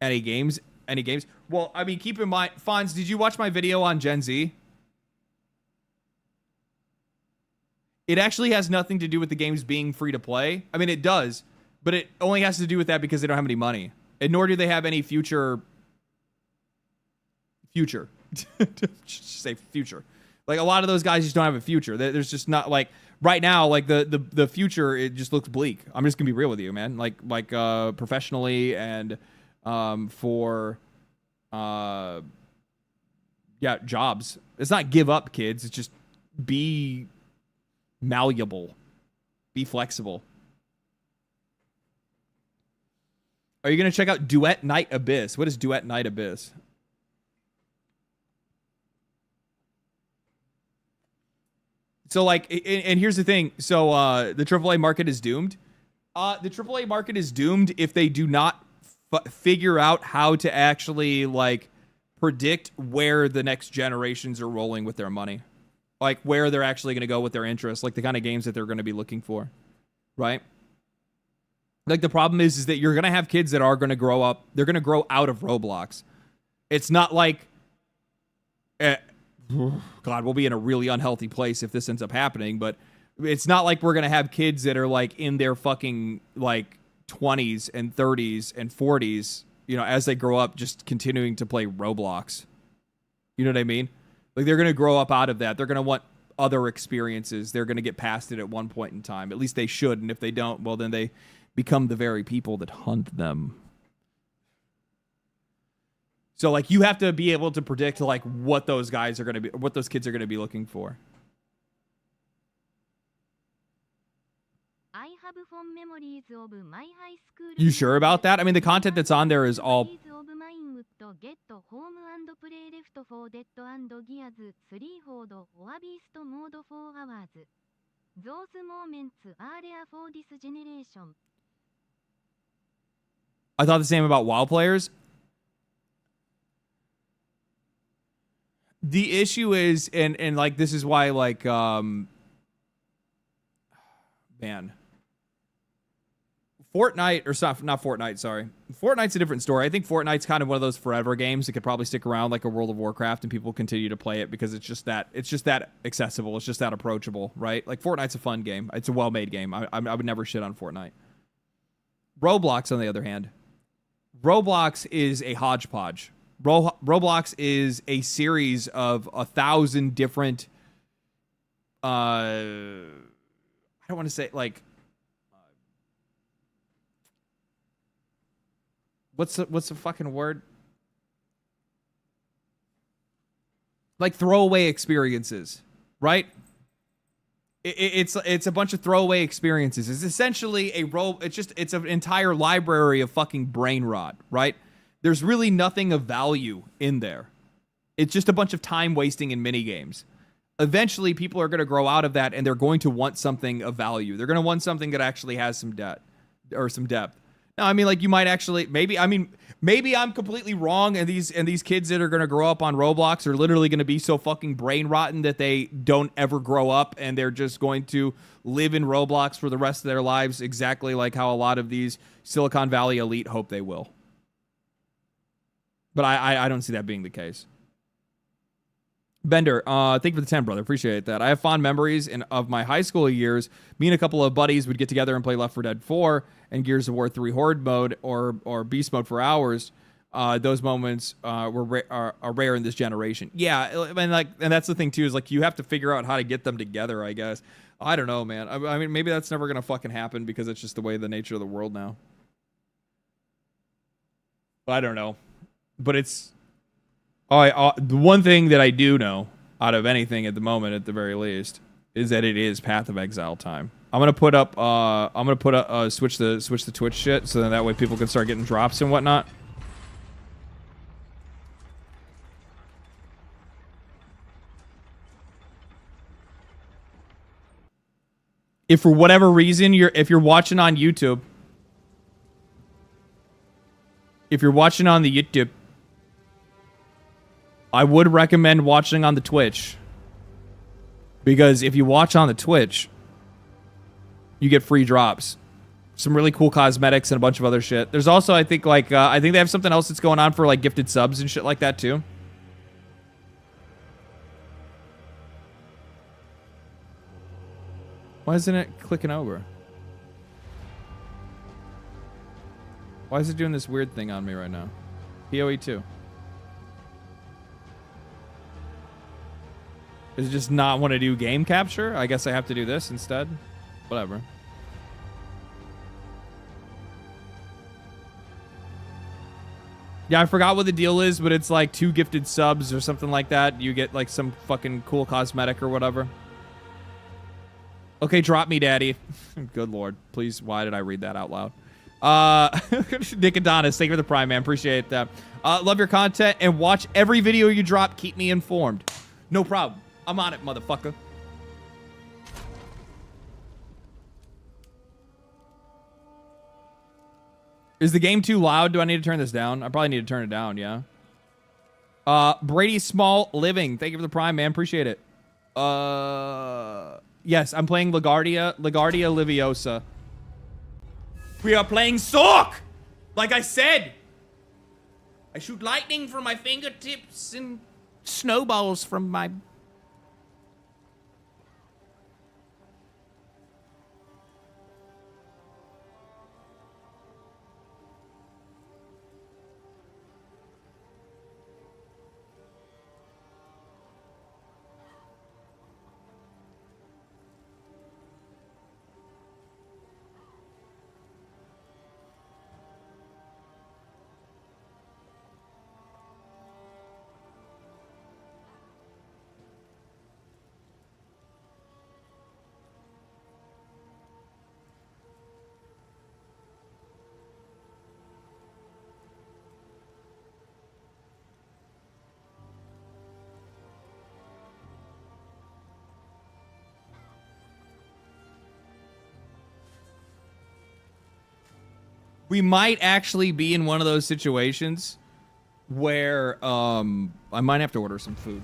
S1: any games. Well, I mean, keep in mind, Fonz, did you watch my video on Gen Z? It actually has nothing to do with the games being free to play. I mean, it does, but it only has to do with that because they don't have any money. And nor do they have any future. Just say future. Like a lot of those guys just don't have a future. There's just not like right now, like the future, it just looks bleak. I'm just gonna be real with you, man. Like professionally and for jobs. It's not give up, kids. It's just be malleable. Be flexible. Are you gonna check out Duet Night Abyss? What is Duet Night Abyss? So, like, and here's the thing. So, the AAA market is doomed. The AAA market is doomed if they do not figure out how to actually, like, predict where the next generations are rolling with their money. Like, where they're actually going to go with their interests. Like, the kind of games that they're going to be looking for. Right? Like, the problem is that you're going to have kids that are going to grow up. They're going to grow out of Roblox. It's not like... God, we'll be in a really unhealthy place if this ends up happening, but it's not like we're going to have kids that are like in their fucking like 20s and 30s and 40s, you know, as they grow up just continuing to play Roblox. You know what I mean? Like they're going to grow up out of that. They're going to want other experiences. They're going to get past it at one point in time. At least they should, and if they don't, well then they become the very people that hunt them. So, like, you have to be able to predict, like, what those guys are going to be, what those kids are going to be looking for.
S2: I have fond memories of my high school.
S1: You sure about that? I mean, the content that's on there is all...
S2: Get home and play Left 4 Dead and Gears 3 Horde or Beast mode 4 hours. Those moments are rare for this generation.
S1: I thought the same about WoW players. The issue is, and like, this is why, like, man. Fortnite, or not Fortnite, sorry. Fortnite's a different story. I think Fortnite's kind of one of those forever games that could probably stick around like a World of Warcraft and people continue to play it because it's just that accessible. It's just that approachable, right? Like, Fortnite's a fun game. It's a well-made game. I would never shit on Fortnite. Roblox, on the other hand. Roblox is a hodgepodge. Roblox is a series of 1,000 different, I don't want to say, like, what's the fucking word? Like throwaway experiences, right? It's a bunch of throwaway experiences. It's essentially it's an entire library of fucking brain rot, right? There's really nothing of value in there. It's just a bunch of time wasting in mini games. Eventually, people are going to grow out of that, and they're going to want something of value. They're going to want something that actually has some depth. Now, I mean, like, you might actually maybe I'm completely wrong, and these kids that are going to grow up on Roblox are literally going to be so fucking brain rotten that they don't ever grow up, and they're just going to live in Roblox for the rest of their lives, exactly like how a lot of these Silicon Valley elite hope they will. But I don't see that being the case. Bender, thank you for the 10, brother. Appreciate that. I have fond memories of my high school years. Me and a couple of buddies would get together and play Left 4 Dead 4 and Gears of War 3 Horde mode or Beast mode for hours. Those moments are rare in this generation. Yeah, and that's the thing too, is like you have to figure out how to get them together, I guess. I don't know, man. I mean, maybe that's never gonna fucking happen because it's just the way the nature of the world now. I don't know. But it's the one thing that I do know out of anything at the moment, at the very least, is that it is Path of Exile time. I'm gonna put up switch the Twitch shit so that way people can start getting drops and whatnot. If for whatever reason if you're watching on YouTube, if you're watching on the YouTube, I would recommend watching on the Twitch, because if you watch on the Twitch, you get free drops, some really cool cosmetics, and a bunch of other shit. There's also, I think, like, I think they have something else that's going on for, like, gifted subs and shit like that, too. Why isn't it clicking over? Why is it doing this weird thing on me right now? PoE2. Does it just not want to do game capture? I guess I have to do this instead. Whatever. Yeah, I forgot what the deal is, but it's like 2 gifted subs or something like that. You get like some fucking cool cosmetic or whatever. Okay, drop me, daddy. Good lord. Please, why did I read that out loud? Nick Adonis, thank you for the prime, man. Appreciate that. Love your content and watch every video you drop. Keep me informed. No problem. I'm on it, motherfucker. Is the game too loud? Do I need to turn this down? I probably need to turn it down, yeah. Brady Small Living. Thank you for the prime, man. Appreciate it. Yes, I'm playing Lagardia Liviosa. We are playing Sork! Like I said. I shoot lightning from my fingertips and snowballs from my... We might actually be in one of those situations where I might have to order some food.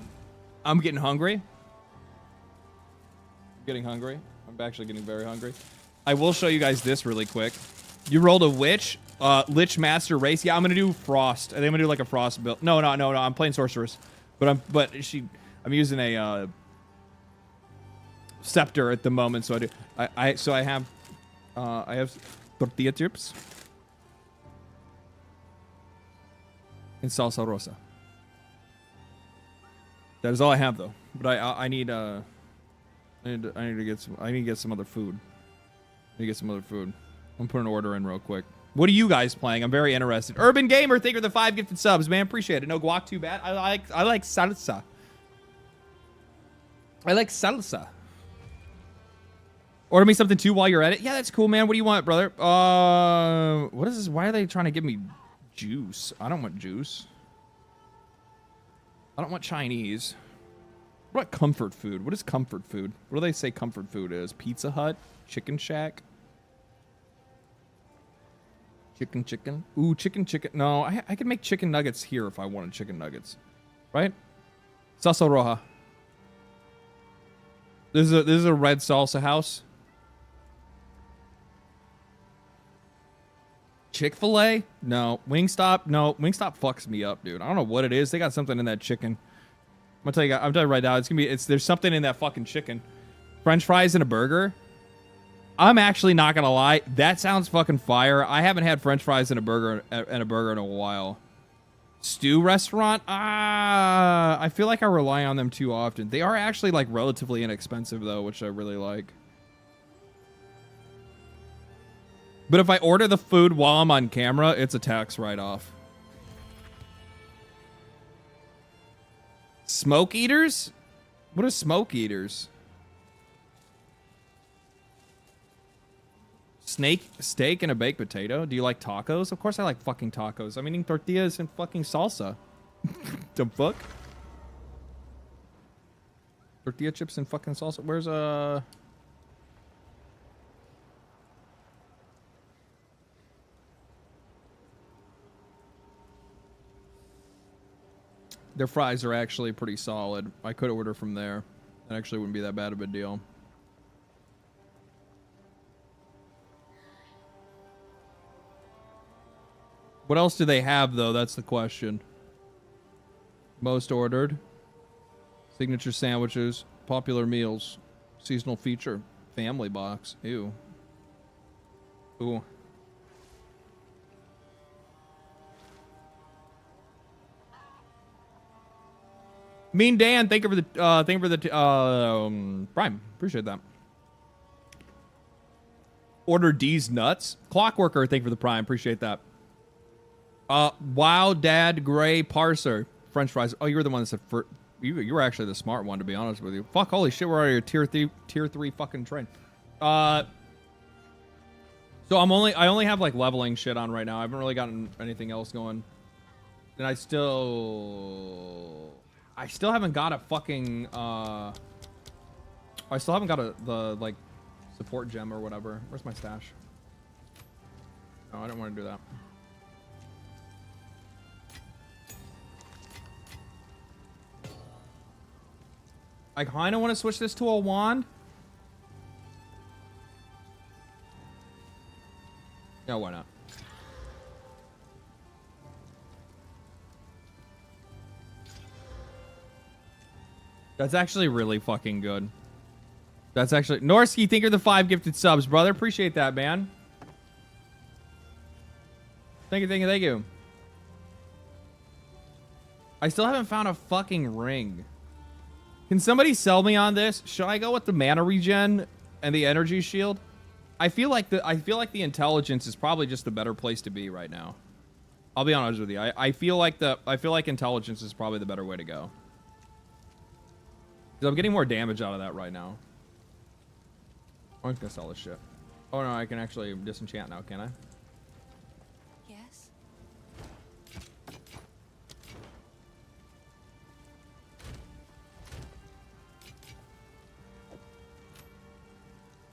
S1: I'm getting hungry. I'm actually getting very hungry. I will show you guys this really quick. You rolled a witch, Lich Master race. Yeah, I'm gonna do Frost. I think I'm gonna do like a Frost build. No. I'm playing Sorceress, but I'm using a scepter at the moment. So I have tortilla chips. And salsa rosa. That is all I have, though. But I need to get some other food. I'm putting an order in real quick. What are you guys playing? I'm very interested. Urban Gamer, thank you for the 5 gifted subs, man. Appreciate it. No guac too bad. I like salsa. Order me something too while you're at it. Yeah, that's cool, man. What do you want, brother? What is this? Why are they trying to give me juice? I don't want juice. I don't want Chinese. What about comfort food? What is comfort food? What do they say comfort food is? Pizza Hut? Chicken Shack? Chicken? Ooh, chicken. No, I could make chicken nuggets here if I wanted chicken nuggets. Right? Salsa Roja. This is a red salsa house. Chick-fil-A? No. Wingstop? No. Wingstop fucks me up, dude. I don't know what it is. They got something in that chicken. I'm telling you right now, there's something in that fucking chicken. French fries and a burger? I'm actually not gonna lie. That sounds fucking fire. I haven't had French fries and a burger in a while. Stew restaurant? I feel like I rely on them too often. They are actually like relatively inexpensive though, which I really like. But if I order the food while I'm on camera, it's a tax write-off. Smoke eaters? What are smoke eaters? Steak and a baked potato? Do you like tacos? Of course I like fucking tacos. I'm eating tortillas and fucking salsa. The fuck? Tortilla chips and fucking salsa. Where's Their fries are actually pretty solid. I could order from there. It actually wouldn't be that bad of a deal. What else do they have, though? That's the question. Most ordered. Signature sandwiches. Popular meals. Seasonal feature. Family box. Ew. Ooh. Mean Dan, thank you for the Prime. Appreciate that. Order D's nuts. Clockworker, thank you for the Prime. Appreciate that. Wow, Dad, Gray, Parser, French fries. Oh, you were the one that said you were actually the smart one, to be honest with you. Fuck, holy shit, we're already a tier 3 fucking train. So I only have like leveling shit on right now. I haven't really gotten anything else going. And I still haven't got a fucking I still haven't got the like support gem or whatever. Where's my stash? No, I don't want to do that. I kind of want to switch this to a wand. Yeah, why not? That's actually really fucking good. That's actually... Norsky, thank you for the 5 gifted subs, brother. Appreciate that, man. Thank you, thank you, thank you. I still haven't found a fucking ring. Can somebody sell me on this? Should I go with the mana regen and the energy shield? I feel like the intelligence is probably just the better place to be right now. I'll be honest with you. I feel like intelligence is probably the better way to go. Because I'm getting more damage out of that right now. I'm just gonna sell this shit. Oh no, I can actually disenchant now, can I?
S4: Yes.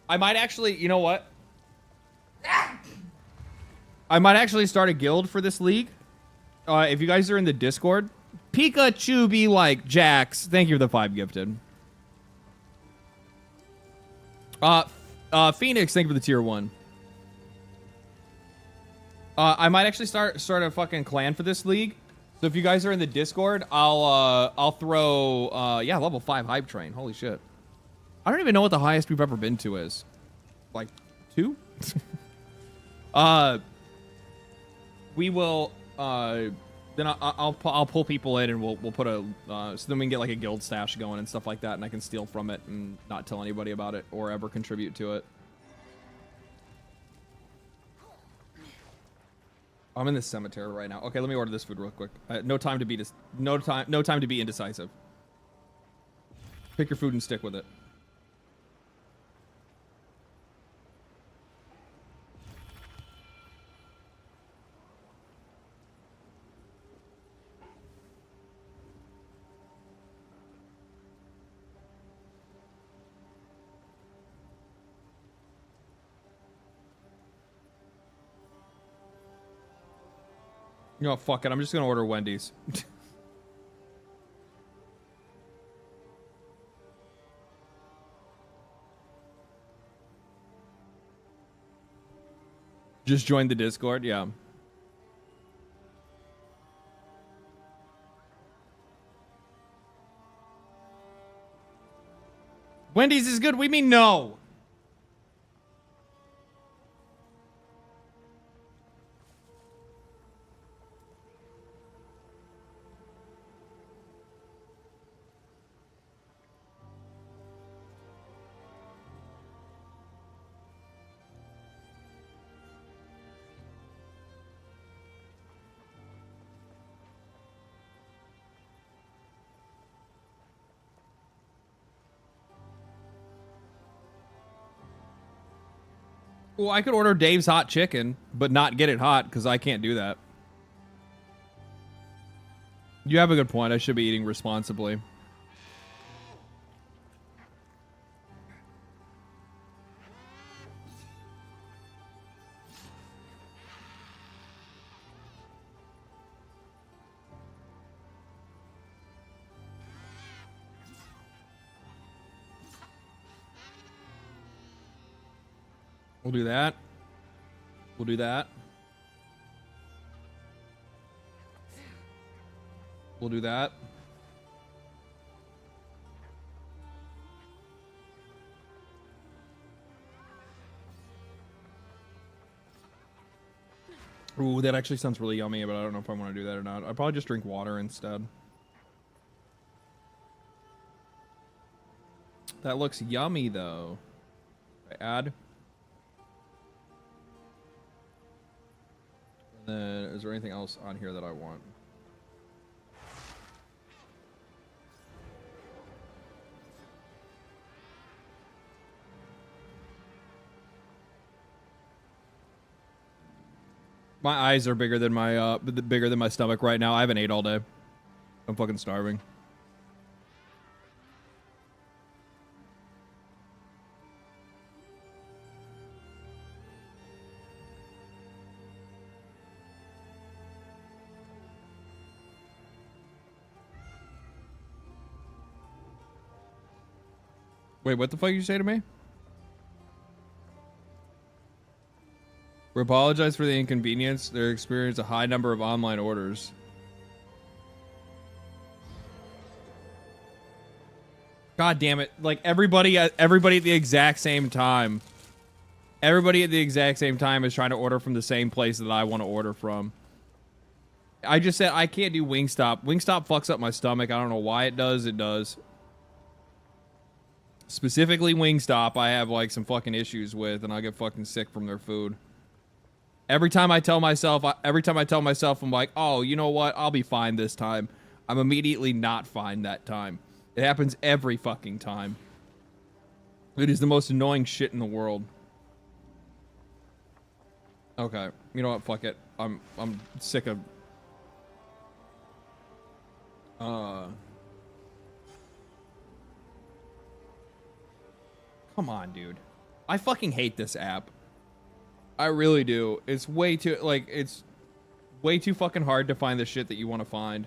S1: I might actually, you know what? I might actually start a guild for this league. If you guys are in the Discord, Pikachu be like Jax. Thank you for the 5 gifted. Phoenix, thank you for the tier 1. I might actually start a fucking clan for this league. So if you guys are in the Discord, I'll throw yeah, level 5 hype train. Holy shit. I don't even know what the highest we've ever been to is. Like 2? We will then I'll pull people in and we'll put a so then we can get like a guild stash going and stuff like that, and I can steal from it and not tell anybody about it or ever contribute to it. I'm in this cemetery right now. Okay, let me order this food real quick. No time to be indecisive. Pick your food and stick with it. You know what, fuck it. I'm just gonna order Wendy's. Just join the Discord, yeah. Wendy's is good. We mean no. Well, I could order Dave's hot chicken, but not get it hot because I can't do that. You have a good point. I should be eating responsibly. We'll do that. We'll do that. We'll do that. Ooh, that actually sounds really yummy, but I don't know if I want to do that or not. I'll probably just drink water instead. That looks yummy, though. Add. And then, is there anything else on here that I want? My eyes are bigger than my stomach right now. I haven't ate all day. I'm fucking starving. Wait, what the fuck did you say to me? We apologize for the inconvenience. They experience a high number of online orders. God damn it. Like everybody at the exact same time. Everybody at the exact same time is trying to order from the same place that I want to order from. I just said I can't do Wingstop. Wingstop fucks up my stomach. I don't know why it does. It does. Specifically Wingstop, I have like some fucking issues with, and I get fucking sick from their food. Every time I tell myself, I'm like, oh, you know what? I'll be fine this time. I'm immediately not fine that time. It happens every fucking time. It is the most annoying shit in the world. Okay, you know what? Fuck it. I'm sick of. Come on, dude. I fucking hate this app. I really do. It's way too, like, it's way too fucking hard to find the shit that you want to find.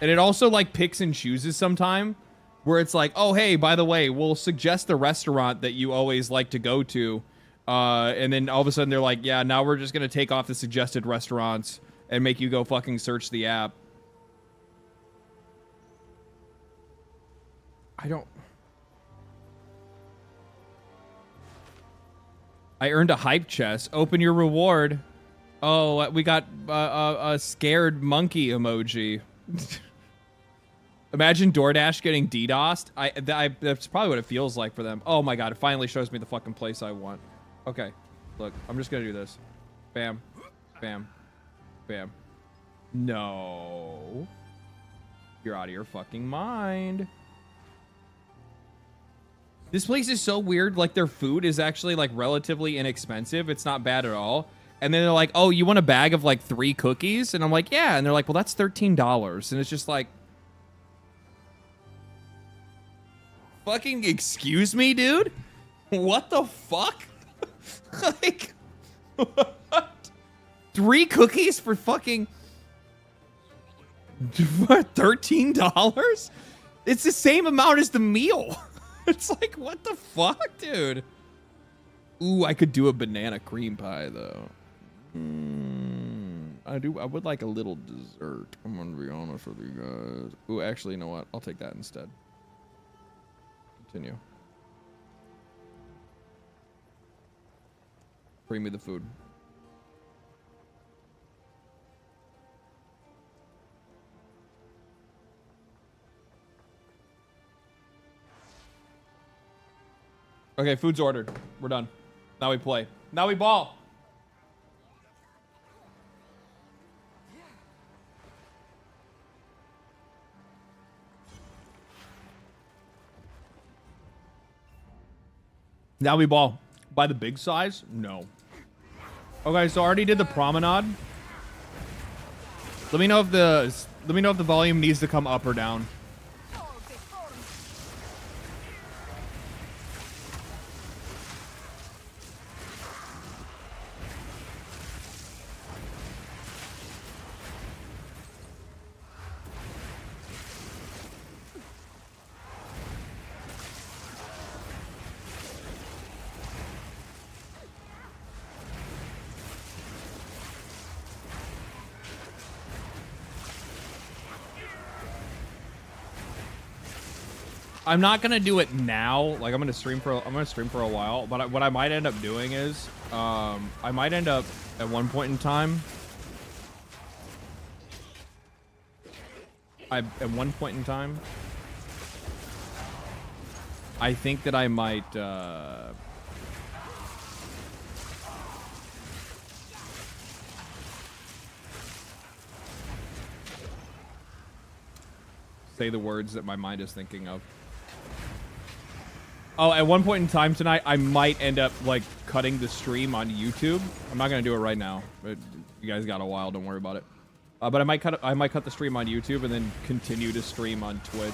S1: And it also, like, picks and chooses sometime, where it's like, oh, hey, by the way, we'll suggest the restaurant that you always like to go to. And then all of a sudden they're like, yeah, now we're just going to take off the suggested restaurants and make you go fucking search the app. I earned a hype chest. Open your reward. Oh, we got a scared monkey emoji. Imagine DoorDash getting DDoSed. That's probably what it feels like for them. Oh my god, it finally shows me the fucking place I want. Okay, look, I'm just gonna do this. Bam, bam, bam. No. You're out of your fucking mind. This place is so weird. Like, their food is actually, like, relatively inexpensive. It's not bad at all. And then they're like, oh, you want a bag of, like, 3 cookies? And I'm like, yeah. And they're like, well, that's $13. And it's just like, fucking excuse me, dude? What the fuck? Like, what? 3 cookies for fucking $13? It's the same amount as the meal. It's like, what the fuck, dude? Ooh, I could do a banana cream pie, though. I would like a little dessert. I'm gonna be honest with you guys. Ooh, actually, you know what? I'll take that instead. Continue. Bring me the food. Okay, food's ordered. We're done. Now we play. Now we ball. Now we ball. By the big size? No. Okay, so I already did the promenade. Let me know if the volume needs to come up or down. I'm not gonna do it now. Like, I'm gonna stream for a while. But what I might end up doing is, I might end up at one point in time. I think that I might say the words that my mind is thinking of. Oh, at one point in time tonight, I might end up like cutting the stream on YouTube. I'm not gonna do it right now, but you guys got a while. Don't worry about it. But I might cut the stream on YouTube and then continue to stream on Twitch,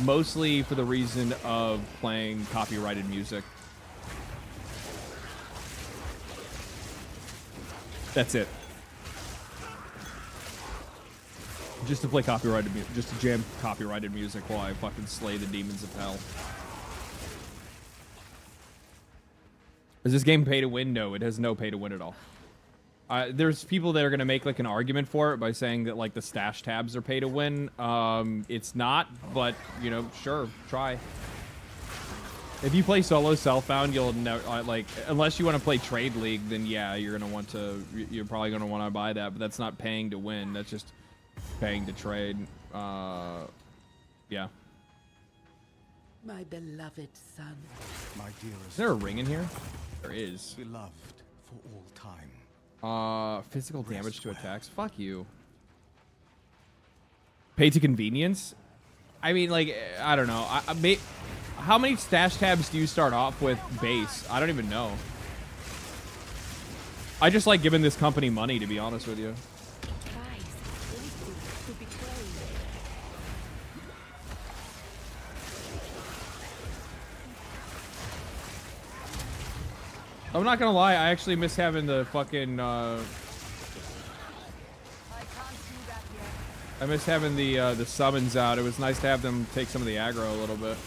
S1: mostly for the reason of playing copyrighted music. That's it. Just to play copyrighted music, just to jam copyrighted music while I fucking slay the demons of hell. Is this game pay to win? No, it has no pay to win at all. There's people that are going to make like an argument for it by saying that like the stash tabs are pay to win. It's not, but you know, sure, try. If you play solo self-found, you'll never like, unless you want to play Trade League, then yeah, you're probably going to want to buy that, but that's not paying to win. That's just paying to trade. Yeah.
S13: My beloved son.
S14: My dearest.
S1: Is there a ring in here? There is.
S14: Beloved for all time.
S1: Physical damage to attacks. Fuck you. Pay to convenience? I mean, like, I don't know. How many stash tabs do you start off with base? I don't even know. I just like giving this company money, to be honest with you. I'm not gonna lie, I actually miss having the fucking, I miss having the summons out. It was nice to have them take some of the aggro a little bit.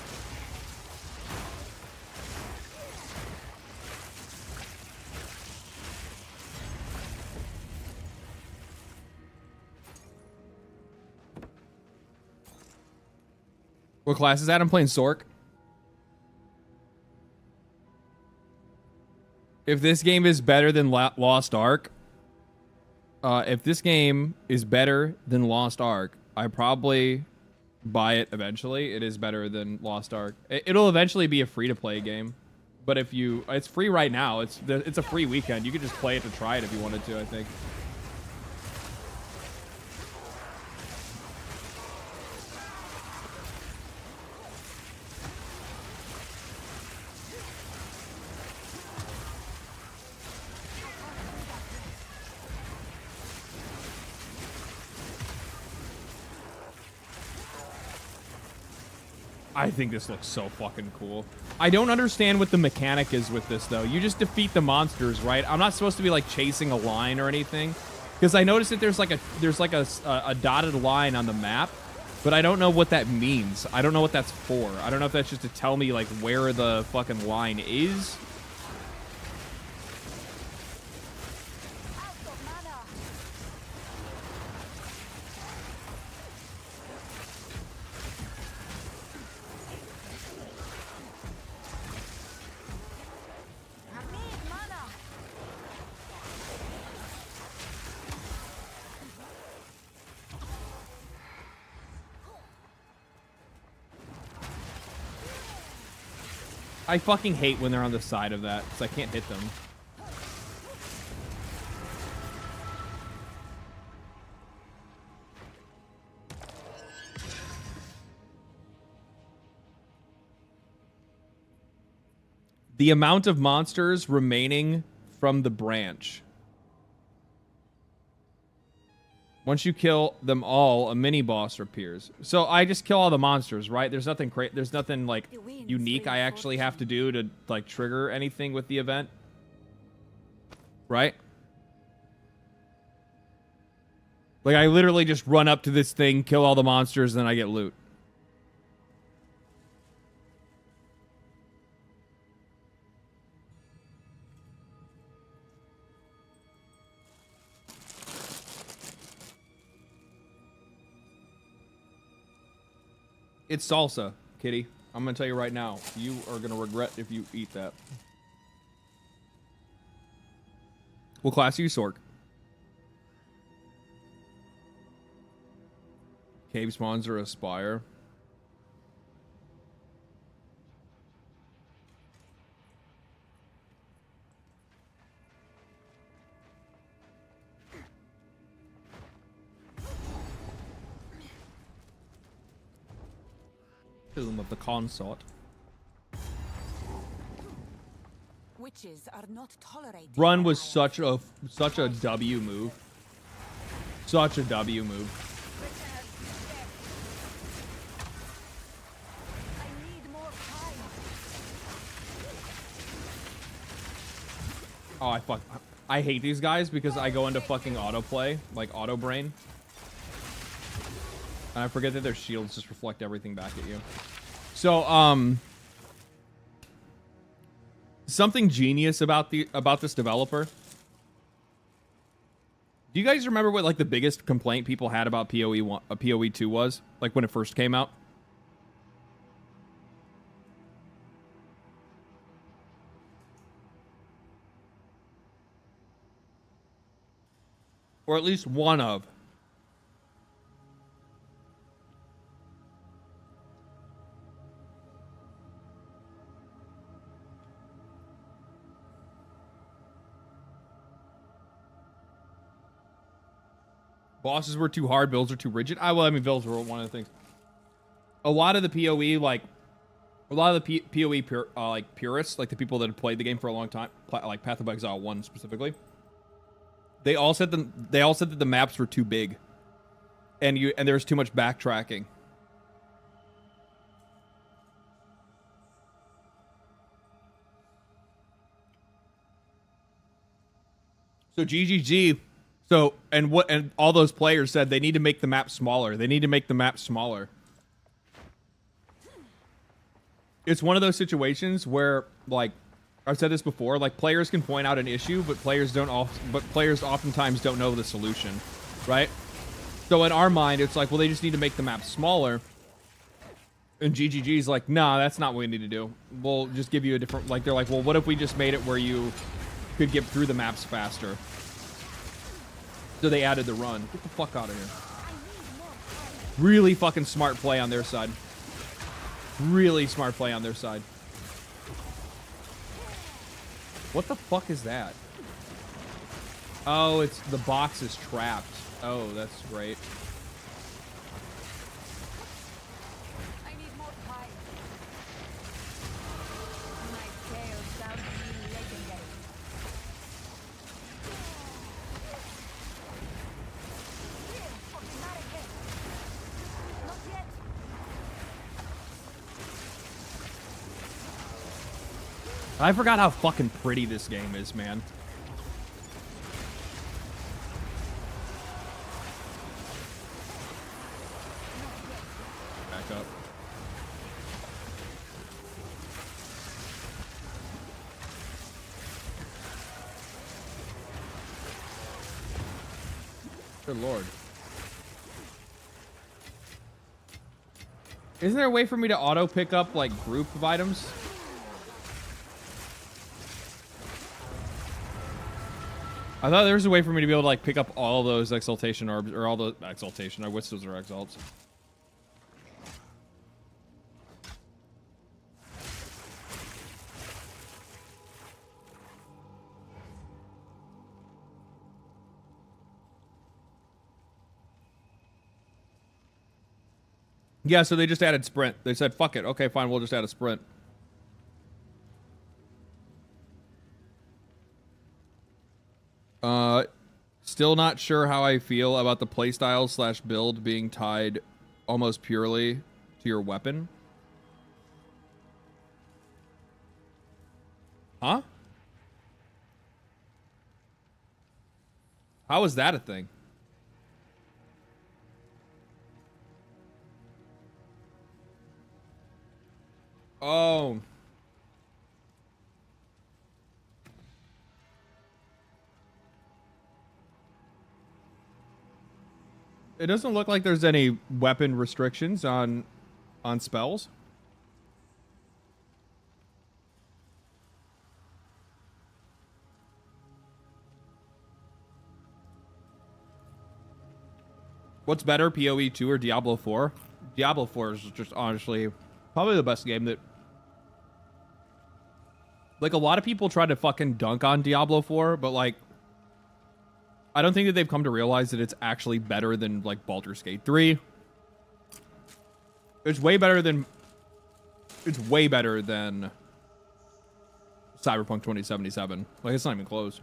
S1: What class is that? I'm playing Sork. If this game is better than Lost Ark, I probably buy it eventually. It is better than Lost Ark. It'll eventually be a free-to-play game, but it's free right now. It's a free weekend. You could just play it to try it if you wanted to, I think. I think this looks so fucking cool. I don't understand what the mechanic is with this, though. You just defeat the monsters, right? I'm not supposed to be, like, chasing a line or anything. Because I noticed that there's like a dotted line on the map, but I don't know what that means. I don't know what that's for. I don't know if that's just to tell me, like, where the fucking line is. I fucking hate when they're on the side of that, because I can't hit them. The amount of monsters remaining from the branch. Once you kill them all, a mini boss appears. So I just kill all the monsters, right? There's nothing like unique I actually have to do to like trigger anything with the event. Right? Like I literally just run up to this thing, kill all the monsters, and then I get loot. It's salsa, kitty. I'm gonna tell you right now. You are gonna regret if you eat that. What class are you, Sork? Cave spawns or Aspire. Tomb of the Consort.
S4: Witches are not tolerated.
S1: Run was such a W move. Such a W move. Oh, I hate these guys because I go into fucking autoplay, like auto brain. And I forget that their shields just reflect everything back at you. So, something genius about this developer. Do you guys remember what like the biggest complaint people had about PoE2 was? Like when it first came out? Or at least one of. Bosses were too hard, builds are too rigid. Well, I mean, builds were one of the things. A lot of the PoE, like, a lot of the PoE like purists, like the people that had played the game for a long time, like Path of Exile 1 specifically, they all said that the maps were too big, and there was too much backtracking. So GGG. So, and all those players said they need to make the map smaller. They need to make the map smaller. It's one of those situations where, like, I've said this before, like, players can point out an issue, but players oftentimes don't know the solution, right? So in our mind, it's like, well, they just need to make the map smaller. And GGG's like, nah, that's not what we need to do. We'll just give you a different, like, they're like, well, what if we just made it where you could get through the maps faster? So they added the run. Get the fuck out of here. Really fucking smart play on their side. Really smart play on their side. What the fuck is that? Oh, it's the box is trapped. Oh, that's great.
S4: I need more time. My tale sounds legendary.
S1: I forgot how fucking pretty this game is, man. Back up. Good lord. Isn't there a way for me to auto pick up like group of items? I thought there was a way for me to be able to like pick up all those exaltation orbs, or all the exaltation. I wish those are exalts. Yeah, so they just added sprint. They said, fuck it. Okay, fine, we'll just add a sprint. Still not sure how I feel about the playstyle / build being tied almost purely to your weapon. Huh? How is that a thing? Oh. It doesn't look like there's any weapon restrictions on spells. What's better, PoE2 or Diablo 4? Diablo 4 is just honestly probably the best game that... Like, a lot of people try to fucking dunk on Diablo 4, but like... I don't think that they've come to realize that it's actually better than, like, Baldur's Gate 3. It's way better than It's way better than Cyberpunk 2077. Like, it's not even close.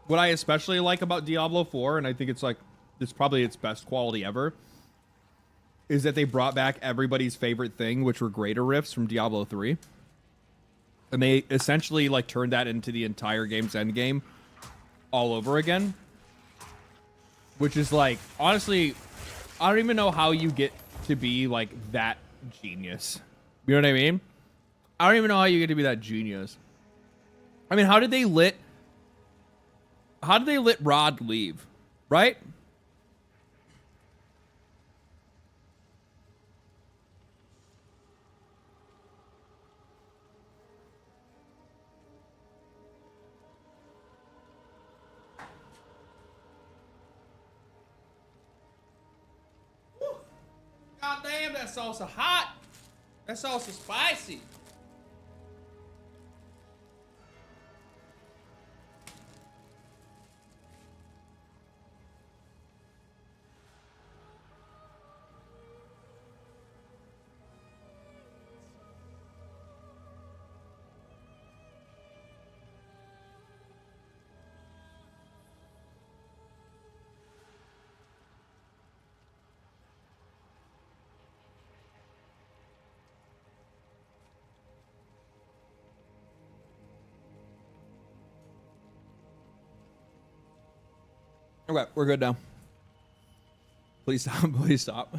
S1: What I especially like about Diablo 4, and I think it's like, it's probably its best quality ever, is that they brought back everybody's favorite thing, which were greater rifts from Diablo 3. And they essentially like turned that into the entire game's endgame all over again. Which is like, honestly, I don't even know how you get to be like that genius. You know what I mean? I don't even know how you get to be that genius. I mean, how did they let Rod leave, right? God damn, that sauce is hot. That sauce is spicy. Okay, we're good now. Please stop. Please stop.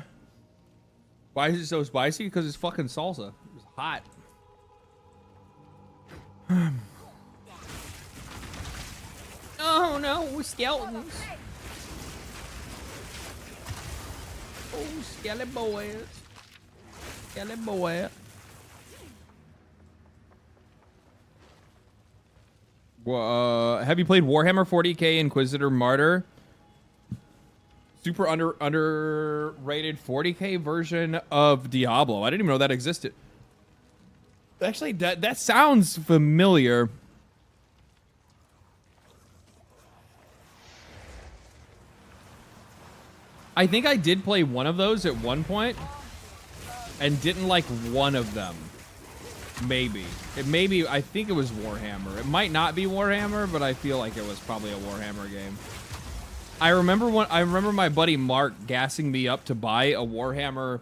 S1: Why is it so spicy? Because it's fucking salsa. It's hot. Oh no, skeletons. Oh, skeleton boys. Skeleton boy. Have you played Warhammer 40k Inquisitor Martyr? Super underrated 40k version of Diablo. I didn't even know that existed. Actually, that sounds familiar. I think I did play one of those at one point and didn't like one of them. Maybe. I think it was Warhammer. It might not be Warhammer, but I feel like it was probably a Warhammer game. I remember my buddy Mark gassing me up to buy a Warhammer.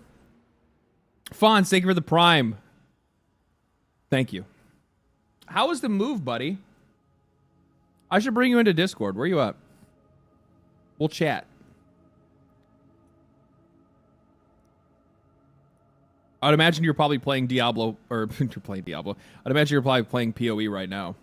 S1: Fonz, thank you for the Prime. Thank you. How was the move, buddy? I should bring you into Discord. Where you at? We'll chat. I'd imagine you're probably playing Diablo, or you're playing Diablo. I'd imagine you're probably playing PoE right now.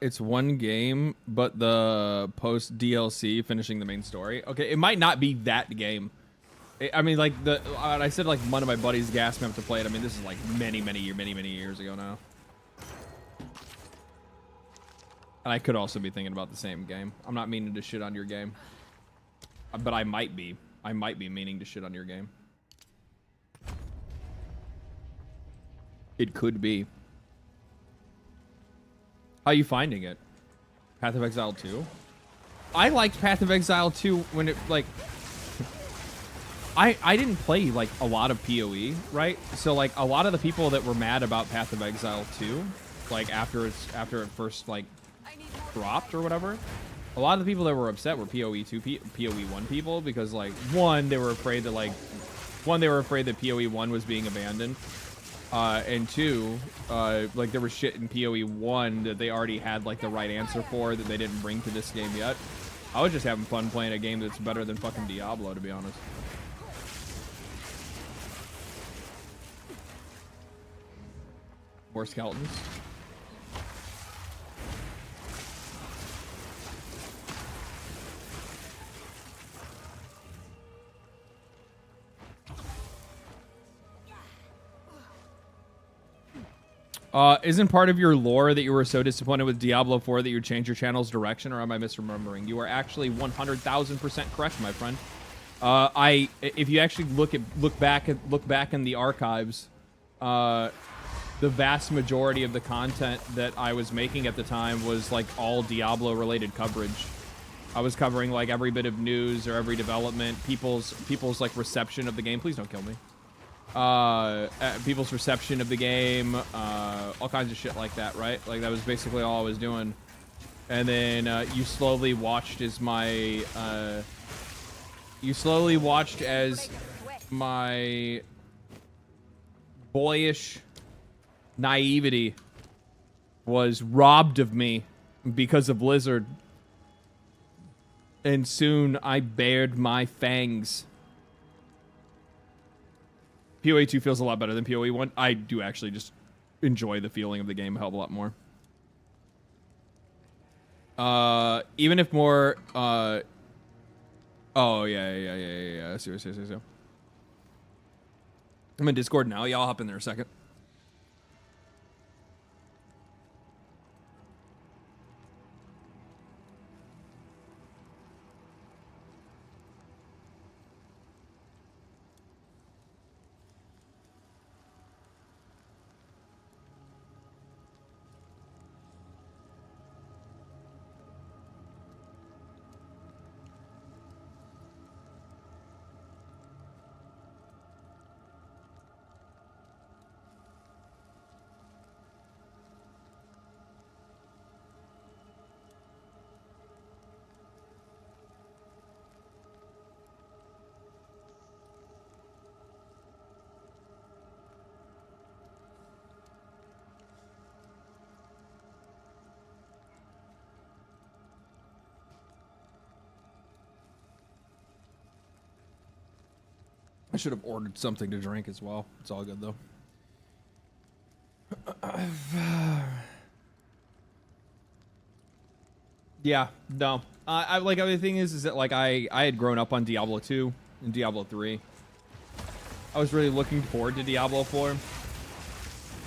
S1: It's one game, but the post DLC finishing the main story. Okay, it might not be that game. I mean, like I said, like one of my buddies gassed me up to play it. I mean, this is like many years ago now. And I could also be thinking about the same game. I'm not meaning to shit on your game, but I might be. I might be meaning to shit on your game. It could be. How are you finding it? Path of Exile 2? I liked Path of Exile 2 when it, like... I didn't play, like, a lot of PoE, right? So, like, a lot of the people that were mad about Path of Exile 2, like, after it first, like, dropped or whatever, a lot of the people that were upset were PoE2, PoE1 people, because, like, one, they were afraid that PoE1 was being abandoned. And two, like there was shit in PoE1 that they already had like the right answer for that they didn't bring to this game yet. I was just having fun playing a game that's better than fucking Diablo, to be honest. More skeletons. Isn't part of your lore that you were so disappointed with Diablo 4 that you changed your channel's direction, or am I misremembering? You are actually 100,000% correct, my friend. If you actually look back in the archives, the vast majority of the content that I was making at the time was like all Diablo related coverage. I was covering like every bit of news or every development, people's like reception of the game. Please don't kill me. People's reception of the game, all kinds of shit like that, right? Like that was basically all I was doing. And then you slowly watched as my boyish naivety was robbed of me because of Blizzard. And soon I bared my fangs. PoE2 feels a lot better than PoE1. I do actually just enjoy the feeling of the game a hell of a lot more. Even if more... oh, yeah. I see. I'm in Discord now. Yeah, I'll hop in there a second. I should have ordered something to drink as well. It's all good though. Yeah, no. I like the thing is that like I had grown up on Diablo 2 and Diablo 3. I was really looking forward to Diablo 4.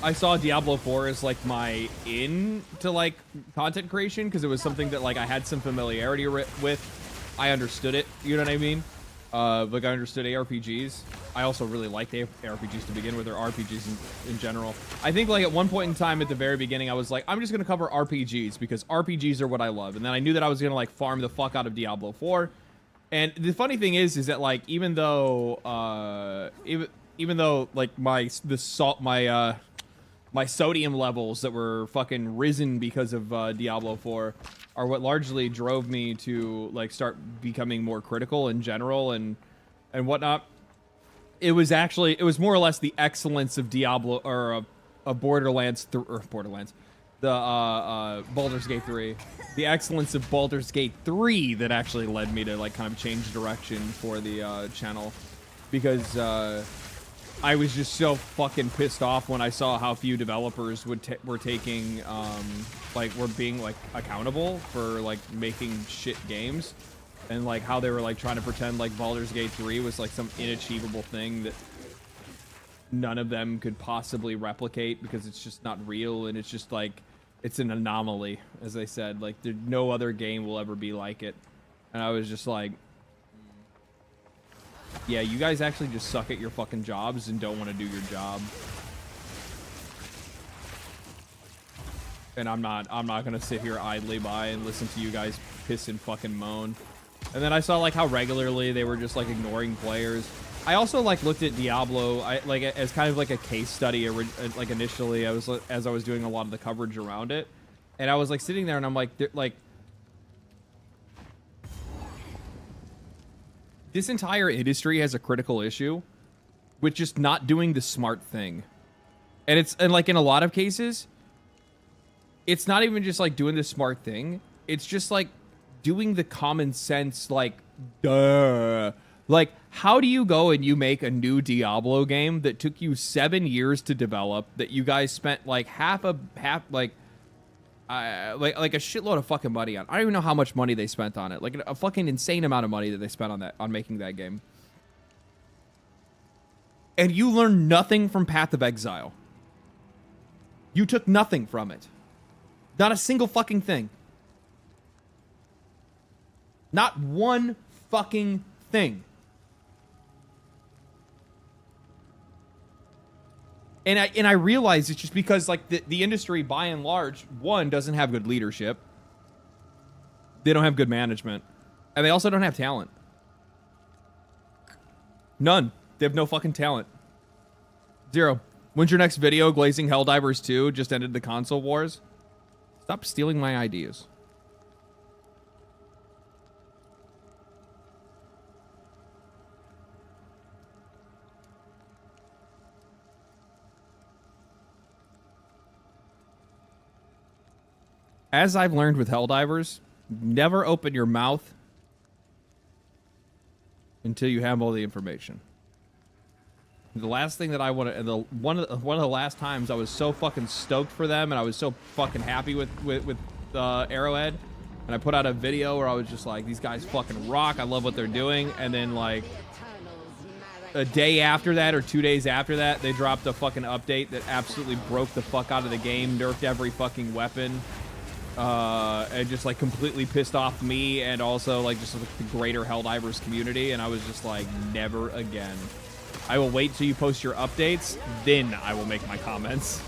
S1: I saw Diablo 4 as like my in to like content creation because it was something that like I had some familiarity with. I understood it, you know what I mean? Like I understood ARPGs. I also really liked ARPGs to begin with, or RPGs in general. I think like at one point in time at the very beginning, I was like, I'm just going to cover RPGs because RPGs are what I love. And then I knew that I was going to like farm the fuck out of Diablo 4. And the funny thing is that like, even though like my sodium levels that were fucking risen because of Diablo 4 are what largely drove me to like start becoming more critical in general and whatnot. It was more or less the excellence of Diablo or Baldur's Gate 3, the excellence of Baldur's Gate 3 that actually led me to like kind of change direction for the channel, because I was just so fucking pissed off when I saw how few developers were taking were being like accountable for like making shit games, and like how they were like trying to pretend like Baldur's Gate 3 was like some inachievable thing that none of them could possibly replicate because it's just not real, and it's just like it's an anomaly, as I said. Like no other game will ever be like it. And I was just like, yeah, you guys actually just suck at your fucking jobs and don't want to do your job. And I'm not gonna sit here idly by and listen to you guys piss and fucking moan. And then I saw like how regularly they were just like ignoring players. I also like looked at Diablo as kind of like a case study. Like initially, as I was doing a lot of the coverage around it, and I was like sitting there and I'm like this entire industry has a critical issue with just not doing the smart thing. And like in a lot of cases, it's not even just like doing the smart thing. It's just like doing the common sense, like, duh. Like, how do you go and you make a new Diablo game that took you 7 years to develop, that you guys spent like like a shitload of fucking money on? I don't even know how much money they spent on it. Like a fucking insane amount of money that they spent on making that game. And you learned nothing from Path of Exile. You took nothing from it. Not a single fucking thing. Not one fucking thing. And I realize it's just because like the industry by and large, one, doesn't have good leadership. They don't have good management. And they also don't have talent. None. They have no fucking talent. Zero. When's your next video? Glazing Helldivers 2 just ended the console wars. Stop stealing my ideas. As I've learned with Helldivers, never open your mouth until you have all the information. The last thing that I want to, one of the last times I was so fucking stoked for them, and I was so fucking happy with Arrowhead, and I put out a video where I was just like, these guys fucking rock. I love what they're doing. And then like a day after that or 2 days after that, they dropped a fucking update that absolutely broke the fuck out of the game, nerfed every fucking weapon. And just like completely pissed off me and also like just like the greater Helldivers community, and I was just like, never again. I will wait till you post your updates, then I will make my comments.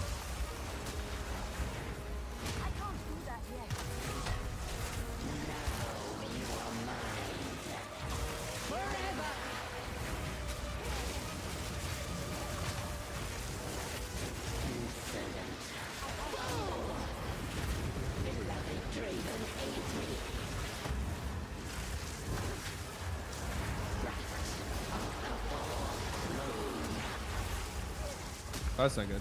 S1: Oh, that's not good.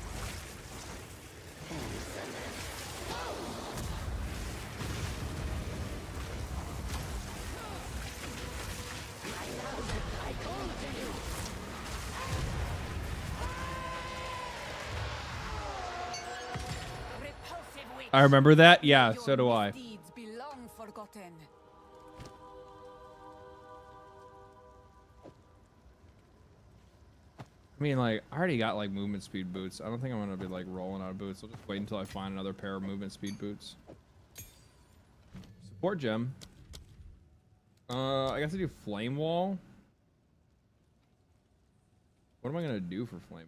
S1: I remember that. Yeah, so do I. I mean, like, I already got, like, movement speed boots. I don't think I'm going to be, like, rolling out of boots. I'll just wait until I find another pair of movement speed boots. Support gem. I guess I do flame wall. What am I going to do for flame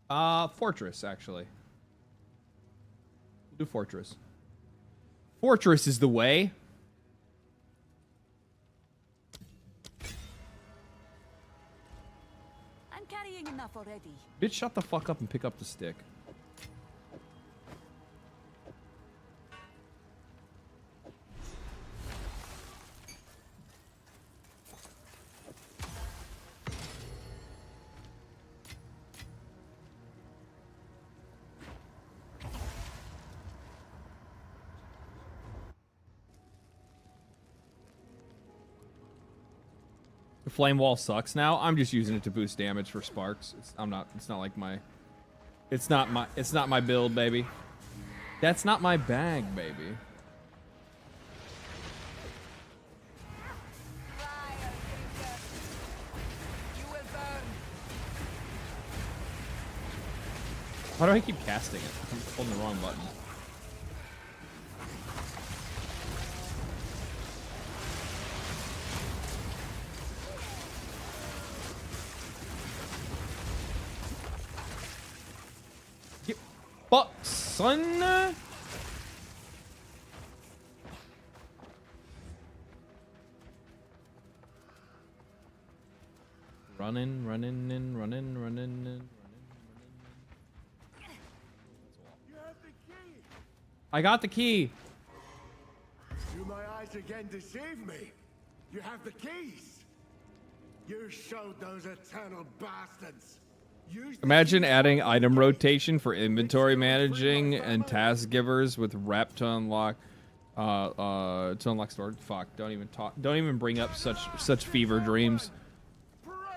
S1: wall? Fortress, actually. We'll do fortress. Fortress is the way.
S4: Enough already.
S1: Bitch, shut the fuck up and pick up the stick. The flame wall sucks now. I'm just using it to boost damage for sparks. It's not like my it's not my build, baby. That's not my bag, baby. Why do I keep casting it? I'm holding the wrong button. Fuck, son. Running. I got the key.
S15: Do my eyes again deceive me? You have the keys. You showed those eternal bastards.
S1: Imagine adding item rotation for inventory managing and task givers with rep to unlock storage. Fuck, don't even bring up such fever dreams.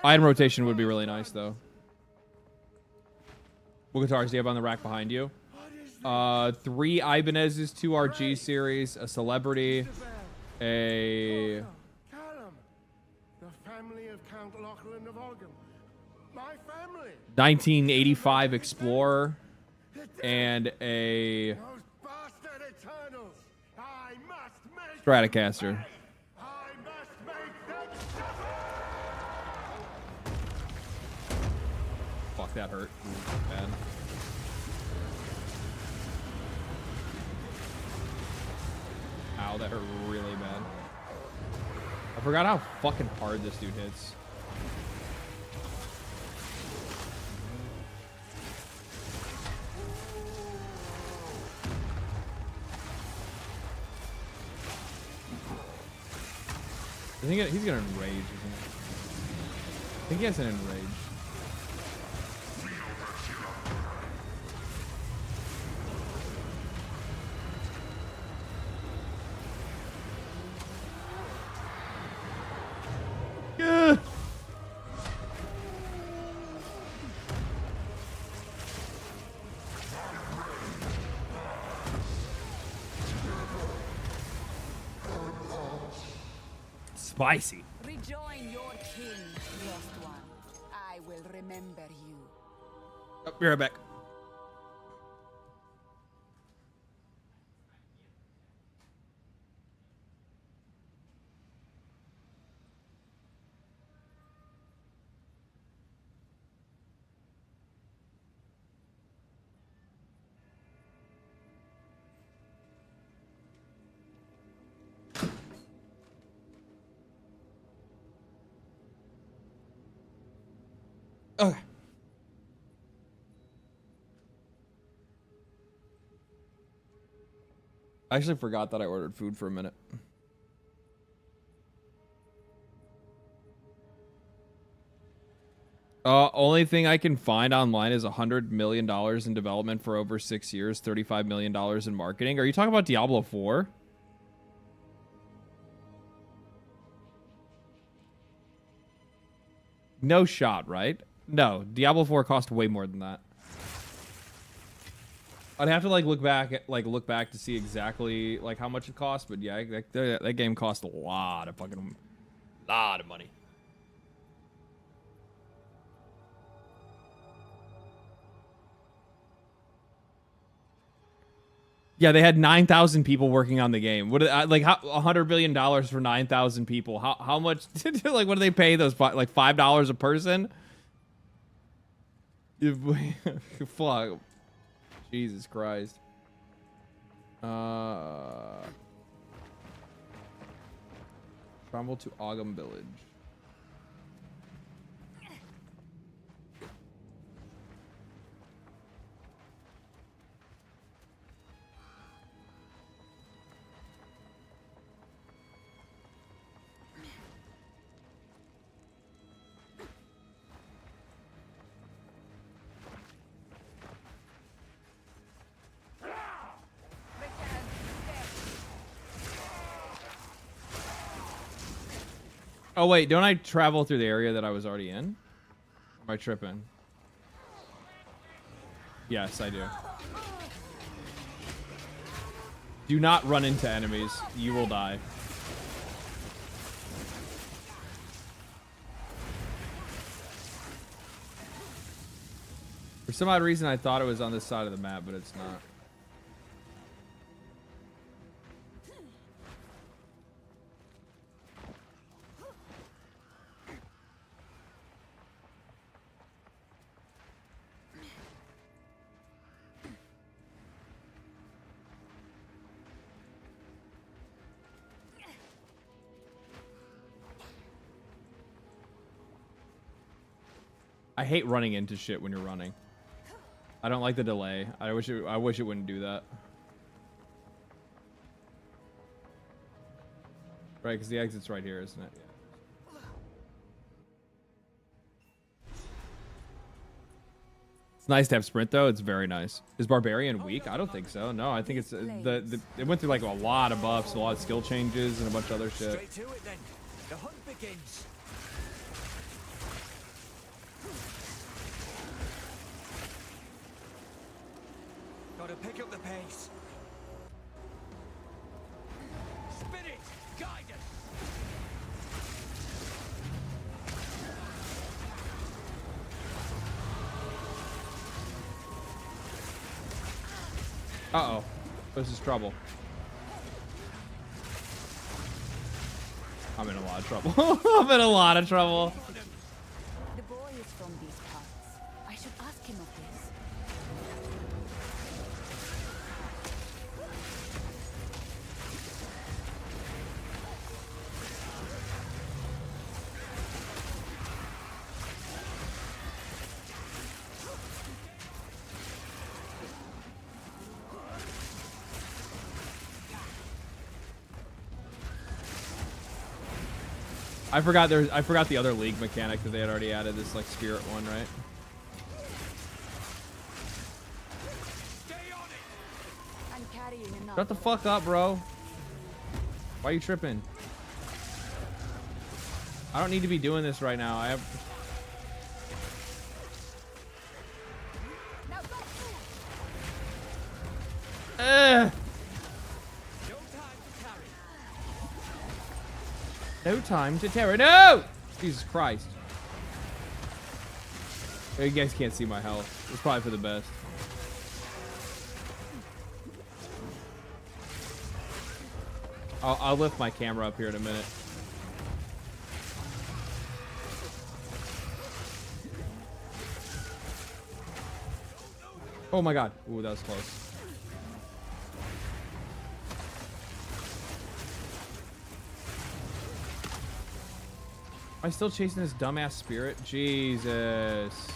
S1: Item rotation would be really nice though. What guitars do you have on the rack behind you? 3 Ibanez's, 2 RG series, a celebrity, a
S15: Callum, the family of Count Lachlan of Ogham. My family.
S1: 1985 Explorer, and a
S15: Those bastard Eternals. I must make
S1: Stratocaster.
S15: I must make them
S1: Fuck, that hurt. Ooh, bad. Ow, that hurt really bad. I forgot how fucking hard this dude hits. I think he's gonna enrage, isn't he? I think he has an enrage. Yeah. Spicy.
S4: Rejoin your king, lost one. I will remember you.
S1: Oh, be right back. Okay. I actually forgot that I ordered food for a minute. Only thing I can find online is $100 million in development for over 6 years, $35 million in marketing. Are you talking about Diablo 4? No shot, right? No, Diablo 4 cost way more than that. I'd have to look back to see exactly how much it cost, but yeah, that game cost a lot of money. Yeah, they had 9,000 people working on the game. What $100 billion for 9,000 people? How much? What do they pay those? $5 a person? Fuck. Jesus Christ. Travel to Ogham Village. Oh wait, don't I travel through the area that I was already in? Am I tripping? Yes, I do. Do not run into enemies. You will die. For some odd reason, I thought it was on this side of the map, but it's not. I hate running into shit when you're running. I don't like the delay. I wish it wouldn't do that. Right, because the exit's right here, isn't it? Yeah. It's nice to have sprint though. It's very nice. Is Barbarian weak? I don't think so. No, I think it's it went through like a lot of buffs, a lot of skill changes, and a bunch of other shit.
S16: Straight to it then. The hunt begins. Gotta pick up the pace. Spirit, guide us.
S1: Uh-oh. This is trouble. I'm in a lot of trouble. I'm in a lot of trouble.
S4: The boy is from these parts. I should ask him of this.
S1: I forgot the other league mechanic that they had already added, this like spirit one, right?
S4: I'm carrying enough.
S1: Shut the fuck up, bro. Why are you tripping? I don't need to be doing this right now. I have no time to tarry. No! Jesus Christ. You guys can't see my health. It's probably for the best. I'll lift my camera up here in a minute. Oh my god. Ooh, that was close. Am I still chasing this dumbass spirit? Jesus.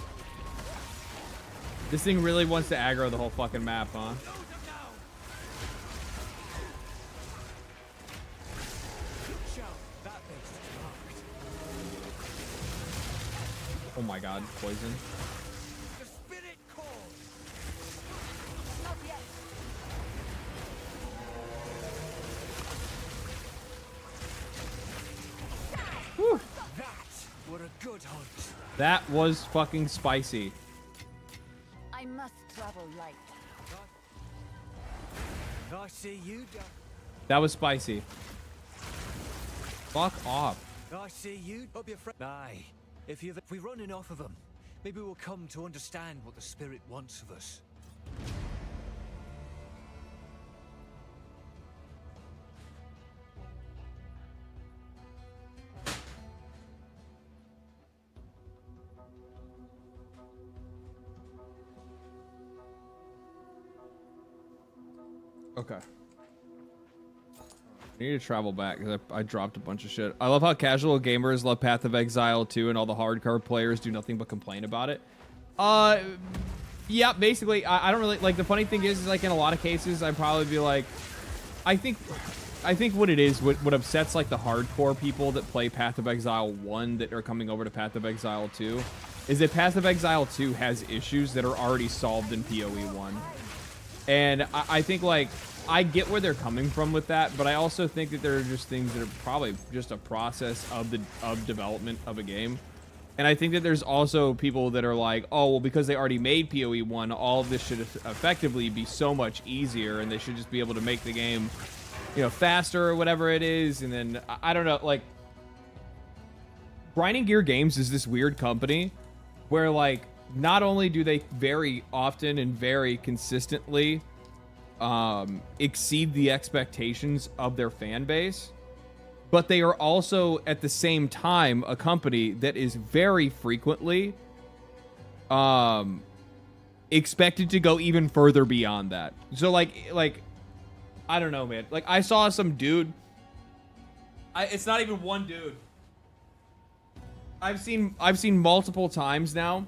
S1: This thing really wants to aggro the whole fucking map, huh? Oh my god, poison. Whew.
S16: What a good hunt.
S1: That was fucking spicy.
S4: I must travel light.
S16: I see you.
S1: That was spicy. Fuck off.
S16: I see you. Up your friend. Aye. If we run enough of them, maybe we'll come to understand what the spirit wants of us.
S1: Okay. I need to travel back because I dropped a bunch of shit. I love how casual gamers love Path of Exile 2 and all the hardcore players do nothing but complain about it. Yeah, basically, I don't really, like, the funny thing is like, in a lot of cases, I'd probably be like, I think what it is, what upsets, like, the hardcore people that play Path of Exile 1 that are coming over to Path of Exile 2 is that Path of Exile 2 has issues that are already solved in PoE 1. And I think, like, I get where they're coming from with that, but I also think that there are just things that are probably just a process of development of a game. And I think that there's also people that are like, oh, well, because they already made PoE 1, all of this should effectively be so much easier, and they should just be able to make the game, you know, faster or whatever it is. And then, I don't know, like, Grinding Gear Games is this weird company where, like, not only do they very often and very consistently exceed the expectations of their fan base, but they are also at the same time a company that is very frequently expected to go even further beyond that. So like I don't know, man. Like, I saw some dude, it's not even one dude. I've seen multiple times now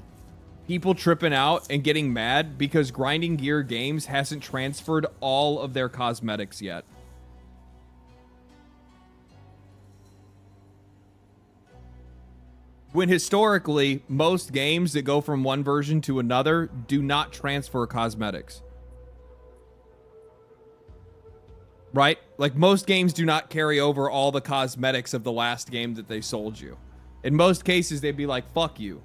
S1: people tripping out and getting mad because Grinding Gear Games hasn't transferred all of their cosmetics yet. When historically, most games that go from one version to another do not transfer cosmetics. Right? Like, most games do not carry over all the cosmetics of the last game that they sold you. In most cases, they'd be like, fuck you.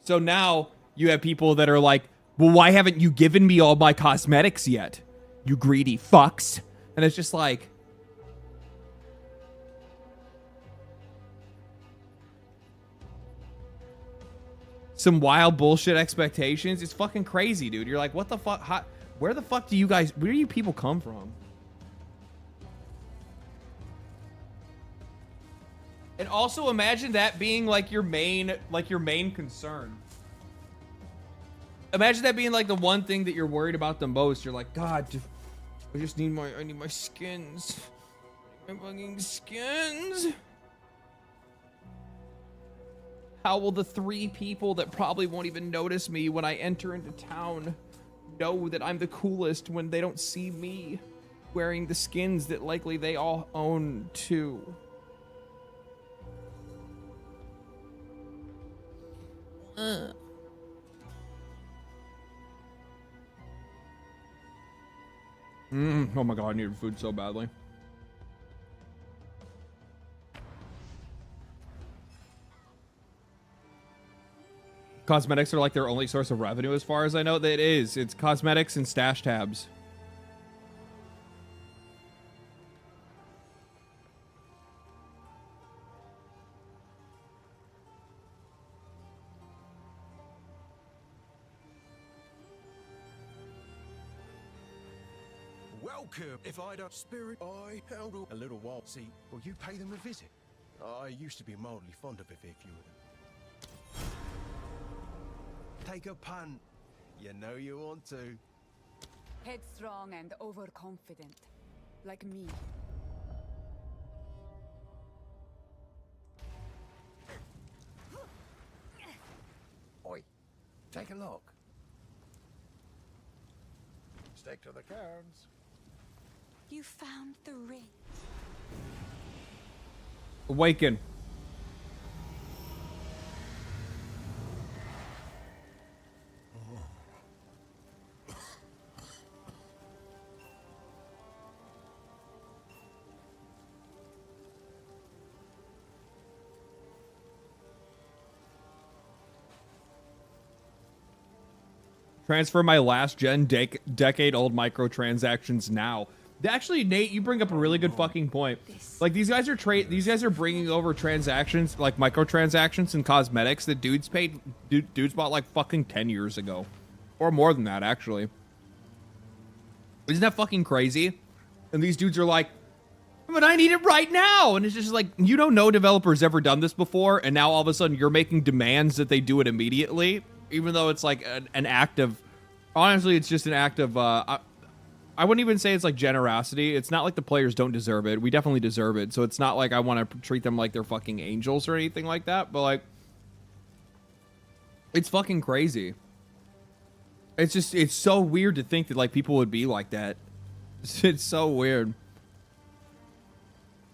S1: So now you have people that are like, well, why haven't you given me all my cosmetics yet? You greedy fucks. And it's just like, some wild bullshit expectations. It's fucking crazy, dude. You're like, what the fuck? Where the fuck do you guys, where do you people come from? And also imagine that being like your main concern. Imagine that being like the one thing that you're worried about the most. You're like, God, I need my skins. My fucking skins. How will the 3 people that probably won't even notice me when I enter into town know that I'm the coolest when they don't see me wearing the skins that likely they all own too? Oh my god, I needed food so badly. Cosmetics are like their only source of revenue as far as I know. That it is. It's cosmetics and stash tabs.
S17: Welcome. If I don't spirit, I held a little while. See, will you pay them a visit? I used to be mildly fond of a few of them. Take a punt. You know you want to.
S4: Headstrong and overconfident, like me.
S17: Oi, take a look. Stick to the cards.
S4: You found the ring.
S1: Awaken. Transfer my last gen decade old microtransactions now. Actually, Nate, you bring up a really good fucking point. Like, these guys are bringing over transactions, like microtransactions and cosmetics that dudes bought like fucking 10 years ago, or more than that, actually. Isn't that fucking crazy? And these dudes are like, but I need it right now. And it's just like, you know, no developer's ever done this before, and now all of a sudden you're making demands that they do it immediately. Even though it's like an act of, honestly, it's just an act of, I wouldn't even say it's like generosity. It's not like the players don't deserve it. We definitely deserve it. So it's not like I want to treat them like they're fucking angels or anything like that. But like, it's fucking crazy. It's just, it's so weird to think that like people would be like that. It's so weird.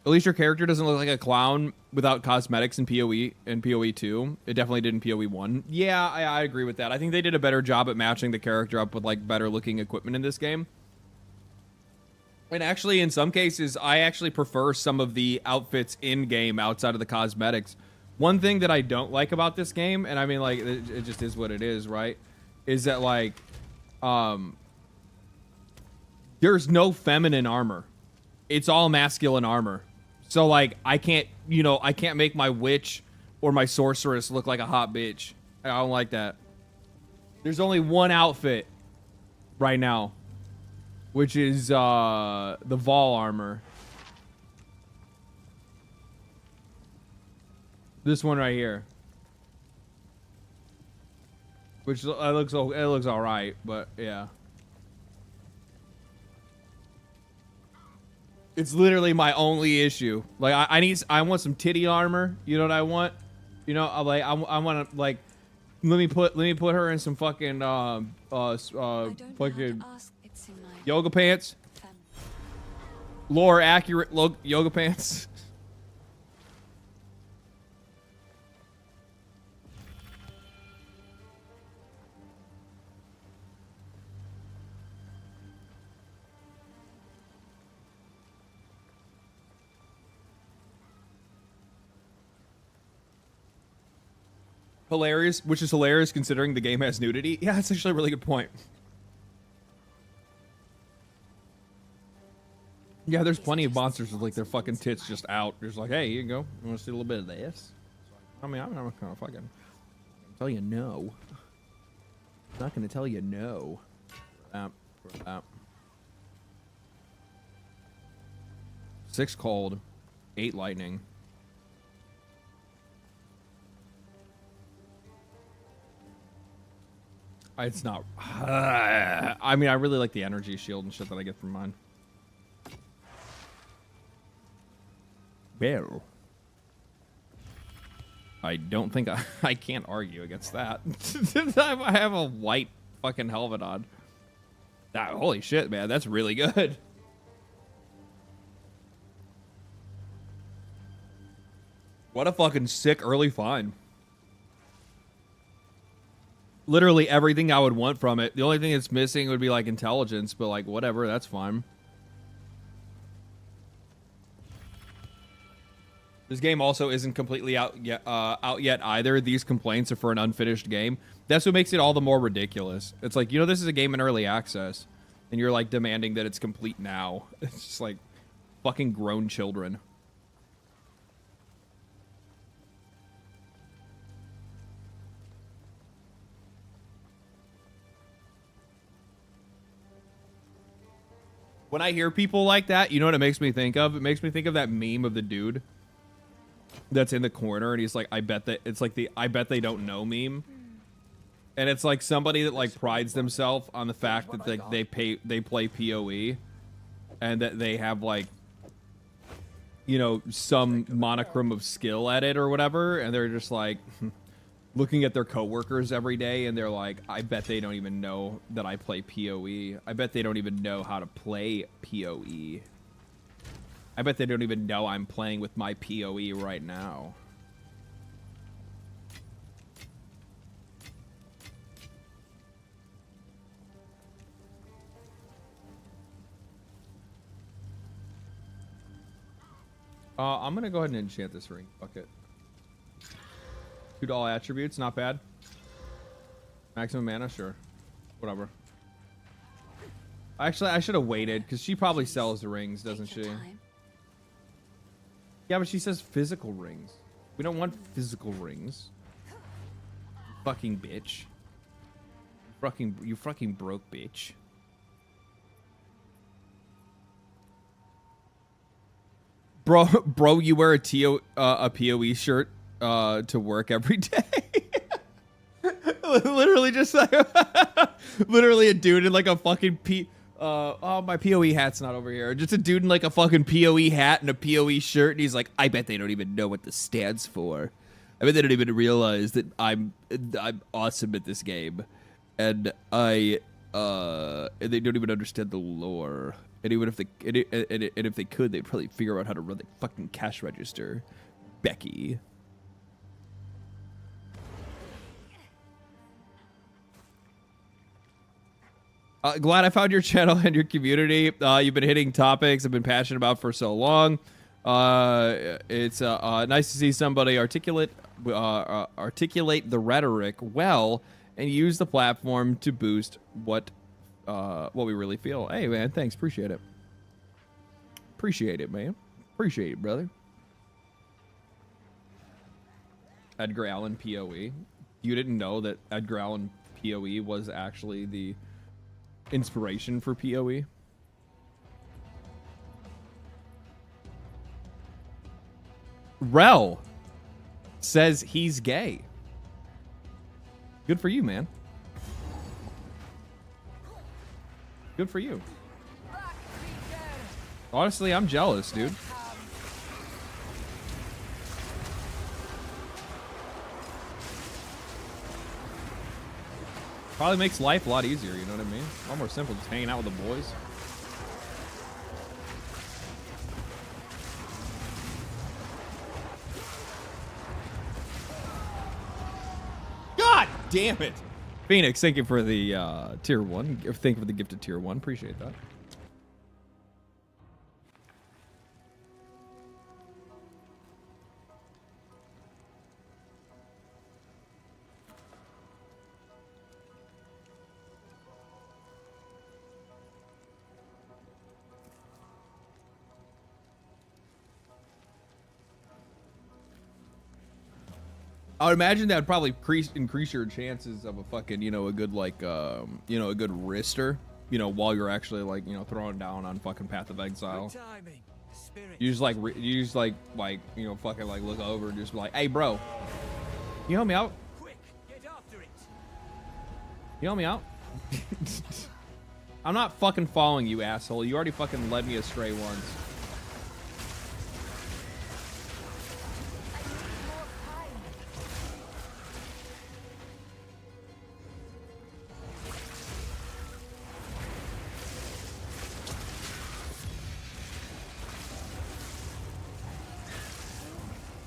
S1: At least your character doesn't look like a clown without cosmetics in PoE and PoE2. It definitely did in PoE1. Yeah, I agree with that. I think they did a better job at matching the character up with like better looking equipment in this game. And actually, in some cases, I actually prefer some of the outfits in game outside of the cosmetics. One thing that I don't like about this game, and I mean like it just is what it is, right? Is that like there's no feminine armor. It's all masculine armor. So, like, I can't make my witch or my sorceress look like a hot bitch. I don't like that. There's only one outfit right now, which is the Vol armor. This one right here. Which it looks all right, but yeah. It's literally my only issue. Like I want some titty armor. You know what I want? You know, I want to like let me put her in some fucking fucking yoga pants. Lore accurate yoga pants. Hilarious, which is hilarious considering the game has nudity. Yeah, that's actually a really good point. Yeah, there's plenty of monsters with like their fucking tits just out. Just like, hey, here you go. You want to see a little bit of this? I mean, I'm not gonna fucking tell you no. I'm not gonna tell you no. 6 cold, 8 lightning. It's not. I mean, I really like the energy shield and shit that I get from mine. Well, I don't think I can't argue against that. I have a white fucking helmet on. Holy shit, man, that's really good. What a fucking sick early find. Literally everything I would want from it. The only thing that's missing would be like intelligence, but like whatever, that's fine. This game also isn't completely out yet either. These complaints are for an unfinished game. That's what makes it all the more ridiculous. It's like, you know, this is a game in early access, and you're like demanding that it's complete now. It's just like fucking grown children. When I hear people like that, you know what it makes me think of? It makes me think of that meme of the dude that's in the corner, and he's like, I bet that it's like the I bet they don't know meme. And it's like somebody that like prides themselves on the fact that like they play PoE and that they have like, you know, some monochrome of skill at it or whatever, and they're just like looking at their coworkers every day, and they're like, I bet they don't even know that I play PoE. I bet they don't even know how to play PoE. I bet they don't even know I'm playing with my PoE right now. I'm gonna go ahead and enchant this ring. Fuck it. $2 attributes, not bad. Maximum mana, sure. Whatever. Actually, I should have waited, because she probably sells the rings, doesn't she? Yeah, but she says physical rings. We don't want physical rings. Fucking bitch. You fucking broke bitch. Bro, you wear a PoE shirt to work every day. Literally just like literally a dude in like a fucking oh, my PoE hat's not over here. Just a dude in like a fucking PoE hat and a PoE shirt, and he's like, I bet they don't even know what this stands for. I bet they don't even realize that I'm awesome at this game, and and they don't even understand the lore. And even if they could, they'd probably figure out how to run the fucking cash register. Becky. Glad I found your channel and your community. You've been hitting topics I've been passionate about for so long. It's nice to see somebody articulate the rhetoric well and use the platform to boost what we really feel. Hey, man, thanks. Appreciate it. Appreciate it, man. Appreciate it, brother. Edgar Allan PoE. You didn't know that Edgar Allan PoE was actually the inspiration for PoE? Rel says he's gay. Good for you, man. Good for you. Honestly, I'm jealous, dude. Probably makes life a lot easier, you know what I mean? A lot more simple, just hanging out with the boys. God damn it! Phoenix, thank you for the tier 1. Thank you for the gift of tier 1. Appreciate that. I would imagine that would probably increase your chances of a fucking, you know, a good like, you know, a good wrister, you know, while you're actually like, you know, throwing down on fucking Path of Exile. You just like, you know, fucking like look over and just be like, hey, bro, you help me out? You help me out? I'm not fucking following you, asshole. You already fucking led me astray once.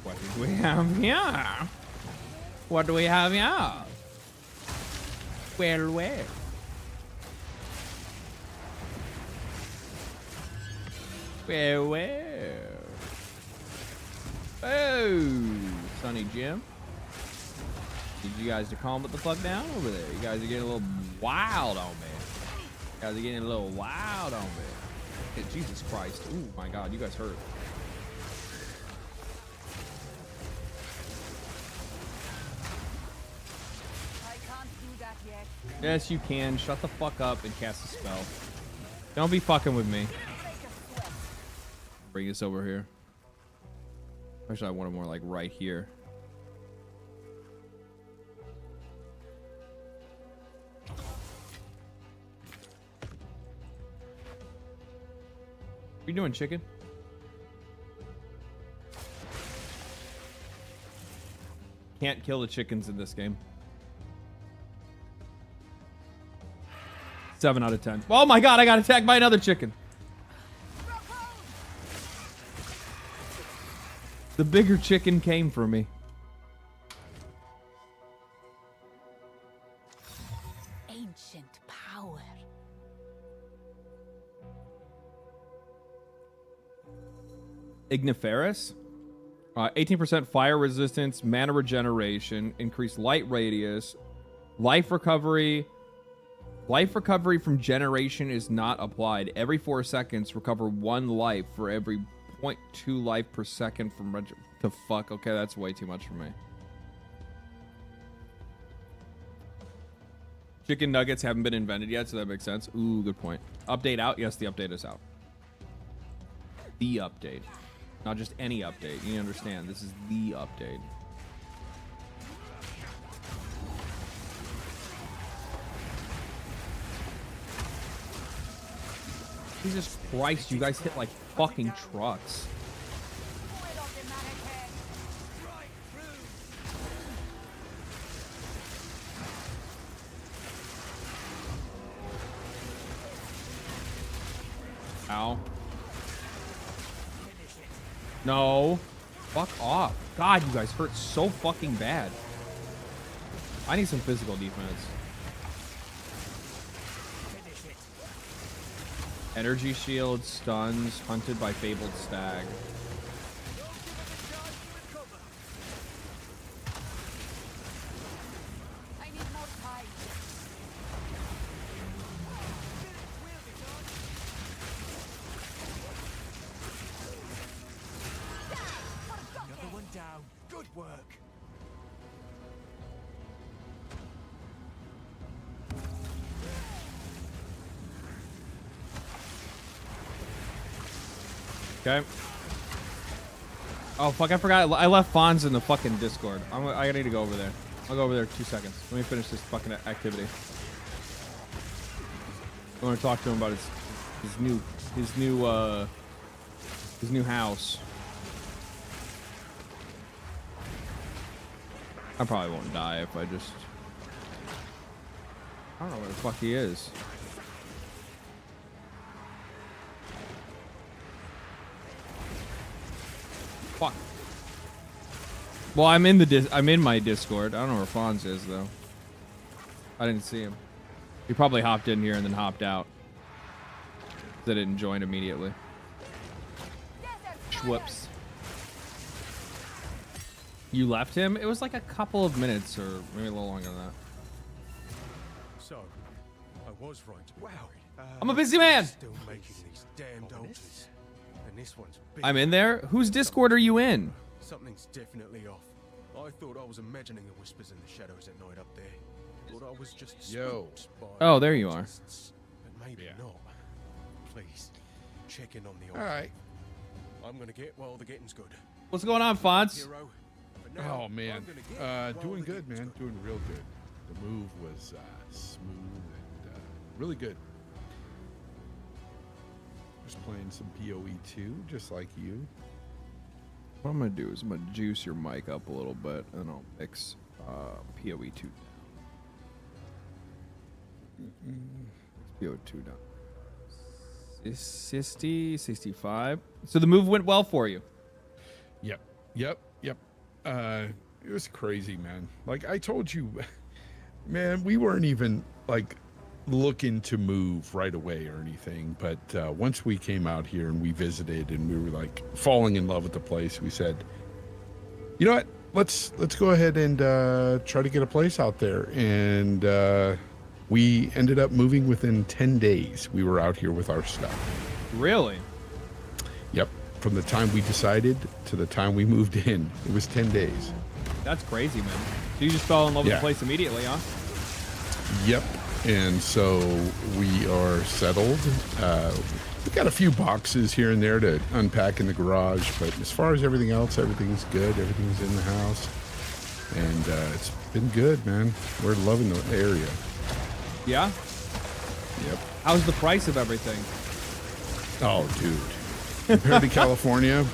S1: What do we have here? What do we have here? Well, well. Well, well. Oh, Sonny Jim. Need you guys to calm it the fuck down over there. You guys are getting a little wild on me. You guys are getting a little wild on me. Hey, Jesus Christ. Ooh, my God, you guys hurt. Yes, you can. Shut the fuck up and cast a spell. Don't be fucking with me. Bring this over here. Actually, I want it more like right here. What you doing, chicken? Can't kill the chickens in this game. 7 out of 10. Oh my God, I got attacked by another chicken. The bigger chicken came for me.
S4: Ancient power.
S1: Igniferous. 18% fire resistance, mana regeneration, increased light radius, life recovery. Life recovery from generation is not applied. Every 4 seconds, recover 1 life for every 0.2 life per second from the fuck. Okay, that's way too much for me. Chicken nuggets haven't been invented yet, so that makes sense. Ooh, good point. Update out? Yes, the update is out. The update. Not just any update. You understand. This is the update. Jesus Christ, you guys hit like fucking trucks. Ow. No. Fuck off. God, you guys hurt so fucking bad. I need some physical defense. Energy shield, stuns, hunted by fabled stag.
S16: Another one down. Good work.
S1: Okay. Oh, fuck, I forgot. I left Fonz in the fucking Discord. I need to go over there. I'll go over there 2 seconds. Let me finish this fucking activity. I want to talk to him about his new house. I probably won't die if I just... I don't know where the fuck he is. Fuck. Well, I'm in my Discord. I don't know where Fonz is though. I didn't see him. He probably hopped in here and then hopped out. They didn't join immediately. Whoops. You left him? It was like a couple of minutes or maybe a little longer than that.
S17: So, I was right. Wow.
S1: I'm a busy man.
S17: Still making these damned altars. And this one's big.
S1: I'm in there? Whose Discord are you in?
S17: Something's definitely off. I thought I was imagining the whispers in the shadows at night up there. Thought I was just
S18: Yo.
S17: spooked by
S1: Oh, there you are.
S17: ghosts, but maybe not. Please, check in on the
S18: All right.
S17: I'm gonna get while the getting's good.
S1: What's going on, Fonz?
S17: Hero. But now,
S18: Oh man,
S17: I'm gonna get while
S18: doing
S17: the
S18: good,
S17: getting's
S18: man. Doing real good. The move was smooth and really good. Just playing some PoE2, just like you.
S1: What I'm gonna do is I'm gonna juice your mic up a little bit, and I'll mix PoE2 down. PoE2 down. 60, 65. So the move went well for you.
S18: Yep. It was crazy, man. Like I told you, man, we weren't even like looking to move right away or anything. But once we came out here and we visited and we were like falling in love with the place, we said, you know what? Let's go ahead and try to get a place out there. And we ended up moving within 10 days. We were out here with our stuff.
S1: Really?
S18: Yep. From the time we decided to the time we moved in, it was 10 days.
S1: That's crazy, man. So you just fell in love with the place immediately, huh?
S18: Yep. And so we are settled. We've got a few boxes here and there to unpack in the garage, but as far as everything else, everything's good. Everything's in the house. And it's been good, man. We're loving the area.
S1: Yeah?
S18: Yep.
S1: How's the price of everything?
S18: Oh, dude. Compared to California,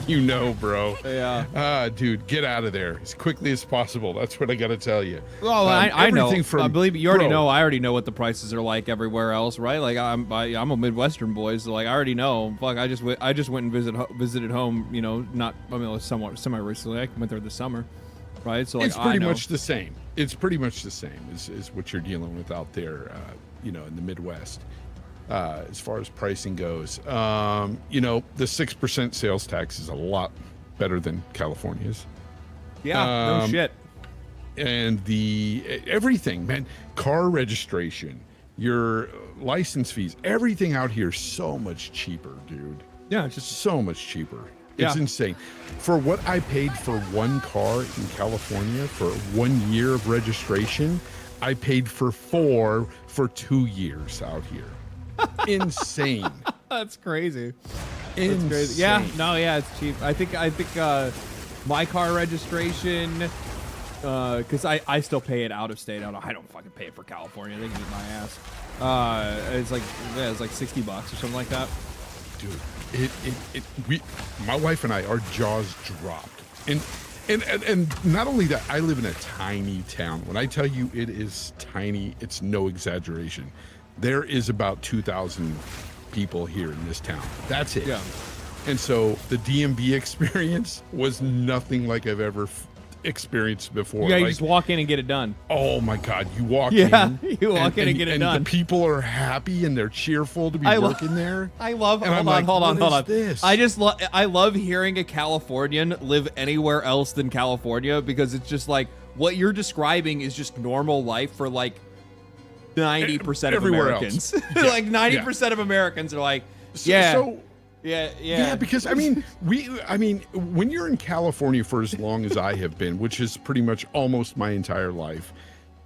S18: you know, bro.
S1: Yeah.
S18: Dude, get out of there as quickly as possible. That's what I got to tell you.
S1: Well, I know. I believe you already
S18: bro,
S1: know. I already know what the prices are like everywhere else, right? Like I'm a Midwestern boy, so like I already know. Fuck, I just went and visited home. You know, not I mean, it was somewhat semi recently. I went there this summer, right? So like
S18: it's pretty much the same. It's pretty much the same as what you're dealing with out there. You know, in the Midwest. As far as pricing goes, you know, the 6% sales tax is a lot better than California's.
S1: Yeah, no shit.
S18: And everything, man, car registration, your license fees, everything out here is so much cheaper, dude.
S1: Yeah, it's
S18: just so much cheaper. It's insane. For what I paid for one car in California for 1 year of registration, I paid for 4 for 2 years out here. Insane.
S1: That's crazy.
S18: Insane.
S1: That's crazy. Yeah, no, yeah, it's cheap. I think my car registration, because I still pay it out of state. I don't fucking pay it for California. They can eat my ass. It's like $60 or something like that.
S18: Dude, my wife and I, our jaws dropped. And not only that, I live in a tiny town. When I tell you it is tiny, it's no exaggeration. There is about 2,000 people here in this town. That's it.
S1: Yeah.
S18: And so the DMV experience was nothing like I've ever experienced before.
S1: Yeah, you
S18: like,
S1: just walk in and get it done.
S18: Oh my God, you walk in.
S1: Yeah, you walk in and get it done.
S18: And the people are happy and they're cheerful to be working there.
S1: I love.
S18: And
S1: Hold on.
S18: This?
S1: I love hearing a Californian live anywhere else than California because it's just like what you're describing is just normal life for like 90% of
S18: everywhere
S1: Americans.
S18: else. Yeah,
S1: Like 90% of Americans are like, yeah,
S18: because I mean, when you're in California for as long as I have been, which is pretty much almost my entire life,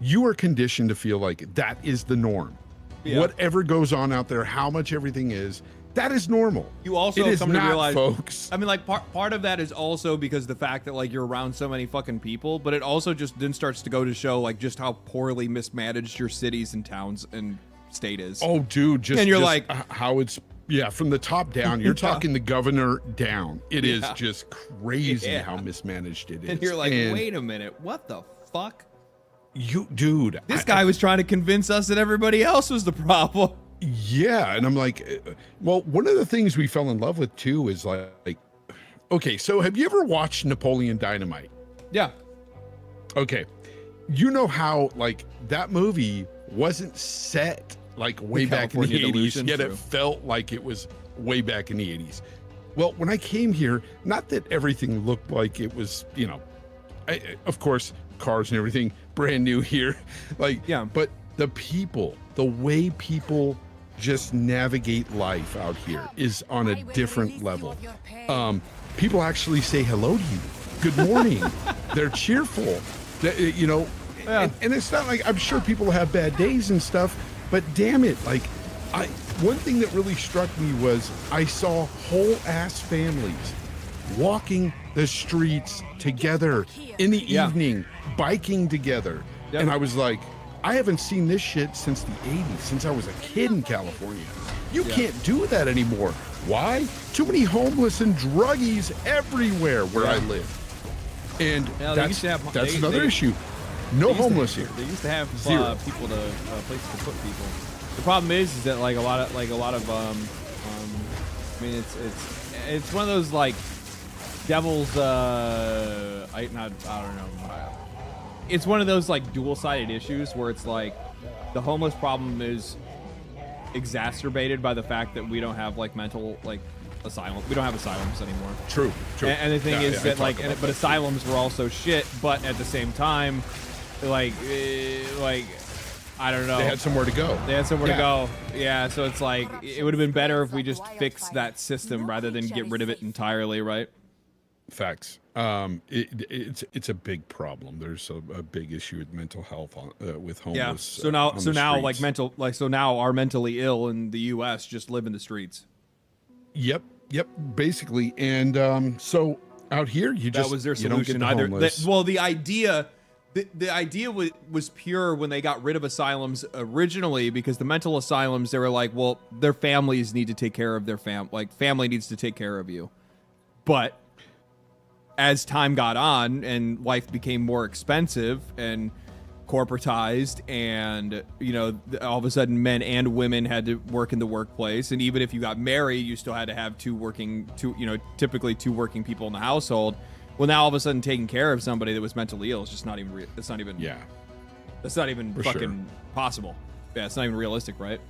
S18: you are conditioned to feel like that is the norm.
S1: Yeah.
S18: Whatever goes on out there, how much everything is, that is normal.
S1: You also
S18: it is
S1: come
S18: not,
S1: to realize,
S18: folks.
S1: I mean, like part of that is also because the fact that like you're around so many fucking people, but it also just then starts to go to show like just how poorly mismanaged your cities and towns and state is.
S18: Oh, dude,
S1: and you're like
S18: how it's. Yeah, from the top down, you're talking the governor down. It is just crazy how mismanaged it is.
S1: And you're like, wait a minute, what the fuck?
S18: Dude.
S1: This guy was trying to convince us that everybody else was the problem.
S18: Yeah, and I'm like, well, one of the things we fell in love with too is like, okay, so have you ever watched Napoleon Dynamite?
S1: Yeah.
S18: Okay. You know how like that movie wasn't set like way back in the 80s, yet it felt like it was way back in the 80s. Well, when I came here, not that everything looked like it was, you know, of course, cars and everything brand new here, like, but the people, the way people just navigate life out here is on a different level. People actually say hello to you. good morning. They're cheerful. You know, and it's not like, I'm sure people have bad days and stuff, but damn it, like, one thing that really struck me was I saw whole ass families walking the streets together in the evening, biking together. And I was like, I haven't seen this shit since the 80s, since I was a kid in California. You can't do that anymore. Why? Too many homeless and druggies everywhere where I live. And that's another issue. No homeless here.
S1: They used to have people to places to put people. The problem is that like a lot of I mean it's one of those like devil's I don't know. It's one of those like dual-sided issues where it's like the homeless problem is exacerbated by the fact that we don't have like mental like asylum. We don't have asylums anymore.
S18: True.
S1: And the thing is that like, but asylums were also shit. But at the same time, like I don't know.
S18: They had somewhere to go.
S1: They had somewhere to go. Yeah. So it's like it would have been better if we just fixed that system rather than get rid of it entirely, right?
S18: Facts. It's a big problem. There's a big issue with mental health with homeless.
S1: Yeah. So now our mentally ill in the U.S. just live in the streets.
S18: Yep. Basically, and so out here
S1: that was their solution. The idea was pure when they got rid of asylums originally, because the mental asylums, they were like, well, their families need to take care of their family needs to take care of you, but as time got on and life became more expensive and corporatized, and you know, all of a sudden men and women had to work in the workplace, and even if you got married, you still had to have typically two working people in the household. Well, now all of a sudden taking care of somebody that was mentally ill is just not even that's not even fucking possible. Yeah, it's not even realistic, right?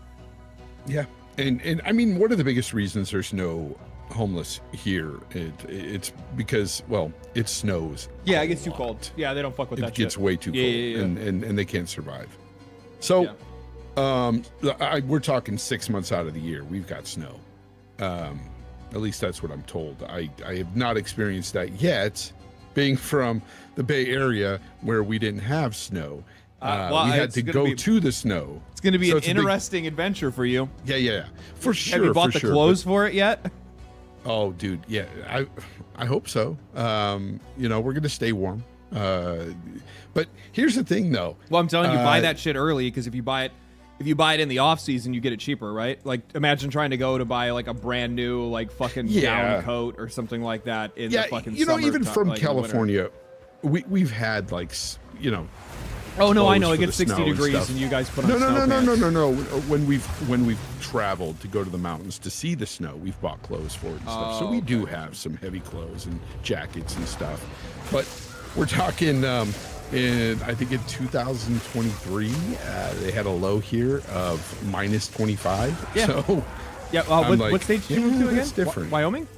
S18: Yeah. And I mean, one of the biggest reasons there's no homeless here, it's because, well, it snows.
S1: Yeah, it gets too cold. Yeah, they don't fuck with that shit.
S18: It gets way too cold, and they can't survive. So, we're talking 6 months out of the year, we've got snow. At least that's what I'm told. I have not experienced that yet, being from the Bay Area where we didn't have snow. We had to go to the snow.
S1: It's going to be an interesting adventure for you.
S18: Yeah. For sure.
S1: Have you bought the clothes for it yet?
S18: Oh, dude, yeah. I hope so. You know, we're going to stay warm. But here's the thing, though.
S1: Well, I'm telling you, buy that shit early, because if you buy it in the off season, you get it cheaper, right? Like, imagine trying to go to buy like a brand new like fucking down coat or something like that in the fucking summer,
S18: even from California, we've had like, you know.
S1: Oh no, I know it gets 60 degrees and you guys put on
S18: No. When we've traveled to go to the mountains to see the snow, we've bought clothes for it and stuff. So we do have some heavy clothes and jackets and stuff. But we're talking. I think in 2023, they had a low here of minus 25.
S1: Yeah.
S18: So,
S1: what state did you move to again?
S18: That's different.
S1: Wyoming?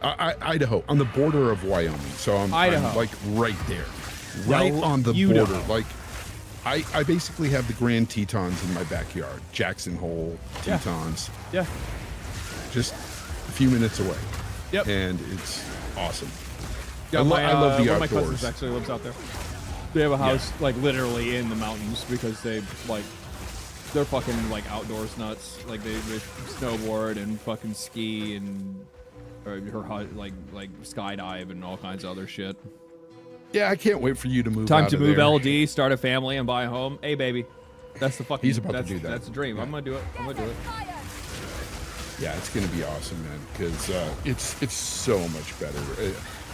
S18: Idaho, on the border of Wyoming. So I'm like right there, right on the border. Like, I basically have the Grand Tetons in my backyard. Jackson Hole Tetons.
S1: Yeah.
S18: Just a few minutes away.
S1: Yep.
S18: And it's awesome.
S1: Yeah,
S18: I love the outdoors.
S1: One of my cousins actually lives out there. They have a house like literally in the mountains, because they're fucking like outdoors nuts. Like they snowboard and fucking ski and like skydive and all kinds of other shit.
S18: Yeah, I can't wait for you to move.
S1: Time to move LD, start a family, and buy a home. Hey, baby, that's the fucking.
S18: He's about to do that.
S1: That's a dream. Yeah. I'm gonna do it.
S18: Yeah, it's gonna be awesome, man. Because it's so much better.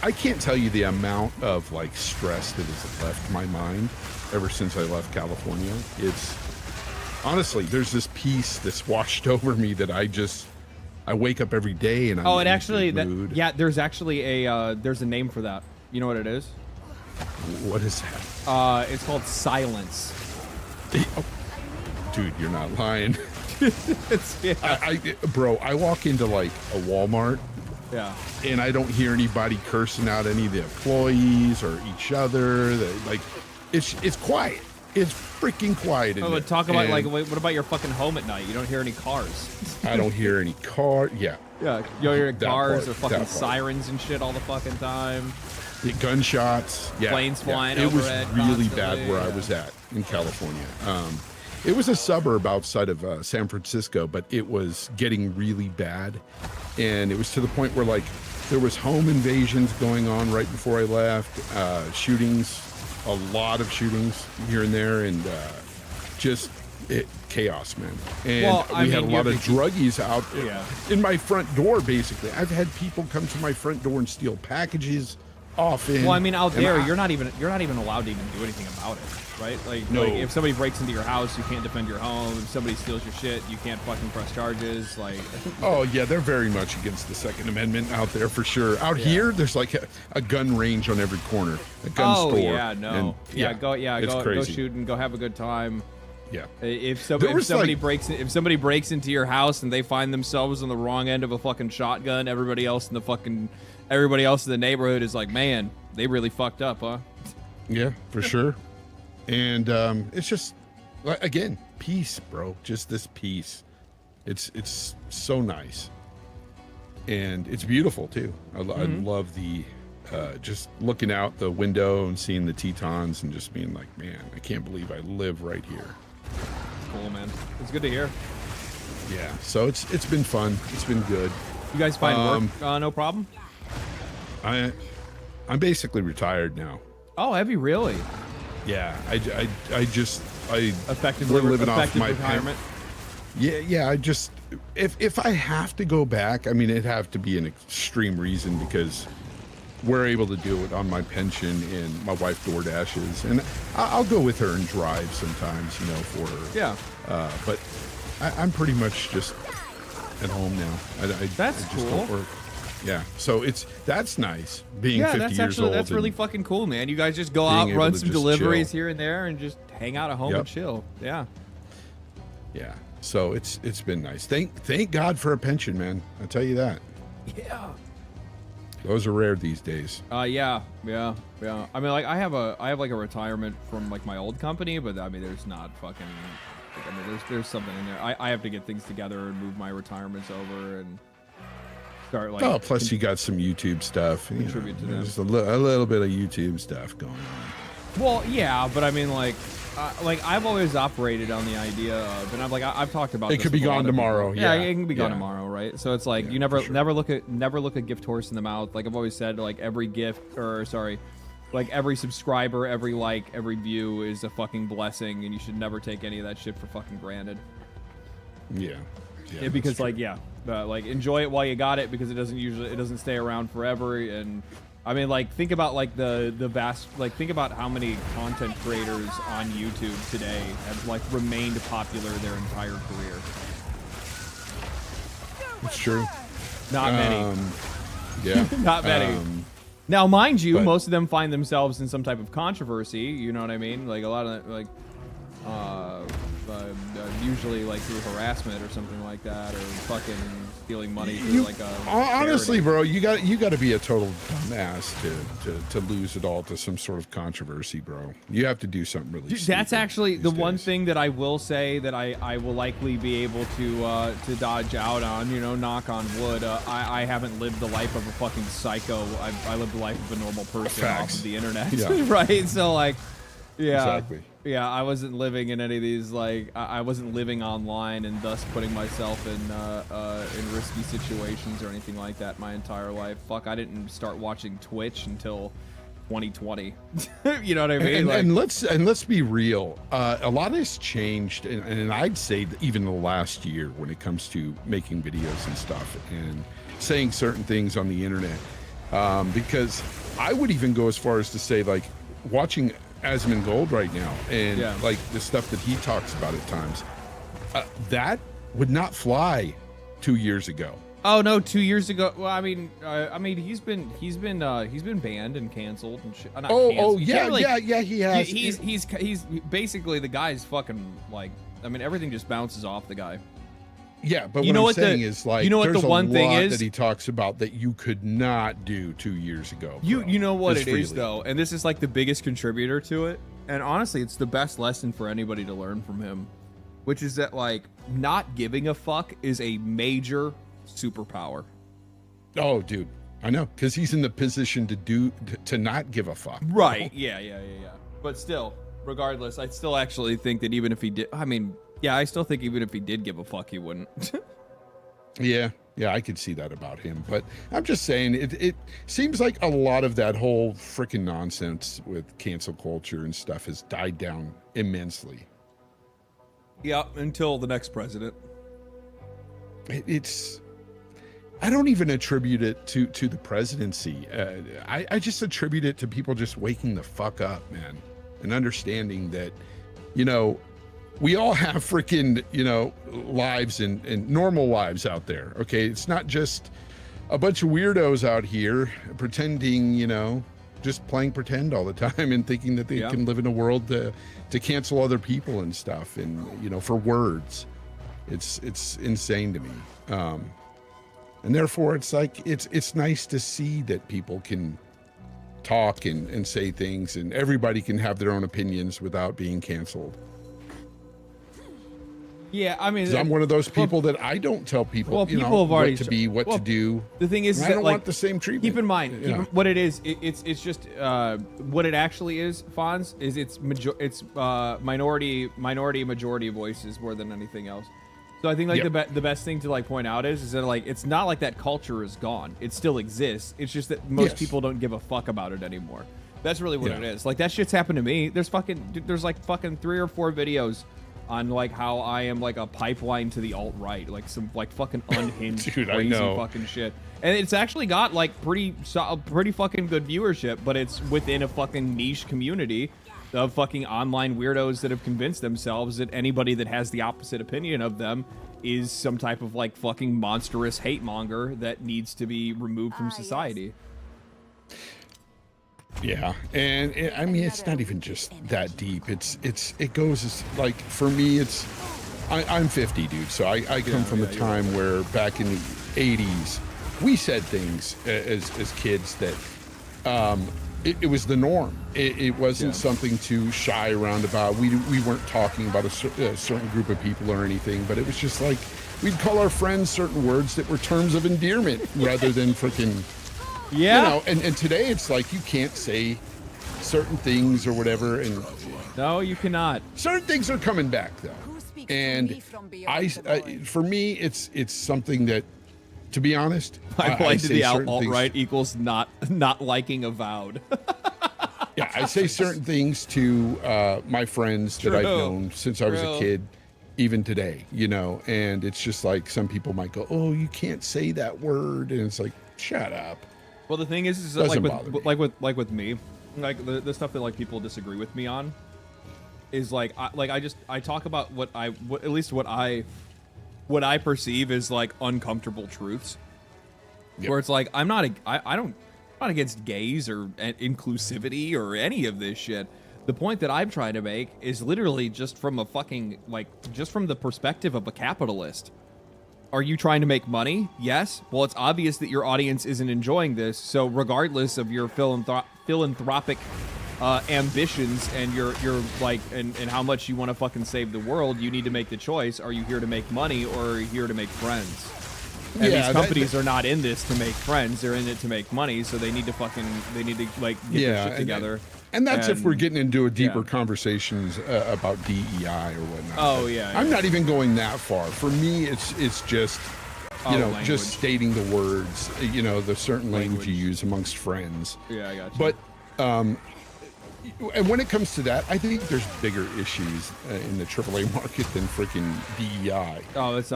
S18: I can't tell you the amount of like stress that has left my mind ever since I left California. It's honestly, there's this peace that's washed over me that I wake up every day and I'm
S1: there's actually there's a name for that. You know what it is?
S18: What is that?
S1: It's called silence.
S18: Dude, you're not lying. Bro, I walk into like a Walmart.
S1: Yeah.
S18: And I don't hear anybody cursing out any of the employees or each other. Like, it's quiet. It's freaking quiet.
S1: Oh, but talk about what about your fucking home at night? You don't hear any cars.
S18: I don't hear any car. Yeah.
S1: Yeah. You don't hear cars or fucking sirens and shit all the fucking time.
S18: The gunshots. Yeah.
S1: Planes flying
S18: It was
S1: overhead
S18: really
S1: constantly,
S18: bad where I was at in California. It was a suburb outside of San Francisco, but it was getting really bad. And it was to the point where, like, there was home invasions going on right before I left, shootings, a lot of shootings here and there, and chaos, man. And we had a lot of druggies out in my front door, basically. I've had people come to my front door and steal packages often.
S1: Well, I mean, out there, you're not even allowed to even do anything about it, right? Like if somebody breaks into your house, you can't defend your home. If somebody steals your shit, you can't fucking press charges. Like,
S18: oh yeah, they're very much against the Second Amendment out there for sure. Out here, there's like a gun range on every corner, a gun store.
S1: Yeah, no,
S18: and,
S1: go shoot and go have a good time.
S18: Yeah.
S1: If somebody breaks into your house and they find themselves on the wrong end of a fucking shotgun, everybody else in the neighborhood is like, man, they really fucked up, huh?
S18: Yeah, for sure. And it's just, again, peace, bro. Just this peace. It's so nice, and it's beautiful too. I love the just looking out the window and seeing the Tetons and just being like, man, I can't believe I live right here.
S1: Cool, man. It's good to hear.
S18: Yeah. So it's been fun. It's been good.
S1: You guys find work no problem?
S18: I'm basically retired now.
S1: Oh, have you really?
S18: Yeah. I
S1: effectively
S18: living off my
S1: retirement.
S18: Yeah. I just if I have to go back, I mean, it'd have to be an extreme reason because we're able to do it on my pension and my wife DoorDashes, and I'll go with her and drive sometimes, you know, for her.
S1: Yeah.
S18: But I'm pretty much just at home now.
S1: That's
S18: I just
S1: cool.
S18: Don't work. Yeah. So that's nice being 50 years old.
S1: That's really fucking cool, man. You guys just go out, run some deliveries here and there, and just hang out at home and chill. Yeah.
S18: Yeah. So it's been nice. Thank God for a pension, man. I'll tell you that.
S1: Yeah.
S18: Those are rare these days.
S1: Yeah. I mean, like I have like a retirement from like my old company, but I mean, there's not fucking. Like, I mean, there's something in there. I have to get things together and move my retirements over and start like.
S18: Oh, plus you got some YouTube stuff.
S1: Contribute to them.
S18: There's a little bit of YouTube stuff going on.
S1: Well, yeah, but I mean, like I've always operated on the idea of, and I've talked about.
S18: It could be gone tomorrow.
S1: Yeah, it can be gone tomorrow, right? So it's like you never look a gift horse in the mouth. Like I've always said, like every like every subscriber, every like, every view is a fucking blessing, and you should never take any of that shit for fucking granted.
S18: Yeah.
S1: Because like like enjoy it while you got it, because it doesn't stay around forever. And I mean, like, think about like the vast, like, think about how many content creators on YouTube today have like remained popular their entire career.
S18: It's true.
S1: Not many.
S18: Yeah.
S1: Not many. Now, mind you, most of them find themselves in some type of controversy. You know what I mean? Like a lot of like, usually like through harassment or something like that, or fucking stealing money through like a.
S18: Honestly, bro, you got to be a total dumbass to lose it all to some sort of controversy, bro. You have to do something really.
S1: Dude, that's actually the one thing that I will say that I will likely be able to dodge out on. You know, knock on wood. I haven't lived the life of a fucking psycho. I lived the life of a normal person off of the internet, right? So like, yeah.
S18: Exactly.
S1: Yeah, I wasn't living in any of these, like, I wasn't living online and thus putting myself in risky situations or anything like that my entire life. Fuck, I didn't start watching Twitch until 2020. You know what I mean?
S18: And let's be real. A lot has changed, and I'd say even the last year when it comes to making videos and stuff and saying certain things on the internet. Because I would even go as far as to say, like, watching Asmongold right now and like the stuff that he talks about at times, that would not fly 2 years ago.
S1: Oh no, 2 years ago. Well, I mean, he's been banned and canceled and shit.
S18: He has.
S1: He's basically, the guy's fucking like. I mean, everything just bounces off the guy.
S18: Yeah, but what I'm saying is, like, there's a lot that he talks about that you could not do 2 years ago.
S1: You know what it is, though, and this is like the biggest contributor to it. And honestly, it's the best lesson for anybody to learn from him, which is that, like, not giving a fuck is a major superpower.
S18: Oh, dude. I know, because he's in the position to not give a fuck.
S1: Right. Yeah. But still, regardless, I still actually think that even if he did, I still think even if he did give a fuck, he wouldn't.
S18: Yeah, I could see that about him. But I'm just saying, it seems like a lot of that whole freaking nonsense with cancel culture and stuff has died down immensely.
S1: Yeah, until the next president.
S18: I don't even attribute it to the presidency. I just attribute it to people just waking the fuck up, man, and understanding that, we all have freaking, lives and normal lives out there. Okay. It's not just a bunch of weirdos out here pretending, just playing pretend all the time and thinking that they can live in a world to cancel other people and stuff. And, for words, it's insane to me. And therefore it's like, it's nice to see that people can talk and say things and everybody can have their own opinions without being canceled.
S1: Yeah, I mean,
S18: I'm one of those people that I don't tell people,
S1: have already
S18: what to be, what to do.
S1: The thing is,
S18: I don't want the same treatment.
S1: Keep in mind, what it is. It's just what it actually is. Fonz is it's minority majority voices more than anything else. So I think the best thing to point out is that it's not like that culture is gone. It still exists. It's just that most people don't give a fuck about it anymore. That's really what it is. Like that shit's happened to me. There's fucking 3 or 4 videos on how I am a pipeline to the alt-right, some fucking unhinged crazy fucking shit. And it's actually got pretty fucking good viewership, but it's within a fucking niche community of fucking online weirdos that have convinced themselves that anybody that has the opposite opinion of them is some type of fucking monstrous hate monger that needs to be removed from society.
S18: Yeah, and I mean, it's not even just that deep. It goes for me, I'm 50, dude. So I come from a time where back in the 80s, we said things as kids that it was the norm. It wasn't something to shy around about. We weren't talking about a certain group of people or anything, but it was just we'd call our friends certain words that were terms of endearment rather than freaking. Yeah, and today it's you can't say certain things or whatever, and
S1: no, you cannot.
S18: Certain things are coming back though, and for me, it's something that, to be honest,
S1: I say the alt-right equals not liking Avowed.
S18: Yeah, I say certain things to my friends that I've known since I was a kid, even today, and it's just some people might go, "Oh, you can't say that word," and it's shut up.
S1: Well, the thing is with me, the stuff that people disagree with me on is I talk about what I perceive as uncomfortable truths, where it's I'm not against gays or inclusivity or any of this shit. The point that I'm trying to make is literally just from a fucking just from the perspective of a capitalist. Are you trying to make money? Yes. Well, it's obvious that your audience isn't enjoying this. So regardless of your philanthropic ambitions and your and how much you want to fucking save the world, you need to make the choice. Are you here to make money or are you here to make friends? And these companies are not in this to make friends. They're in it to make money. So they need to get their shit together.
S18: And that's if we're getting into a deeper conversations about DEI or whatnot.
S1: Oh, yeah.
S18: I'm not even going that far. For me, it's just, just stating the words, the certain language you use amongst friends.
S1: Yeah, I got you.
S18: But, and when it comes to that, I think there's bigger issues in the AAA market than freaking DEI.
S1: Oh, it's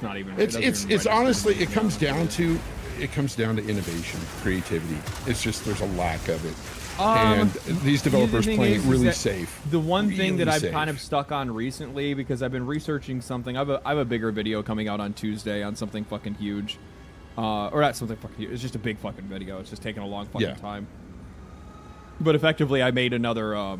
S1: not even.
S18: It's honestly, it comes down to innovation, creativity. It's just there's a lack of it. And these developers play it really safe.
S1: The one thing that I've kind of stuck on recently, because I've been researching something, I have a bigger video coming out on Tuesday on something fucking huge. Or not something fucking huge, it's just a big fucking video. It's just taking a long fucking time. But effectively, I made another,
S18: Well,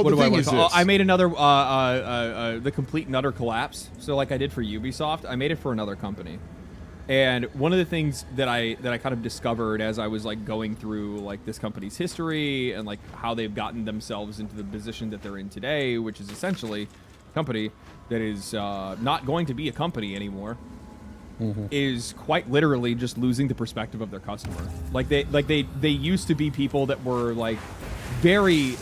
S1: what
S18: the
S1: do I
S18: thing
S1: want
S18: is
S1: to call?
S18: this.
S1: I made another the complete and utter collapse. So like I did for Ubisoft, I made it for another company. And one of the things that I kind of discovered as I was going through this company's history and how they've gotten themselves into the position that they're in today, which is essentially company that is not going to be a company anymore, is quite literally just losing the perspective of their customer. They used to be people that were very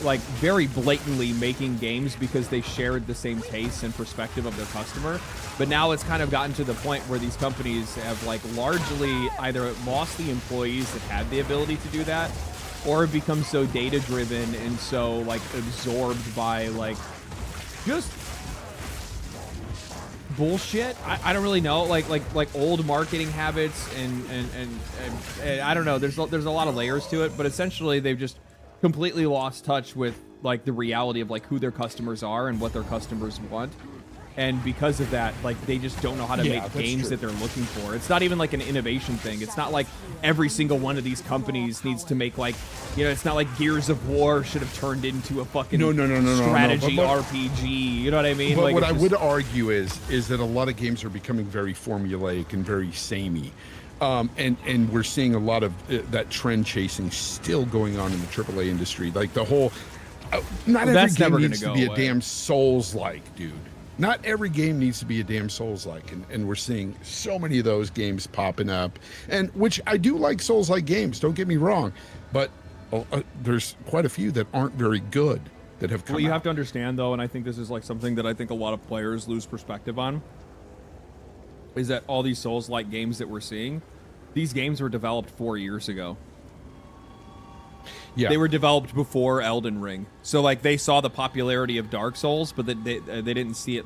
S1: blatantly making games because they shared the same tastes and perspective of their customer. But now it's kind of gotten to the point where these companies have largely either lost the employees that had the ability to do that, or have become so data driven and so absorbed by just bullshit. I don't really know, like old marketing habits and I don't know. There's a lot of layers to it, but essentially they've just completely lost touch with the reality of who their customers are and what their customers want. And because of that, they just don't know how to make games that they're looking for. It's not even an innovation thing. It's not like every single one of these companies needs to make it's not like Gears of War should have turned into a fucking strategy RPG. You know what I mean?
S18: But what I would argue is that a lot of games are becoming very formulaic and very samey. And we're seeing a lot of that trend chasing still going on in the AAA industry. The whole, not every game needs to be a damn Souls-like, dude. Not every game needs to be a damn Souls-like, and we're seeing so many of those games popping up, and which I do like Souls-like games, don't get me wrong, but there's quite a few that aren't very good that have come
S1: What you
S18: out.
S1: have to understand, though, and I think this is something that I think a lot of players lose perspective on, is that all these Souls-like games that we're seeing, these games were developed 4 years ago.
S18: Yeah.
S1: They were developed before Elden Ring. So they saw the popularity of Dark Souls, but they didn't see it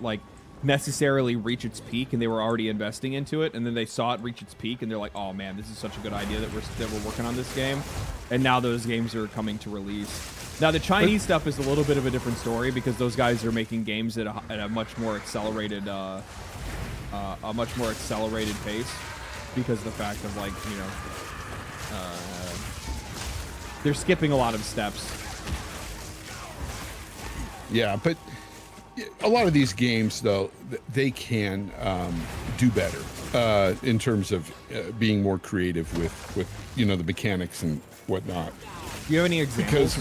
S1: necessarily reach its peak, and they were already investing into it, and then they saw it reach its peak, and they're like, oh man, this is such a good idea that we're working on this game. And now those games are coming to release. Now the Chinese stuff is a little bit of a different story, because those guys are making games at a much more accelerated pace, because of the fact of they're skipping a lot of steps.
S18: Yeah, but a lot of these games, though, they can do better in terms of being more creative with the mechanics and whatnot.
S1: Do you have any examples?
S18: Because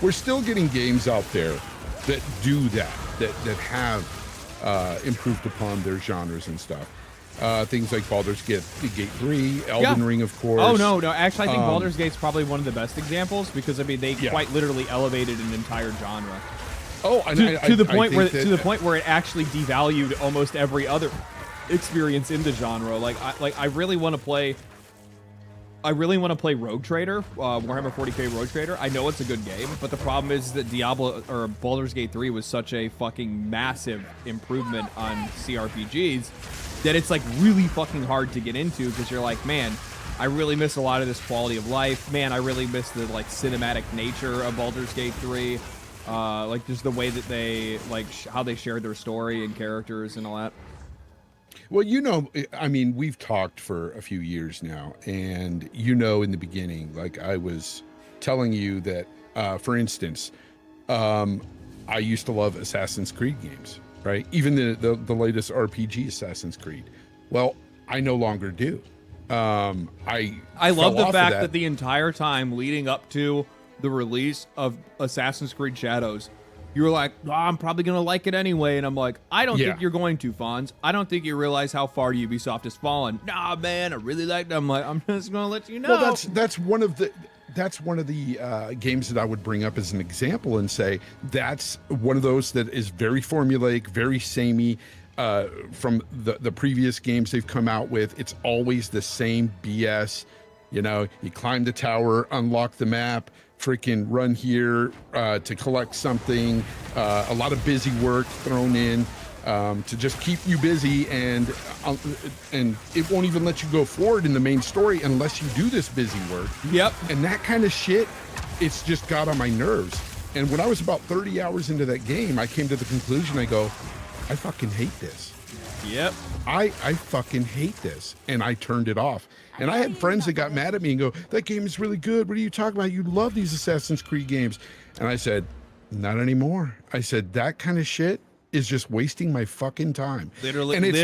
S18: we're still getting games out there that do that have improved upon their genres and stuff. Things like Baldur's Gate 3, Elden Ring, of course.
S1: Oh, no. Actually, I think Baldur's Gate's probably one of the best examples, because, they quite literally elevated an entire genre.
S18: Oh,
S1: to the point where it actually devalued almost every other experience in the genre. I really want to play Rogue Trader, Warhammer 40k Rogue Trader. I know it's a good game, but the problem is that Diablo or Baldur's Gate 3 was such a fucking massive improvement on CRPGs that it's really fucking hard to get into, because you're like, man, I really miss a lot of this quality of life. Man, I really miss the cinematic nature of Baldur's Gate 3. Just the way that they how they shared their story and characters and all that.
S18: Well, we've talked for a few years now, and in the beginning, I was telling you that, for instance, I used to love Assassin's Creed games, right? Even the latest RPG Assassin's Creed. Well, I no longer do. I
S1: love the fact that the entire time leading up to the release of Assassin's Creed Shadows, you were like, oh, I'm probably going to like it anyway. And I'm like, I don't think you're going to, Fonz. I don't think you realize how far Ubisoft has fallen. Nah, man, I really liked it. I'm like, I'm just going to let you know.
S18: Well, that's one of the games that I would bring up as an example and say that's one of those that is very formulaic, very samey. From the previous games they've come out with, it's always the same BS. You climb the tower, unlock the map, freaking run here to collect something. A lot of busy work thrown in to just keep you busy, and it won't even let you go forward in the main story unless you do this busy work.
S1: Yep.
S18: And that kind of shit, it's just got on my nerves. And when I was about 30 hours into that game, I came to the conclusion, I go, I fucking hate this.
S1: Yep.
S18: I fucking hate this. And I turned it off. And I had friends that got mad at me and go, that game is really good. What are you talking about? You love these Assassin's Creed games. And I said, not anymore. I said, that kind of shit is just wasting my fucking time.
S1: Literally,
S18: and it's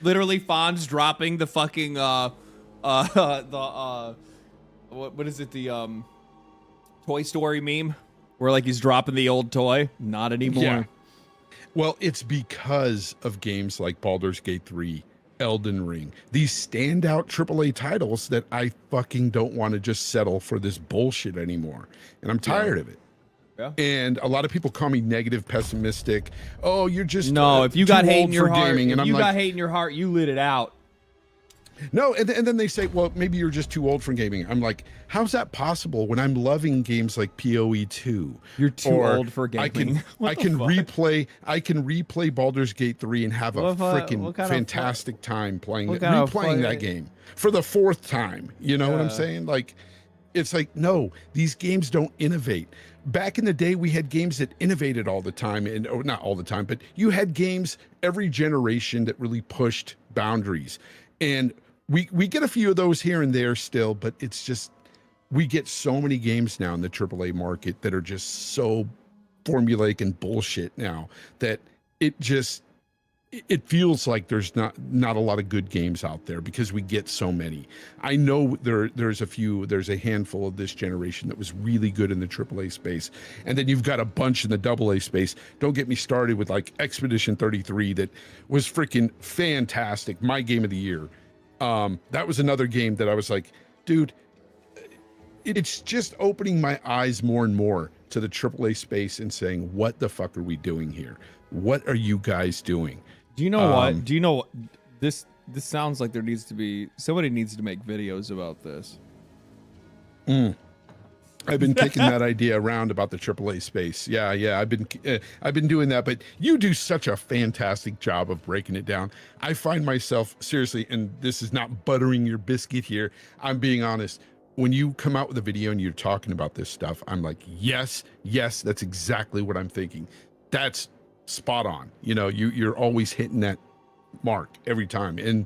S1: literally Fonz dropping the fucking, what is it? The, Toy Story meme where he's dropping the old toy. Not anymore.
S18: Yeah. Well, it's because of games like Baldur's Gate 3, Elden Ring, these standout AAA titles that I fucking don't want to just settle for this bullshit anymore. And I'm tired of it.
S1: Yeah.
S18: And a lot of people call me negative, pessimistic. Oh, you're just
S1: if you got hate in your heart,
S18: gaming. And
S1: if you got hate in your heart, you lit it out.
S18: No, and then they say, well, maybe you're just too old for gaming. I'm like, how's that possible when I'm loving games like PoE2?
S1: You're too old for gaming.
S18: I can replay Baldur's Gate 3 and have a freaking fantastic time replaying that game for the 4th time. You know what I'm saying? Like, it's like, no, these games don't innovate. Back in the day, we had games that innovated all the time, or not all the time, but you had games every generation that really pushed boundaries. And we get a few of those here and there still, but it's just, we get so many games now in the AAA market that are just so formulaic and bullshit now that it feels like there's not a lot of good games out there because we get so many. I know there's a handful of this generation that was really good in the AAA space. And then you've got a bunch in the AA space. Don't get me started with like Expedition 33 that was freaking fantastic. My game of the year. That was another game that I was like, dude, it's just opening my eyes more and more to the AAA space and saying, what the fuck are we doing here? What are you guys doing?
S1: Do you know what? Do you know what? This sounds like somebody needs to make videos about this.
S18: I've been kicking that idea around about the AAA space. Yeah, I've been doing that, but you do such a fantastic job of breaking it down. I find myself seriously, and this is not buttering your biscuit here, I'm being honest. When you come out with a video and you're talking about this stuff, I'm like, yes, that's exactly what I'm thinking. That's spot on. You know, you're always hitting that mark every time. And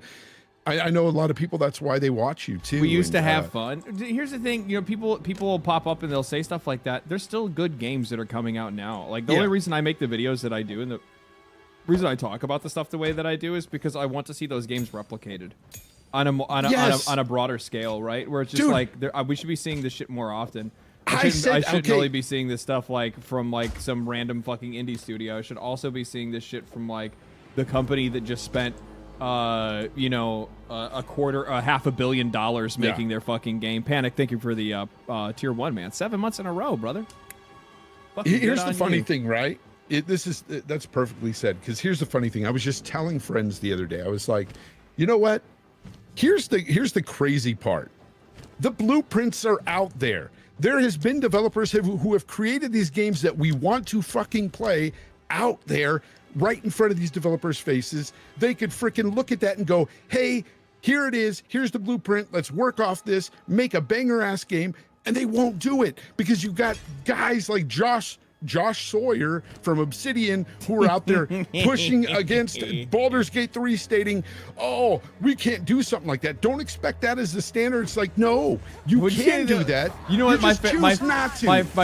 S18: I know a lot of people, that's why they watch you too.
S1: We used to have fun. Here's the thing, you know, people will pop up and they'll say stuff like that. There's still good games that are coming out now. Like the only reason I make the videos that I do and the reason I talk about the stuff the way that I do is because I want to see those games replicated on a broader scale, right? Where it's just like we should be seeing this shit more often. I shouldn't only be seeing this stuff like from like some random fucking indie studio. I should also be seeing this shit from like the company that just spent $500 million making their fucking game. Panic, thank you for the tier 1, man. 7 months in a row, brother.
S18: Here's the funny thing, right? That's perfectly said, because here's the funny thing. I was just telling friends the other day, I was like, you know what? Here's the crazy part. The blueprints are out there. There has been developers who have created these games that we want to fucking play out there right in front of these developers' faces. They could freaking look at that and go, hey, here it is. Here's the blueprint. Let's work off this, make a banger-ass game. And they won't do it because you got guys like Josh Sawyer from Obsidian who are out there pushing against Baldur's Gate 3 stating, oh, we can't do something like that. Don't expect that as the standard. It's like, no, you can do that.
S1: You know what? My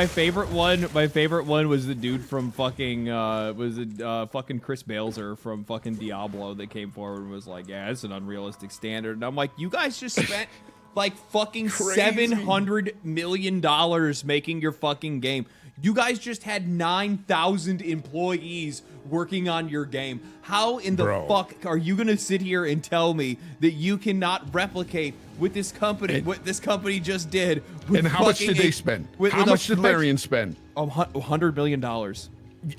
S1: favorite one was the dude from fucking fucking Chris Balzer from fucking Diablo that came forward and was like, yeah, it's an unrealistic standard. And I'm like, you guys just spent like fucking $700 million making your fucking game. You guys just had 9,000 employees working on your game. How in the fuck are you gonna sit here and tell me that you cannot replicate what this company just did?
S18: And how much did they spend? How much did Larian spend?
S1: $100 million.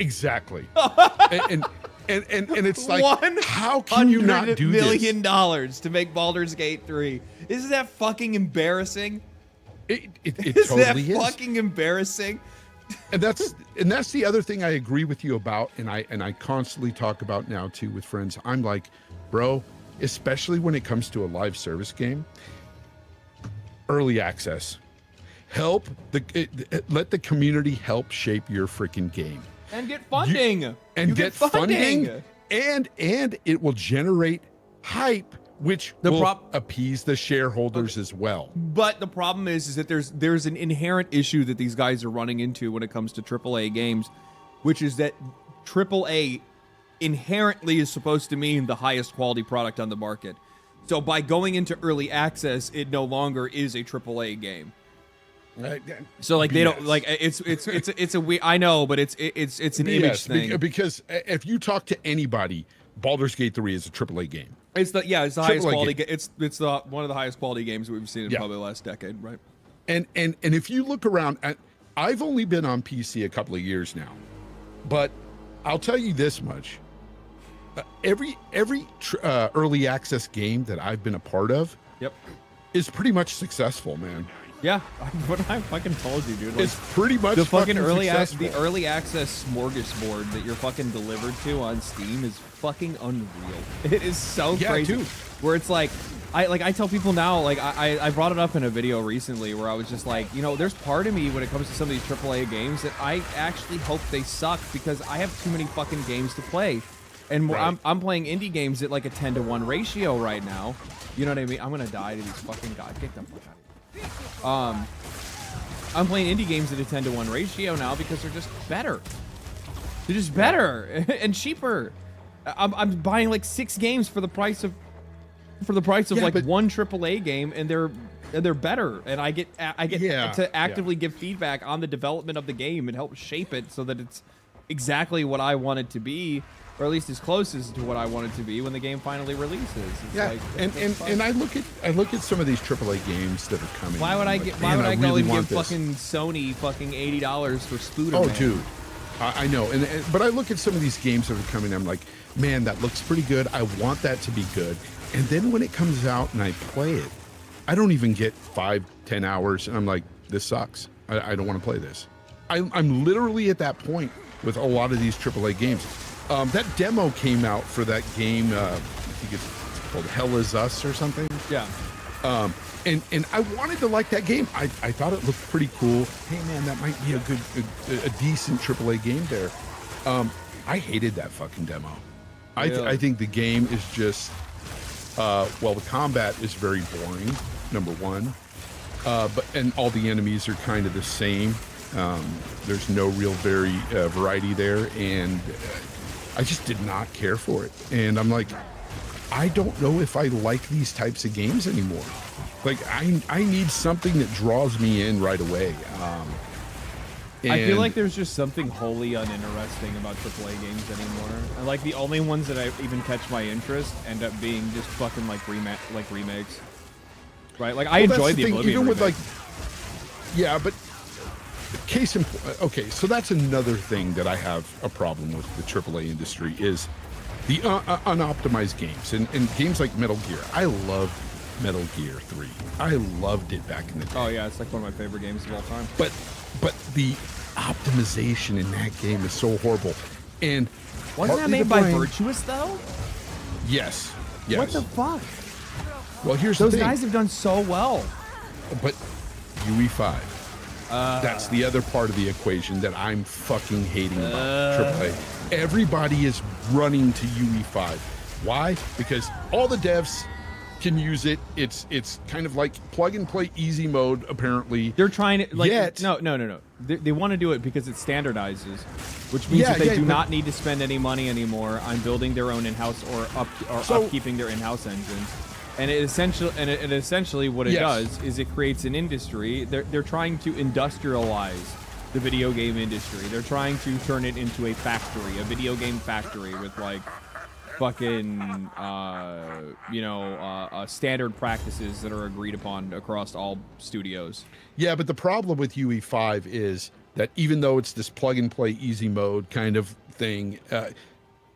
S18: Exactly. and it's like, how can you not do this?
S1: $100 million to make Baldur's Gate 3. Isn't that fucking embarrassing?
S18: It
S1: Isn't
S18: totally
S1: that fucking embarrassing?
S18: And that's the other thing I agree with you about, and I constantly talk about now too with friends. I'm like, bro, especially when it comes to a live service game, early access, let the community help shape your freaking game
S1: and get funding
S18: get funding, and it will generate hype, which will appease the shareholders as well.
S1: But the problem is that there's an inherent issue that these guys are running into when it comes to AAA games, which is that AAA inherently is supposed to mean the highest quality product on the market. So by going into early access, it no longer is a AAA game. So like they don't
S18: BS.
S1: like it's a we. I know, but it's an image thing.
S18: Because if you talk to anybody, Baldur's Gate 3 is a AAA game.
S1: It's the highest
S18: AAA
S1: quality.
S18: game.
S1: It's the one of the highest quality games we've seen in probably the last decade, right?
S18: And if you look around, I've only been on PC a couple of years now, but I'll tell you this much: every early access game that I've been a part of, is pretty much successful, man.
S1: Yeah, what I fucking told you, dude. Like,
S18: It's pretty much
S1: the fucking early
S18: successful.
S1: access smorgasbord that you're fucking delivered to on Steam is fucking unreal. It is so crazy.
S18: Dude.
S1: Where it's like I tell people now, like I brought it up in a video recently where I was just like, you know, there's part of me when it comes to some of these AAA games that I actually hope they suck because I have too many fucking games to play. And I'm playing indie games at like a 10-to-1 ratio right now. You know what I mean? I'm gonna die to these fucking guys. Get the fuck out of here. I'm playing indie games at a 10-to-1 ratio now because they're just better. They're just better and cheaper. I'm buying like 6 games for the price of like one AAA game, and they're better. And I get to actively give feedback on the development of the game and help shape it so that it's exactly what I want it to be, or at least as close as to what I want it to be when the game finally releases. It's like,
S18: and I look at some of these AAA games that are coming.
S1: Why would I
S18: like,
S1: Why would I go
S18: really
S1: and give
S18: want this.
S1: fucking Sony fucking $80 for Spooderman?
S18: Oh, dude, I know. But I look at some of these games that are coming. I'm like, man, that looks pretty good. I want that to be good. And then when it comes out and I play it, I don't even get 5-10 hours, and I'm like, this sucks. I don't want to play this. I'm literally at that point with a lot of these AAA games. That demo came out for that game. I think it's called Hell Is Us or something.
S1: Yeah.
S18: And I wanted to like that game. I thought it looked pretty cool. Hey man, that might be a decent AAA game there. I hated that fucking demo. I think the game is just the combat is very boring. Number one, and all the enemies are kind of the same. There's no real variety there, and I just did not care for it. And I'm like, I don't know if I like these types of games anymore. Like, I need something that draws me in right away.
S1: I feel like there's just something wholly uninteresting about AAA games anymore. And like the only ones that I even catch my interest end up being just fucking like remakes. Right? Like I enjoy the Oblivion
S18: even with
S1: remake.
S18: but case in point, okay, so that's another thing that I have a problem with the AAA industry is the unoptimized games and games like Metal Gear. I loved Metal Gear 3. I loved it back in the day.
S1: Oh yeah, it's like one of my favorite games of all time.
S18: But the optimization in that game is so horrible. And
S1: wasn't that made by Virtuous though?
S18: Yes.
S1: What the fuck?
S18: Well, here's
S1: those
S18: the thing.
S1: guys have done so well.
S18: But UE5. That's the other part of the equation that I'm fucking hating about AAA. Everybody is running to UE5. Why? Because all the devs can use it. It's kind of like plug and play easy mode. Apparently,
S1: they're trying to like no. They want to do it because it standardizes, which means that they do not need to spend any money anymore on building their own in-house or upkeeping their in-house engines. And it essentially what it does is it creates an industry. They're trying to industrialize the video game industry. They're trying to turn it into a factory, a video game factory with like fucking standard practices that are agreed upon across all studios.
S18: Yeah, but the problem with UE5 is that even though it's this plug and play easy mode kind of thing,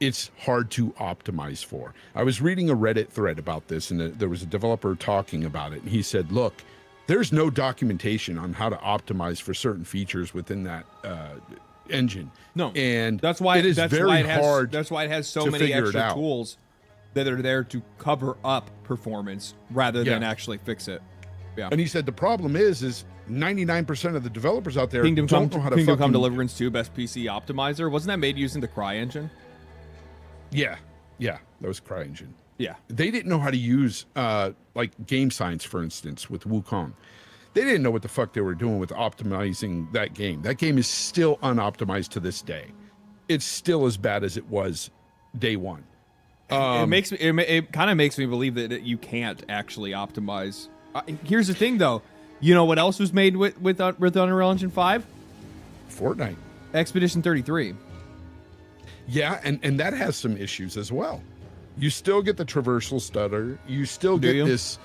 S18: it's hard to optimize for. I was reading a Reddit thread about this, and there was a developer talking about it, and he said, look, there's no documentation on how to optimize for certain features within that engine.
S1: No,
S18: and
S1: that's why
S18: it is very hard.
S1: That's why it has so many extra tools that are there to cover up performance rather than actually fix it. Yeah.
S18: And he said the problem is 99% of the developers out there
S1: Kingdom
S18: don't know how to
S1: Kingdom Come Deliverance 2 best PC optimizer. Wasn't that made using the Cry engine?
S18: Yeah, that was CryEngine.
S1: Yeah.
S18: They didn't know how to use like game science, for instance, with Wukong. They didn't know what the fuck they were doing with optimizing that game. That game is still unoptimized to this day. It's still as bad as it was day one. It
S1: kind of makes me believe that you can't actually optimize. Here's the thing, though. You know what else was made with Unreal Engine 5?
S18: Fortnite.
S1: Expedition 33.
S18: Yeah, and that has some issues as well. You still get the traversal stutter. You still get this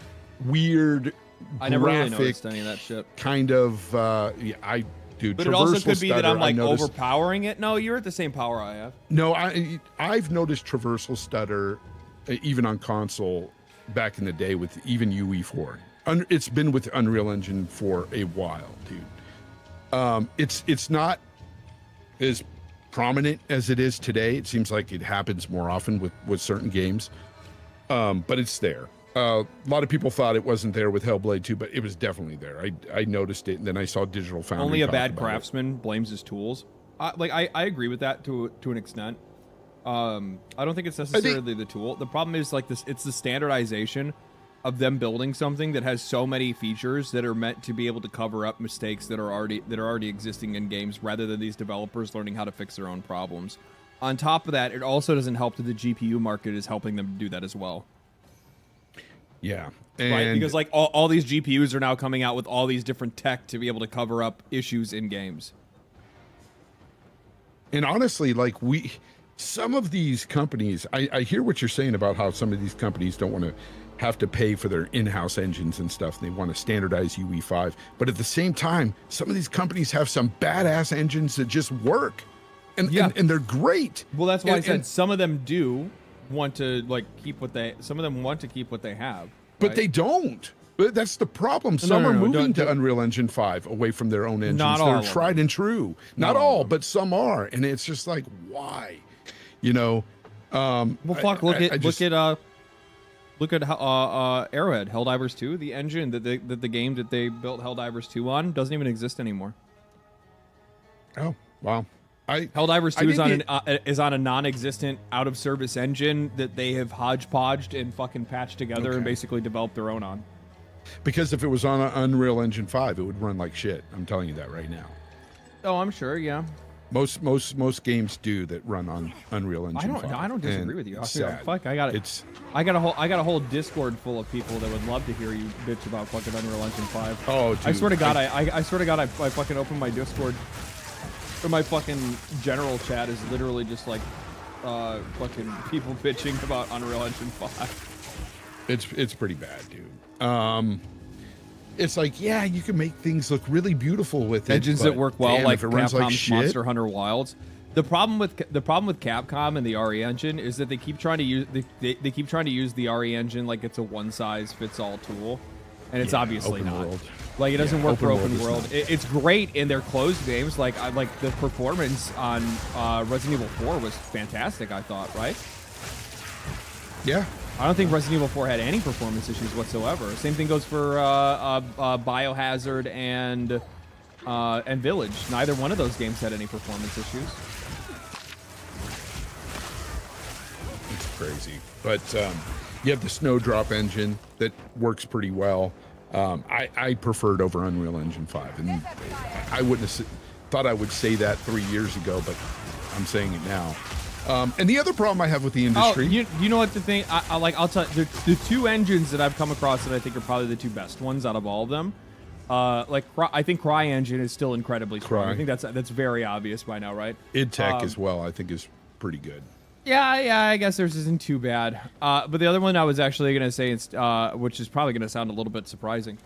S18: weird
S1: I never really
S18: graphic
S1: noticed any of that shit.
S18: kind of, yeah, I do.
S1: But it also could be that I'm like
S18: noticed,
S1: overpowering it. No, you're at the same power I have.
S18: No, I've noticed traversal stutter even on console back in the day with even UE4. It's been with Unreal Engine for a while, dude. It's not as prominent as it is today. It seems like it happens more often with certain games, but it's there. A lot of people thought it wasn't there with Hellblade 2, but it was definitely there. I noticed it, and then I saw Digital Foundry.
S1: Only a
S18: talk
S1: bad
S18: about
S1: craftsman blames his tools. I agree with that to an extent. I don't think it's necessarily the tool. The problem is like this. It's the standardization of them building something that has so many features that are meant to be able to cover up mistakes that are already existing in games, rather than these developers learning how to fix their own problems. On top of that, it also doesn't help that the GPU market is helping them do that as well.
S18: Yeah.
S1: Right, because like all these GPUs are now coming out with all these different tech to be able to cover up issues in games.
S18: And honestly, like some of these companies, I hear what you're saying about how some of these companies don't want to have to pay for their in-house engines and stuff. They want to standardize UE5. But at the same time, some of these companies have some badass engines that just work. And they're great.
S1: Well, that's why I said some of them do want to like keep what they have.
S18: But they don't. That's the problem. Some are moving to Unreal Engine 5 away from their own engines.
S1: Not all
S18: They're
S1: of them.
S18: tried and true. Not all, but some are. And it's just like, why? You know?
S1: Well, fuck, look at Arrowhead, Helldivers 2, the engine that the game that they built Helldivers 2 on doesn't even exist anymore.
S18: Oh, wow.
S1: Helldivers 2 is on a non-existent out-of-service engine that they have hodgepodged and fucking patched together and basically developed their own on.
S18: Because if it was on Unreal Engine 5, it would run like shit. I'm telling you that right now.
S1: Oh, I'm sure, yeah.
S18: Most games do that run on Unreal Engine 5.
S1: I don't disagree with you.
S18: Sad.
S1: Fuck, I got a whole Discord full of people that would love to hear you bitch about fucking Unreal Engine 5.
S18: Oh, dude.
S1: I swear to God, I swear to God, I fucking opened my Discord. Or my fucking general chat is literally just like fucking people bitching about Unreal Engine 5.
S18: It's pretty bad, dude. It's like, yeah, you can make things look really beautiful with
S1: engines
S18: it,
S1: that work well, like
S18: Capcom's
S1: like Monster Hunter Wilds. The problem with Capcom and the RE engine is that they keep trying to use the RE engine like it's a one-size-fits-all tool, and it's obviously not.
S18: World.
S1: Like it doesn't work for open
S18: world.
S1: world. It's great in their closed games. Like the performance on Resident Evil 4 was fantastic. I thought, right?
S18: Yeah.
S1: I don't think Resident Evil 4 had any performance issues whatsoever. Same thing goes for Biohazard and Village. Neither one of those games had any performance issues.
S18: It's crazy, but you have the Snowdrop engine that works pretty well. I preferred over Unreal Engine 5, and I wouldn't have thought I would say that 3 years ago, but I'm saying it now. And the other problem I have with the industry...
S1: Oh, you know what the thing... I'll tell you, the two engines that I've come across that I think are probably the two best ones out of all of them, I think CryEngine is still incredibly strong. I think that's very obvious by now, right?
S18: id Tech as well, I think, is pretty good.
S1: Yeah, I guess theirs isn't too bad. But the other one I was actually going to say, which is probably going to sound a little bit surprising.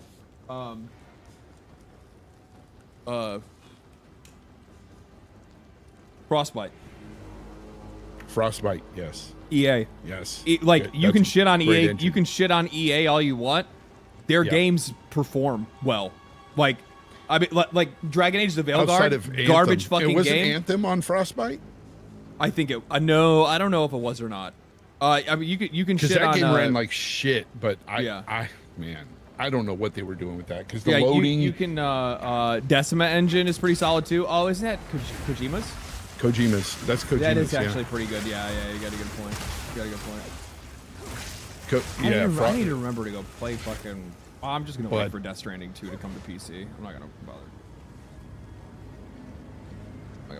S1: Frostbite.
S18: Frostbite, yes.
S1: EA.
S18: Yes.
S1: You can shit on EA.
S18: engine.
S1: You can shit on EA all you want. Their games perform well. Like Dragon Age: The Veilguard, garbage fucking
S18: wasn't
S1: game.
S18: Anthem on Frostbite?
S1: I think it. No, I don't know if it was or not. I mean, you can shit
S18: that
S1: on.
S18: Game ran like shit, but I don't know what they were doing with that because the
S1: yeah,
S18: loading.
S1: You can. Decima engine is pretty solid too. Oh, isn't that Kojima's?
S18: That's Kojima's.
S1: That is actually pretty good. Yeah, you got a good point. I need to remember to go play fucking. Oh, I'm just gonna wait for Death Stranding 2 to come to PC. I'm not gonna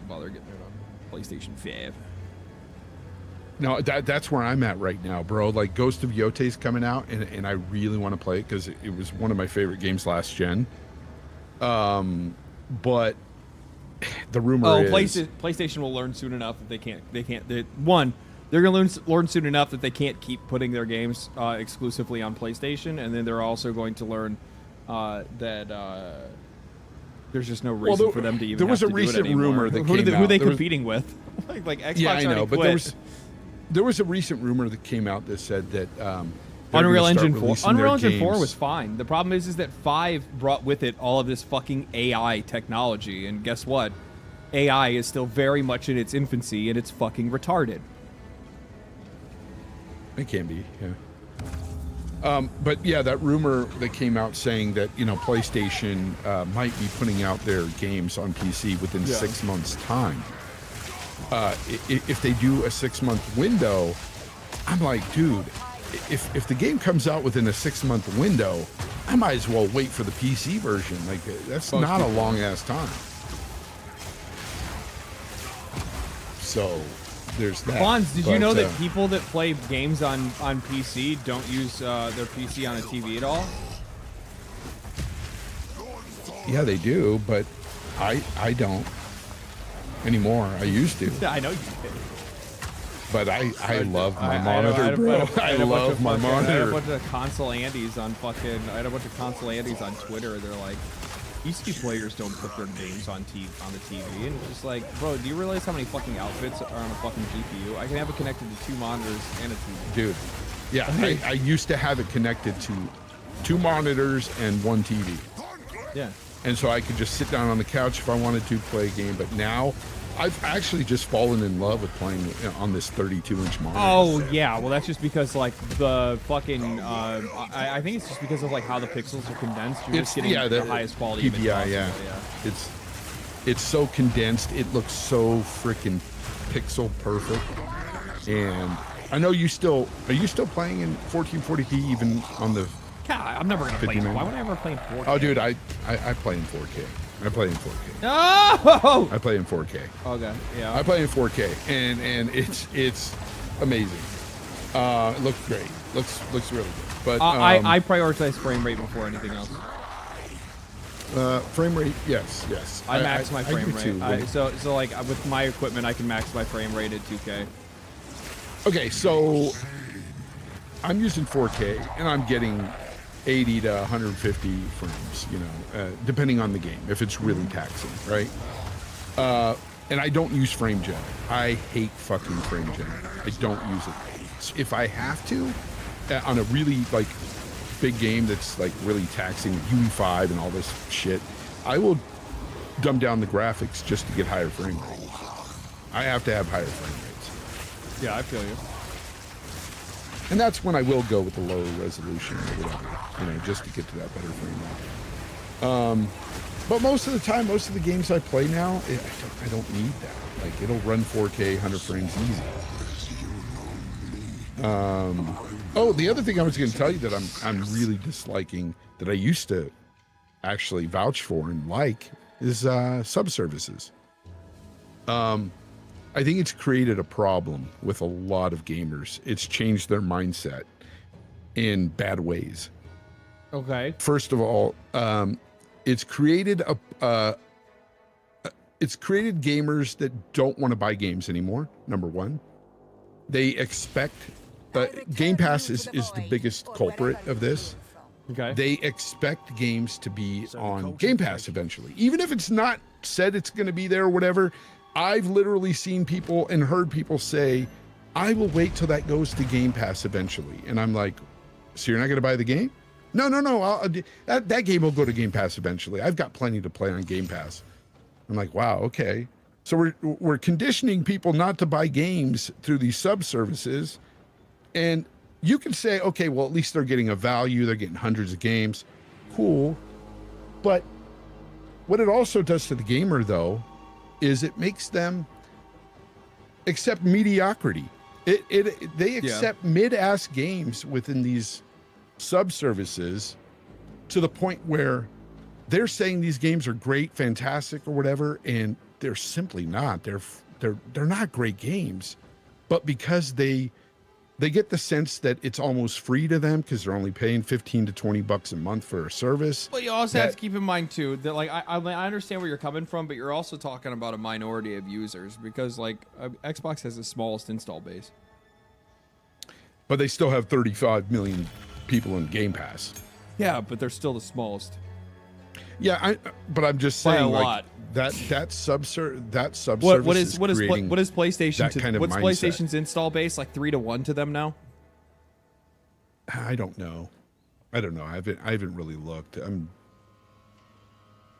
S1: bother getting it on PlayStation 5.
S18: No, that's where I'm at right now, bro. Like Ghost of Yote's coming out, and I really want to play it because it was one of my favorite games last gen. But the rumor is
S1: PlayStation will learn soon enough that they're gonna learn soon enough that they can't keep putting their games exclusively on PlayStation, and then they're also going to learn that there's just no reason for them to even.
S18: There was
S1: have
S18: a
S1: to do it
S18: recent
S1: anymore.
S18: rumor that
S1: who
S18: came out.
S1: are they competing with? like Xbox.
S18: Yeah, I know,
S1: already
S18: but
S1: quit.
S18: there was a recent rumor that came out that said that
S1: Unreal Engine 4. Unreal Engine 4 was fine. The problem is that 5 brought with it all of this fucking AI technology, and guess what? AI is still very much in its infancy, and it's fucking retarded.
S18: It can be, yeah. But yeah, that rumor that came out saying that PlayStation might be putting out their games on PC within 6 months' time. If they do a 6-month window, I'm like, dude, if the game comes out within a 6-month window, I might as well wait for the PC version. Like that's not a long ass time. So there's that.
S1: Bonds, did you know that people that play games on PC don't use their PC on a TV at all?
S18: Yeah, they do, but I don't anymore. I used to.
S1: I know you did.
S18: But I love my monitor, bro. I love my monitor.
S1: I had a bunch of console Andes on Twitter. They're like, PC players don't put their games on the TV, and it's just like, bro, do you realize how many fucking outfits are on a fucking GPU? I can have it connected to 2 monitors and a TV.
S18: Dude, yeah, I used to have it connected to 2 monitors and 1 TV.
S1: Yeah.
S18: And so I could just sit down on the couch if I wanted to play a game. But now, I've actually just fallen in love with playing on this 32-inch monitor.
S1: Oh yeah, well that's just because like the fucking I think it's just because of like how the pixels are condensed. You're just getting the highest quality image possible.
S18: Yeah. It's so condensed. It looks so freaking pixel perfect. And I know are you still playing in 1440p even on the?
S1: God, I'm never gonna play. Why would I ever play in 4K?
S18: Oh, dude, I play in 4K. I play in 4K.
S1: No!
S18: I play in 4K.
S1: Okay, yeah.
S18: I play in 4K, and it's amazing. It looks great. Looks really good. But
S1: I prioritize frame rate before anything else.
S18: Frame rate, yes.
S1: I max my frame rate.
S18: Too,
S1: So like with my equipment, I can max my frame rate at 2K.
S18: Okay, so I'm using 4K, and I'm getting 80 to 150 frames, depending on the game, if it's really taxing, right? And I don't use frame gen. I hate fucking frame gen. I don't use it. So if I have to, on a really like big game that's like really taxing, UE5 and all this shit, I will dumb down the graphics just to get higher frame rates. I have to have higher frame rates.
S1: Yeah, I feel you.
S18: And that's when I will go with the lower resolution or whatever, just to get to that better frame rate. But most of the time, most of the games I play now, I don't need that. Like, it'll run 4K, 100 frames easy. Oh, the other thing I was going to tell you that I'm really disliking, that I used to actually vouch for and like, is subservices. I think it's created a problem with a lot of gamers. It's changed their mindset in bad ways.
S1: Okay.
S18: First of all, it's created gamers that don't want to buy games anymore. Number one, they expect Game Pass is the biggest culprit of this.
S1: Okay.
S18: They expect games to be on Game Pass eventually, even if it's not said it's going to be there or whatever. I've literally seen people and heard people say, I will wait till that goes to Game Pass eventually. And I'm like, so you're not going to buy the game? No. That game will go to Game Pass eventually. I've got plenty to play on Game Pass. I'm like, wow, okay. So we're conditioning people not to buy games through these sub-services. And you can say, okay, well, at least they're getting a value. They're getting hundreds of games. Cool. But what it also does to the gamer, though, is it makes them accept mediocrity. They accept mid-ass games within these sub-services to the point where they're saying these games are great, fantastic, or whatever, and they're simply not. They're not great games, but because they get the sense that it's almost free to them because they're only paying 15 to 20 bucks a month for a service.
S1: Well, you also have to keep in mind too that like I understand where you're coming from, but you're also talking about a minority of users because like Xbox has the smallest install base.
S18: But they still have 35 million people in Game Pass.
S1: Yeah, but they're still the smallest.
S18: Yeah, but I'm just saying,
S1: by a
S18: like,
S1: lot.
S18: that subservice
S1: What is PlayStation?
S18: That kind of
S1: what's
S18: mindset.
S1: PlayStation's install base like 3-1 to them now?
S18: I don't know. I I haven't really looked.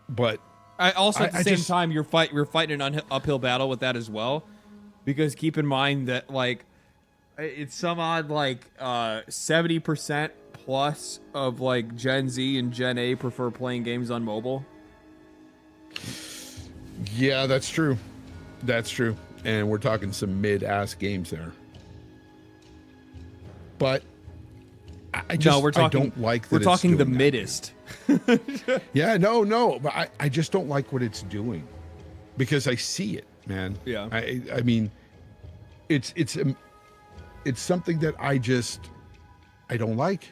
S18: But
S1: At the same time, you're fighting an uphill battle with that as well, because keep in mind that like it's some odd like 70% plus of like Gen Z and Gen A prefer playing games on mobile.
S18: Yeah, that's true. That's true. And we're talking some mid-ass games there. But I don't like that.
S1: We're
S18: it's
S1: talking the
S18: doing
S1: middest.
S18: Yeah, no, but I just don't like what it's doing because I see it, man.
S1: Yeah.
S18: I mean, it's something that I don't like,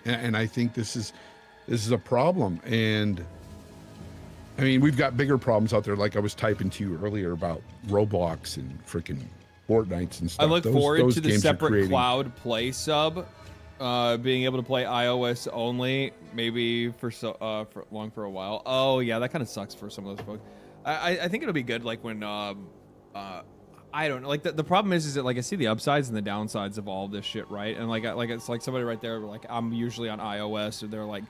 S18: and I think this is a problem. And I mean, we've got bigger problems out there. Like I was typing to you earlier about Roblox and freaking Fortnite and stuff.
S1: I look forward to the
S18: games are
S1: separate
S18: creating-
S1: cloud play sub, being able to play iOS only, maybe for a while. Oh yeah, that kind of sucks for some of those folks. I think it'll be good, like when I don't know. Like the problem is that like I see the upsides and the downsides of all this shit, right? And like it's like somebody right there, like I'm usually on iOS, or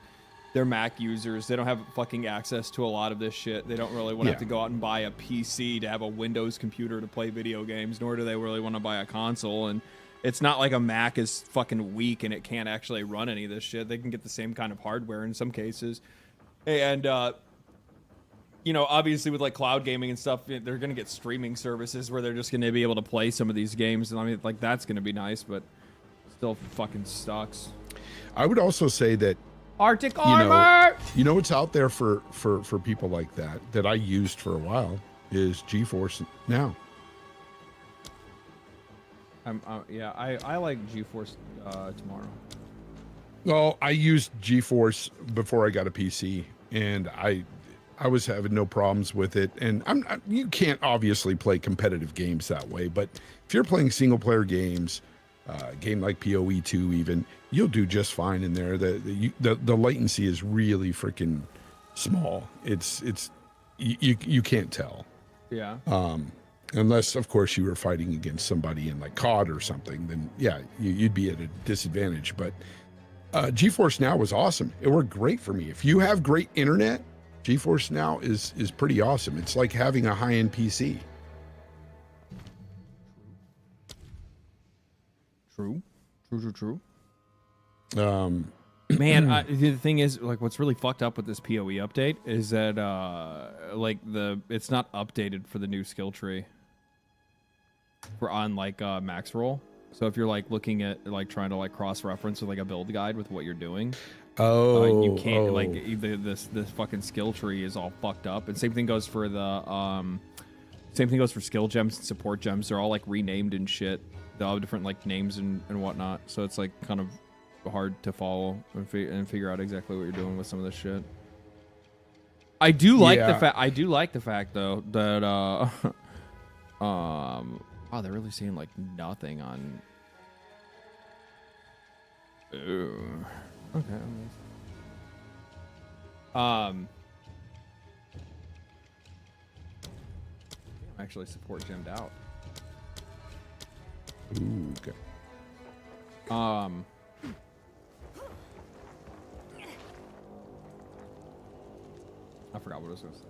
S1: they're Mac users. They don't have fucking access to a lot of this shit. They don't really want to have to go out and buy a PC to have a Windows computer to play video games, nor do they really want to buy a console. And it's not like a Mac is fucking weak and it can't actually run any of this shit. They can get the same kind of hardware in some cases. And you know, obviously with like cloud gaming and stuff, they're going to get streaming services where they're just going to be able to play some of these games. And I mean, like that's going to be nice, but still fucking sucks.
S18: I would also say that
S1: Arctic Armor.
S18: You know what's out there for people like that I used for a while is GeForce Now.
S1: I like GeForce tomorrow.
S18: Well, I used GeForce before I got a PC, and I was having no problems with it. And you can't obviously play competitive games that way, but if you're playing single player games, a game like PoE2 even, you'll do just fine in there. The latency is really freaking small. You can't tell.
S1: Yeah.
S18: Unless of course you were fighting against somebody in like COD or something, then yeah, you'd be at a disadvantage. But GeForce Now was awesome. It worked great for me. If you have great internet, GeForce Now is pretty awesome. It's like having a high-end PC.
S1: True.
S18: Man,
S1: the thing is, like, what's really fucked up with this PoE update is that, like, it's not updated for the new skill tree. For on like max roll. So if you're like looking at like trying to like cross-reference with like a build guide with what you're doing, you can't like either this fucking skill tree is all fucked up. And same thing goes for skill gems and support gems. They're all like renamed and shit. They all have different like names and whatnot. So it's like kind of hard to follow and figure out exactly what you're doing with some of this shit. I do like the fact though that wow, they're really seeing like nothing on. Okay. Actually, support gemmed out.
S18: Ooh, okay.
S1: I forgot what I was going to say.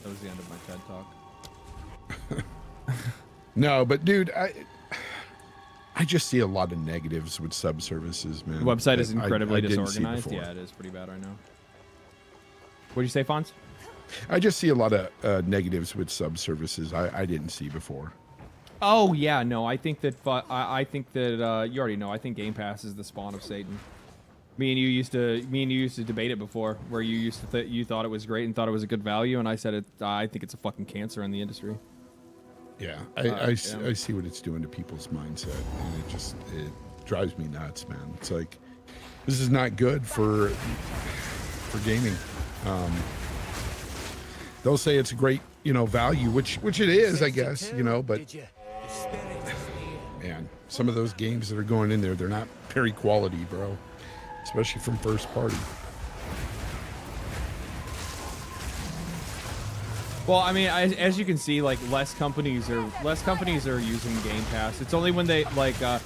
S1: That was the end of my TED talk.
S18: No, but dude, I just see a lot of negatives with subservices, man.
S1: The website is incredibly
S18: I didn't see
S1: disorganized.
S18: before.
S1: Yeah, it is pretty bad right now. What did you say, Fonz?
S18: I just see a lot of negatives with subservices I didn't see before.
S1: Oh yeah, no, I think that you already know. I think Game Pass is the spawn of Satan. Me and you used to debate it before, where you used to you thought it was great and thought it was a good value, and I said I think it's a fucking cancer in the industry.
S18: Yeah, I see what it's doing to people's mindset, and it drives me nuts, man. It's like, this is not good for gaming. They'll say it's a great, value, which it is, I guess, but man, some of those games that are going in there, they're not very quality, bro, especially from first party.
S1: Well, I mean, as you can see, like less companies are using Game Pass. It's only when they a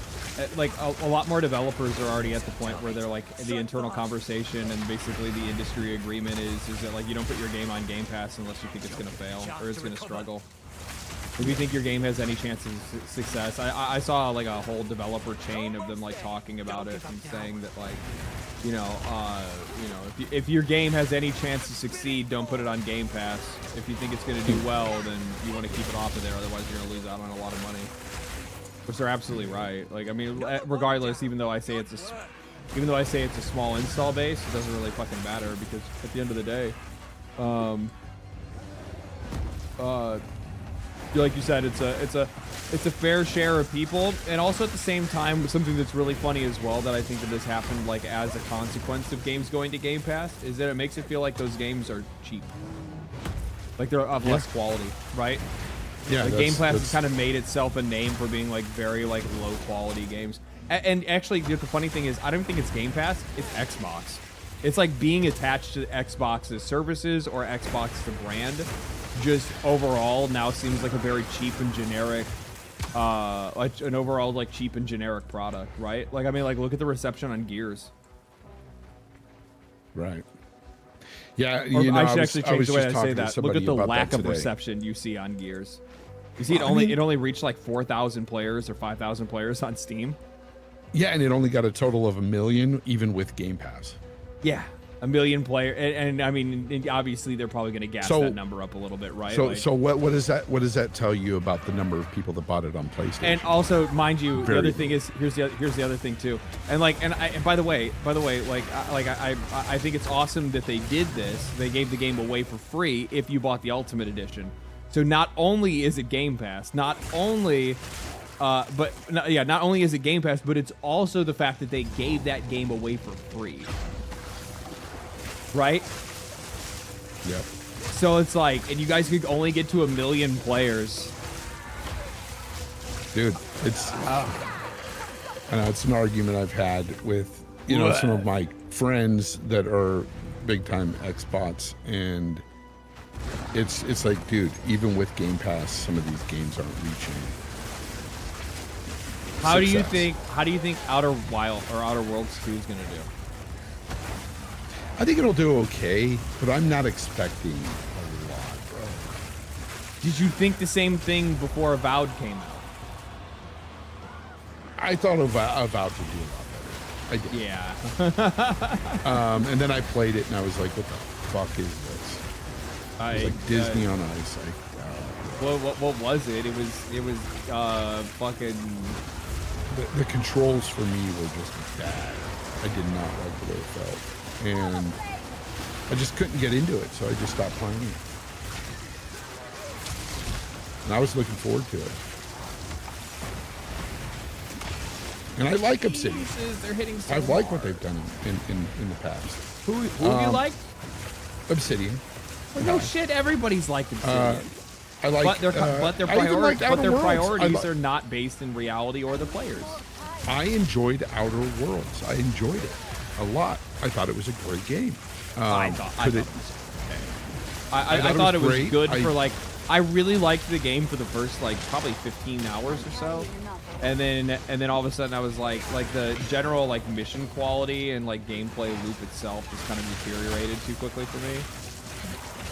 S1: lot more developers are already at the point where they're like the internal conversation and basically the industry agreement is that like you don't put your game on Game Pass unless you think it's gonna fail or it's gonna struggle. If you think your game has any chance of success, I saw like a whole developer chain of them like talking about it and saying that like, if your game has any chance to succeed, don't put it on Game Pass. If you think it's going to do well, then you want to keep it off of there. Otherwise, you're going to lose out on a lot of money. Which they're absolutely right. Like, I mean, regardless, even though I say it's a small install base, it doesn't really fucking matter because at the end of the day, like you said, it's a fair share of people, and also at the same time, something that's really funny as well that I think that this happened like as a consequence of games going to Game Pass is that it makes it feel like those games are cheap, like they're of less quality, right?
S18: Yeah,
S1: like Game Pass has kind of made itself a name for being like very like low quality games. And actually, the funny thing is, I don't think it's Game Pass; it's Xbox. It's like being attached to Xbox's services or Xbox the brand. Just overall now seems like a very cheap and generic like an overall like cheap and generic product, right? Like, I mean, like look at the reception on Gears.
S18: Right. Yeah,
S1: I should actually change the way I say that. Look at the lack of reception you see on Gears. You see, it only reached like 4,000 players or 5,000 players on Steam.
S18: Yeah, and it only got a total of 1 million, even with Game Pass.
S1: Yeah. 1 million player, and I mean, obviously they're probably going to gas that number up a little bit, right?
S18: So what does that tell you about the number of people that bought it on PlayStation?
S1: And also, mind you, the other thing is here's the other thing too, and by the way, I think it's awesome that they did this. They gave the game away for free if you bought the Ultimate Edition. So not only is it Game Pass, not only is it Game Pass, but it's also the fact that they gave that game away for free. Right?
S18: Yep.
S1: So it's like, and you guys could only get to 1 million players.
S18: Dude, it's it's an argument I've had with some of my friends that are big time Xbox, and it's like, dude, even with Game Pass, some of these games aren't reaching.
S1: How do you think Outer Worlds 2 is gonna do?
S18: I think it'll do okay, but I'm not expecting a lot, bro.
S1: Did you think the same thing before Avowed came out?
S18: I thought Avowed would do a lot better. I did.
S1: Yeah.
S18: And then I played it and I was like, what the fuck is this? It was like Disney on Ice.
S1: What was it? It was fucking...
S18: The controls for me were just bad. I did not like the way it felt. And I just couldn't get into it, so I just stopped playing it. And I was looking forward to it. And I like Obsidian.
S1: They're hitting so
S18: I like what they've done in the past.
S1: Who do you like?
S18: Obsidian.
S1: Well, no shit, everybody's liked Obsidian.
S18: I like,
S1: but their priorities are not based in reality or the players.
S18: I enjoyed Outer Worlds. I enjoyed it a lot. I thought it was a great game.
S1: I thought it was good for like. I really liked the game for the first like probably 15 hours or so, and then all of a sudden I was like the general like mission quality and like gameplay loop itself just kind of deteriorated too quickly for me.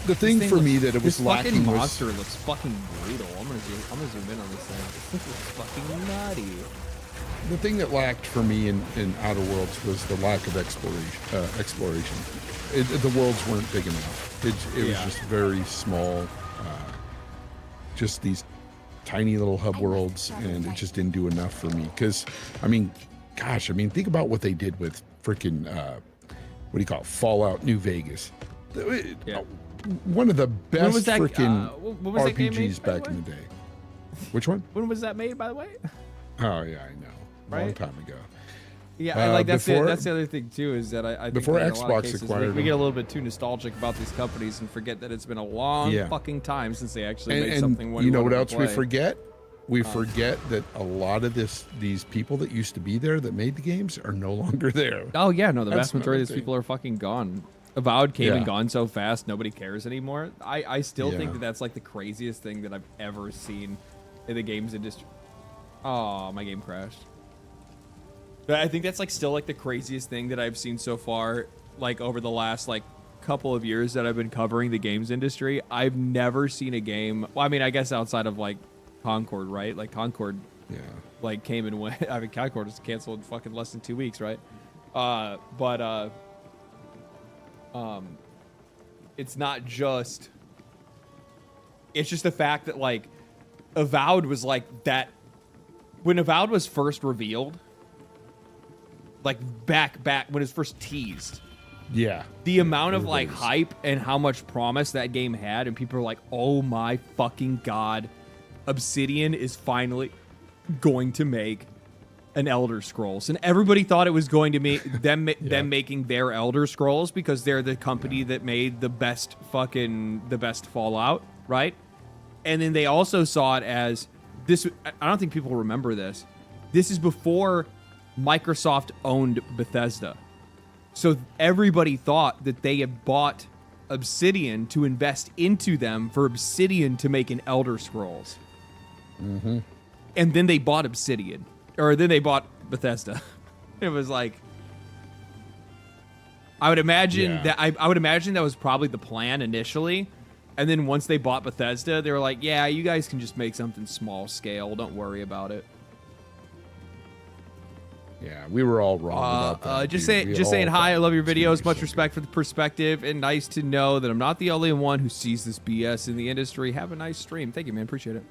S18: The thing for me that it was lacking
S1: fucking
S18: was
S1: monster looks fucking brutal. I'm gonna zoom in on this thing. This looks fucking nutty.
S18: The thing that lacked for me in Outer Worlds was the lack of exploration. The worlds weren't big enough. It was just very small, just these tiny little hub worlds, and it just didn't do enough for me. Because, think about what they did with freaking, what do you call it, Fallout New Vegas. One of the best freaking RPGs back in the day. Which one?
S1: When was that made, by the way?
S18: Oh yeah, I know. Long
S1: Right?
S18: time ago.
S1: Yeah, and like that's
S18: before-
S1: the other thing too is that I think
S18: before
S1: that in a lot of
S18: Xbox
S1: cases,
S18: acquired
S1: we get a
S18: them.
S1: little bit too nostalgic about these companies and forget that it's been a long
S18: Yeah.
S1: fucking time since they actually made
S18: And
S1: something.
S18: you know what
S1: wanted
S18: else
S1: to
S18: we
S1: play.
S18: forget? We forget that a lot of these people that used to be there that made the games are no longer there.
S1: Oh yeah, no, the
S18: That's
S1: vast majority of
S18: another
S1: these people are fucking gone. Avowed came and
S18: Yeah.
S1: gone so fast, nobody cares anymore. I still think
S18: Yeah.
S1: that that's like the craziest thing that I've ever seen in the games industry. Oh, my game crashed. But I think that's like still like the craziest thing that I've seen so far, like over the last like couple of years that I've been covering the games industry. I've never seen a game. Well, I mean, I guess outside of like Concord, right? Like Concord,
S18: yeah,
S1: like came and went. I mean, Concord was canceled in fucking less than 2 weeks, right? It's not just. It's just the fact that like, Avowed was like that. When Avowed was first revealed, like back when it was first teased.
S18: Yeah.
S1: The amount of like
S18: everybody's-
S1: hype and how much promise that game had, and people are like, "Oh my fucking god, Obsidian is finally going to make an Elder Scrolls," and everybody thought it was going to be them making their Elder Scrolls because they're the company that made the best Fallout, right? And then they also saw it as this. I don't think people remember this. This is before Microsoft owned Bethesda. So everybody thought that they had bought Obsidian to invest into them for Obsidian to make an Elder Scrolls.
S18: Mm-hmm.
S1: And then they bought Obsidian. Or then they bought Bethesda. It was like... I would imagine that I would imagine that was probably the plan initially. And then once they bought Bethesda, they were like, yeah, you guys can just make something small scale. Don't worry about it.
S18: Yeah, we were all wrong about that.
S1: Just
S18: dude. We
S1: saying
S18: all
S1: hi. I
S18: thought
S1: love your
S18: it was gonna
S1: videos.
S18: be
S1: Much
S18: so
S1: respect for the perspective, and nice to know that I'm not the only one who sees this BS in the industry. Have a nice stream. Thank you, man. Appreciate it.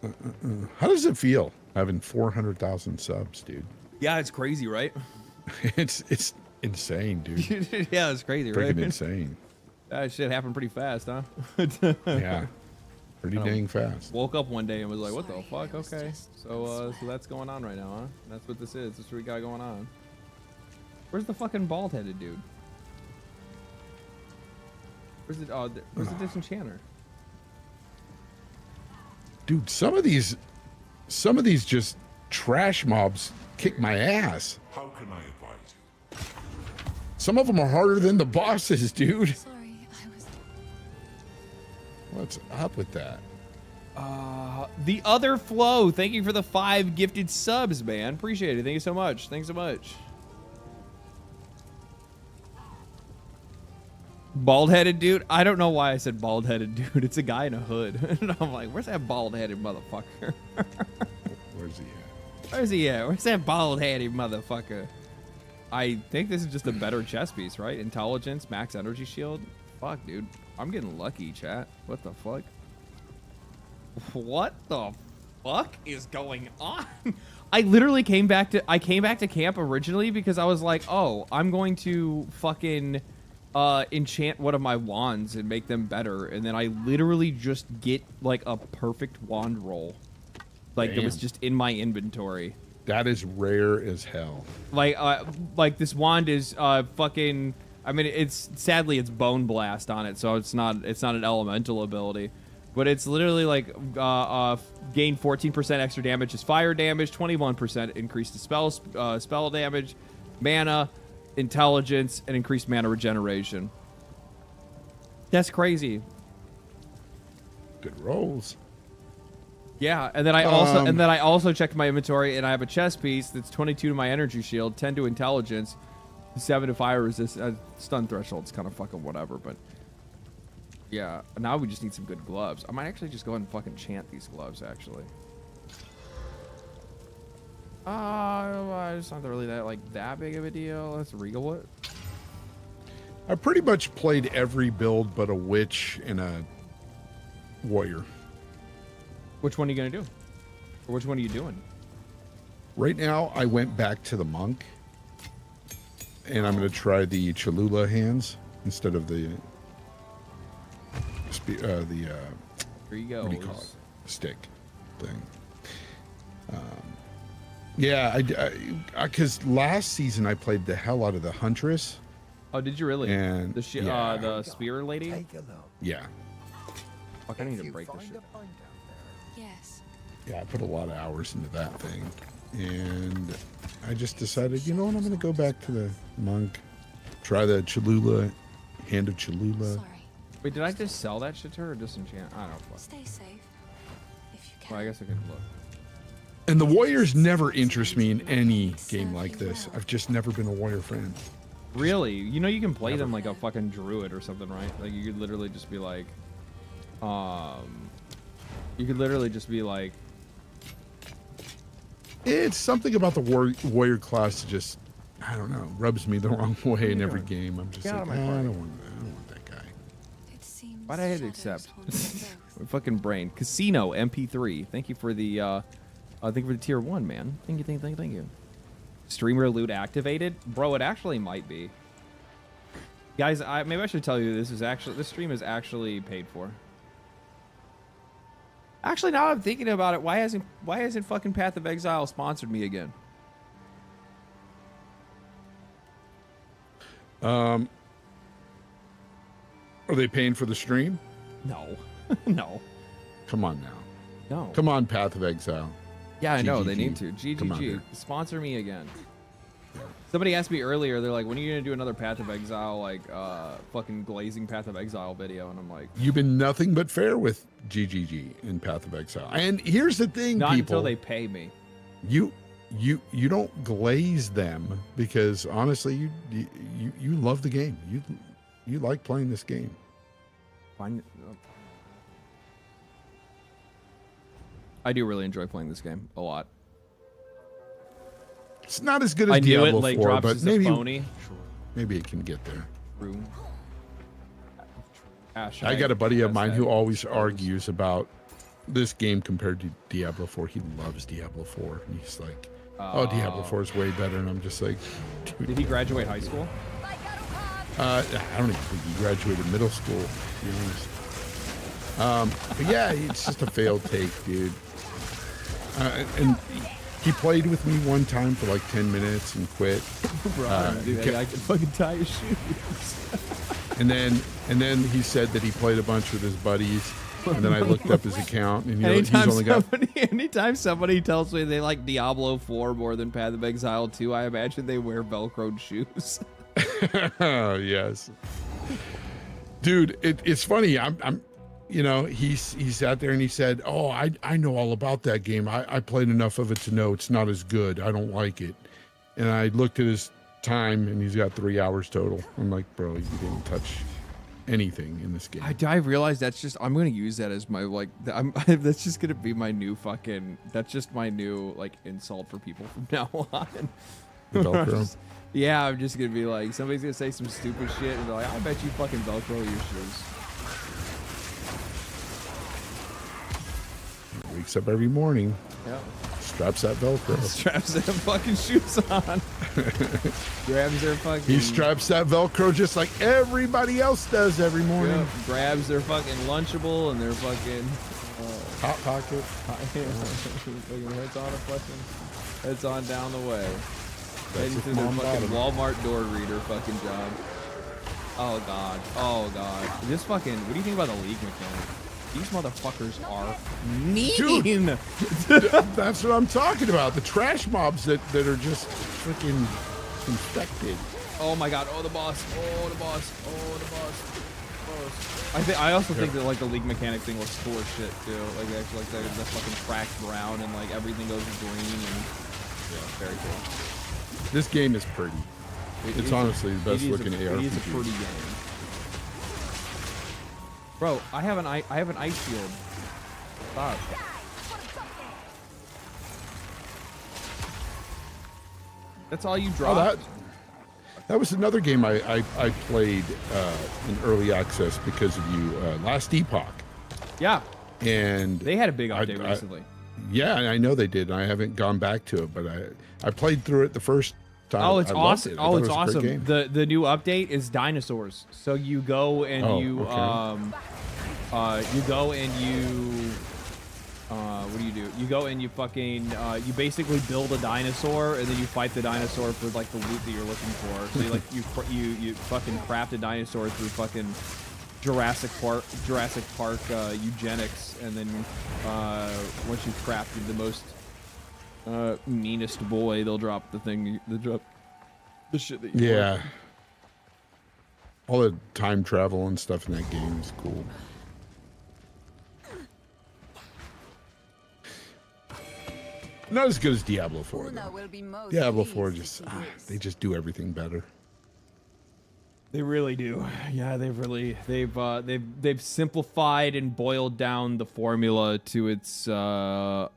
S18: good. How does it feel having 400,000 subs, dude?
S1: Yeah, it's crazy, right?
S18: It's insane, dude.
S1: Yeah, it's crazy, right?
S18: Freaking insane.
S1: That shit happened pretty fast, huh?
S18: Yeah, pretty dang fast.
S1: Woke up one day and was like, "What the fuck?" Okay, so that's going on right now, huh? That's what this is. That's what we got going on. Where's the fucking bald-headed dude? Where's the where's the disenchanter?
S18: Dude, some of these just trash mobs kick my ass.
S3: How can I advise you?
S18: Some of them are harder than the bosses, dude.
S19: Sorry, I was...
S18: What's up with that?
S1: The other flow. Thank you for the 5 gifted subs, man. Appreciate it. Thank you so much. Thanks so much. Bald-headed dude? I don't know why I said bald-headed dude. It's a guy in a hood. And I'm like, where's that bald-headed motherfucker?
S18: Where's he at?
S1: Where's he at? Where's that bald-headed motherfucker? I think this is just a better chess piece, right? Intelligence, max energy shield. Fuck, dude. I'm getting lucky, chat. What the fuck? What the fuck is going on? I literally came back to camp originally because I was like, oh, I'm going to fucking enchant one of my wands and make them better, and then I literally just get like a perfect wand roll. Like it was
S18: Damn.
S1: just in my inventory.
S18: That is rare as hell.
S1: Like this wand is fucking. I mean, it's sadly it's Bone Blast on it, so it's not an elemental ability, but it's literally like gain 14% extra damage as fire damage, 21% increase to spell damage, mana, intelligence, and increased mana regeneration. That's crazy.
S18: Good rolls.
S1: Yeah, and then I also checked my inventory, and I have a chest piece that's 22 to my energy shield, 10 to intelligence, 7 to fire resist. Stun threshold's kind of fucking whatever, but yeah. Now we just need some good gloves. I might actually just go ahead and fucking chant these gloves, actually. It's not really that big of a deal. Let's regal it.
S18: I pretty much played every build but a witch and a warrior.
S1: Which one are you gonna do? Or which one are you doing?
S18: Right now, I went back to the monk, and I'm going to try the Cholula hands instead of the
S1: Here you go.
S18: What do you call it? Stick thing. Yeah, because last season I played the hell out of the Huntress.
S1: Oh, did you really?
S18: And
S1: the the spear lady.
S18: Yeah.
S1: Fuck, I need to break this shit.
S4: Yes.
S18: Yeah, I put a lot of hours into that thing, and I just decided, you know what, I'm gonna go back to the monk, try the Cholula, Hand of Cholula.
S1: Wait, did I just sell that shit to her or disenchant? I don't know.
S4: Stay safe if you can.
S1: Well, I guess I could look.
S18: And the warriors never interest me in any game like this. I've just never been a warrior fan.
S1: Really? You know you can play them like a fucking druid or something, right? Like you could literally just be like,
S18: It's something about the warrior class that just, I don't know, rubs me the wrong way in every game. I'm just like, I don't want that guy.
S1: Why'd I hit accept? My fucking brain. Casino MP3. Thank you for the tier 1, man. Thank you. Streamer loot activated? Bro, it actually might be. Guys, maybe I should tell you this stream is actually paid for. Actually, now I'm thinking about it, why hasn't fucking Path of Exile sponsored me again?
S18: Are they paying for the stream?
S1: No. No.
S18: Come on now.
S1: No.
S18: Come on, Path of Exile.
S1: Yeah, I know,
S18: GGG.
S1: they need to. GGG. Sponsor me again. Somebody asked me earlier, they're like, when are you going to do another Path of Exile, like, fucking glazing Path of Exile video? And I'm like...
S18: You've been nothing but fair with GGG in Path of Exile. And here's the thing,
S1: Not
S18: people.
S1: until they pay me.
S18: You don't glaze them because, honestly, you love the game. You like playing this game.
S1: I do really enjoy playing this game a lot.
S18: It's not as good as Diablo 4, but
S1: maybe
S18: maybe it can get there.
S1: True.
S18: I got a buddy of mine who always argues about this game compared to Diablo 4. He loves Diablo 4. And he's like, oh, Diablo 4 is way better. And I'm just like, dude.
S1: Did he graduate high school?
S18: I don't even think he graduated middle school, to be honest. But yeah, it's just a failed take, dude. And he played with me one time for like 10 minutes and quit.
S1: Bro, I can fucking tie his shoes.
S18: and then he said that he played a bunch with his buddies. And then I looked up his account, and he's only got.
S1: Anytime somebody tells me they like Diablo 4 more than Path of Exile 2, I imagine they wear Velcroed shoes.
S18: Yes, dude. It's funny. I'm you know, he sat there and he said, oh, I know all about that game. I played enough of it to know it's not as good. I don't like it. And I looked at his time, and he's got 3 hours total. I'm like, bro, you didn't touch anything in this game.
S1: I realized that's just, I'm gonna use that as my like, that's just gonna be my new fucking, that's just my new like insult for people from now on.
S18: Velcro.
S1: Yeah, I'm just gonna be like, somebody's gonna say some stupid shit and they're like, I bet you fucking Velcro your shoes.
S18: Wakes up every morning.
S1: Yeah.
S18: Straps that Velcro.
S1: Straps their fucking shoes on. Grabs their fucking...
S18: He straps that Velcro just like everybody else does every morning.
S1: Yep. Grabs their fucking Lunchable and their fucking...
S18: Hot Pocket.
S1: Heads on down the way.
S18: That's
S1: Heading through their fucking Walmart door reader fucking job. Oh god. Oh god. This fucking... What do you think about the league mechanic? These motherfuckers are mean.
S18: Dude, that's what I'm talking about. The trash mobs that are just freaking infected.
S1: Oh my god. Oh, the boss. Oh, the boss. Oh, the boss. I also think that like the league mechanic thing looks cool as shit too. Like actually like the fucking cracked brown and like everything goes green and yeah, very cool.
S18: This game is pretty. It's honestly the best looking ARPG.
S1: It is a pretty game. Bro, I have an ice shield. Stop. That's all you dropped?
S18: Oh, that was another game I played in early access because of you. Last Epoch.
S1: Yeah.
S18: And
S1: they had a big update recently.
S18: Yeah, I know they did. And I haven't gone back to it, but I played through it the first time.
S1: Oh, it's awesome!
S18: It.
S1: Oh, it's awesome. The new update is dinosaurs. So you go and You go and you what do? You go and you fucking you basically build a dinosaur and then you fight the dinosaur for like the loot that you're looking for. So you fucking craft a dinosaur through fucking Jurassic Park eugenics, and then once you've crafted the most meanest boy, they'll drop the thing. They drop the shit that you want.
S18: All the time travel and stuff in that game is cool. Not as good as Diablo 4. Though. Diablo 4 just they just do everything better.
S1: They really do. Yeah, they've simplified and boiled down the formula to its to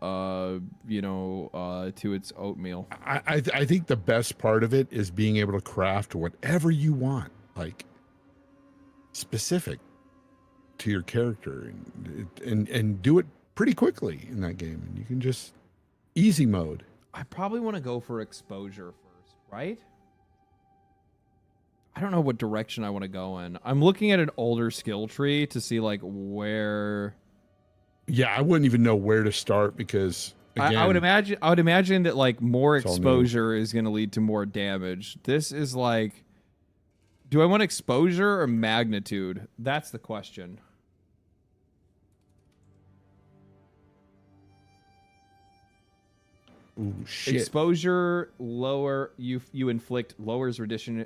S1: its oatmeal.
S18: I think the best part of it is being able to craft whatever you want, like specific to your character, and do it pretty quickly in that game. And you can just easy mode.
S1: I probably want to go for exposure first, right? I don't know what direction I want to go in. I'm looking at an older skill tree to see like where.
S18: Yeah, I wouldn't even know where to start because again,
S1: I would imagine that like more exposure is going to lead to more damage. This is like, do I want exposure or magnitude? That's the question.
S18: Ooh, shit.
S1: Exposure lower you inflict lowers rendition.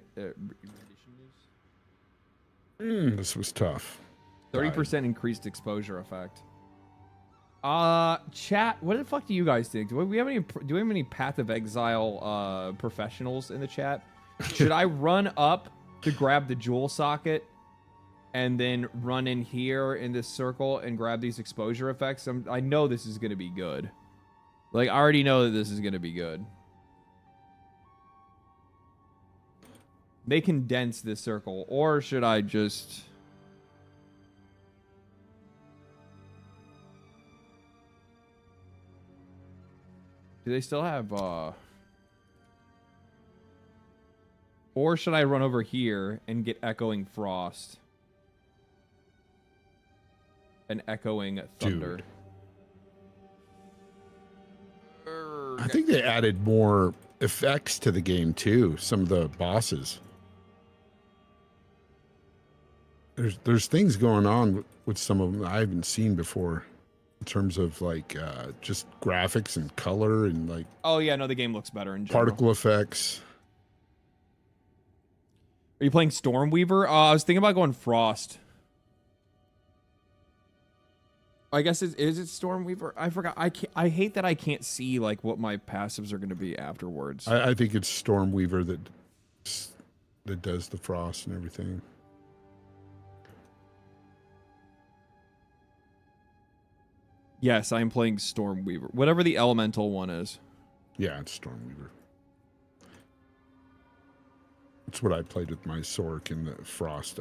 S18: This was tough.
S1: 30% increased exposure effect. Chat, what the fuck do you guys think? Do we have any Path of Exile professionals in the chat? Should I run up to grab the jewel socket and then run in here in this circle and grab these exposure effects? I know this is going to be good. Like, I already know that this is going to be good. They condense this circle, or should I just... Do they still have, Or should I run over here and get Echoing Frost? And Echoing Thunder.
S18: Dude. I think they added more effects to the game too. Some of the bosses. There's things going on with some of them I haven't seen before, in terms of like just graphics and color and like.
S1: Oh yeah, no, the game looks better in general.
S18: Particle effects.
S1: Are you playing Stormweaver? I was thinking about going Frost. I guess is it Stormweaver? I forgot. I hate that I can't see like what my passives are going to be afterwards.
S18: I think it's Stormweaver that does the frost and everything.
S1: Yes, I am playing Stormweaver. Whatever the elemental one is.
S18: Yeah, it's Stormweaver. That's what I played with my Sork and the Frost.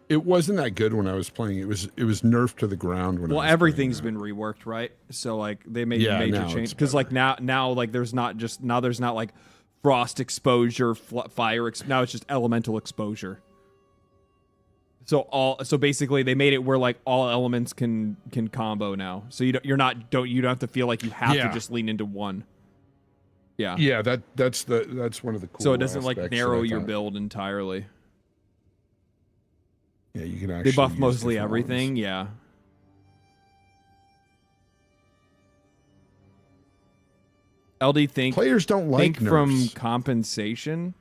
S18: It wasn't that good when I was playing. It was nerfed to the ground when.
S1: Well, everything's been reworked, right? So like they made major change because like now like there's not like frost exposure, fire. Now it's just elemental exposure. So basically they made it where like all elements can combo now. So you don't have to feel like you have to just lean into one. Yeah.
S18: Yeah, that's one of the cool.
S1: So it doesn't like narrow your build entirely.
S18: Yeah, you can actually.
S1: They buff mostly everything. Yeah. LD
S18: players don't like
S1: from compensation.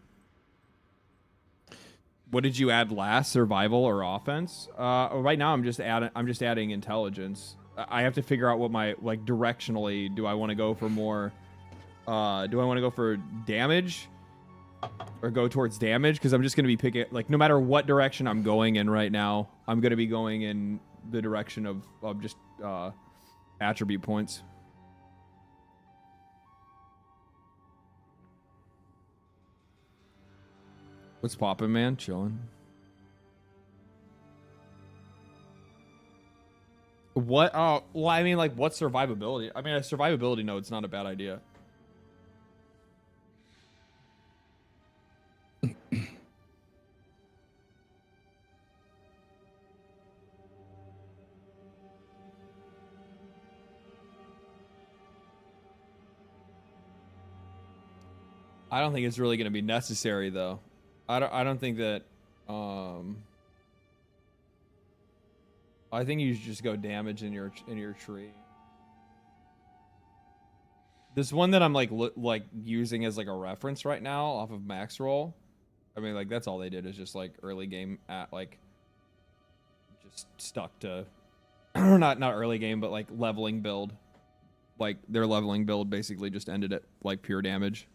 S1: What did you add last? Survival or offense? Right now I'm just adding intelligence. I have to figure out what my like directionally. Do I want to go for more? Do I want to go for damage? Or go towards damage, because I'm just going to be picking, like, no matter what direction I'm going in right now, I'm going to be going in the direction of just attribute points. What's poppin', man? Chilling. What? Oh, well, I mean, like, what's survivability? I mean, a survivability node's not a bad idea. I don't think it's really going to be necessary though. I don't think that. I think you should just go damage in your tree. This one that I'm like using as like a reference right now off of Max Roll. I mean, like that's all they did is just like early game at like just stuck to not early game, but like leveling build. Like their leveling build basically just ended at like pure damage.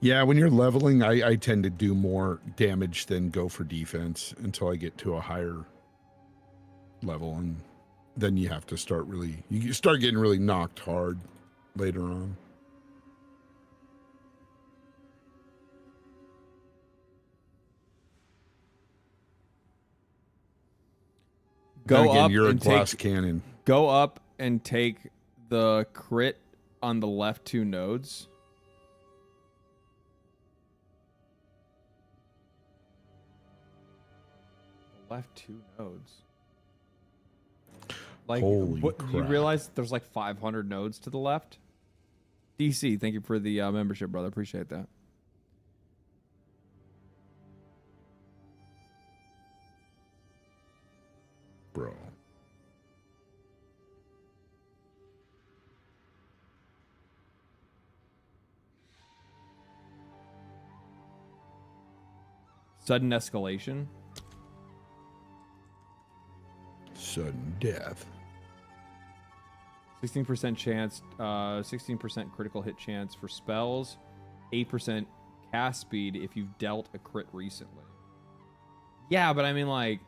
S18: Yeah, when you're leveling, I tend to do more damage than go for defense until I get to a higher level, and then you have to start you start getting really knocked hard later on.
S1: Go
S18: again,
S1: up
S18: you're
S1: and
S18: a glass cannon.
S1: Go up and take the crit on the left 2 nodes. Left 2 nodes. Like,
S18: Holy
S1: you
S18: crap.
S1: realize there's like 500 nodes to the left? DC, thank you for the membership, brother. Appreciate that.
S18: Bro.
S1: Sudden escalation.
S18: Sudden death.
S1: 16% chance, 16% critical hit chance for spells, 8% cast speed if you've dealt a crit recently. Yeah, but I mean, like,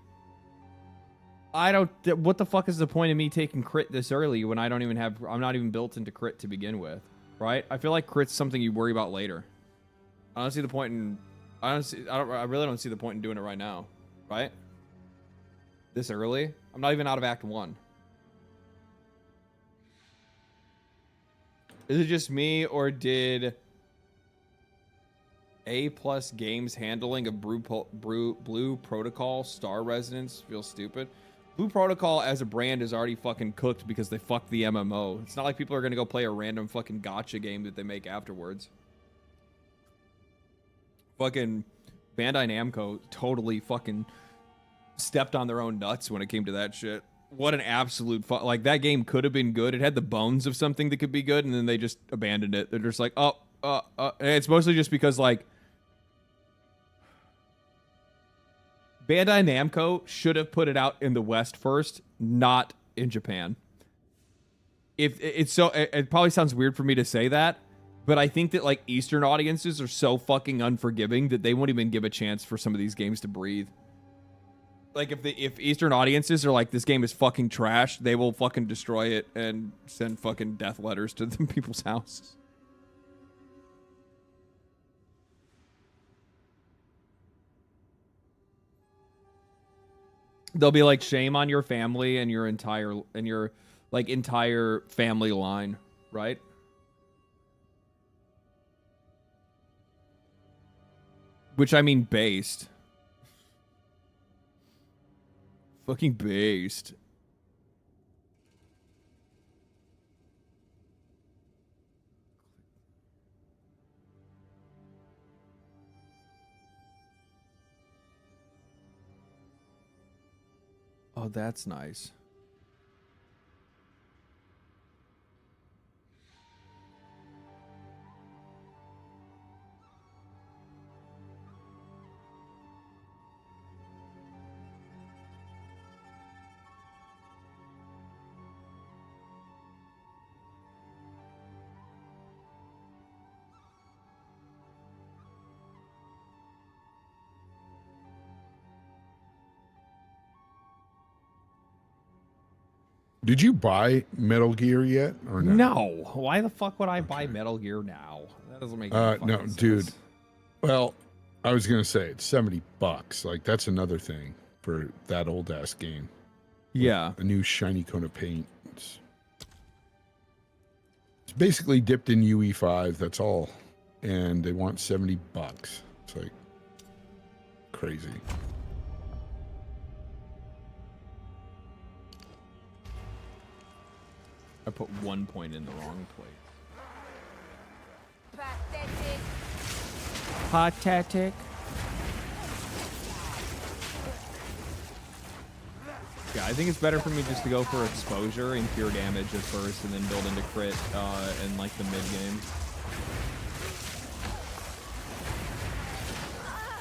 S1: what the fuck is the point of me taking crit this early when I'm not even built into crit to begin with, right? I feel like crit's something you worry about later. I don't see the point in, I really don't see the point in doing it right now, right? This early? I'm not even out of Act 1. Is it just me, or did A+ Games handling of Blue Protocol Star Residence feel stupid? Blue Protocol as a brand is already fucking cooked because they fucked the MMO. It's not like people are going to go play a random fucking gacha game that they make afterwards. Fucking Bandai Namco totally fucking stepped on their own nuts when it came to that shit. What an absolute like, that game could have been good. It had the bones of something that could be good, and then they just abandoned it. They're just like, and it's mostly just because, like, Bandai Namco should have put it out in the West first, not in Japan. If it's so, it probably sounds weird for me to say that, but I think that like Eastern audiences are so fucking unforgiving that they won't even give a chance for some of these games to breathe. Like, if Eastern audiences are like, this game is fucking trash, they will fucking destroy it and send fucking death letters to the people's houses. They'll be like, shame on your family and your entire family line, right? Which, I mean, based. Fucking based. Oh, that's nice.
S18: Did you buy Metal Gear yet, or no?
S1: No. Why the fuck would I buy Metal Gear now? That doesn't make any fucking sense.
S18: Dude. Well, I was gonna say it's $70. Like, that's another thing for that old ass game.
S1: Yeah.
S18: A new shiny coat of paint. It's basically dipped in UE5. That's all, and they want $70. It's like crazy.
S1: I put 1 point in the wrong place. Pathetic. Yeah, I think it's better for me just to go for exposure and pure damage at first, and then build into crit in like the mid game.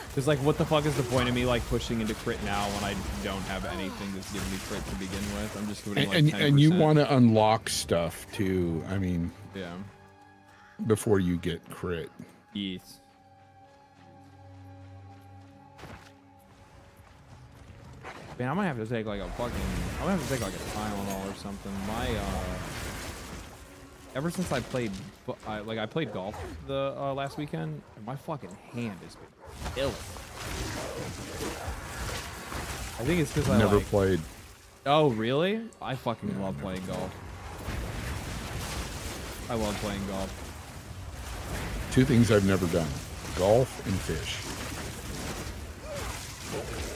S1: Because like, what the fuck is the point of me like pushing into crit now when I don't have anything that's giving me crit to begin with? I'm just doing like 10%.
S18: And you want to unlock stuff too. I mean,
S1: yeah,
S18: before you get crit.
S1: Yes. Man, I might have to take like a fucking. I'm gonna have to take like a Tylenol or something. My ever since I played, I played golf the last weekend, and my fucking hand has been ill. I think it's because I
S18: never played.
S1: Oh really? I fucking love playing golf. I love playing golf.
S18: Two things I've never done: golf and fish.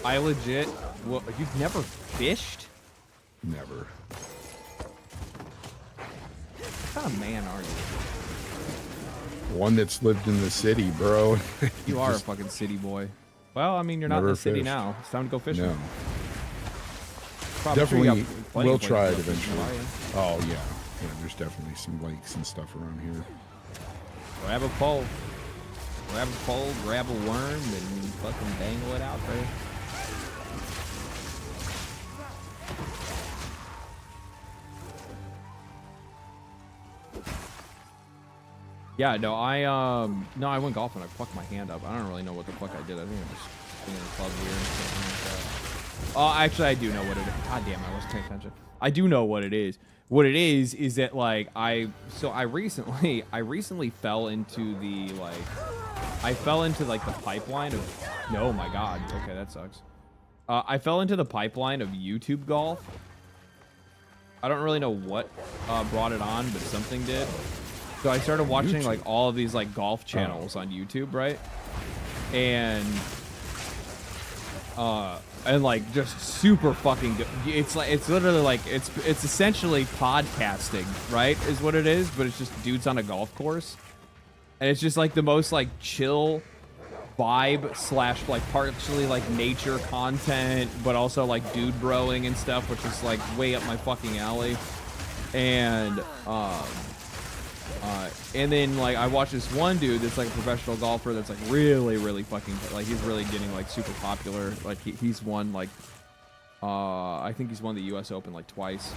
S1: I legit. Well, you've never fished?
S18: Never.
S1: What kind of man are you?
S18: One that's lived in the city, bro.
S1: You are a fucking city boy. Well, I mean, you're not in the city now. It's time to go fishing.
S18: No.
S1: Probably
S18: Definitely,
S1: sure
S18: we'll try it eventually.
S1: Fishing,
S18: oh yeah, yeah. There's definitely some lakes and stuff around here.
S1: Grab a pole. Grab a pole. Grab a worm and fucking dangle it out there. Yeah, no, I went golfing. I fucked my hand up. I don't really know what the fuck I did. I think I just in the club here and something like that. Oh, actually, I do know what it is. God damn, I wasn't paying attention. I do know what it is. What it is that like I recently fell into the the pipeline of. No, my God. Okay, that sucks. I fell into the pipeline of YouTube golf. I don't really know what brought it on, but something did. So I started watching like all of these like golf channels on YouTube, right? And like just super fucking good. It's literally like it's essentially podcasting, right? Is what it is, but it's just dudes on a golf course. And it's just like the most like chill vibe / like partially like nature content, but also like dude broing and stuff, which is like way up my fucking alley. And then like I watched this one dude that's like a professional golfer that's like really fucking like he's really getting like super popular. Like he's won like I think he's won the US Open like twice,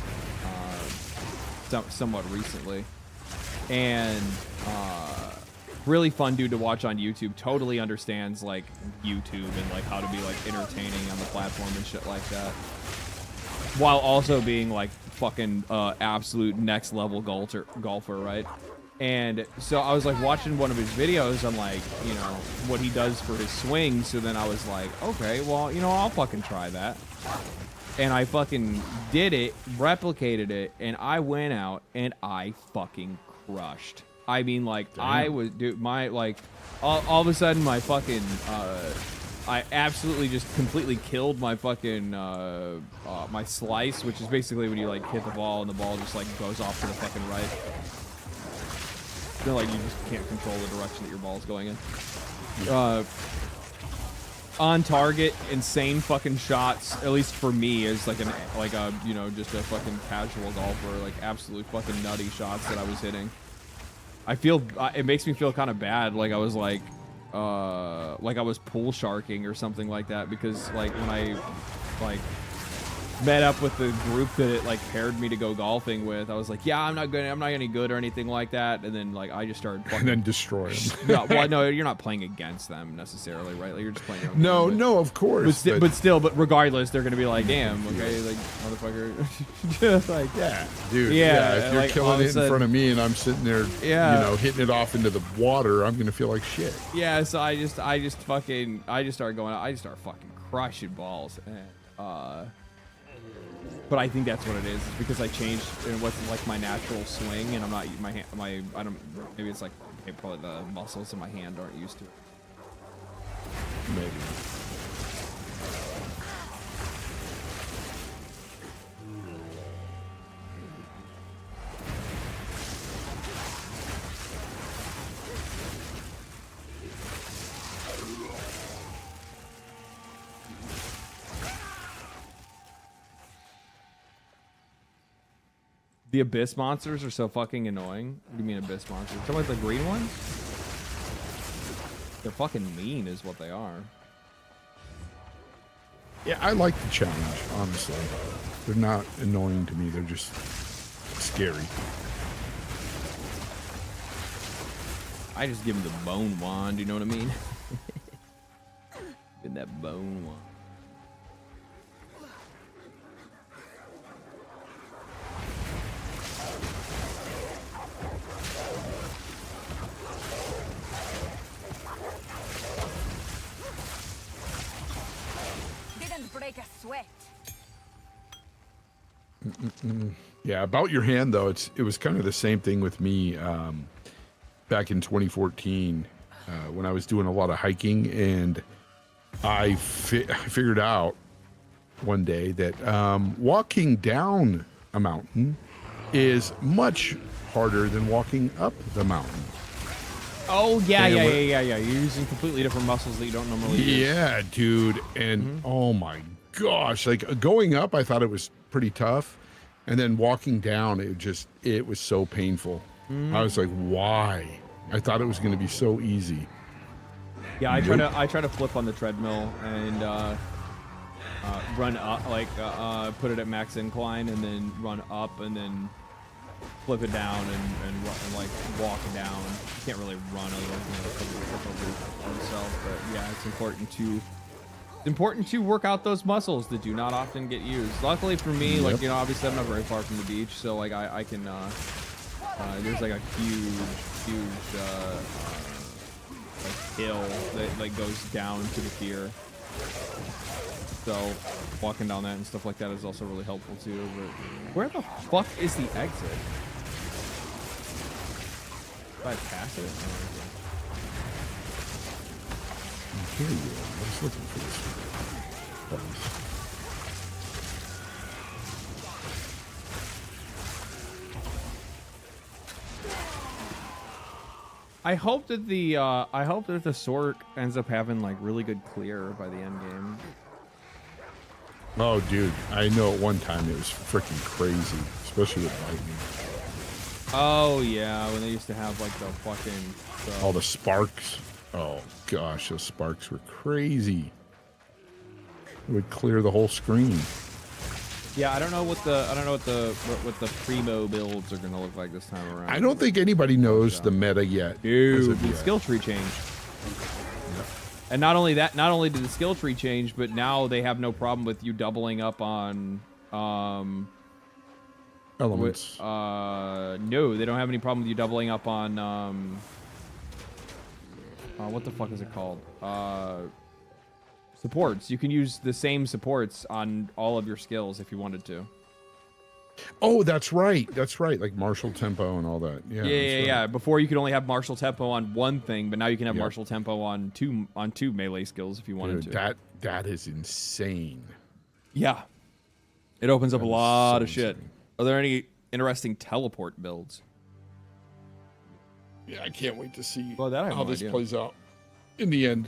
S1: somewhat recently, and really fun dude to watch on YouTube. Totally understands like YouTube and like how to be like entertaining on the platform and shit like that, while also being like fucking absolute next level golfer, right? And so I was like watching one of his videos on like, you know, what he does for his swing. So then I was like, okay, well, you know, I'll fucking try that. And I fucking did it, replicated it, and I went out and I fucking crushed. I mean, like, damn. I was, dude, my, like, all of a sudden my fucking, I absolutely just completely killed my fucking, my slice, which is basically when you, like, hit the ball and the ball just, like, goes off to the fucking right. Then, like, you just can't control the direction that your ball's going in. On target, insane fucking shots, at least for me, as, like, a, you know, just a fucking casual golfer, like, absolute fucking nutty shots that I was hitting. I feel, it makes me feel kind of bad, like I was, like I was pool sharking or something like that, because, like, when I, like, met up with the group that it like paired me to go golfing with, I was like, yeah, I'm not any good or anything like that, and then like I just started fucking,
S18: and then destroy them.
S1: No, well, no, you're not playing against them necessarily, right? Like you're just playing your own
S18: no
S1: game,
S18: no of course,
S1: but regardless, they're gonna be like, damn, okay, like motherfucker. Just like,
S18: yeah, dude, yeah, if you're like, killing it in front of me and I'm sitting there,
S1: yeah,
S18: you know, hitting it off into the water, I'm gonna feel like shit.
S1: Yeah, so I just started going out, I just started fucking crushing balls, and but I think that's what it is. It's because I changed in what's like my natural swing, and I'm not my I don't, maybe it's like, okay, probably the muscles in my hand aren't used to it.
S18: Maybe.
S1: The abyss monsters are so fucking annoying. What do you mean abyss monsters? Talking about the green ones? They're fucking mean is what they are.
S18: Yeah, I like the challenge, honestly. They're not annoying to me. They're just scary.
S1: I just give him the bone wand, you know what I mean? Give that bone wand.
S4: Didn't break a sweat.
S18: Yeah, about your hand though, it was kind of the same thing with me back in 2014 when I was doing a lot of hiking, and I figured out one day that walking down a mountain is much harder than walking up the mountain.
S1: Oh yeah, yeah. You're using completely different muscles that you don't normally use.
S18: Yeah, dude, and oh my gosh, like going up, I thought it was pretty tough, and then walking down, it was so painful. I was like, why? I thought it was going to be so easy.
S1: Yeah, I try to flip on the treadmill and run up, like put it at max incline, and then run up, and then flip it down and like walk down. You can't really run otherwise you yourself. But yeah, it's important to work out those muscles that do not often get used. Luckily for me, like, you know, obviously I'm not very far from the beach, so like I can there's like a huge like hill that like goes down to the pier. So walking down that and stuff like that is also really helpful too. But where the fuck is the exit? Did I pass it?
S18: Here you are. I was looking for this one.
S1: I hope that the sword ends up having like really good clear by the end game.
S18: Oh, dude, I know at one time it was freaking crazy, especially with lightning.
S1: Oh yeah, when they used to have like the fucking
S18: all the sparks. Oh gosh, those sparks were crazy. It would clear the whole screen.
S1: Yeah, I don't know what the primo builds are gonna look like this time around.
S18: I don't think anybody knows the meta yet.
S1: Dude, the skill tree changed. And not only did the skill tree change, but now they have no problem with you doubling up on
S18: elements.
S1: No, they don't have any problem with you doubling up on what the fuck is it called? Supports. You can use the same supports on all of your skills if you wanted to.
S18: Oh, that's right. That's right. Like martial tempo and all that. Yeah.
S1: Yeah. Before you could only have martial tempo on one thing, but now you can have martial tempo on two melee skills if you wanted to.
S18: That is insane.
S1: Yeah. It opens up a lot of shit. Are there any interesting teleport builds?
S18: Yeah, I can't wait to see
S1: how
S18: this plays out in the end.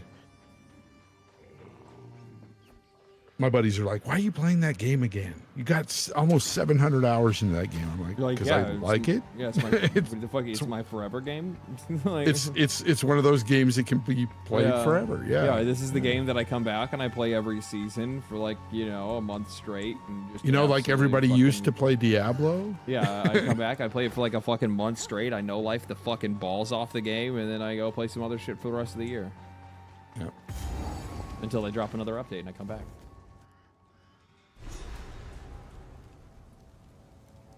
S18: My buddies are like, why are you playing that game again? You got almost 700 hours into that game. I'm like, because I like it.
S1: Yeah, it's my forever game. Like,
S18: it's one of those games that can be played forever. Yeah.
S1: This is the game that I come back and I play every season for like, a month straight. And just
S18: like everybody used to play Diablo.
S1: Yeah, I come back, I play it for like a fucking month straight. I know life the fucking balls off the game, and then I go play some other shit for the rest of the year.
S18: Yep.
S1: Until they drop another update and I come back.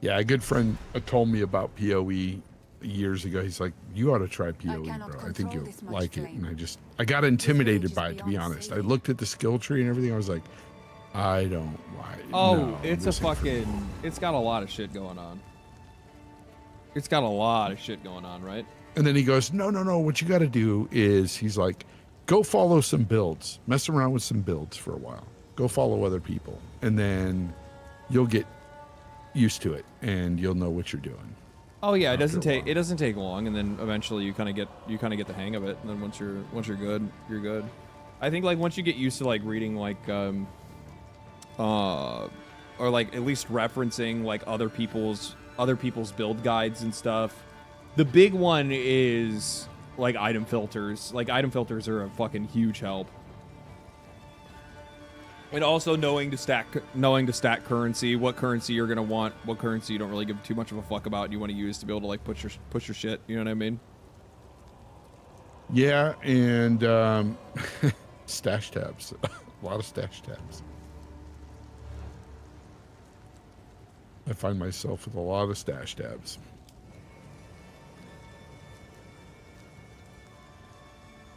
S18: Yeah, a good friend told me about PoE years ago. He's like, you ought to try PoE, bro. I think you'll like it. And I got intimidated by it, to be honest. I looked at the skill tree and everything. I was like, I don't like it.
S1: Oh,
S18: no,
S1: it's it's got a lot of shit going on. It's got a lot of shit going on, right?
S18: And then he goes, no. What you got to do is, he's like, go follow some builds. Mess around with some builds for a while. Go follow other people. And then you'll get used to it and you'll know what you're doing.
S1: Oh yeah, it doesn't take long, and then eventually you kind of get the hang of it, and then once you're good, you're good. I think like once you get used to like reading like or like at least referencing like other people's other people's build guides and stuff. The big one is like item filters. Like item filters are a fucking huge help. And also knowing to stack currency, what currency you're gonna want, what currency you don't really give too much of a fuck about, you want to use to be able to like push your shit. You know what I mean?
S18: Yeah, and stash tabs, a lot of stash tabs. I find myself with a lot of stash tabs.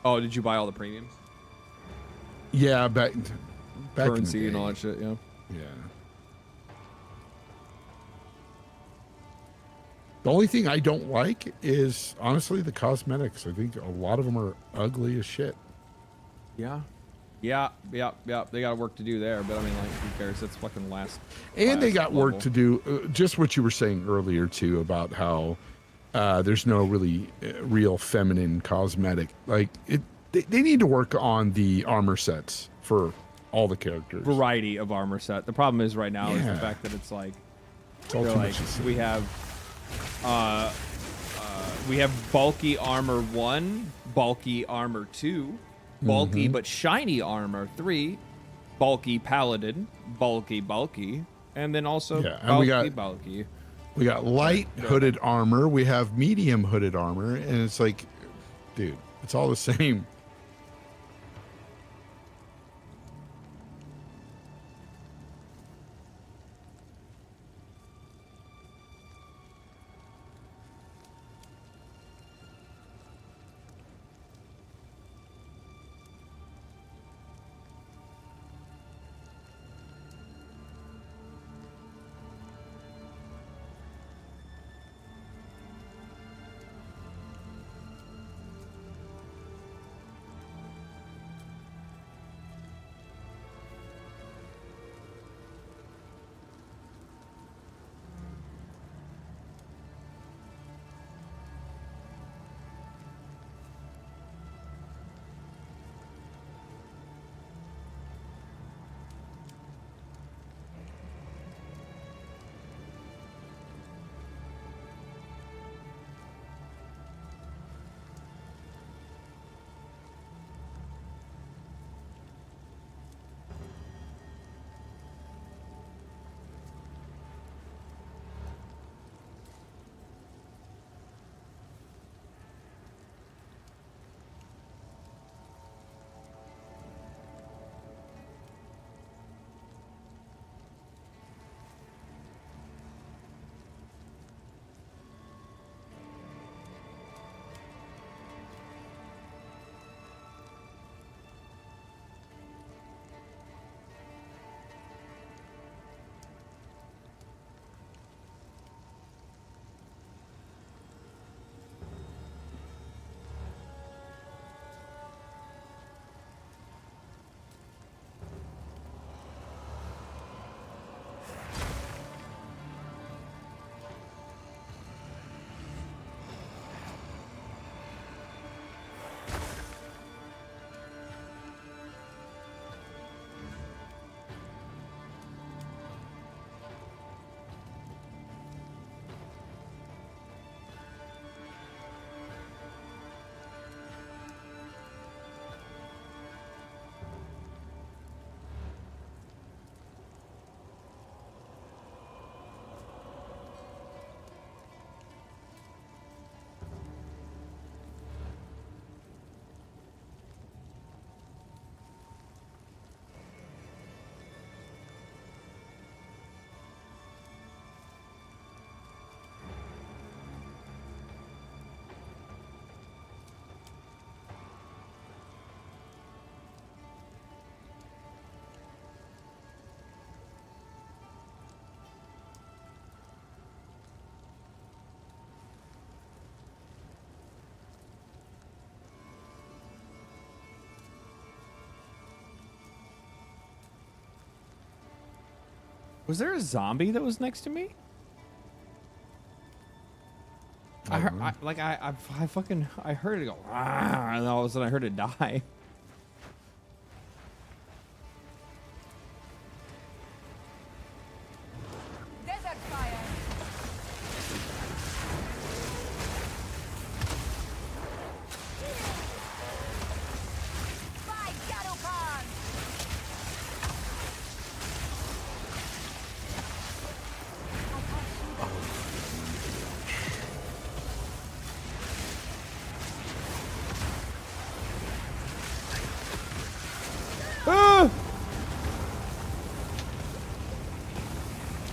S1: Oh, did you buy all the premiums?
S18: Yeah, back
S1: currency
S18: in the
S1: and
S18: day.
S1: all that shit. Yeah.
S18: Yeah. The only thing I don't like is honestly the cosmetics. I think a lot of them are ugly as shit.
S1: Yeah. Yeah. They got work to do there, but I mean, like, who cares? That's fucking last.
S18: And they got work
S1: level.
S18: to do. Just what you were saying earlier too about how there's no really real feminine cosmetic. Like they need to work on the armor sets for all the characters.
S1: Variety of armor set. The problem is right now is the
S18: Yeah.
S1: fact that it's like,
S18: It's all
S1: they're
S18: too
S1: like
S18: much to see.
S1: we have bulky armor 1, bulky armor 2, bulky
S18: Mhm.
S1: but shiny armor 3, bulky paladin, bulky, and then also
S18: Yeah, and
S1: bulky.
S18: we got light hooded armor. We have medium hooded armor, and it's like, dude, it's all the same.
S1: Was there a zombie that was next to me? I heard, I heard it go, "Rah," and all of a sudden I heard it die.
S4: Desert fire.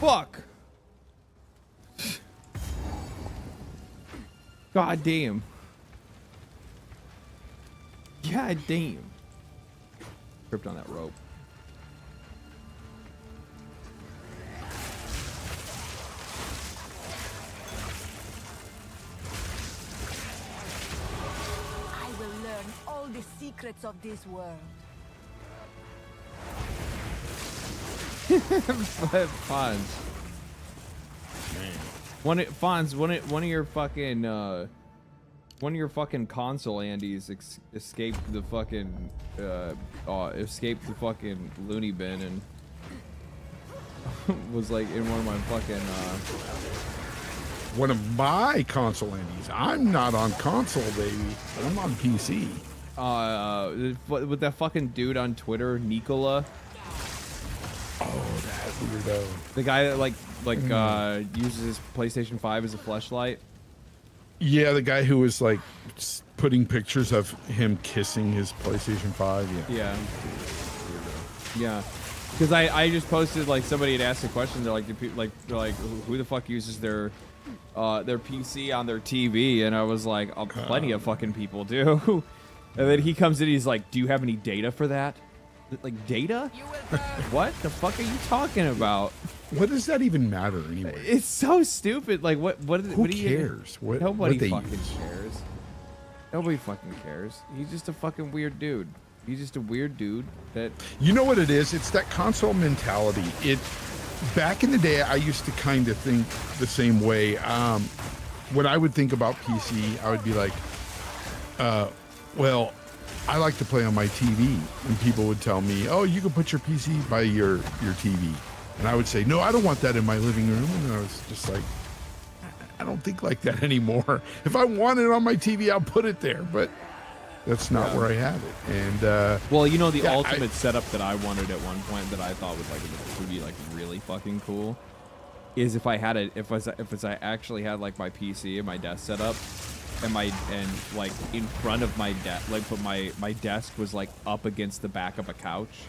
S1: fuck? God damn. God damn. Tripped on that rope.
S4: I will learn all the secrets of this world.
S1: Fonz. One of your fucking console Andes escaped the fucking loony bin and was like in one of my fucking
S18: one of my console Andes. I'm not on console, baby. I'm on PC.
S1: With that fucking dude on Twitter, Nicola.
S18: Oh, that weirdo.
S1: The guy that uses his PlayStation 5 as a fleshlight.
S18: Yeah, the guy who was like putting pictures of him kissing his PlayStation 5.
S1: Yeah. Yeah. Because I just posted, like, somebody had asked a question. They're like, who the fuck uses their PC on their TV? And I was like, oh, plenty of fucking people do. And then he comes in, he's like, do you have any data for that? Like, data? What the fuck are you talking about?
S18: What does that even matter anyway?
S1: It's so stupid. Like, who
S18: cares?
S1: Nobody
S18: what
S1: fucking cares. Nobody fucking cares. He's just a fucking weird dude. He's just a weird dude that...
S18: You know what it is? It's that console mentality. Back in the day, I used to kind of think the same way. When I would think about PC, I would be like, well, I like to play on my TV. And people would tell me, oh, you can put your PC by your TV. And I would say, no, I don't want that in my living room. And I was just like, I don't think like that anymore. If I want it on my TV, I'll put it there. But that's not where I have it. And
S1: well, you know, the ultimate setup that I wanted at one point that I thought would be like really fucking cool is if I had it, if I actually had like my PC and my desk set up, and like in front of my desk, like, but my desk was like up against the back of a couch,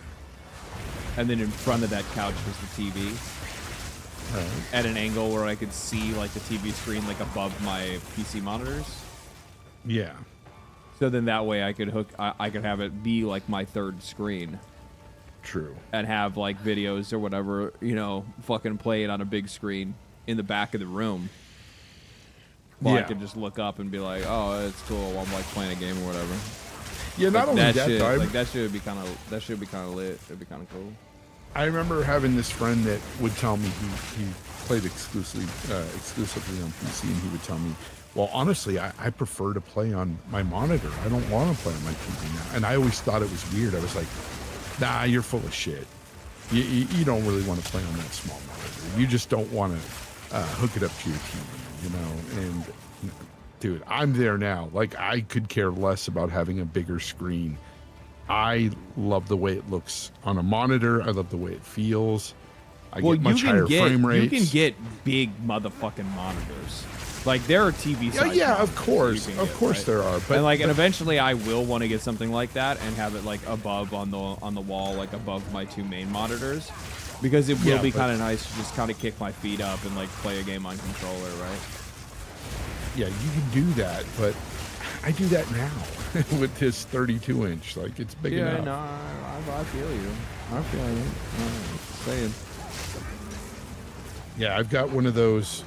S1: and then in front of that couch was the TV at an angle where I could see like the TV screen like above my PC monitors.
S18: Yeah.
S1: So then that way I could have it be like my third screen.
S18: True. And
S1: have like videos or whatever, you know, fucking play it on a big screen in the back of the room. Well, I could just look up and be like, oh, it's cool while I'm like playing a game or whatever.
S18: Yeah, not only that,
S1: shit,
S18: though,
S1: like that should be kind of lit. It'd be kind of cool.
S18: I remember having this friend that would tell me he played exclusively on PC, and he would tell me, well, honestly, I prefer to play on my monitor. I don't want to play on my TV now. And I always thought it was weird. I was like, nah, you're full of shit. You don't really want to play on that small monitor. You just don't want to hook it up to your TV, you know? And, dude, I'm there now. Like, I could care less about having a bigger screen. I love the way it looks on a monitor. I love the way it feels. I get much higher frame rates.
S1: You can get big motherfucking monitors. Like, there are TV size
S18: yeah, of course. Of course there are. But
S1: and eventually I will want to get something like that and have it like above on the wall, like above my two main monitors. Because it will be kind of nice to just kind of kick my feet up and like play a game on controller, right?
S18: Yeah, you can do that, but I do that now with this 32-inch. Like, it's big enough.
S1: Yeah, no, I feel you. I feel you. I'm saying.
S18: Yeah, I've got one of those.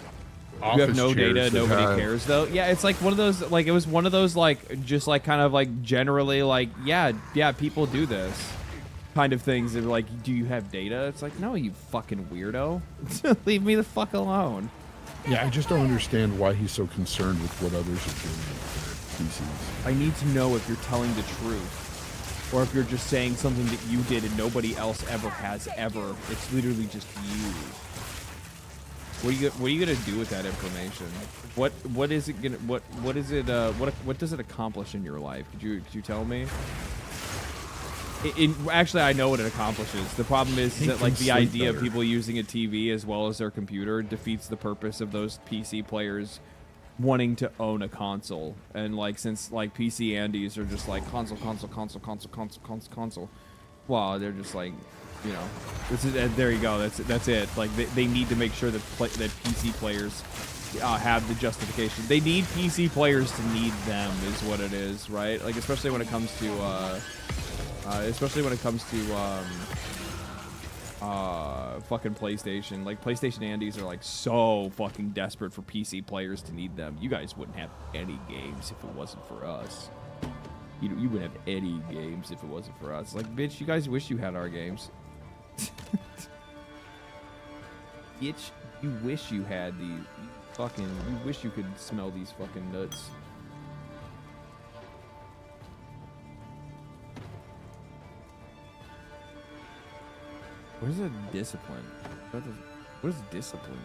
S1: You have no data, nobody cares though. Yeah, it's like one of those, like, it was one of those, like, just like kind of like generally like, yeah, people do this kind of things. They're like, do you have data? It's like, no, you fucking weirdo. Leave me the fuck alone.
S18: Yeah, I just don't understand why he's so concerned with what others are doing with their PCs.
S1: I need to know if you're telling the truth, or if you're just saying something that you did and nobody else ever has ever. It's literally just you. What are you gonna do with that information? What is it gonna what does it accomplish in your life? Could you tell me? Actually, I know what it accomplishes. The problem is that like the idea of people using a TV as well as their computer defeats the purpose of those PC players wanting to own a console. And like, since like PC Andes are just like console. Wow, they're just like, you know, this is there you go. That's it. Like they need to make sure that that PC players have the justification. They need PC players to need them, is what it is, right? Like especially when it comes to fucking PlayStation. Like PlayStation Andes are like so fucking desperate for PC players to need them. You guys wouldn't have any games if it wasn't for us. You wouldn't have any games if it wasn't for us. Like, bitch, you guys wish you had our games. Bitch, you wish you had these. You wish you could smell these fucking nuts. Where's the discipline? What is discipline?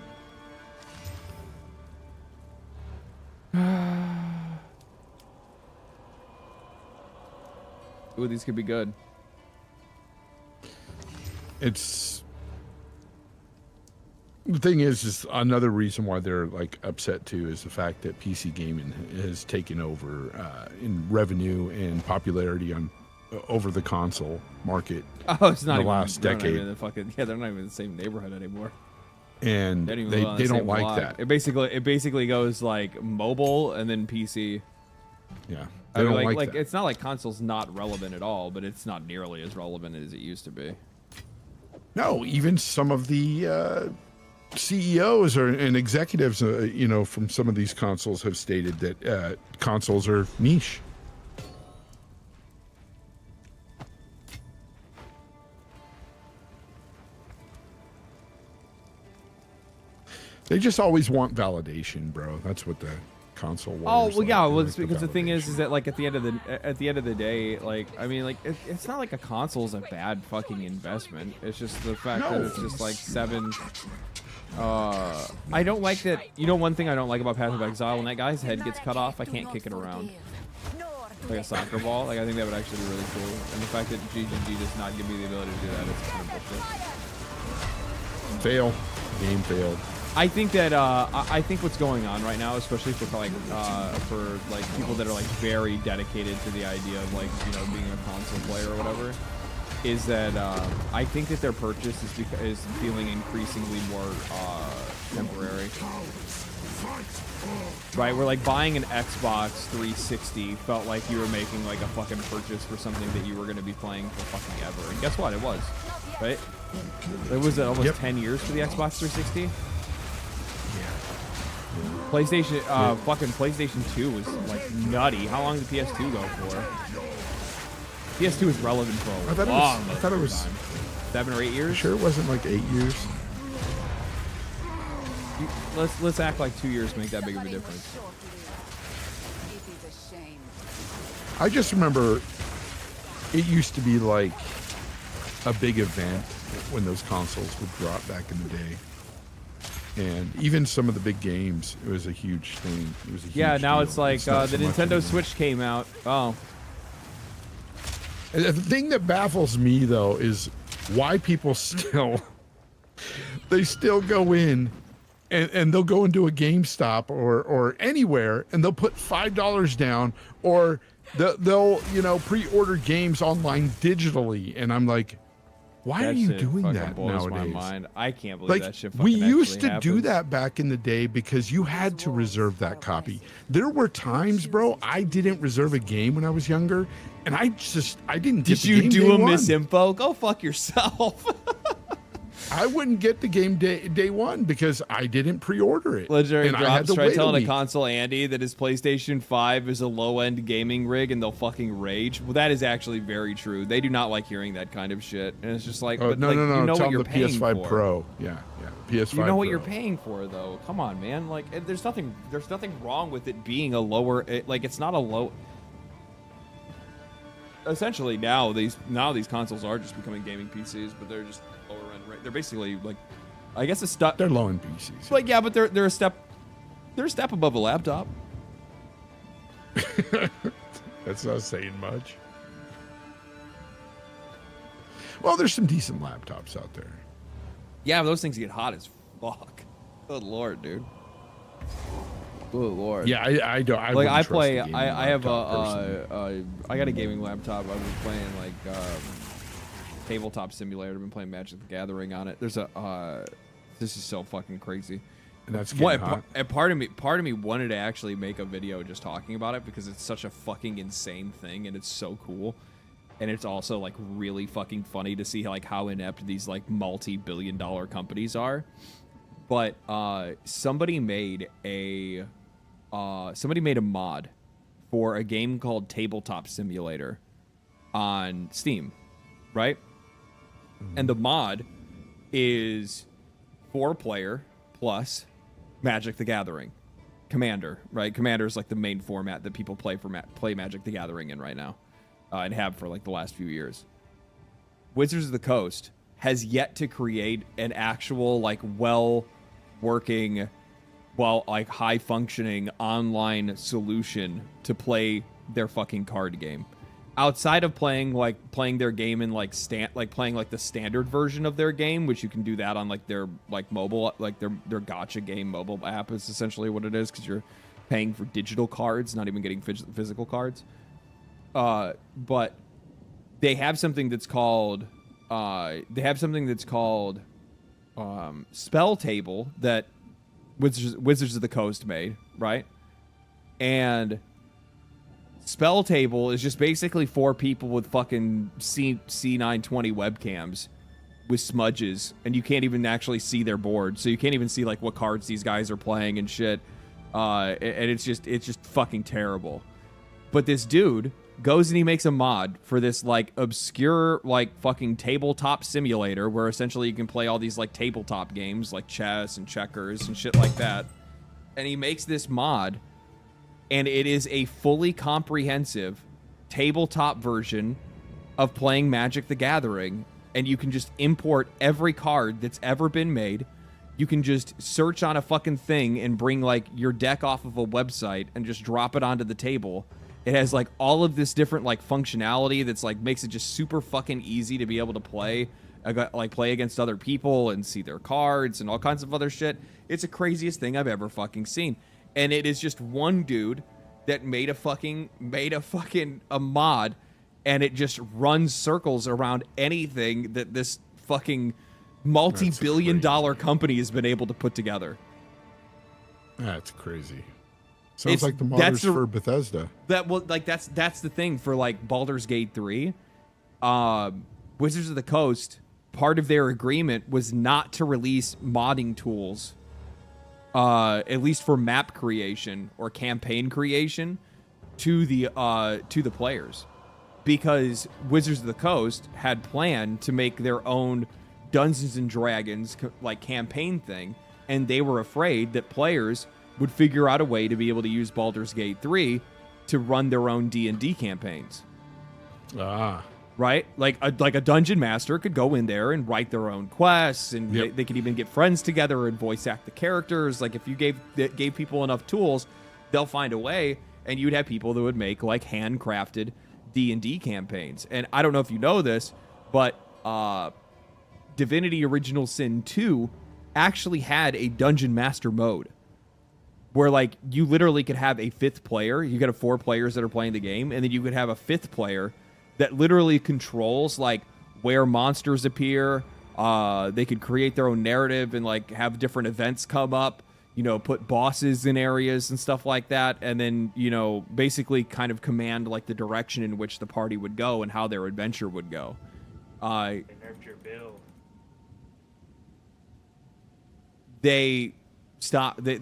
S1: Ooh, these could be good.
S18: It's the thing is another reason why they're like upset too is the fact that PC gaming has taken over in revenue and popularity over the console market.
S1: Oh, it's not
S18: in the
S1: even,
S18: last decade.
S1: They're not even in the same neighborhood anymore.
S18: And they don't like that.
S1: It basically goes like mobile and then PC.
S18: Yeah,
S1: I mean, like it's not like console's not relevant at all, but it's not nearly as relevant as it used to be.
S18: No, even some of the CEOs and executives, you know, from some of these consoles have stated that consoles are niche. They just always want validation, bro. That's what the console warriors
S1: well, yeah. Well,
S18: like
S1: because the thing is that like at the end of the day, like I mean, like it's not like a console's a bad fucking investment. It's just the fact that it's just like I don't like that. You know, one thing I don't like about Path of Exile, when that guy's head gets cut off, I can't kick it around like a soccer ball. Like I think that would actually be really cool. And the fact that GGG does not give me the ability to do that is kind of bullshit.
S18: Fail. Game failed.
S1: I think that I think what's going on right now, especially for people that are like very dedicated to the idea of like, you know, being a console player or whatever, is that I think that their purchase is feeling increasingly more temporary. Right, where like buying an Xbox 360 felt like you were making like a fucking purchase for something that you were going to be playing for fucking ever. And guess what? It was, right? It was almost 10 years for the Xbox 360. PlayStation, fucking PlayStation 2 was like nutty. How long did PS2 go for? PS2 was relevant for a long
S18: I thought it was
S1: time. 7 or 8 years.
S18: Sure, it wasn't like 8 years.
S1: Let's act like 2 years make that big of a difference.
S18: I just remember it used to be like a big event when those consoles would drop back in the day. And even some of the big games, it was a huge thing. It was a huge
S1: now
S18: deal.
S1: it's like
S18: so
S1: the Nintendo Switch came out. Oh.
S18: And the thing that baffles me though is why people still they still go in and they'll go into a GameStop or anywhere and they'll put $5 down or they'll you know pre-order games online digitally, and I'm like, why are you doing that nowadays?
S1: My mind. I can't believe that shit fucking
S18: we used to
S1: happens.
S18: do that back in the day because you had to reserve that copy. There were times, bro, I didn't reserve a game when I was younger, and I didn't get the game
S1: Did you do
S18: day
S1: a
S18: one.
S1: misinfo? Go fuck yourself.
S18: I wouldn't get the game day one because I didn't pre-order it.
S1: Legendary
S18: and I had
S1: Drops
S18: to
S1: try
S18: wait
S1: telling a
S18: week.
S1: console Andy that his PlayStation 5 is a low-end gaming rig and they'll fucking rage. Well, that is actually very true. They do not like hearing that kind of shit. And it's just like, but
S18: no,
S1: like,
S18: no.
S1: you know
S18: Tell
S1: what you're
S18: the
S1: paying
S18: PS5
S1: for.
S18: Pro. Yeah. PS5
S1: You know what
S18: Pro.
S1: you're paying for, though. Come on, man. Like, there's nothing wrong with it being a lower. Like, it's not a low. Essentially, now these consoles are just becoming gaming PCs, but they're just lower end. Right? They're basically like, I guess a step.
S18: They're low end PCs.
S1: Like, yeah, but they're a step. They're a step above a laptop.
S18: That's not saying much. Well, there's some decent laptops out there.
S1: Yeah, but those things get hot as fuck. Good lord, dude. Good lord.
S18: Yeah, I don't. I
S1: like
S18: wouldn't
S1: I
S18: trust
S1: play.
S18: a gaming
S1: I have
S18: laptop personally.
S1: I got a gaming laptop. I've been playing like tabletop simulator. I've been playing Magic the Gathering on it. There's a this is so fucking crazy.
S18: And that's
S1: and part of me wanted to actually make a video just talking about it because it's such a fucking insane thing and it's so cool. And it's also like really fucking funny to see like how inept these like multi-billion-dollar companies are. But somebody made a mod for a game called Tabletop Simulator on Steam, right? And the mod is 4-player plus Magic the Gathering. Commander, right? Commander is like the main format that people play Magic the Gathering in right now, and have for like the last few years. Wizards of the Coast has yet to create an actual like well-working, like high-functioning online solution to play their fucking card game. Outside of playing their game in playing like the standard version of their game, which you can do that on like their like mobile, like their gacha game mobile app is essentially what it is, because you're paying for digital cards, not even getting physical cards. But they have something that's called Spell Table that Wizards of the Coast made, right? And Spell Table is just basically 4 people with fucking C920 webcams with smudges, and you can't even actually see their board, so you can't even see like what cards these guys are playing and shit. And it's just fucking terrible. But this dude goes and he makes a mod for this like obscure like fucking tabletop simulator where essentially you can play all these like tabletop games like chess and checkers and shit like that. And he makes this mod, and it is a fully comprehensive tabletop version of playing Magic the Gathering. And you can just import every card that's ever been made. You can just search on a fucking thing and bring like your deck off of a website and just drop it onto the table. It has like all of this different like functionality that's like makes it just super fucking easy to be able to play against other people and see their cards and all kinds of other shit. It's the craziest thing I've ever fucking seen. And it is just one dude that made a mod, and it just runs circles around anything that this fucking multi-billion-dollar company has been able to put together.
S18: That's crazy. Sounds like the modders for Bethesda.
S1: That's the thing for like Baldur's Gate 3. Wizards of the Coast, part of their agreement was not to release modding tools, at least for map creation or campaign creation, to the players, because Wizards of the Coast had planned to make their own Dungeons and Dragons like campaign thing, and they were afraid that players would figure out a way to be able to use Baldur's Gate 3 to run their own D&D campaigns. Right? Like a dungeon master could go in there and write their own quests, and they could even get friends together and voice act the characters. Like if you gave people enough tools, they'll find a way, and you'd have people that would make like handcrafted D&D campaigns. And I don't know if you know this, but Divinity Original Sin 2 actually had a dungeon master mode, where like you literally could have a 5th player. You could have 4 players that are playing the game, and then you could have a 5th player that literally controls like where monsters appear. They could create their own narrative and like have different events come up, you know, put bosses in areas and stuff like that, and then, you know, basically kind of command like the direction in which the party would go and how their adventure would go.
S9: They nerfed your build.
S1: They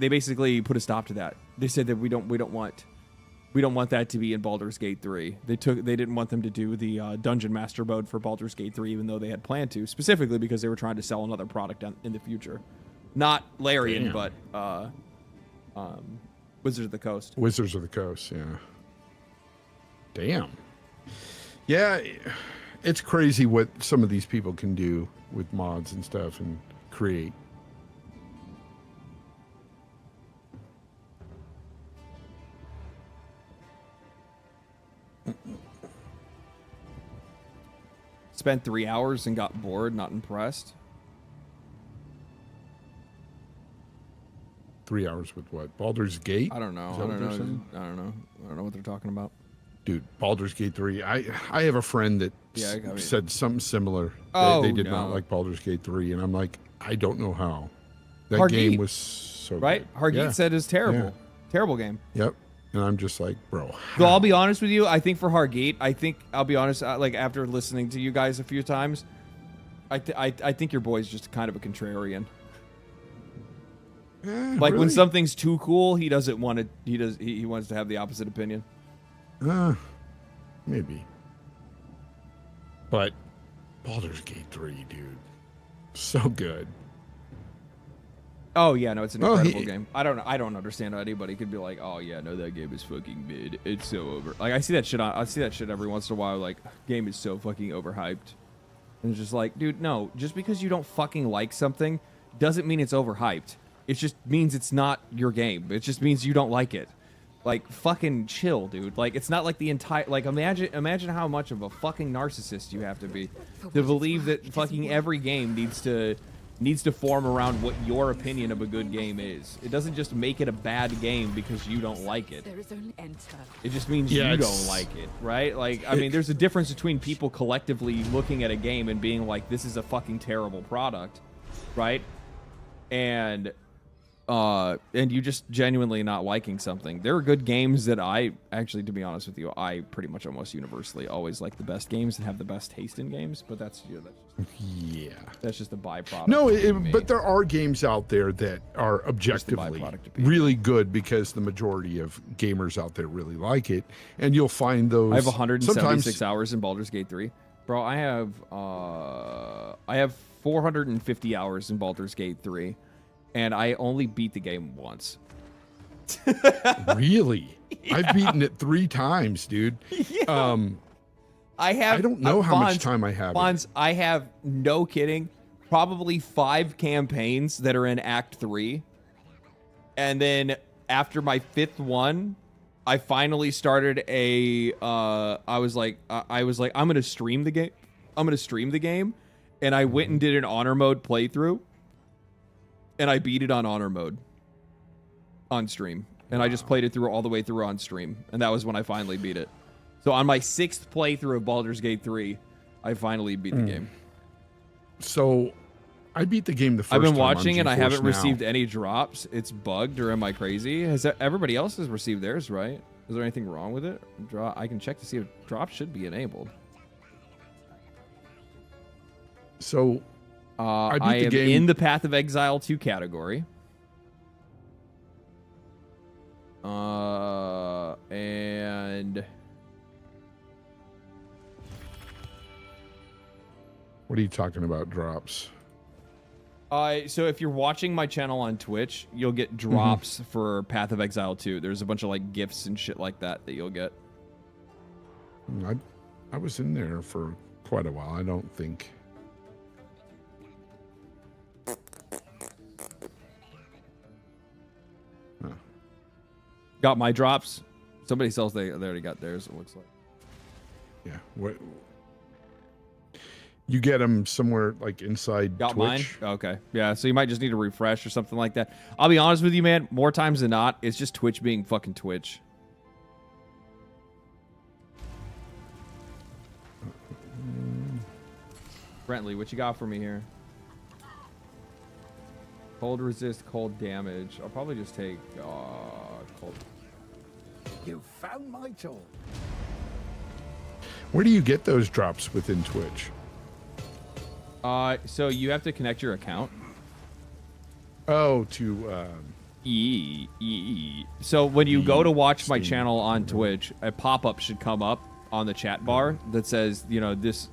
S1: basically put a stop to that. They said that we don't want that to be in Baldur's Gate 3. They didn't want them to do the Dungeon Master mode for Baldur's Gate 3, even though they had planned to, specifically because they were trying to sell another product in the future. Not Larian, but Wizards of the Coast.
S18: Wizards of the Coast, yeah. Damn. Yeah, it's crazy what some of these people can do with mods and stuff and create.
S1: Spent 3 hours and got bored, not impressed.
S18: 3 hours with what? Baldur's Gate?
S1: I don't know.
S18: Is
S1: I
S18: that
S1: don't
S18: what they're
S1: know.
S18: saying?
S1: I don't know. I don't know what they're talking about.
S18: dude, Baldur's Gate 3. I have a friend that said something similar. They did not like Baldur's Gate 3, and I'm like, I don't know how. That game was so
S1: right.
S18: good.
S1: Hargeet said it's terrible, terrible game.
S18: Yep. And I'm just like, bro.
S1: So I'll be honest with you. I think for Hargeet, I'll be honest. Like after listening to you guys a few times, I think your boy's just kind of a contrarian. Like
S18: really?
S1: when something's too cool, he doesn't want it. He wants to have the opposite opinion.
S18: Maybe. But Baldur's Gate 3, dude, so good.
S1: Oh yeah, no, it's an incredible game. I don't understand how anybody could be like, oh yeah, no, that game is fucking mid. It's so over. Like I see that shit every once in a while. Like, game is so fucking overhyped. And it's just like, dude, no, just because you don't fucking like something doesn't mean it's overhyped. It just means it's not your game. It just means you don't like it. Like, fucking chill, dude. Like, it's not like the entire... Like, imagine how much of a fucking narcissist you have to be to believe that fucking every game needs to form around what your opinion of a good game is. It doesn't just make it a bad game because you don't like it. It just means you don't like it, right? Like, I mean, there's a difference between people collectively looking at a game and being like, this is a fucking terrible product, right? And you just genuinely not liking something. There are good games that I actually, to be honest with you, I pretty much almost universally always like the best games and have the best taste in games. But that's that's just a byproduct.
S18: No, but there are games out there that are objectively really good because the majority of gamers out there really like it, and you'll find those.
S1: I have 176 hours in Baldur's Gate 3, bro. I have 450 hours in Baldur's Gate 3. And I only beat the game once.
S18: Really? Yeah. I've beaten it 3 times, dude.
S1: Yeah. I
S18: don't know how much time I have.
S1: I have, no kidding, probably 5 campaigns that are in Act 3. And then after my 5th one, I finally started I was like, I'm going to stream the game. And I went and did an honor mode playthrough. And I beat it on honor mode on stream. And I just played it through all the way through on stream. And that was when I finally beat it. So on my 6th playthrough of Baldur's Gate 3, I finally beat the game.
S18: So I beat the game the first time.
S1: I've been watching
S18: and
S1: I haven't received any drops. It's bugged, or am I crazy? Everybody else has received theirs, right? Is there anything wrong with it? I can check to see if drops should be enabled.
S18: So
S1: I am in the Path of Exile 2 category. And
S18: what are you talking about, drops?
S1: So if you're watching my channel on Twitch, you'll get drops for Path of Exile 2. There's a bunch of like gifts and shit like that you'll get.
S18: I was in there for quite a while. I don't think.
S1: Got my drops. Somebody else, they already got theirs, it looks like.
S18: Yeah. What? You get them somewhere like inside
S1: Got
S18: Twitch?
S1: mine? Okay. Yeah, so you might just need to refresh or something like that. I'll be honest with you, man. More times than not, it's just Twitch being fucking Twitch. Brentley, what you got for me here? Cold resist, cold damage. I'll probably just take cold.
S17: You found my tool.
S18: Where do you get those drops within Twitch?
S1: So you have to connect your account.
S18: Oh, to
S1: So when you go to watch my channel on Twitch, a pop-up should come up on the chat bar that says, you know, this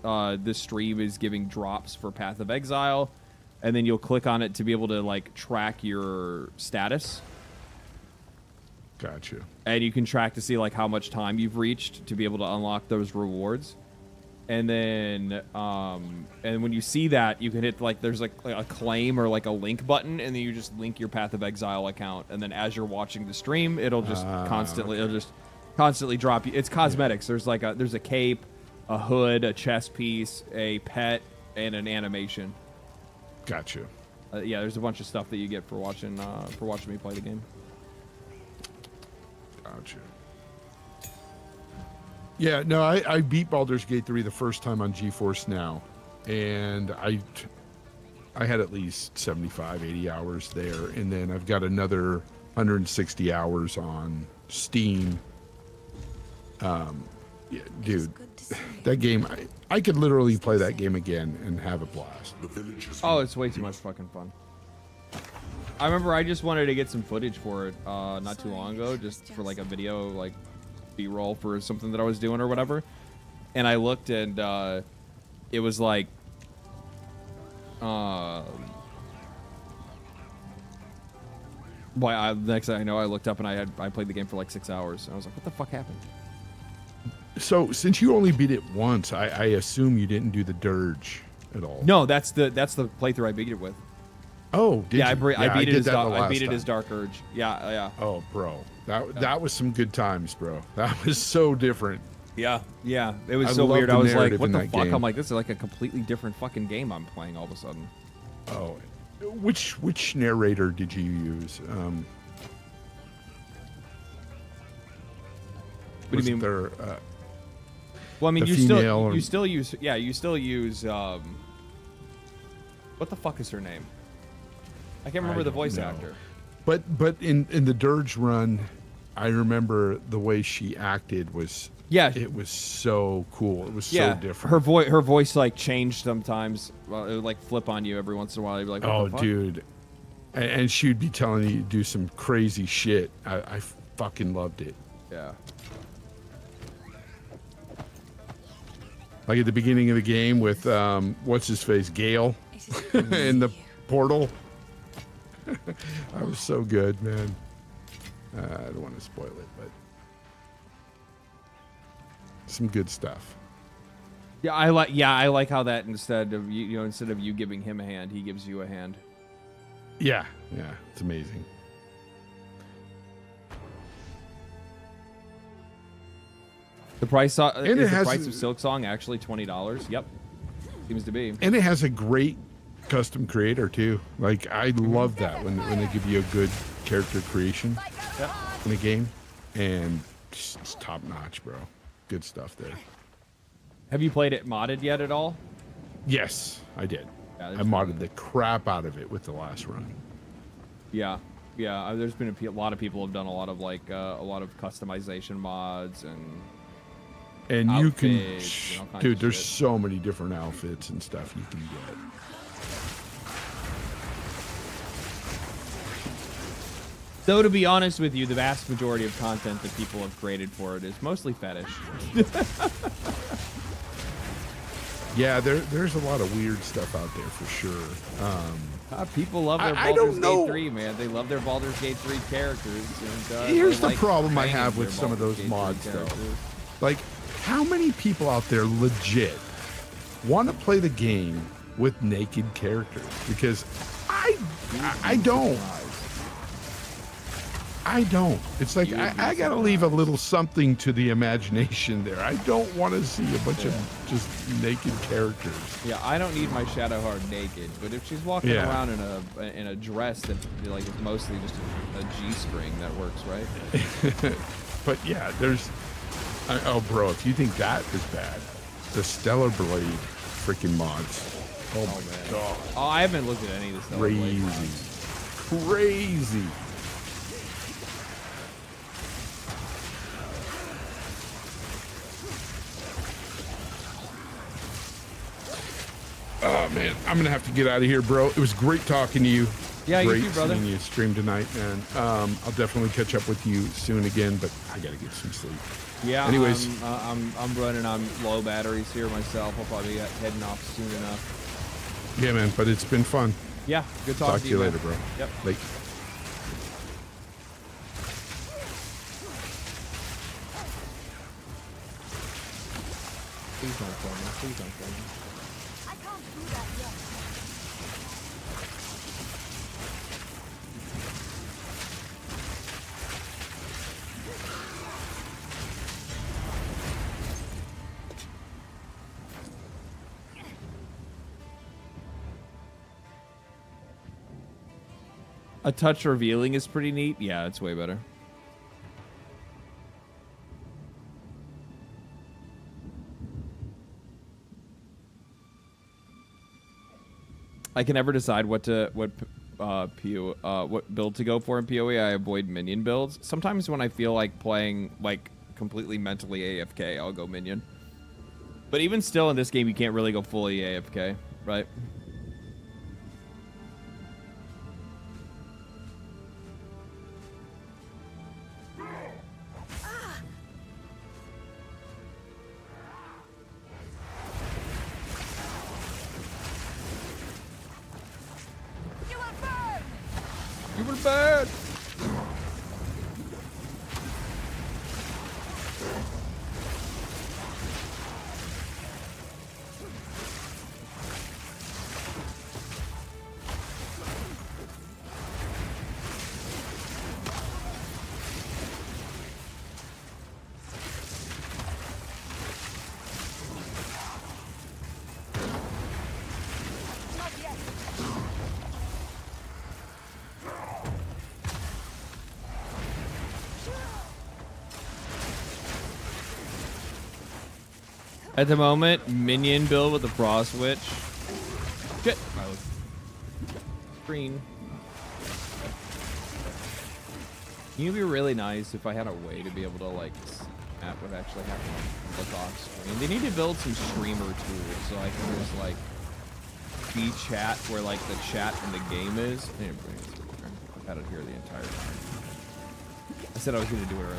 S1: stream is giving drops for Path of Exile. And then you'll click on it to be able to like track your status.
S18: Gotcha.
S1: And you can track to see like how much time you've reached to be able to unlock those rewards. And then and when you see that, you can hit like there's like a claim or like a link button, and then you just link your Path of Exile account. And then as you're watching the stream, it'll just constantly drop you. It's cosmetics. There's like there's a cape, a hood, a chest piece, a pet, and an animation.
S18: Gotcha.
S1: Yeah, there's a bunch of stuff that you get for watching me play the game.
S18: Gotcha. Yeah, no, I beat Baldur's Gate 3 the first time on GeForce Now, and I had at least 75, 80 hours there, and then I've got another 160 hours on Steam. Yeah, dude, that game, I could literally play that game again and have a blast.
S1: Oh, it's way too much fucking fun. I remember I just wanted to get some footage for it not too long ago, just for like a video, like B-roll for something that I was doing or whatever. And I looked and it was like next thing I know, I looked up and I played the game for like 6 hours. And I was like, what the fuck happened?
S18: So since you only beat it once, I assume you didn't do the dirge at all.
S1: No, that's the playthrough I beat it with.
S18: Oh, did
S1: yeah,
S18: you?
S1: I beat it as
S18: I beat
S1: it as Dark Urge. Yeah, yeah.
S18: Oh, bro, that was some good times, bro. That was so different.
S1: Yeah, yeah. It was so weird.
S18: the
S1: I was like,
S18: narrative
S1: what
S18: in
S1: the
S18: that
S1: fuck?
S18: game.
S1: I'm like, this is like a completely different fucking game I'm playing all of a sudden.
S18: Oh, which narrator did you use?
S1: What do you mean?
S18: There,
S1: well, I mean,
S18: the
S1: you
S18: female
S1: still use what the fuck is her name? I can't remember the voice actor.
S18: But in the dirge run, I remember the way she acted was it was so cool. It was so different.
S1: Her voice like changed sometimes. Well, it would like flip on you every once in a while. You'd be like, what
S18: oh,
S1: the fuck?
S18: dude, and she'd be telling you to do some crazy shit. I fucking loved it.
S1: Yeah.
S18: Like at the beginning of the game with what's his face, Gale, in the portal. That was so good, man. I don't want to spoil it, but some good stuff.
S1: Yeah, I like how that instead of you giving him a hand, he gives you a hand.
S18: Yeah, it's amazing.
S1: The price is
S18: it
S1: the
S18: has
S1: price of Silksong actually $20? Yep, seems to be.
S18: And it has a great custom creator too. Like I love that when they give you a good character creation in a game, and it's top notch, bro. Good stuff there.
S1: Have you played it modded yet at all?
S18: Yes, I did.
S1: Yeah,
S18: I modded the crap out of it with the last run.
S1: Yeah, there's been a lot of people have done a lot of like a lot of customization mods
S18: and you can,
S1: and all kinds
S18: dude,
S1: of
S18: there's
S1: shit.
S18: so many different outfits and stuff you can get.
S1: Though to be honest with you, the vast majority of content that people have created for it is mostly fetish.
S18: Yeah, there's a lot of weird stuff out there for sure.
S1: People love their
S18: I
S1: Baldur's
S18: don't know.
S1: Gate 3, man. They love their Baldur's Gate 3 characters. And,
S18: Here's
S1: they
S18: the
S1: like
S18: problem I
S1: banging
S18: have with
S1: their
S18: some of
S1: Baldur's
S18: those
S1: Gate 3
S18: mods, though.
S1: characters.
S18: Like, how many people out there legit want to play the game with naked characters? Because I don't. I don't. It's like I gotta leave a little something to the imagination there. I don't want to see a bunch of just naked characters.
S1: Yeah, I don't need my Shadowheart naked, but if she's walking
S18: Yeah.
S1: around in a dress that like is mostly just a G-string, that works, right?
S18: But yeah, there's. Oh, bro, if you think that is bad, the Stellar Blade freaking mods. Oh my god.
S1: Oh, I haven't looked at any of this stuff.
S18: Crazy. Oh man, I'm gonna have to get out of here, bro. It was great talking to you.
S1: Yeah, you
S18: great
S1: too, brother.
S18: seeing you stream tonight, man. I'll definitely catch up with you soon again, but I gotta get some sleep.
S1: Yeah.
S18: Anyways,
S1: I'm running on low batteries here myself. I'll probably be heading off soon enough.
S18: yeah, man. But it's been fun.
S1: Yeah, good talking
S18: Talk to you
S1: man.
S18: later, bro.
S1: Yep.
S18: Late.
S1: Please don't kill me. Please don't kill me.
S4: I can't do that yet.
S1: A touch revealing is pretty neat. Yeah, it's way better. I can never decide what build to go for in PoE. I avoid minion builds. Sometimes when I feel like playing like completely mentally AFK, I'll go minion. But even still in this game, you can't really go fully AFK, right? You were bad. At the moment, minion build with the frost witch. Shit. Screen. It'd be really nice if I had a way to be able to like at what actually happened look off screen. They need to build some streamer tools so I can just like be chat where like the chat in the game is. I've had it here the entire time. I said I was going to do it earlier.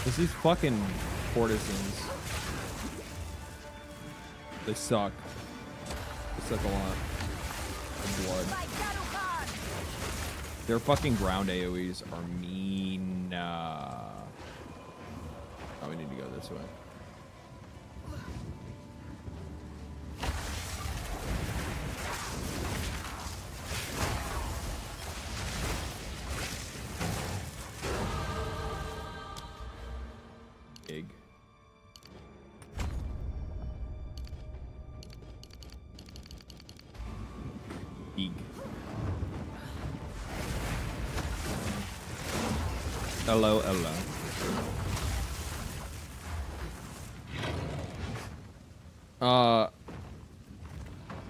S1: It's these fucking courtesans. They suck. They suck a lot of blood. Their fucking ground AoEs are mean. Oh, we need to go this way. Hello, hello.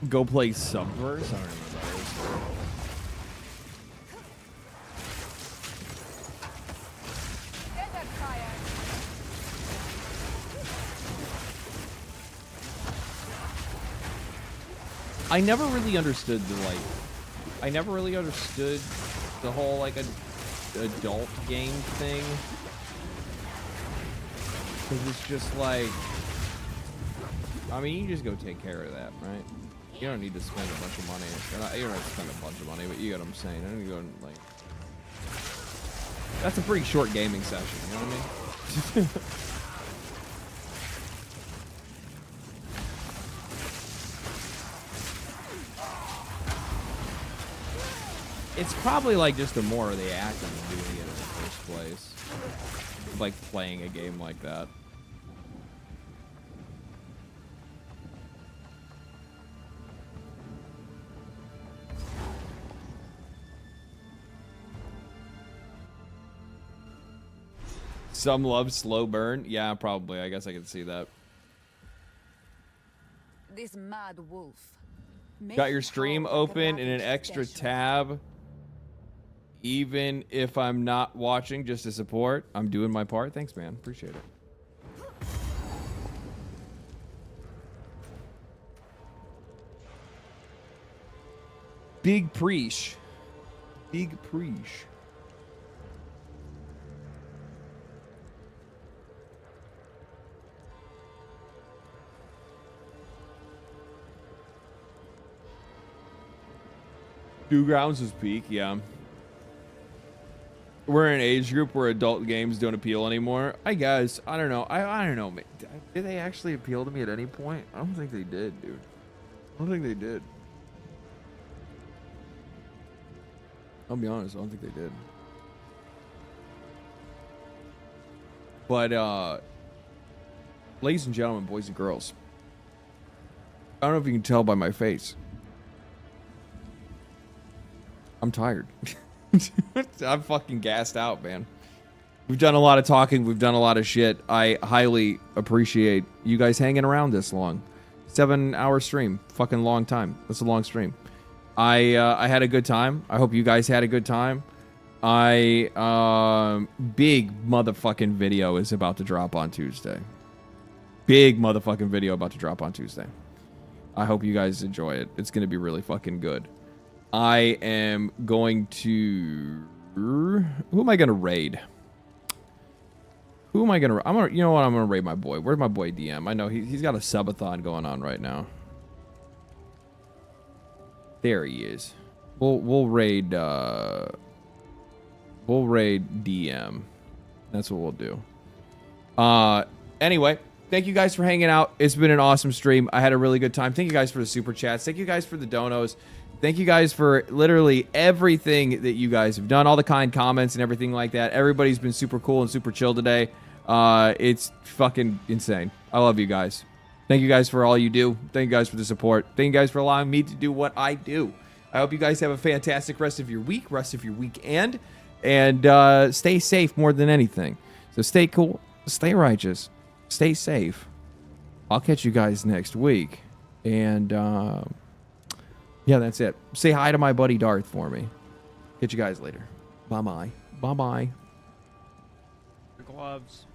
S1: Go play Subverse? I don't remember those. I never really understood the like. I never really understood the whole like adult game thing, because it's just like, I mean, you just go take care of that, right? You don't need to spend a bunch of money. You don't have to spend a bunch of money, but you get what I'm saying. I don't go and like, that's a pretty short gaming session, you know what I mean? It's probably like just the more of the acting of doing it in the first place. Like playing a game like that. Some love slow burn. Yeah, probably. I guess I can see that.
S4: This mad wolf.
S1: Got your stream open in an extra tab. Even if I'm not watching, just to support, I'm doing my part. Thanks, man. Appreciate it. Big preach. Big preach. Newgrounds is peak, yeah. We're in an age group where adult games don't appeal anymore. I guess. I don't know. I don't know. Did they actually appeal to me at any point? I don't think they did, dude. I don't think they did. I'll be honest. I don't think they did. But, Ladies and gentlemen, boys and girls. I don't know if you can tell by my face. I'm tired. I'm fucking gassed out, man. We've done a lot of talking. We've done a lot of shit. I highly appreciate you guys hanging around this long. 7-hour stream. Fucking long time. That's a long stream. I had a good time. I hope you guys had a good time. Big motherfucking video is about to drop on Tuesday. Big motherfucking video about to drop on Tuesday. I hope you guys enjoy it. It's going to be really fucking good. I am going to... Who am I going to raid? Who am I going to... You know what? I'm going to raid my boy. Where's my boy DM? I know he's got a subathon going on right now. There he is. We'll raid... We'll raid DM. That's what we'll do. Anyway, thank you guys for hanging out. It's been an awesome stream. I had a really good time. Thank you guys for the super chats. Thank you guys for the donos. Thank you guys for literally everything that you guys have done. All the kind comments and everything like that. Everybody's been super cool and super chill today. It's fucking insane. I love you guys. Thank you guys for all you do. Thank you guys for the support. Thank you guys for allowing me to do what I do. I hope you guys have a fantastic rest of your week, rest of your weekend. And stay safe more than anything. So stay cool, stay righteous, stay safe. I'll catch you guys next week. And yeah, that's it. Say hi to my buddy Darth for me. Catch you guys later. Bye-bye. Bye-bye.
S12: Gloves.